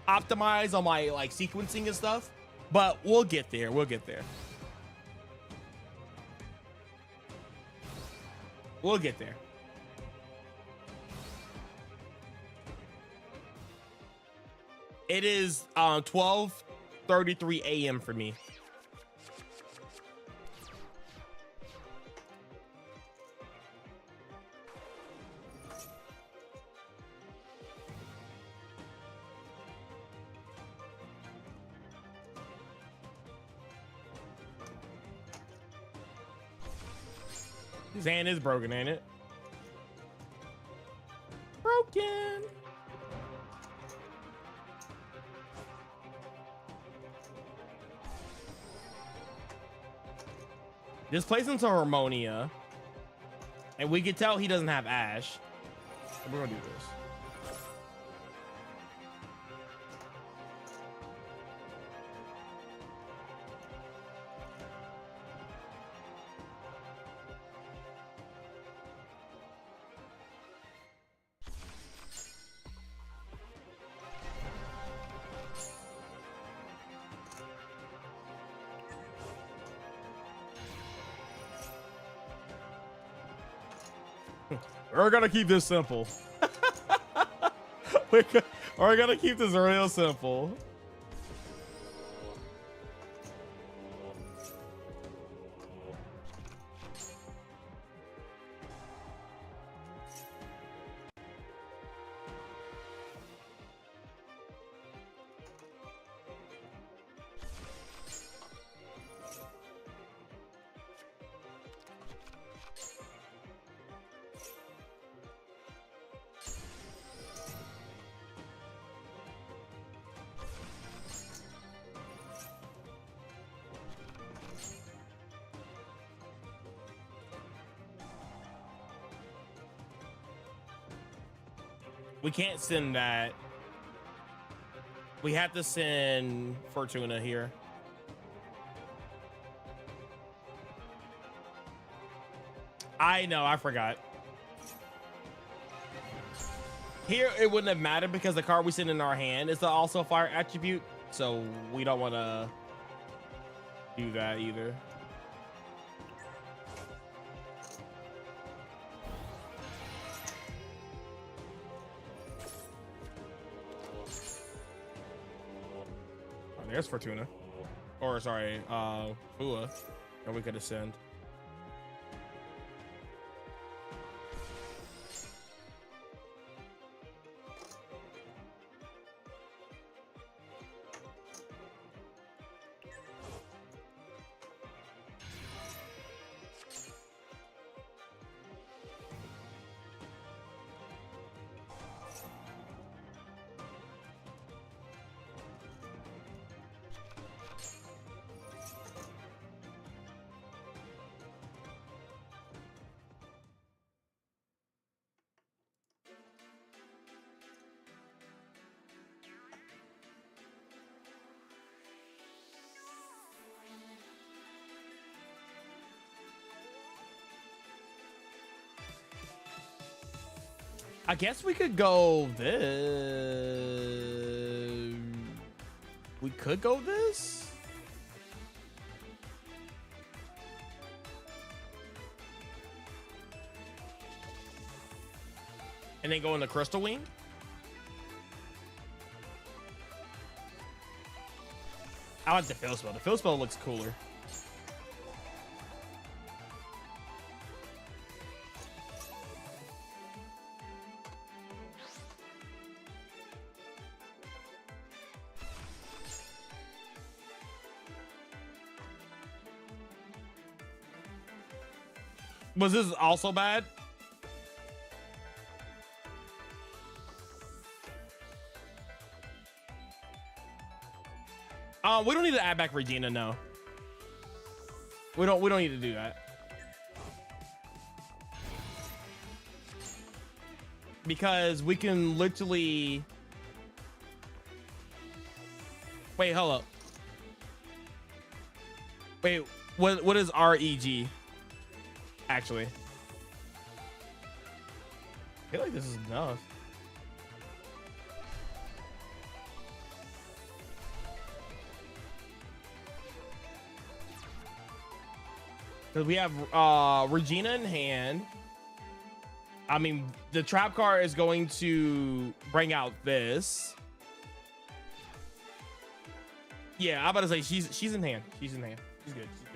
Speaker 1: optimize on my like sequencing and stuff, but we'll get there. We'll get there. We'll get there. It is 12:33 a.m. for me. His hand is broken, ain't it? Broken. Just place into Harmonia, and we can tell he doesn't have Ash. So we're gonna do this. We're gonna keep this simple. We're gonna keep this real simple. We can't send that. We have to send Fortuna here. I know, I forgot. Here, it wouldn't have mattered because the card we send in our hand is also a fire attribute. So we don't want to do that either. There's Fortuna. Or sorry, Fua. That we could ascend. I guess we could go this. We could go this. And then go in the Crystal Wing. I like the field spell. The field spell looks cooler. Was this also bad? We don't need to add back Regina, no. We don't need to do that. Because we can literally wait, hold up. Wait, what is REG? Actually, I feel like this is enough. because we have Regina in hand. I mean, the trap card is going to bring out this. Yeah, I'm about to say she's in hand. She's in hand. She's good. She's good.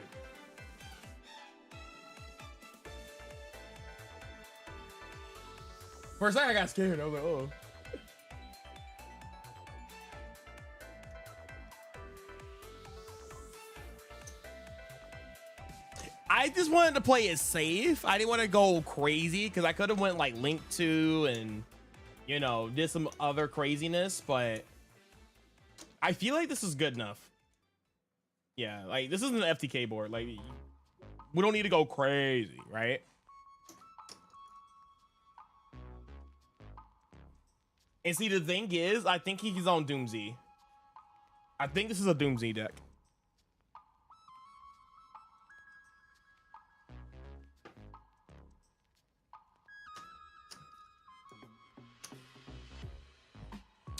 Speaker 1: For a second, I got scared. I was like, oh. I just wanted to play it safe. I didn't want to go crazy because I could have went like Link 2 and, you know, did some other craziness, but I feel like this is good enough. Yeah, like this isn't an FTK board. Like we don't need to go crazy, right? And see, the thing is, I think he's on Doomsday. I think this is a Doomsday deck.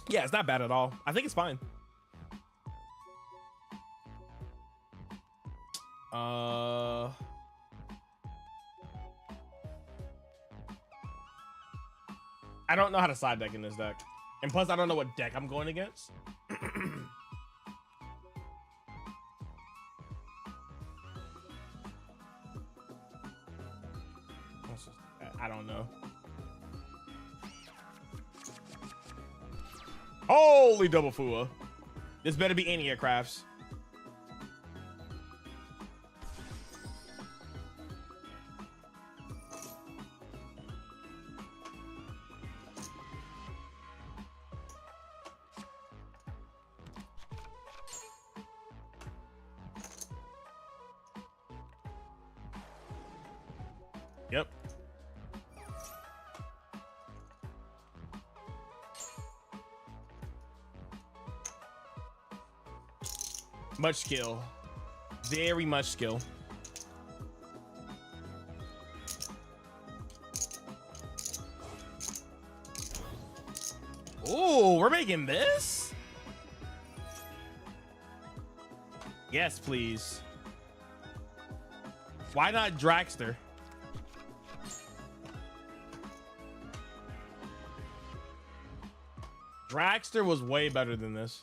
Speaker 1: Yeah, it's not bad at all. I think it's fine. I don't know how to side deck in this deck. And plus, I don't know what deck I'm going against. I don't know. Holy double Fua. This better be any aircrafts. Yep. Much skill. Very much skill. Oh, we're making this? Yes, please. Why not Dragster? Dragster was way better than this.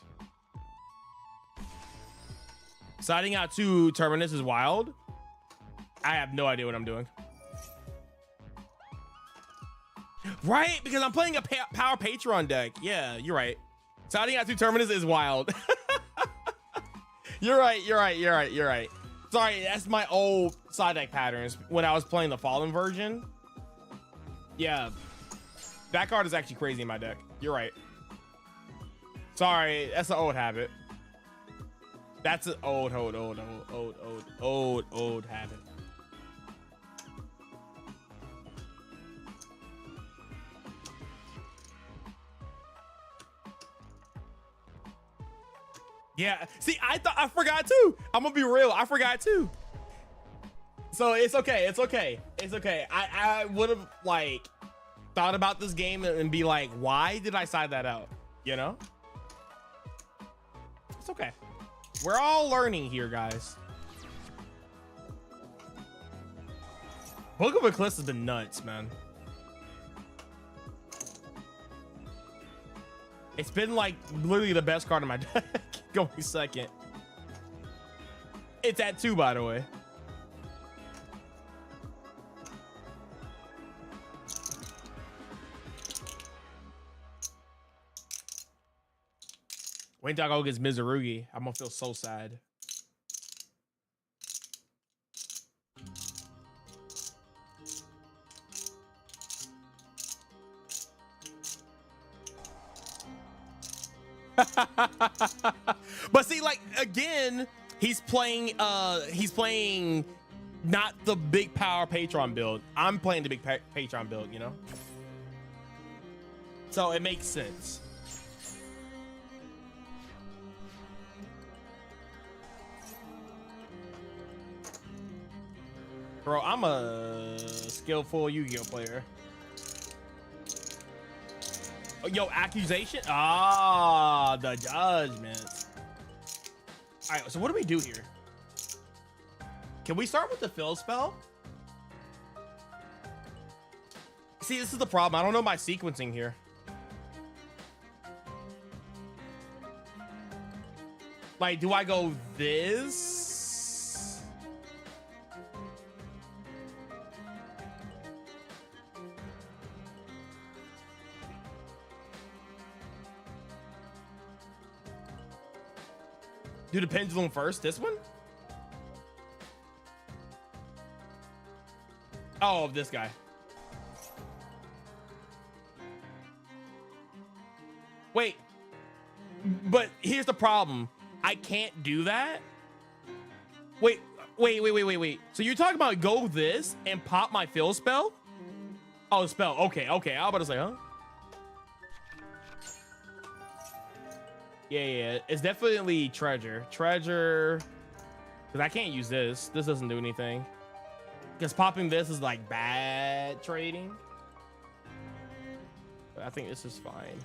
Speaker 1: Siding out 2 Terminus is wild. I have no idea what I'm doing. Right? Because I'm playing a power Patron deck. Yeah, you're right. Siding out 2 Terminus is wild. You're right. Sorry, that's my old side deck patterns when I was playing the Fallen version. Yeah. That card is actually crazy in my deck. You're right. Sorry, that's an old habit. That's an old habit. Yeah, see, I forgot too. I'm gonna be real, I forgot too. So it's okay. I would have like thought about this game and be like, why did I side that out? You know? It's okay. We're all learning here, guys. Book of Eclipse has been nuts, man. It's been like literally the best card in my deck. Going second. It's at 2, by the way. Wait till I go against Mizurugi. I'm gonna feel so sad. But see, like again, he's playing not the big power Patron build. I'm playing the big Patron build, you know? So it makes sense. Bro, I'm a skillful Yu-Gi-Oh player. Oh, yo, accusation? Ah, the judgment. All right, so what do we do here? Can we start with the fill spell? See, this is the problem. I don't know my sequencing here. Like, do I go this? Do the pendulum first, this one? Oh, this guy. Wait, but here's the problem. I can't do that. Wait. So you're talking about go this and pop my fill spell? Oh, spell. Okay. I was about to say, huh? Yeah. It's definitely treasure. Because I can't use this. This doesn't do anything. Because popping this is like bad trading. But I think this is fine.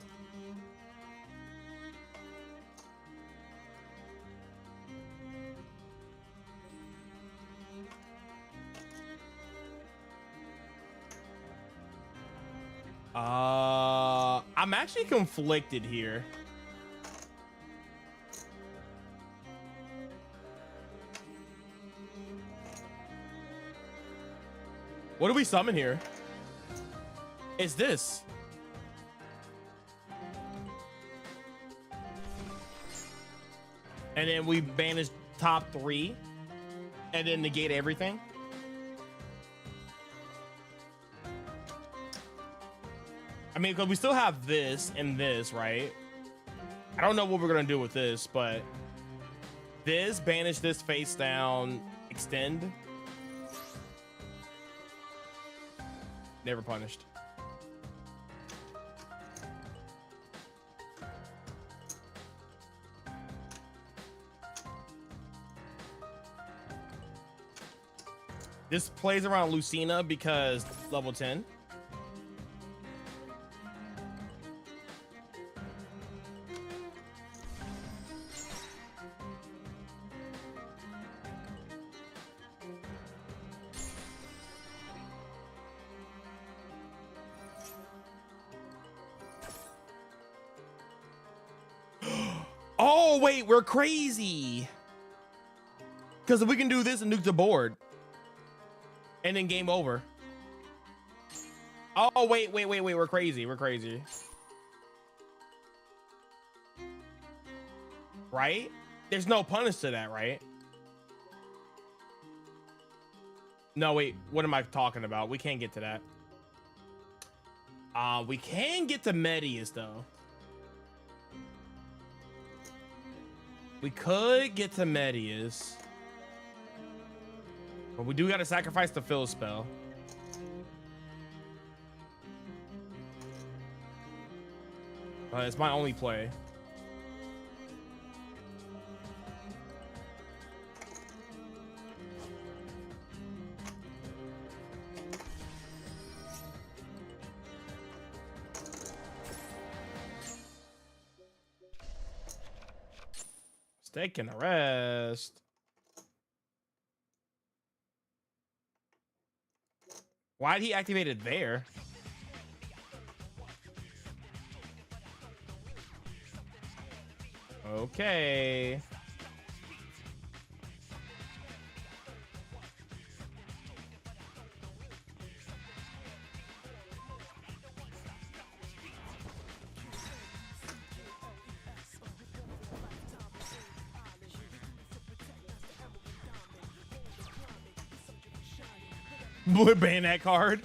Speaker 1: I'm actually conflicted here. What do we summon here? It's this. And then we banish top 3 and then negate everything. I mean, because we still have this and this, right? I don't know what we're going to do with this, but this, banish this face down, extend. Never punished. This plays around Lucina because level 10. Oh, wait, we're crazy. Because we can do this and nuke the board. And then game over. Oh, wait, we're crazy. Right? There's no punish to that, right? No, wait, what am I talking about? We can't get to that. We can get to Medius, though. We could get to Medius. But we do got to sacrifice the fill spell. It's my only play. Taking a rest. Why'd he activate it there? Okay. Ban that card.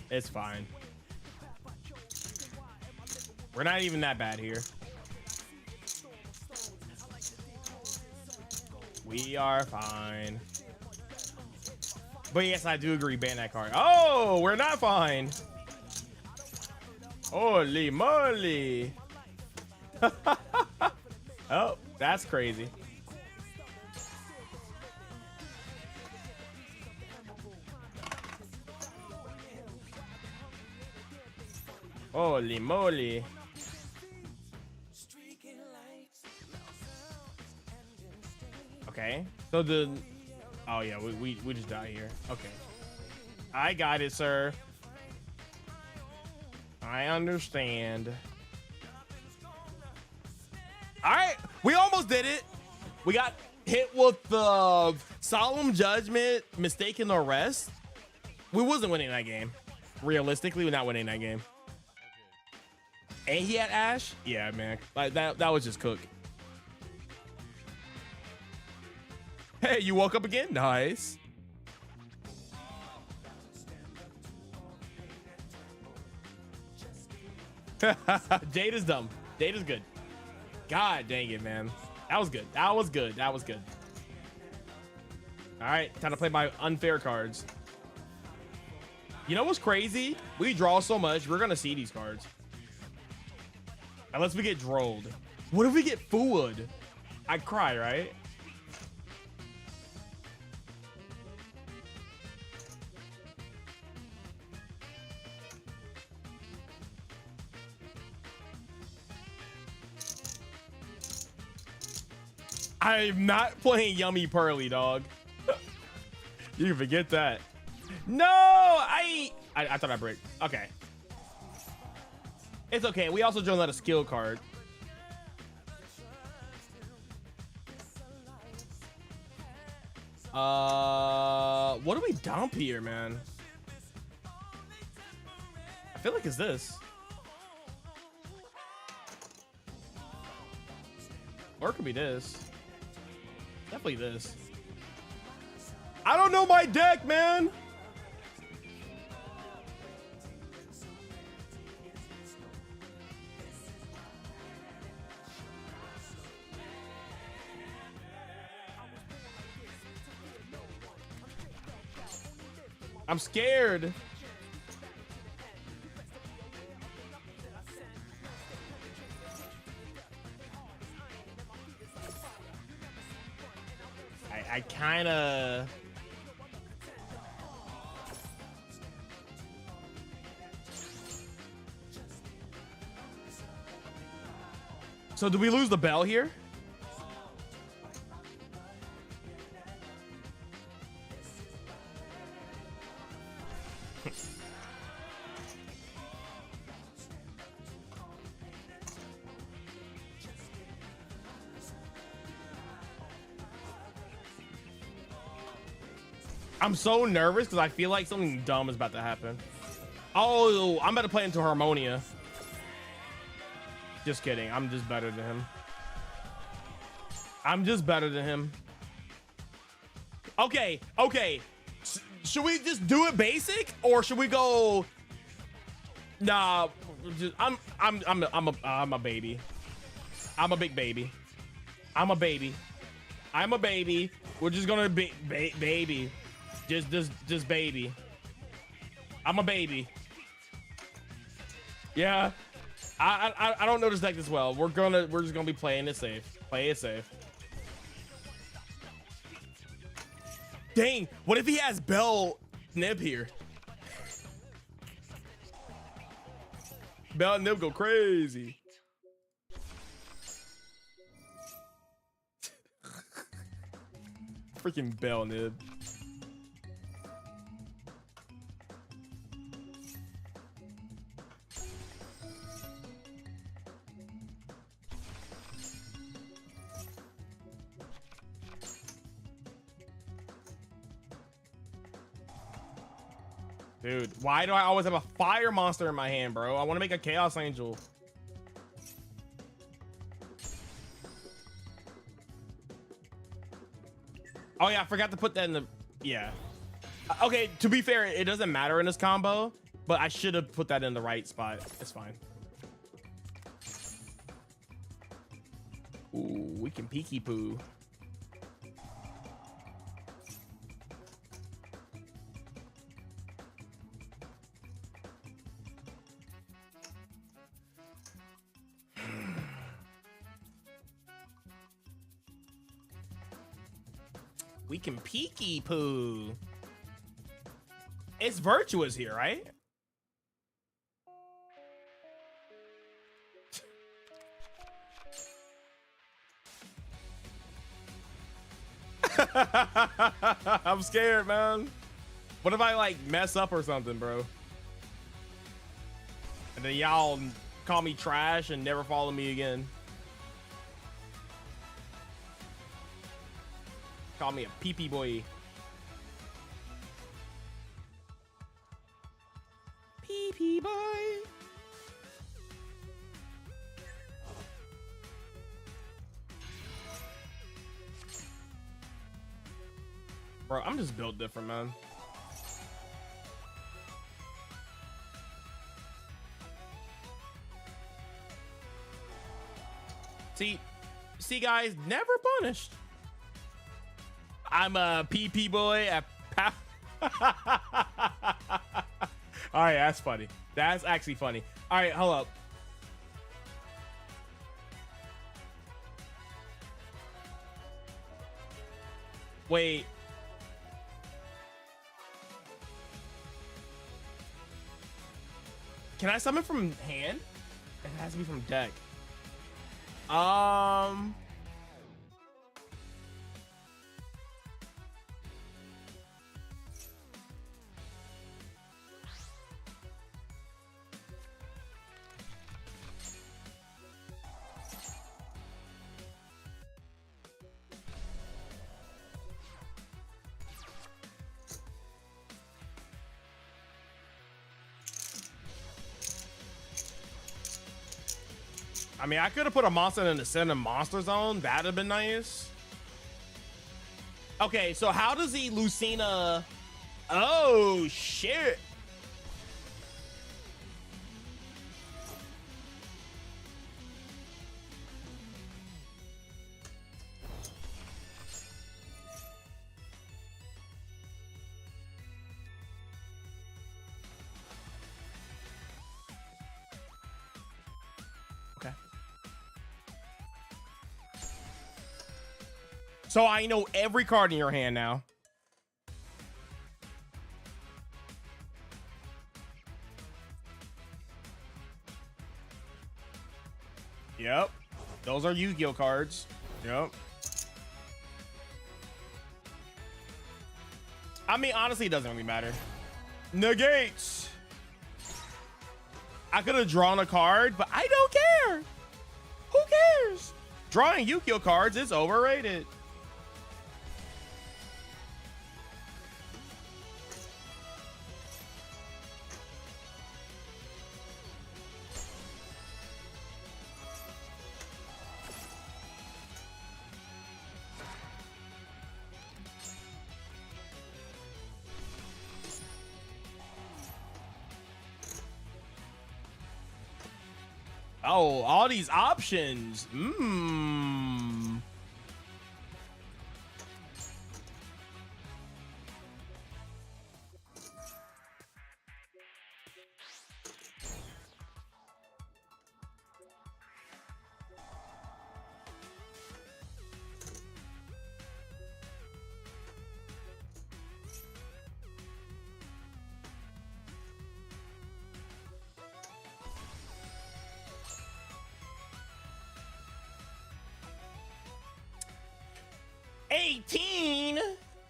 Speaker 1: It's fine. We're not even that bad here. We are fine. But yes, I do agree. Ban that card. Oh, we're not fine. Holy moly. Oh, that's crazy. Holy moly. Okay, so Oh yeah, we just die here. Okay. I got it, sir. I understand. All right, we almost did it. We got hit with the solemn judgment, mistaken arrest. We wasn't winning that game. Realistically, we're not winning that game. And he had Ash. Yeah, man. Like that was just cooked. Hey, you woke up again? Nice. Jade is dumb. Jade is good. God dang it, man. That was good. That was good. That was good. All right, time to play my unfair cards. You know what's crazy? We draw so much, we're gonna see these cards. Unless we get drolled. What if we get fooled? I'd cry, right? I'm not playing Yummy Pearly, dog. You can forget that. No, I thought I bricked. Okay. It's okay. We also drew another skill card. What do we dump here, man? I feel like it's this. Or it could be this. Definitely this. I don't know my deck, man. I'm scared. I kind of... So do we lose the bell here? I'm so nervous because I feel like something dumb is about to happen. Oh, I'm about to play into Harmonia. Just kidding. I'm just better than him. I'm just better than him. Okay, okay. Should we just do it basic or should we go? Nah, I'm a baby. I'm a big baby. I'm a baby. I'm a baby. We're just gonna be baby. Just baby. I'm a baby. Yeah. I don't know this deck as well. We're just gonna be playing it safe. Play it safe. Dang, what if he has Bell Nib here? Bell and Nib go crazy. Freaking Bell Nib. Dude, why do I always have a fire monster in my hand, bro? I want to make a Chaos Angel. Oh yeah, I forgot to put that in the... Yeah. Okay, to be fair, it doesn't matter in this combo, but I should have put that in the right spot. It's fine. Ooh, we can peeky poo. We can peeky poo. It's virtuous here, right? I'm scared, man. What if I like mess up or something, bro? And then y'all call me trash and never follow me again. Call me a pee-pee boy. Pee-pee boy. Bro, I'm just built different, man. See, guys, never punished. I'm a PP boy at all right, that's funny. That's actually funny. All right, hold up. Wait. Can I summon from hand? It has to be from deck. I mean, I could have put a monster in the center monster zone. That'd have been nice. Okay, so how does the Lucina... Oh, shit. Okay. So I know every card in your hand now. Yep. Those are Yu-Gi-Oh cards. Yep. I mean, honestly, it doesn't really matter. Negates. I could have drawn a card, but I don't care. Who cares? Drawing Yu-Gi-Oh cards is overrated. Oh, all these options. Mmm.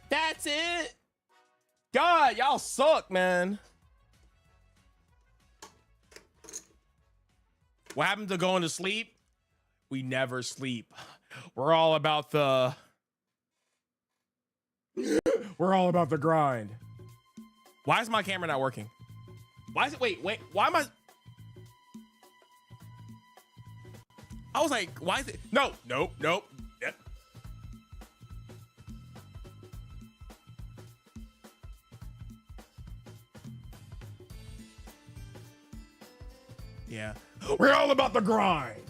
Speaker 1: That's it. God, y'all suck, man. What happened to going to sleep? We never sleep. We're all about the grind. Why is my camera not working? Why is it wait, why am I was like, why is it nope. Yep. Yeah, we're all about the grind.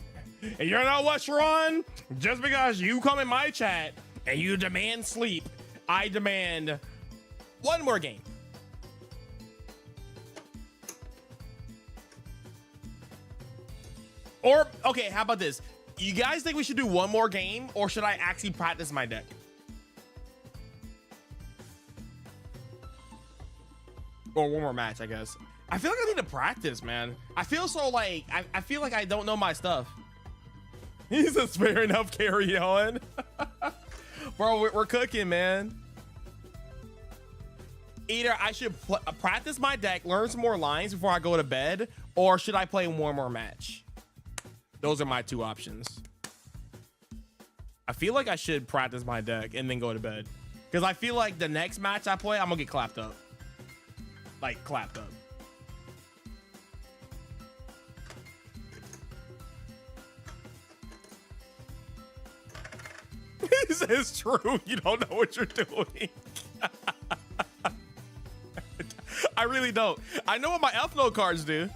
Speaker 1: And you know what, Sharon? Just because you come in my chat and you demand sleep, I demand one more game. Or, okay, how about this? You guys think we should do one more game, or should I actually practice my deck? Or one more match, I guess. I feel like I need to practice, man. I feel so like, I feel like I don't know my stuff. He says, fair enough, carry on. Bro, we're cooking, man. Either I should practice my deck, learn some more lines before I go to bed, or should I play one more match? Those are my two options. I feel like I should practice my deck and then go to bed. Because I feel like the next match I play, I'm going to get clapped up. Like, clapped up. This is true. You don't know what you're doing. I really don't. I know what my Elfnote cards do.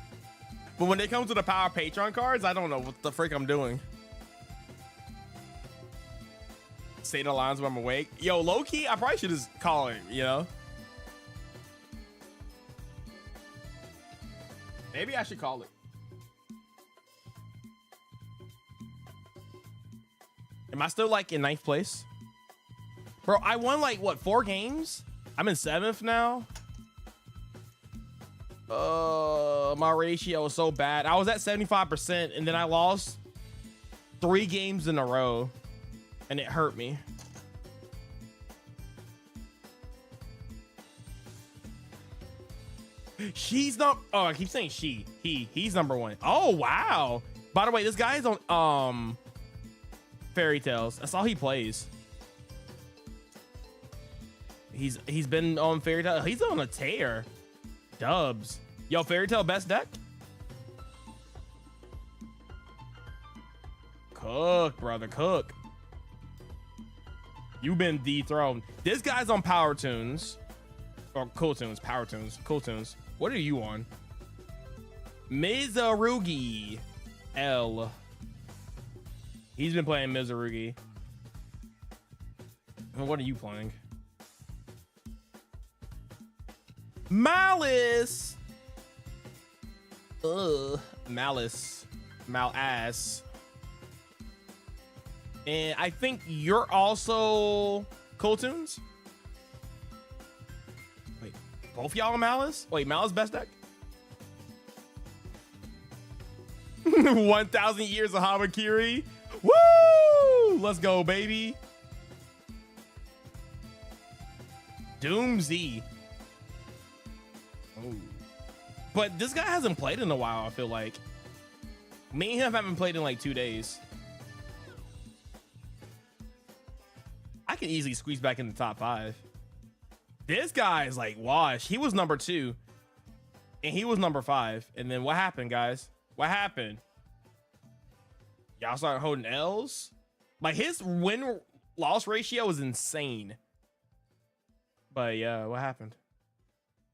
Speaker 1: But when it comes to the Power Patron cards, I don't know what the frick I'm doing. Say the lines when I'm awake. Yo, low-key, I probably should just call it, you know? Maybe I should call it. Am I still like in 9th place? Bro, I won like, what, 4 games? I'm in 7th now. My ratio is so bad. I was at 75% and then I lost 3 games in a row and it hurt me. She's not, oh, I keep saying she, he's number 1. Oh, wow. By the way, this guy is on, Fairy Tales. That's all he plays. He's been on Fairy Tale. He's on a tear. Dubs. Yo, Fairy Tale best deck? Cook, brother, cook. You've been dethroned. This guy's on Power Tunes. Or Cool Tunes, Power Tunes, Cool Tunes. What are you on? Mizarugi L. He's been playing Mizarugi. And what are you playing? Malice. Ugh. Malice. Malass. And I think you're also Cool Tunes? Wait, both y'all are Malice? Wait, Malice best deck? 1,000 years of Hamakiri. Woo! Let's go, baby. Doom Z. Oh. But this guy hasn't played in a while, I feel like. Me and him haven't played in like 2 days. I can easily squeeze back in the top 5. This guy is like wash. He was number 2. And he was number 5. And then what happened, guys? What happened? Y'all started holding L's? Like his win-loss ratio was insane. But yeah, what happened?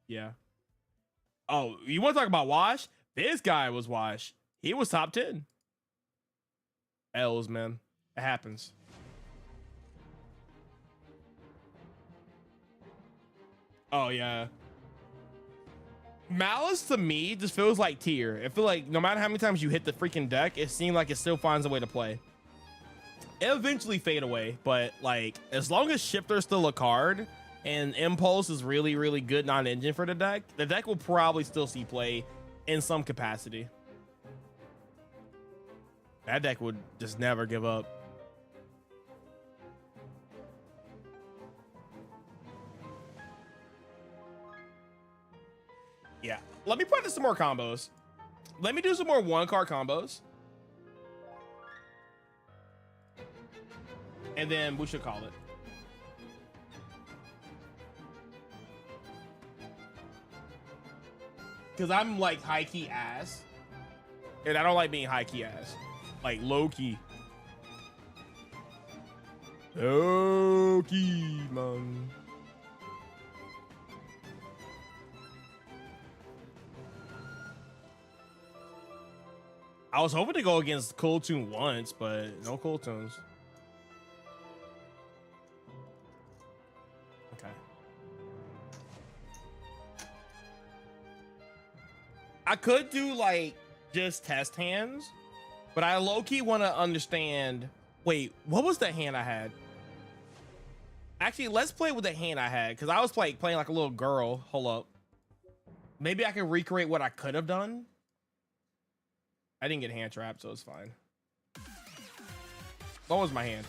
Speaker 1: Yeah. Oh, you want to talk about wash? This guy was wash. He was top 10. L's, man. It happens. Oh, yeah. Malice to me just feels like tier. It feels like no matter how many times you hit the freaking deck, it seems like it still finds a way to play. It'll eventually fade away, but like as long as Shifter's still a card and Impulse is really, really good non-engine for the deck will probably still see play in some capacity. That deck would just never give up. Yeah, let me practice some more combos. Let me do some more 1-card combos. And then we should call it. Because I'm like high-key ass. And I don't like being high-key ass. Like low-key. Low-key, man. I was hoping to go against Cool Tune once, but no Cool Tunes. Okay. I could do like just test hands, but I low-key want to understand. Wait, what was the hand I had? Actually, let's play with the hand I had because I was playing like a little girl. Hold up. Maybe I can recreate what I could have done. I didn't get hand trapped, so it's fine. What was my hand?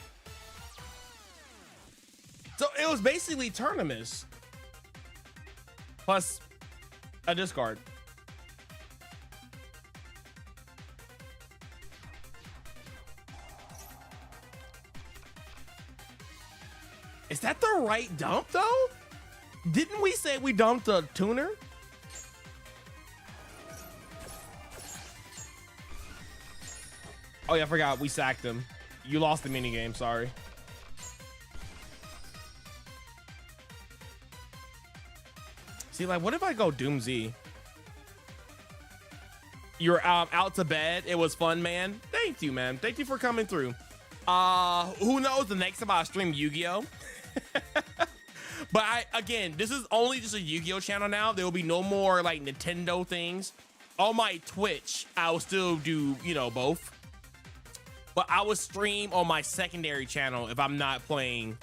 Speaker 1: So it was basically tournaments plus a discard. Is that the right dump though? Didn't we say we dumped a tuner? Oh yeah, I forgot we sacked him. You lost the minigame, sorry. See, like, what if I go Doom Z? You're out to bed. It was fun, man. Thank you, man. Thank you for coming through. Who knows the next time I stream Yu-Gi-Oh? But again, this is only just a Yu-Gi-Oh channel now. There will be no more like Nintendo things. On my Twitch, I will still do, you know, both. But I will stream on my secondary channel if I'm not playing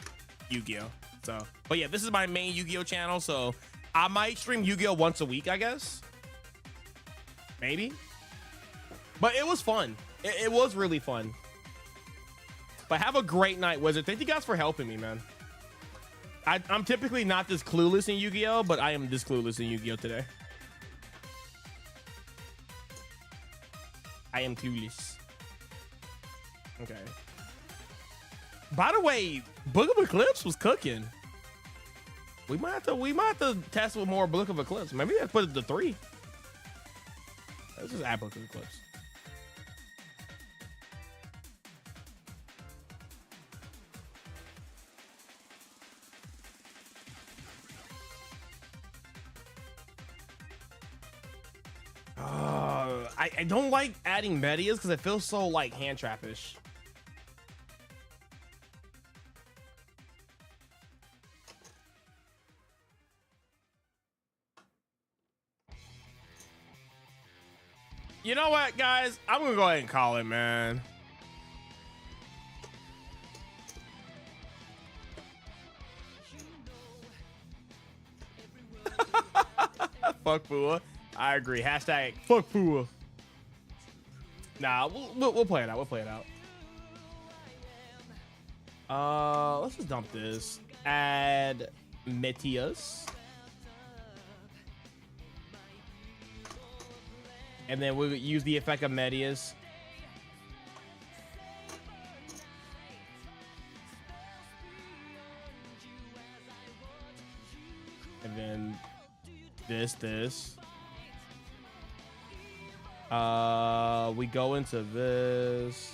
Speaker 1: Yu-Gi-Oh. So, but yeah, this is my main Yu-Gi-Oh channel. So I might stream Yu-Gi-Oh once a week, I guess. Maybe. But it was fun. It was really fun. But have a great night, Wizard. Thank you guys for helping me, man. I'm typically not this clueless in Yu-Gi-Oh, but I am this clueless in Yu-Gi-Oh today. I am clueless. Okay. By the way, Book of Eclipse was cooking. We might have to test with more Book of Eclipse. Maybe let's put it to 3. Let's just add Book of Eclipse. I don't like adding Medias because it feels so like hand trap-ish. You know what, guys? I'm gonna go ahead and call it, man. Fuck Fua. I agree. Hashtag fuck Fua. Nah, we'll play it out. We'll play it out. Let's just dump this. Add Metias. And then we'll use the effect of Medias. And then this. We go into this.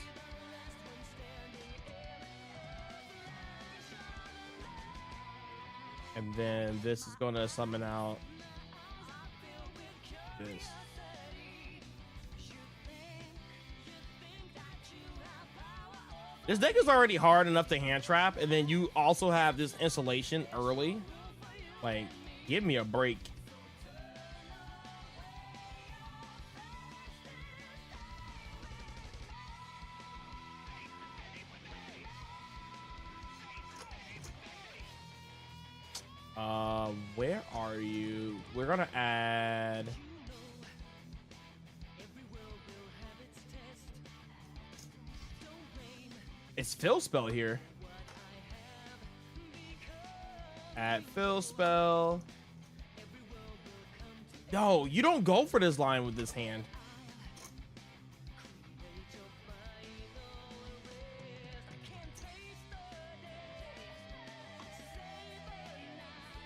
Speaker 1: And then this is gonna summon out this. This deck is already hard enough to hand trap, and then you also have this insulation early. Like, give me a break. Where are you? We're gonna add. It's Fill Spell here. Add Fill Spell. Yo, you don't go for this line with this hand.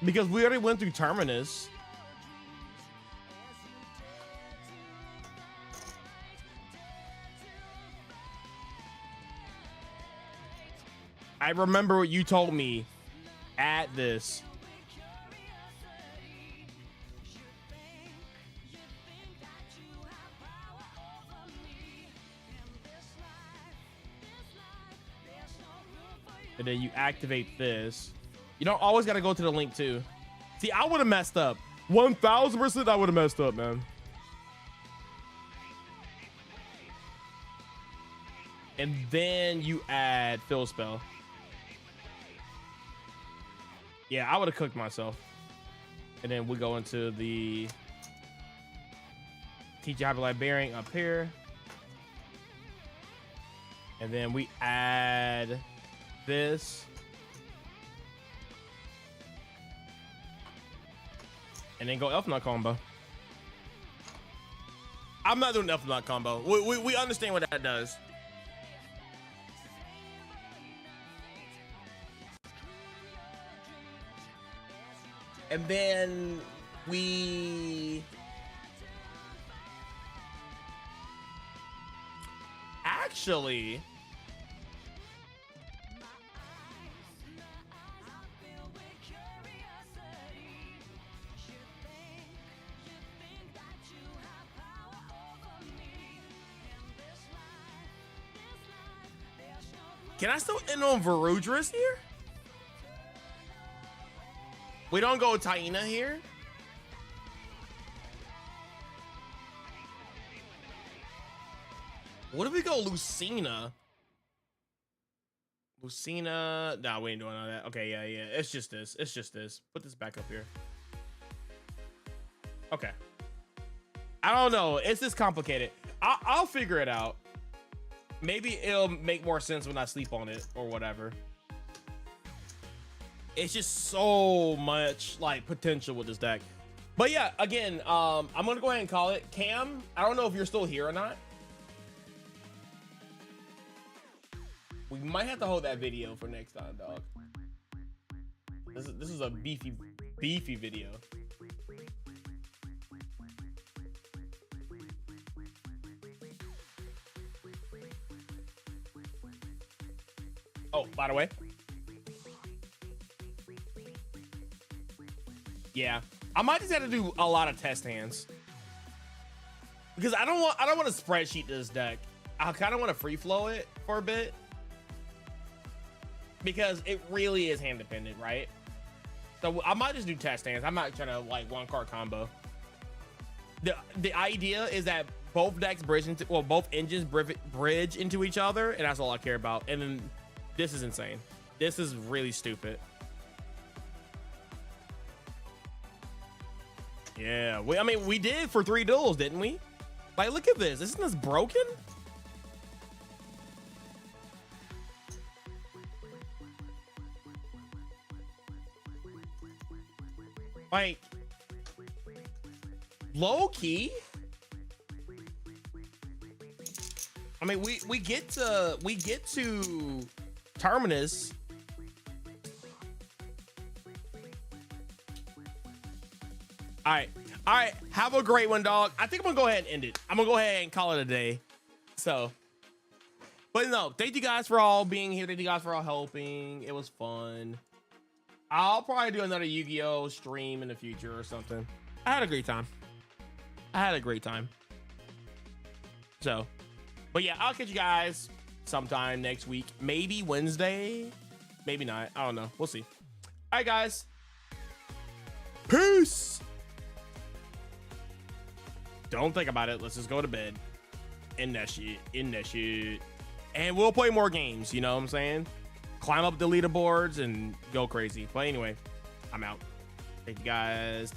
Speaker 1: Because we already went through Terminus. I remember what you told me at this. And then you activate this. You don't always got to go to the link too. See, I would have messed up. 1000% I would have messed up, man. And then you add Fill Spell. Yeah, I would have cooked myself. And then we go into the Teach Hyper Librarian up here. And then we add this. And then go Elfnote combo. I'm not doing Elfnote combo. We understand what that does. And then we actually can I still end on Varudris here? We don't go Taina here. What if we go Lucina? Lucina. Nah, we ain't doing all that. Okay, yeah. It's just this. It's just this. Put this back up here. Okay. I don't know. It's just complicated. I'll figure it out. Maybe it'll make more sense when I sleep on it or whatever. It's just so much like potential with this deck. But yeah, again, I'm gonna go ahead and call it. Cam, I don't know if you're still here or not. We might have to hold that video for next time, dog. This is a beefy video. Oh, by the way. Yeah, I might just have to do a lot of test hands because I don't want to spreadsheet this deck. I kind of want to free flow it for a bit because it really is hand dependent, right? So I might just do test hands. I'm not trying to like one card combo. The idea is that both decks both engines bridge into each other, and that's all I care about. And then this is insane. This is really stupid. Yeah, I mean, we did for 3 duels, didn't we? Like, look at this. Isn't this broken? Like, low key. I mean, we get to Terminus. All right. Have a great one, dog. I think I'm gonna go ahead and end it. I'm gonna go ahead and call it a day. So, but no, thank you guys for all being here. Thank you guys for all helping. It was fun. I'll probably do another Yu-Gi-Oh stream in the future or something. I had a great time. So, but yeah, I'll catch you guys sometime next week. Maybe Wednesday. Maybe not. I don't know. We'll see. All right, guys. Peace. Don't think about it. Let's just go to bed. In that shit. And we'll play more games. You know what I'm saying? Climb up the leaderboards and go crazy. But anyway, I'm out. Thank you guys.